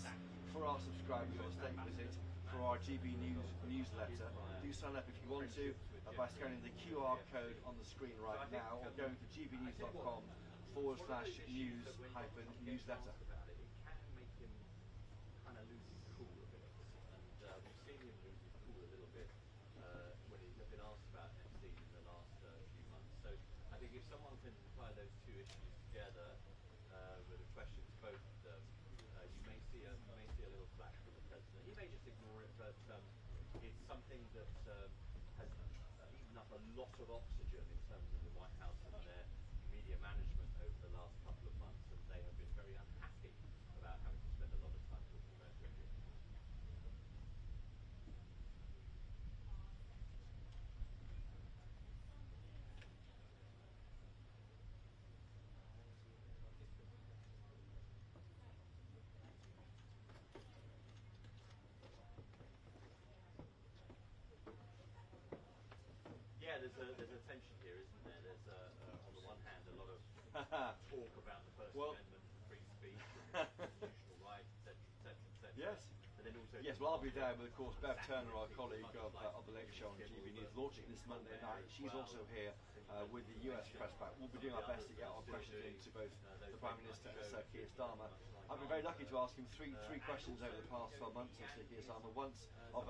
for our subscribers on a state visit for our GB News newsletter. Do sign up if you want to by scanning the QR code on the screen right now or going to gbnews.com/news-newsletter. Make him kind of lose his cool a bit, and we've seen him lose his cool a little bit when he's been asked about Epstein in the last few months. So I think if someone can apply those two issues together with the questions both of them, you may see a little flash from the president. He may just ignore it, but it's something that has eaten up a lot of oxygen in terms of the White House and their media management over the last couple of months, and they have been very unhappy about having to spend a lot of time talking about it. Yeah, there's a tension here, isn't there? There's on the one hand a lot of talk about the First Amendment, free speech, and constitutional rights, etc., etc. Yes. But then also yes, well, I'll be there with, of course, Bev Turner, our colleague of the Late Show on GB News, launching this Monday night. She's also here with the US press pack. We'll be doing our best to get our questions into both the Prime Minister and Sir Keir Starmer. I've been very lucky to ask him three questions over the past 12 months of Sir Keir Starmer. Once of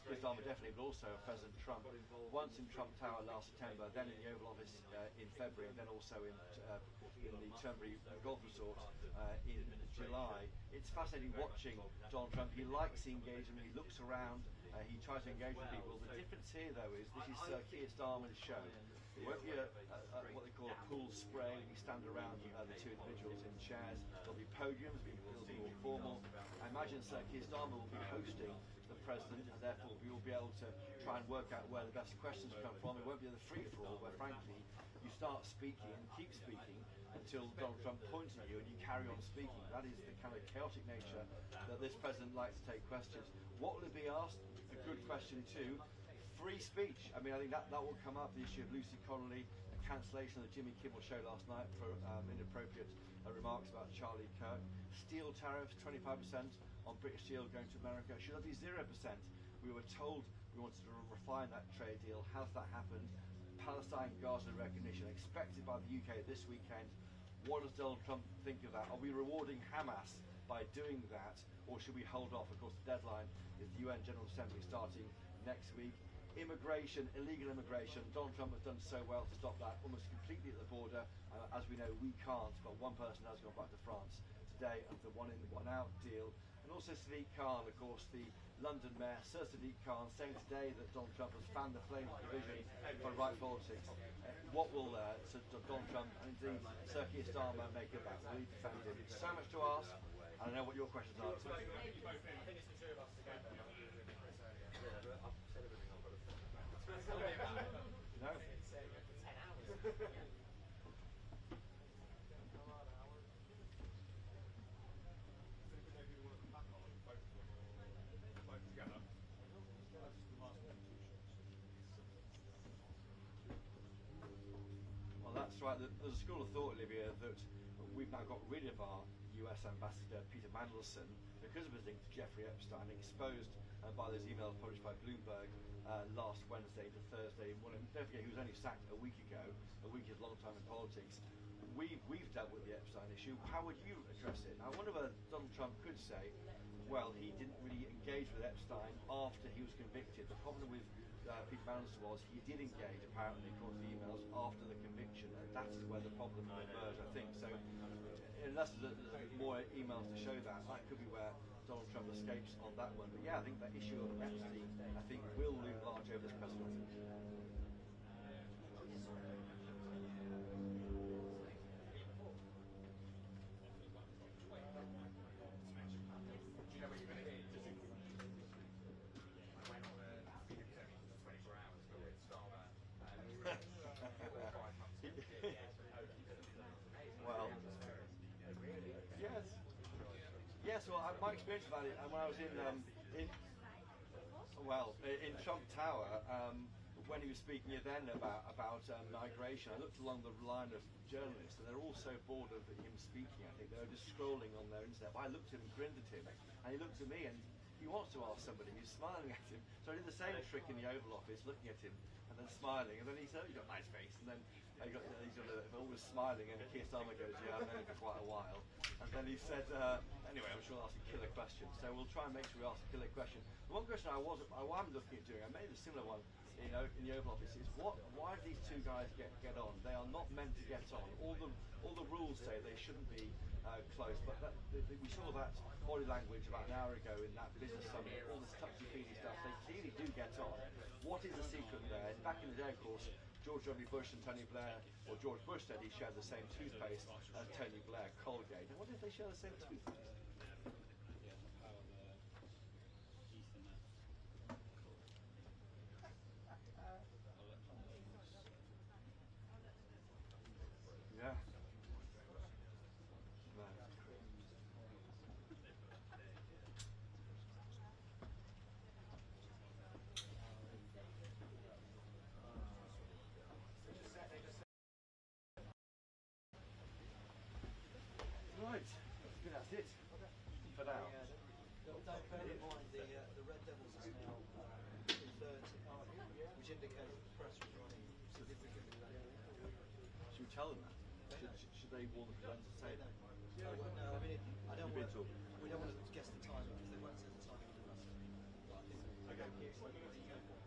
Keir Starmer definitely, but also of President Trump. Once in Trump Tower last September, then in the Oval Office in February, and then also in the Turnberry Golf Resort in July. It's fascinating watching Donald Trump. He likes the engagement. He looks around. He tries to engage with people. The difference here, though, is this is Sir Keir Starmer's show. It won't be what they call a pool spray. We stand around the two individuals in chairs. There'll be podiums. It'll be more formal. I imagine Sir Keir Starmer will be hosting the president, and therefore we will be able to try and work out where the best questions come from. It won't be the free-for-all where, frankly, you start speaking and keep speaking until Donald Trump points at you and you carry on speaking. That is the kind of chaotic nature that this president likes to take questions. What will it be asked? A good question too. Free speech. I mean, I think that will come up, the issue of Lucy Connolly, a cancellation of the Jimmy Kimmel show last night for inappropriate remarks about Charlie Kirk. Steel tariffs, 25% on British steel going to America. Should that be 0%? We were told we wanted to refine that trade deal. Has that happened? Palestine-Gaza recognition expected by the UK this weekend. What does Donald Trump think of that? Are we rewarding Hamas by doing that, or should we hold off? Of course, the deadline is the UN General Assembly starting next week. Immigration, illegal immigration. Donald Trump has done so well to stop that almost completely at the border. As we know, we can't, but one person has gone back to France today under the one in, one out deal. And also Sadiq Khan, of course, the London mayor, Sir Sadiq Khan, saying today that Donald Trump has fanned the flame of division for right politics. What will Donald Trump and indeed Sir Keir Starmer make of that? Will he defend him? It's so much to ask, and I know what your questions are. I think it's the two of us together. Yeah, I've said everything I've got to say. It's only about no. It's 10 hours. Well, that's right. There's a school of thought, Olivia, that we've now got rid of our US Ambassador Peter Mandelson because of his link to Jeffrey Epstein, exposed by those emails published by Bloomberg last Wednesday to Thursday morning. Don't forget, he was only sacked a week ago. A week is a long time in politics. we've dealt with the Epstein issue. How would you address it? I wonder whether Donald Trump could say, well, he didn't really engage with Epstein after he was convicted. The problem with Pete Mandelson was he did engage, apparently, according to the emails, after the conviction, and that is where the problem emerged, I think. So, unless there's more emails to show that, that could be where Donald Trump escapes on that one. But yeah, I think that issue of Epstein, I think, will loom large over this presidency. Well, yes. Well, my experience about it, when I was in Trump Tower, when he was speaking then about migration, I looked along the line of journalists, and they're all so bored of him speaking. I think they were just scrolling on their internet. But I looked at him and grinned at him, and he looked at me, and he wants to ask somebody. He's smiling at him. So I did the same trick in the Oval Office, looking at him and then smiling. And then he said, "Oh, you've got a nice face." And then he's always smiling. And Keir Starmer goes, "Yeah, I've known him for quite a while." And then he said, "Anyway, I'm sure I'll ask a killer question." So we'll try and make sure we ask a killer question. The one question I'm looking at doing, I made a similar one in the Oval Office, is why do these two guys get on? They are not meant to get on. All the rules say they shouldn't be close, but we saw that body language about an hour ago in that business summit, all this touchy-feely stuff. They clearly do get on. What is the secret there? Back in the day, of course, George W. Bush and Tony Blair, or George Bush said he shared the same toothpaste as Tony Blair, Colgate. And what if they share the same toothpaste? Yeah. Right, I think that's it for now. Don't bear in mind the Red Devils is now in 30, which indicates the press was running significantly later. Should we tell them that? Should they warn the presenters to say that? No, I mean, we don't want to guess the timing because they won't say the timing of the press. But I think BBC said the press.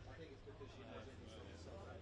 I think it's because she knows everything's on the side.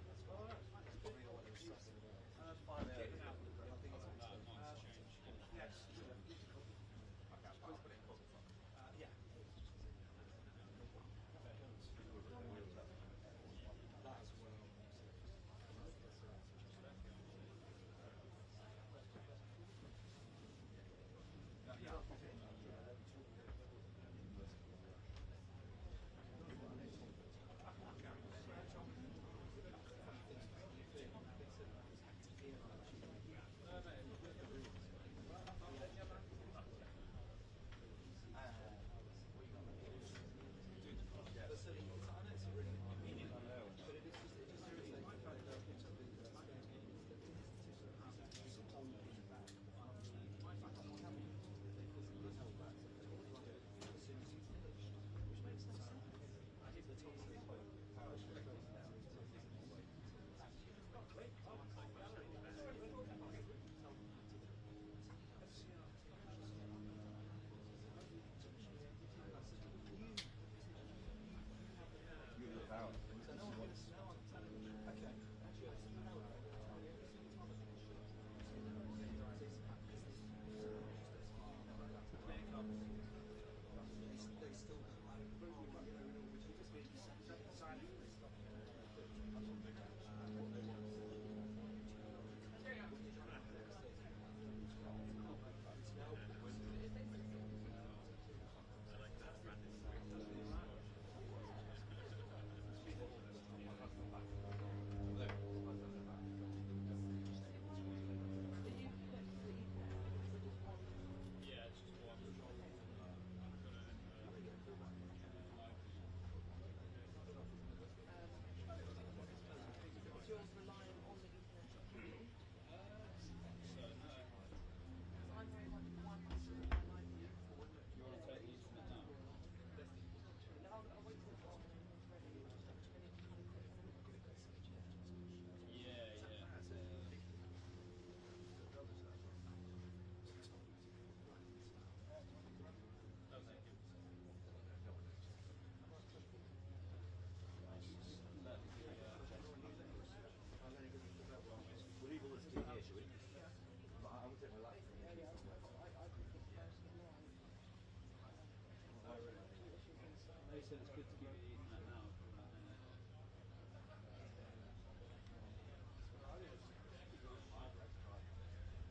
said it's good to give you the internet now.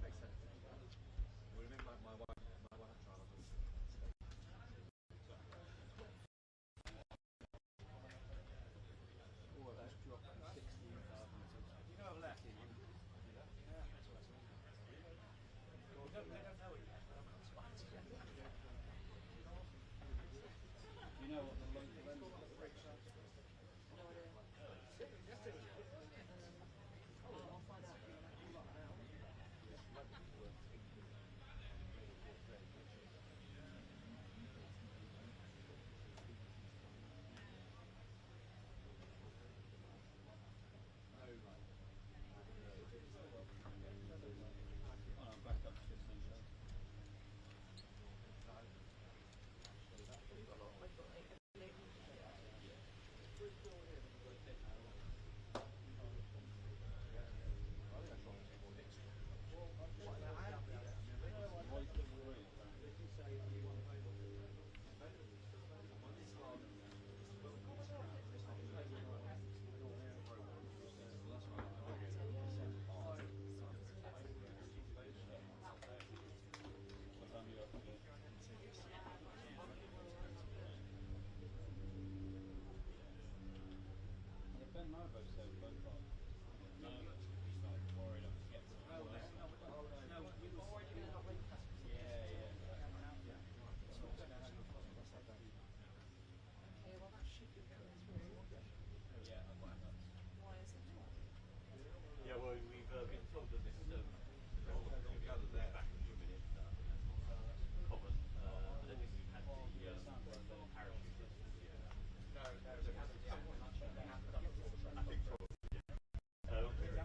Makes sense. Well, maybe my wife tried on this. Oh, that's dropped from 16,000 to... You know I've left. You don't know it yet, but I'm not surprised. You know what the local lens rates are? No idea. I'll find out. Oh, I'm back up to 15,000. Ben Novo said both are nervous. He's like worried I'm get to no, you were already in that late customer. Yeah. Okay, well that should be coming through. Yeah, I've got that. Why is it not? Yeah, well, we've been told that this we'll gather there back in a few minutes. Common. I don't think we've had the parachute instance yet. No, they haven't yet. They haven't done it before the press I think conference. probably, yeah.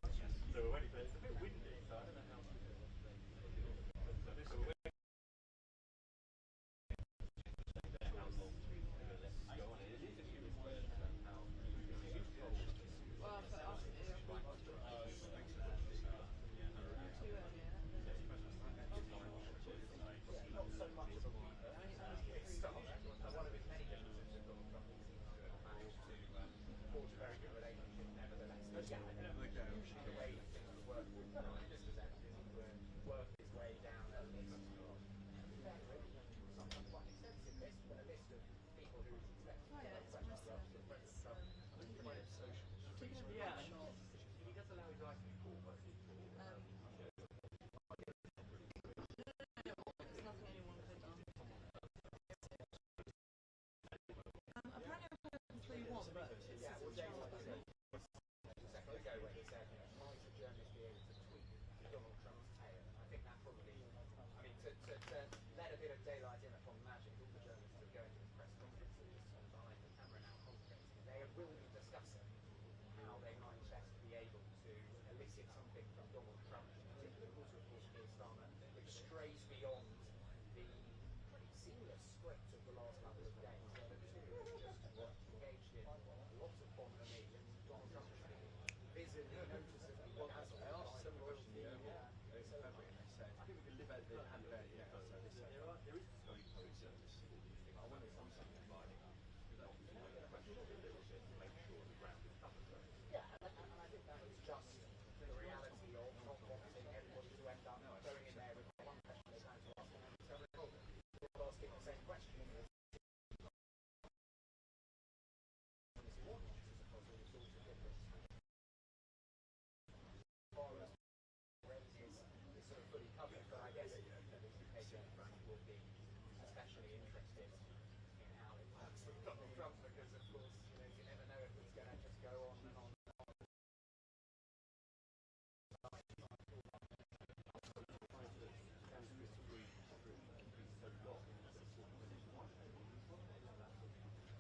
So we're waiting for it. It's a bit windy, so I don't know how much. So we're waiting. How long we're going to let this go on. It is a curious question about how you told us. Well, for us, it was too earlier. Not so much of a weaver. It's Starmer, and one of his many differences with Donald Trump is he managed to forge a very good relationship nevertheless. But yeah, I think the way things would work with Mr. Zen is he would work his way down a list of sometimes quite an extensive list, but a list of people who he's expected to Yeah, it's press impressive. up to President Trump. Yeah. He does allow his eyes to be caught by people. There's nothing anyone could have done. Apparently I'm playing 3-1, but it's Yeah, well, Charles James Butler. a second ago when he said, might a journalist be able to tweet Donald Trump's tail? I think that probably, I mean, to let a bit of daylight in upon magic, all the journalists who are going to this press conference are just sort of behind the camera now concentrating. They will be discussing how they might best be able to elicit something from Donald Trump, particularly also, of course, Keir Starmer, which strays beyond the pretty seamless script of the last couple of days, where the two have just engaged in lots of bonhomie, and Donald Trump has been visibly, noticeably dazzled. I asked a similar question over February, and they said, I think we can live out the hand there, yeah. So there is discussion public service. I wonder if something lining up not to question a little bit to make sure the ground is covered. Yeah, and I think that is just the reality of not wanting everybody to end up going in there with one question they plan to ask and then discovering, oh, they're asking the same question. Is sort of fully covered, but I guess the UK journalists will be especially interested in how it works with Donald Trump, because of course, you never know if it's going to just go on and on.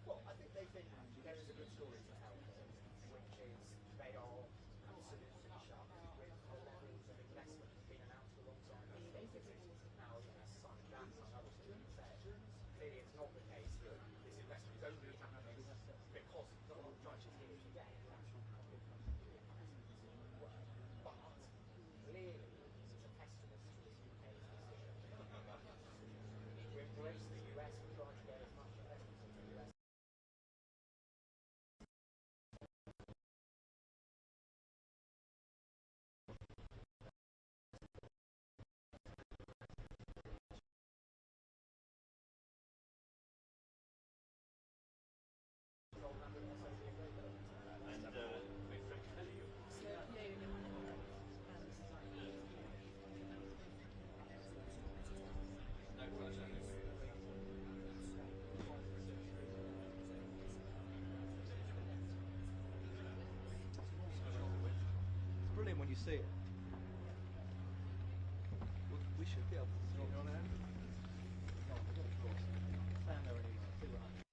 Well, I think they think there is a good story to tell, which is they are absolutely shocked with the levels of investment that's been announced alongside the state visits. Now, some of that, some others have said, clearly it's not the case that this investment is only happening because Donald Trump is here today. see it? We should be able to see it. No, we've got to cross. Stand there anyway. See what happens.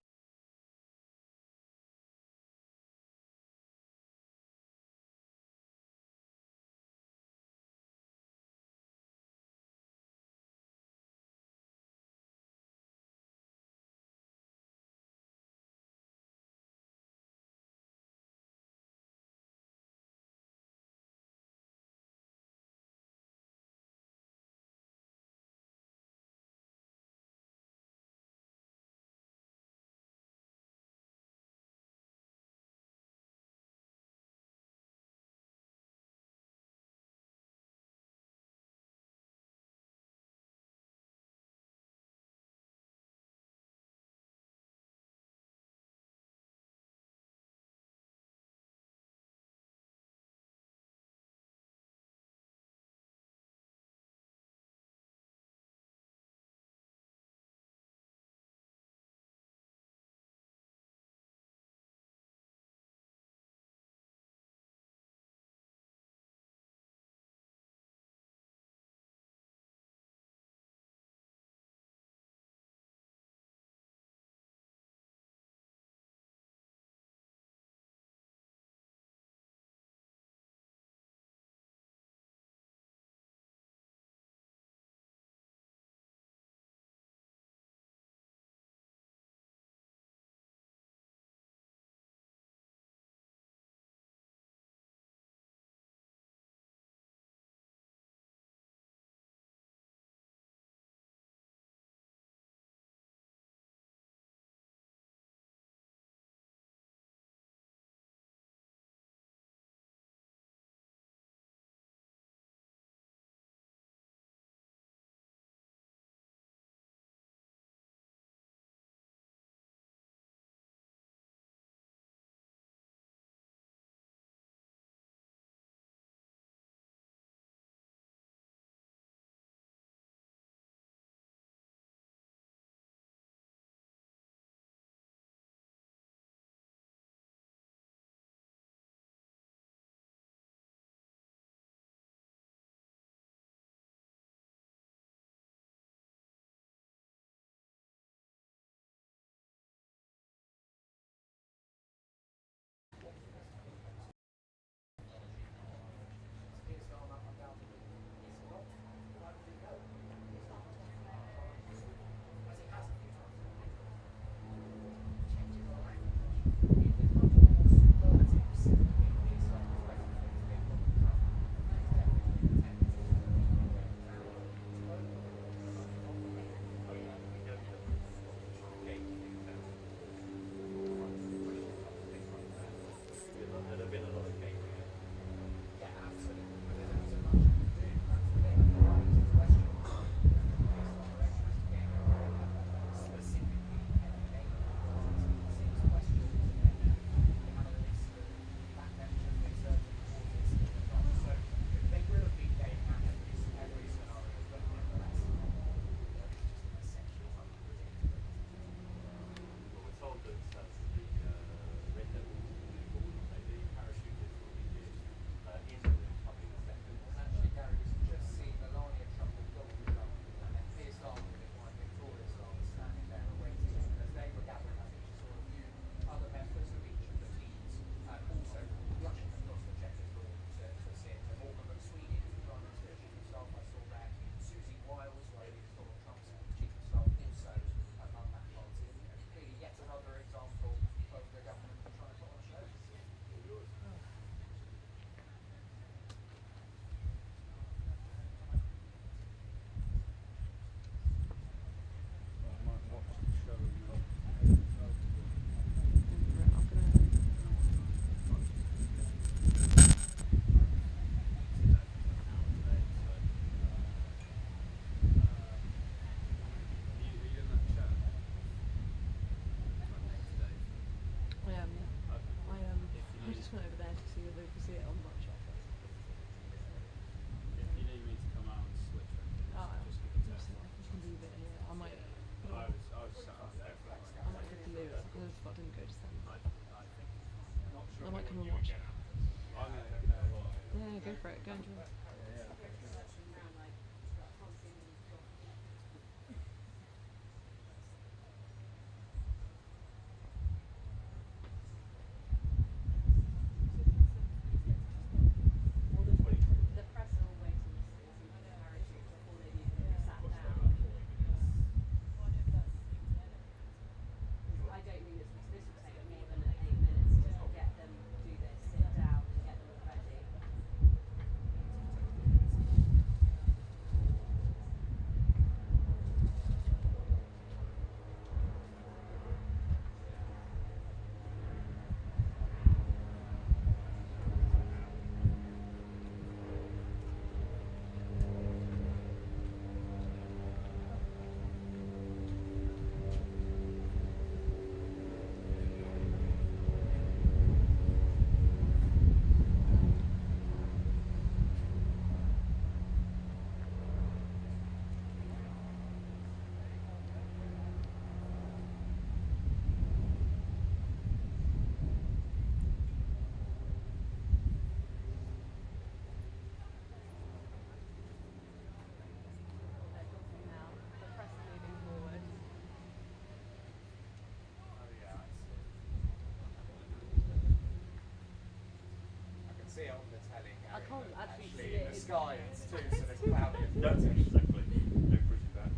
see it on the telly. I can't actually see In it. the sky, it's too sort of cloudy. That's exactly. No pretty bad.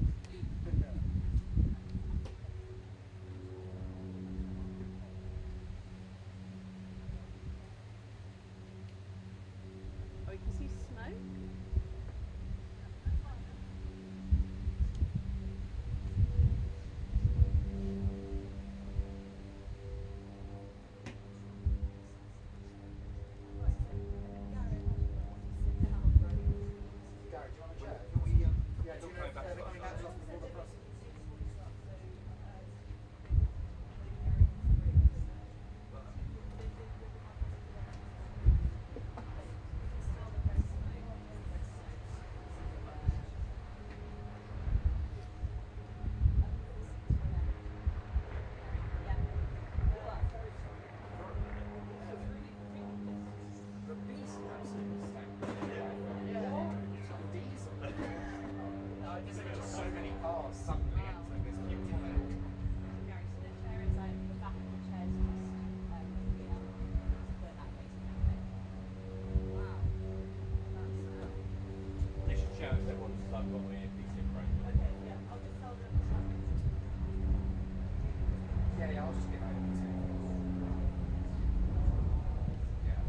Oh, you can see smoke. Gary, do you want to chat? Can we, yeah, do you know if they're coming back to us before the press? The beast absolutely stank. Diesel. Is it just so many cars suddenly enter this new tunnel? Gary, so the chair is like the back of the chair is just put that basically. Wow. They should show if they want to plug on the PC frame. Okay, yeah, I'll just tell them. Yeah, I'll just get over to you. Yeah.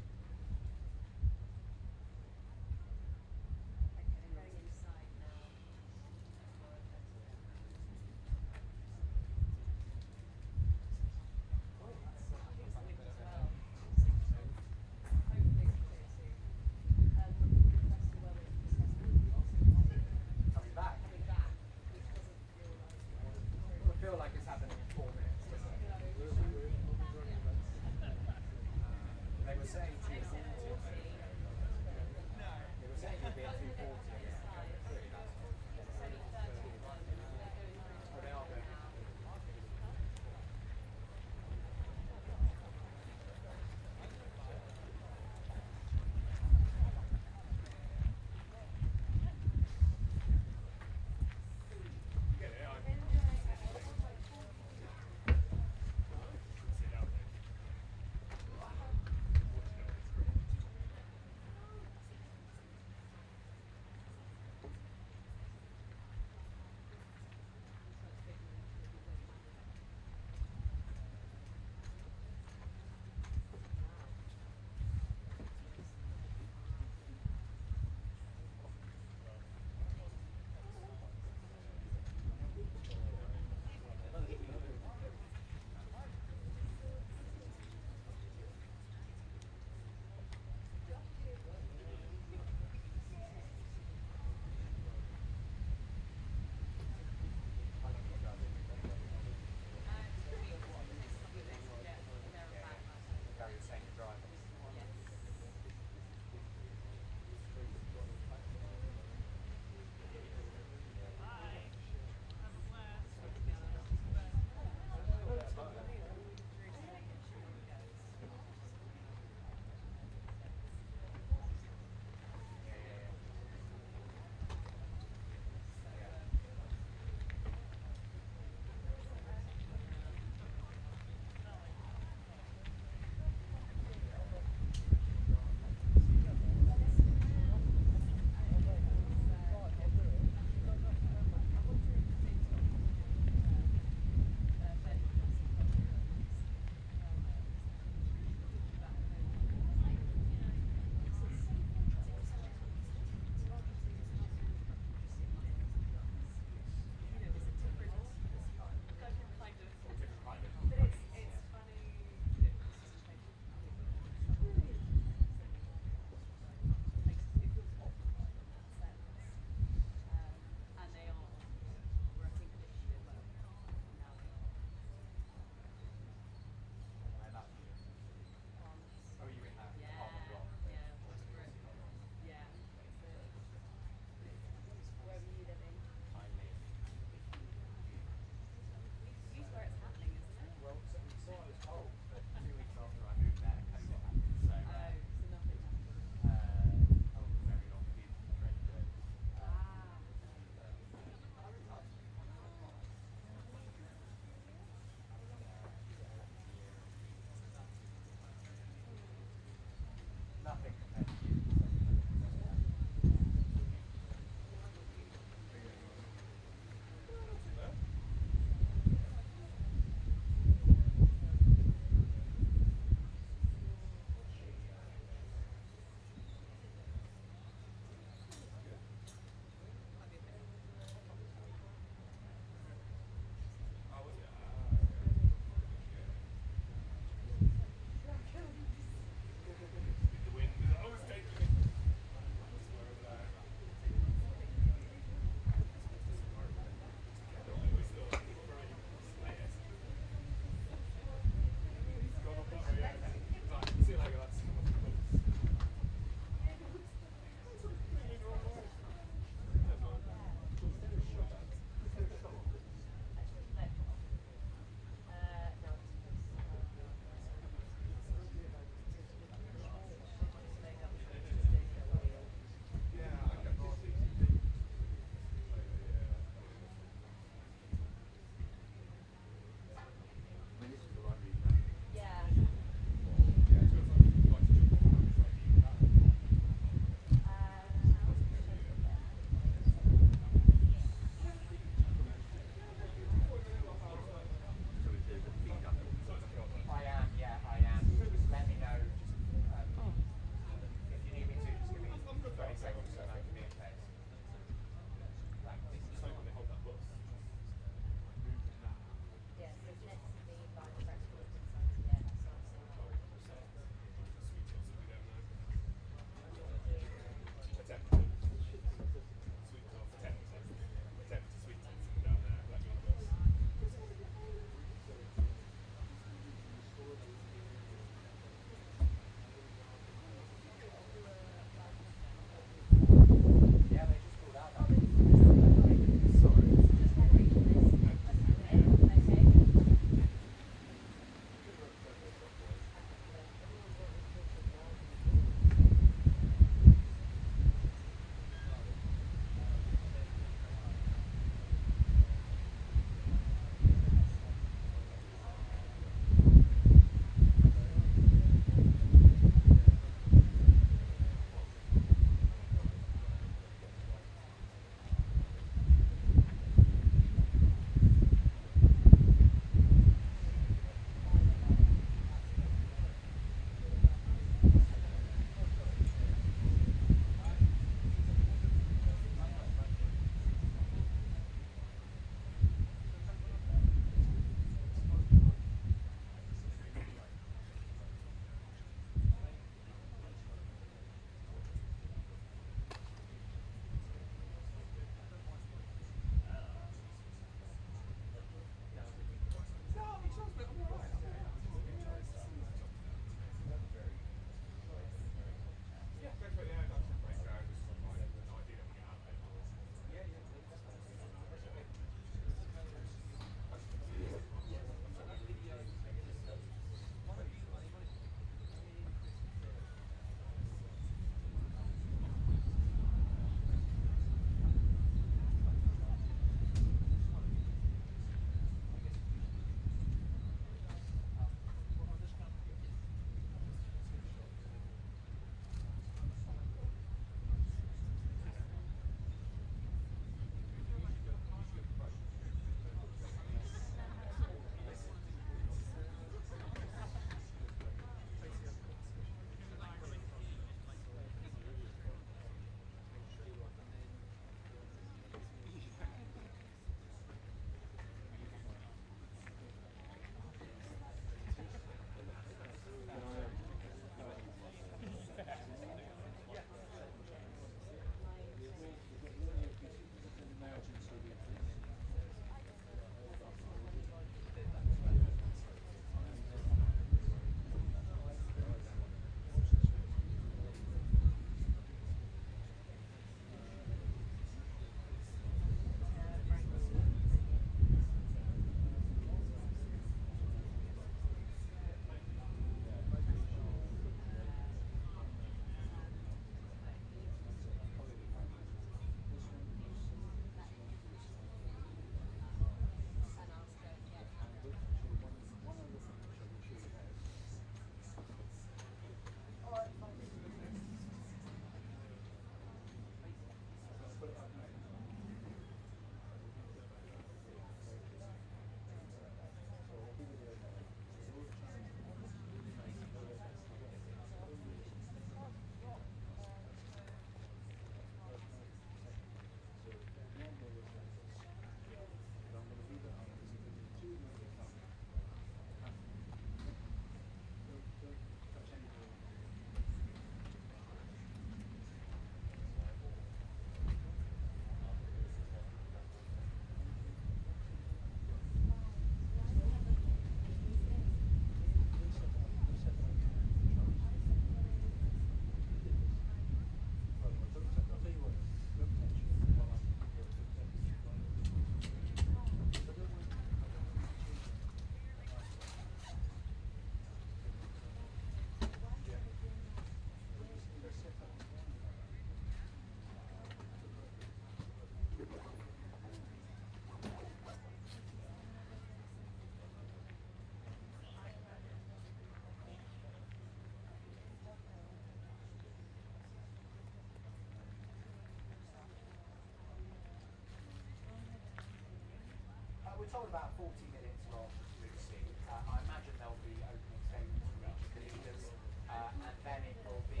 told about 40 minutes long, Lucy. I imagine there'll be opening statements from each of the leaders, and then it will be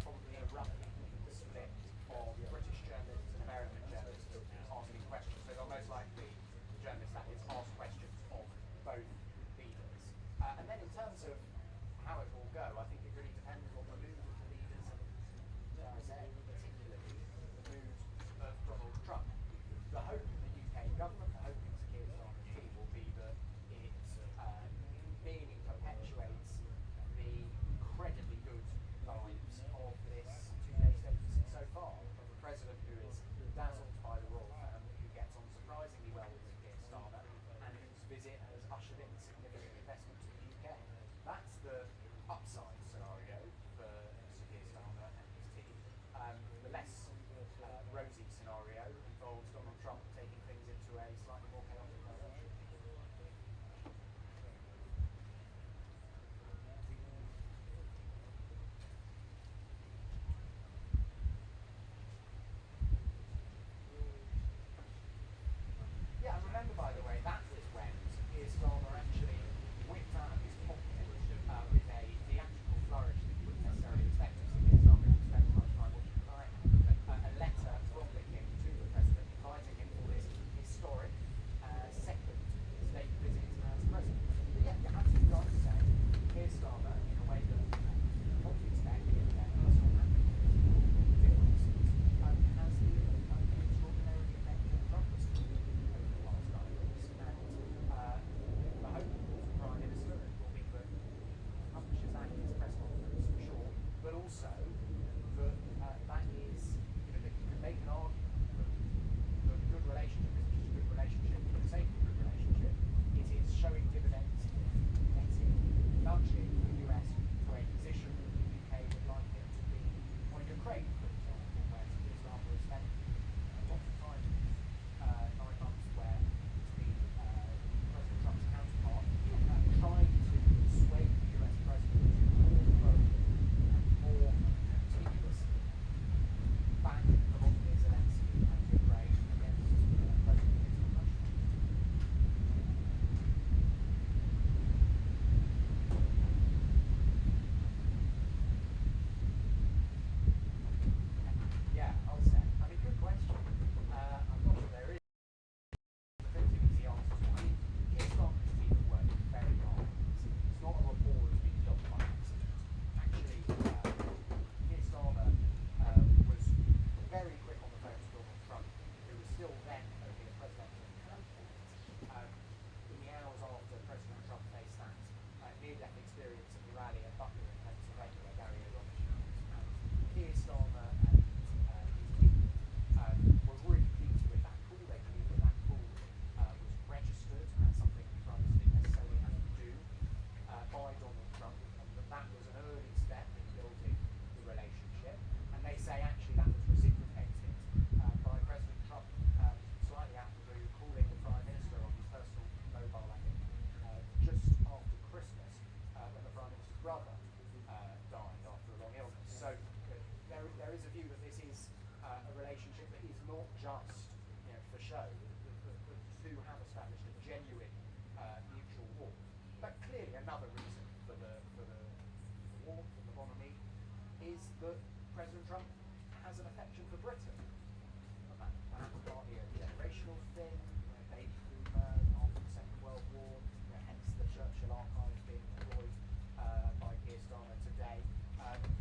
probably a roughly even split of British journalists and American journalists asking questions. So they'll most likely, the journalists that is, ask questions of both leaders. And then in terms of how it will go, I think it really depends on the mood of the leaders and, dare I say, particularly the mood of Donald Trump. The hope of the UK government, the hope of Keir Starmer's team will be that it really perpetuates the incredibly good vibes of this two-day state visit so far, from the president who is dazzled by the royal family, who gets on surprisingly well with Keir Starmer, and whose visit has ushered in significant investment to the UK. That's the upside scenario for Sir Keir Starmer and his team. The less rosy scenario involves Donald Trump taking things into a slightly more chaotic direction. Yeah, and remember, by the way, that was when Keir Starmer actually whipped out of his pocket with a theatrical flourish that you wouldn't necessarily expect of Sir Keir Starmer, who spent much time watching crime, a letter from the King to the President inviting him for this historic second state visit as President. But yeah, you're absolutely right to say Keir Starmer, in a way that what you expect, given their personal differences, has been an extraordinarily effective diplomacy over the last 9 years. And the hope of the Prime Minister will be that he publishes that in his press conference, for sure, but also that that is, that you can make an argument that the good relationship isn't just a good relationship for the sake of a good relationship. It is showing dividends in getting, nudging the US to a position that the UK would like it to be on Ukraine, for example, where Keir Starmer has spent a lot of time in 9 months, where it's been President Trump's counterpart trying to persuade the US President to more firmly and more continuously back Volodymyr Zelensky and Ukraine against President Putin. Yeah, I'll say. I mean, good question. I'm not sure there is definitive easy answers. I mean, Keir Starmer's team have worked very hard. It's not a report that's been done by accident. Actually, Keir Starmer was very quick on the phone to Donald Trump, who was still then only a presidential candidate, in the hours after President Trump faced that near-death experience at the rally at Butler in Pennsylvania, where Gary O'Donnell was. Keir Starmer and his team were really pleased with that call. They believed that call was registered as something the Prime Minister didn't necessarily have to do by Donald Trump, and that was an early step in building the relationship. And they say actually that was reciprocated by President Trump, slightly out of the blue, calling the Prime Minister on his personal mobile, I think, just after Christmas, when the Prime Minister's brother died after a long illness. So there is a view that this is a relationship that is not just for show, that the two have established a genuine mutual warmth. But clearly another reason for the warmth and the bonhomie is that President Trump has an affection for Britain. And that's partly a generational thing, baby boomer after the Second World War, hence the Churchill archives being employed by Keir Starmer today.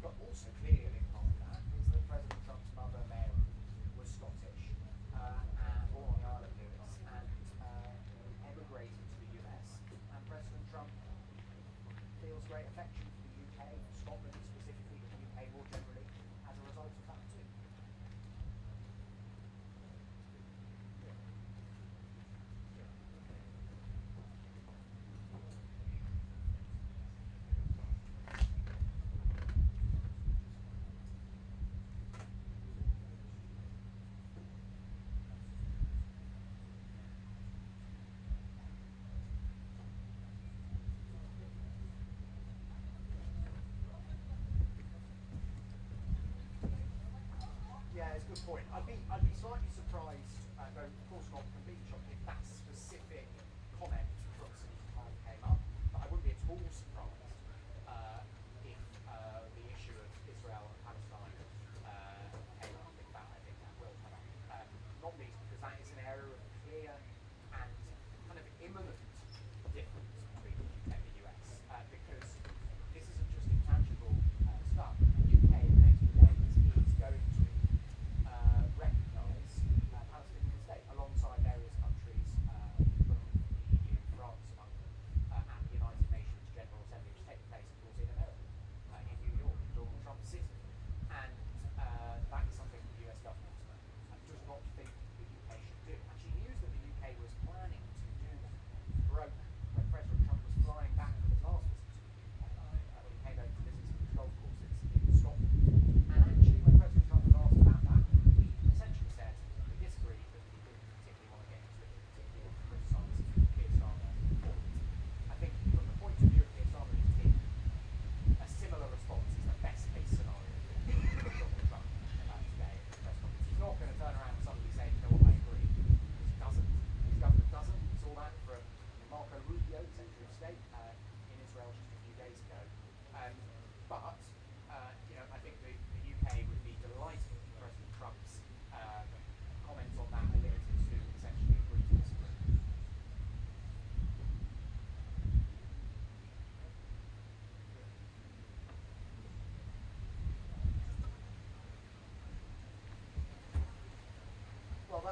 But also clearly a big part of that is that President Trump's mother, Mary, was Scottish, born on the Isle of Lewis, and emigrated to the US. And President Trump feels great affection for the UK, Scotland specifically, but the UK more generally, as a result of that too. Yeah, it's a good point. I'd be slightly surprised, though of course not completely shocked, if that specific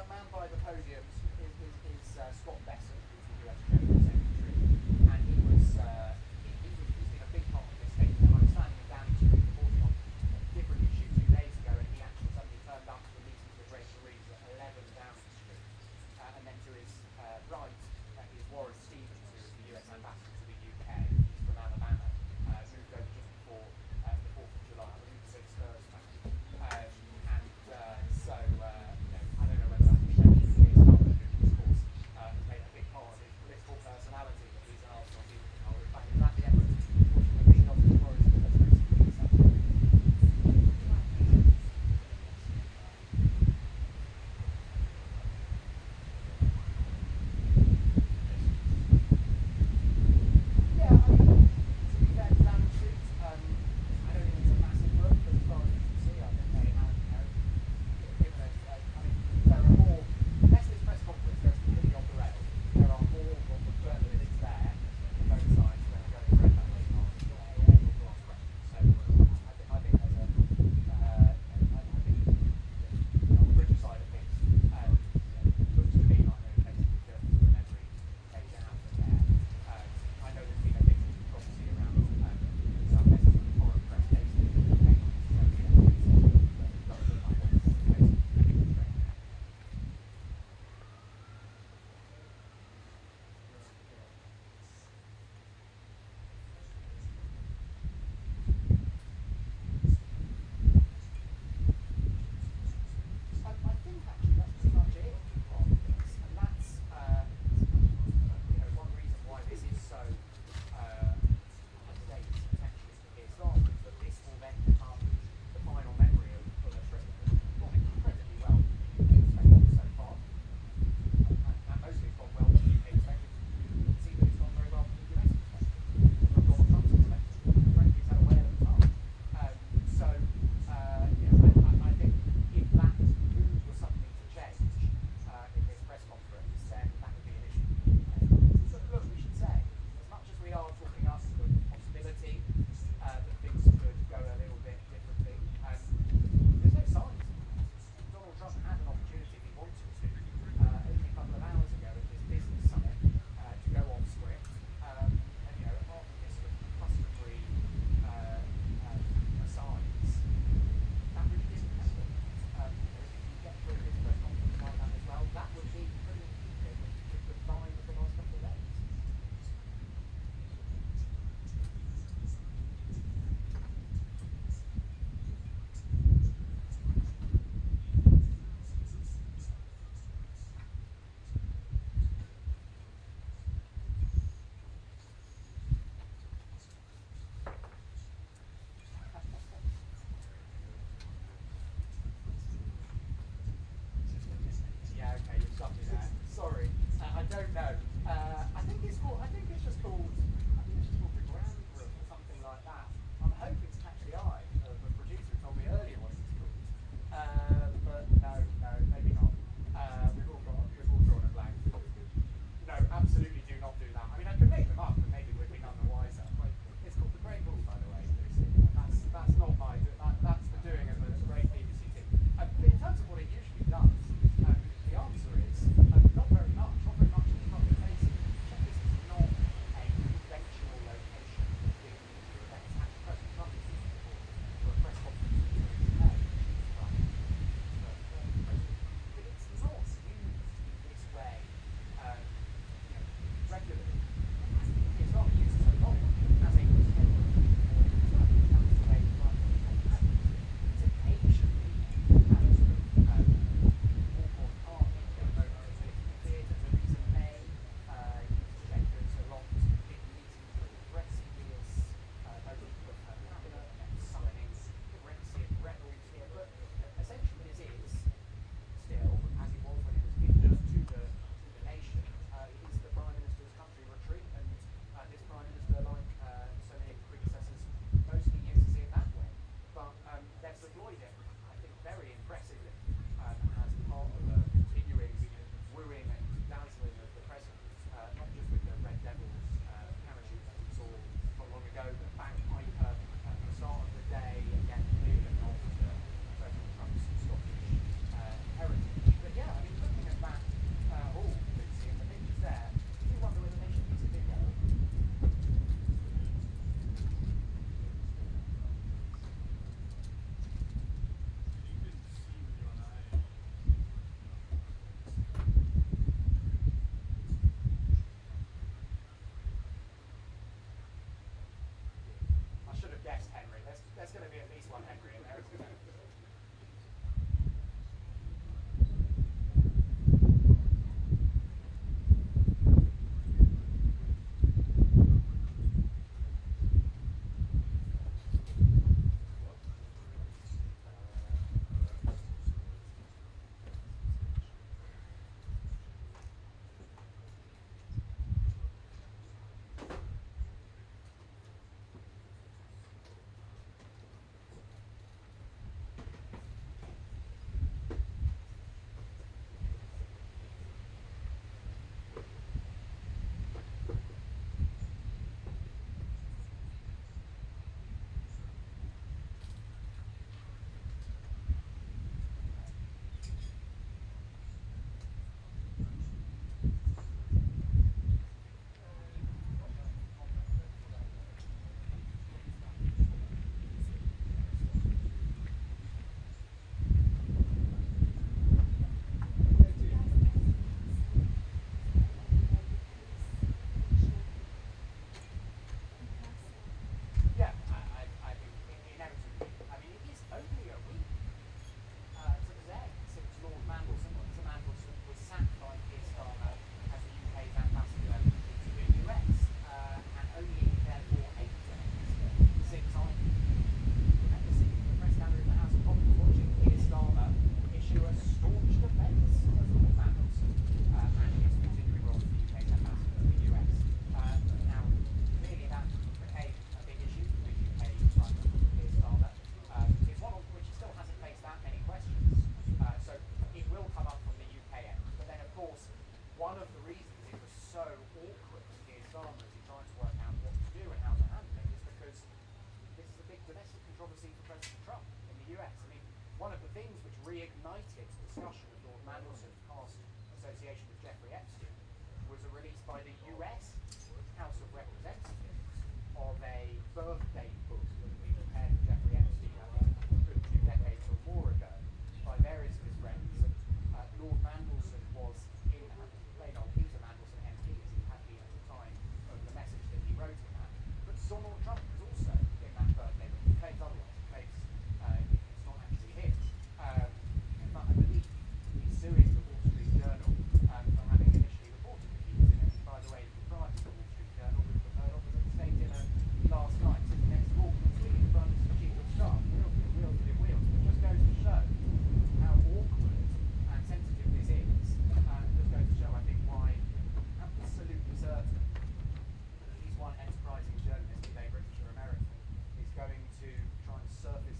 man by the podium is Scott Besson, who's the US General Secretary, and he's been a big part of this case. And I was standing in Downing Street reporting on a different issue 2 days ago, and he actually suddenly turned up to the meeting with Rachel Reeves at 11 Downing Street. And then to his right is Warren Stevens, who is the US Ambassador to the UK. He's from Alabama, moved over just before the 4th of July. I believe he's a Spurs fan. So, I don't know whether that's a shame because Starmer, who of course has made a big part be at least one angry American. Reignited discussion of Lord Mandelson's past association with Jeffrey Epstein was a release by the US House of Representatives of a birthday book that we prepared for Jeffrey Epstein, I think, a good 2 decades or more ago, by various of his friends. And Lord Mandelson was in plain old Peter Mandelson MP, as he had been at the time of the message that he wrote in that. But Donald Trump was also in that birthday book. He claims otherwise. He claims it's not actually him. I believe he's suing the Wall Street Journal for having initially reported that he was in it. And by the way, the proprietor of the Wall Street Journal, Rupert Murdoch, was at the state dinner last night, sitting next to Walker Tweed in front of the chief of staff. Wheels within wheels. It just goes to show how awkward and sensitive this is. It just goes to show, I think, why I'm absolutely certain that at least one enterprising journalist, be they British or American, is going to try and surface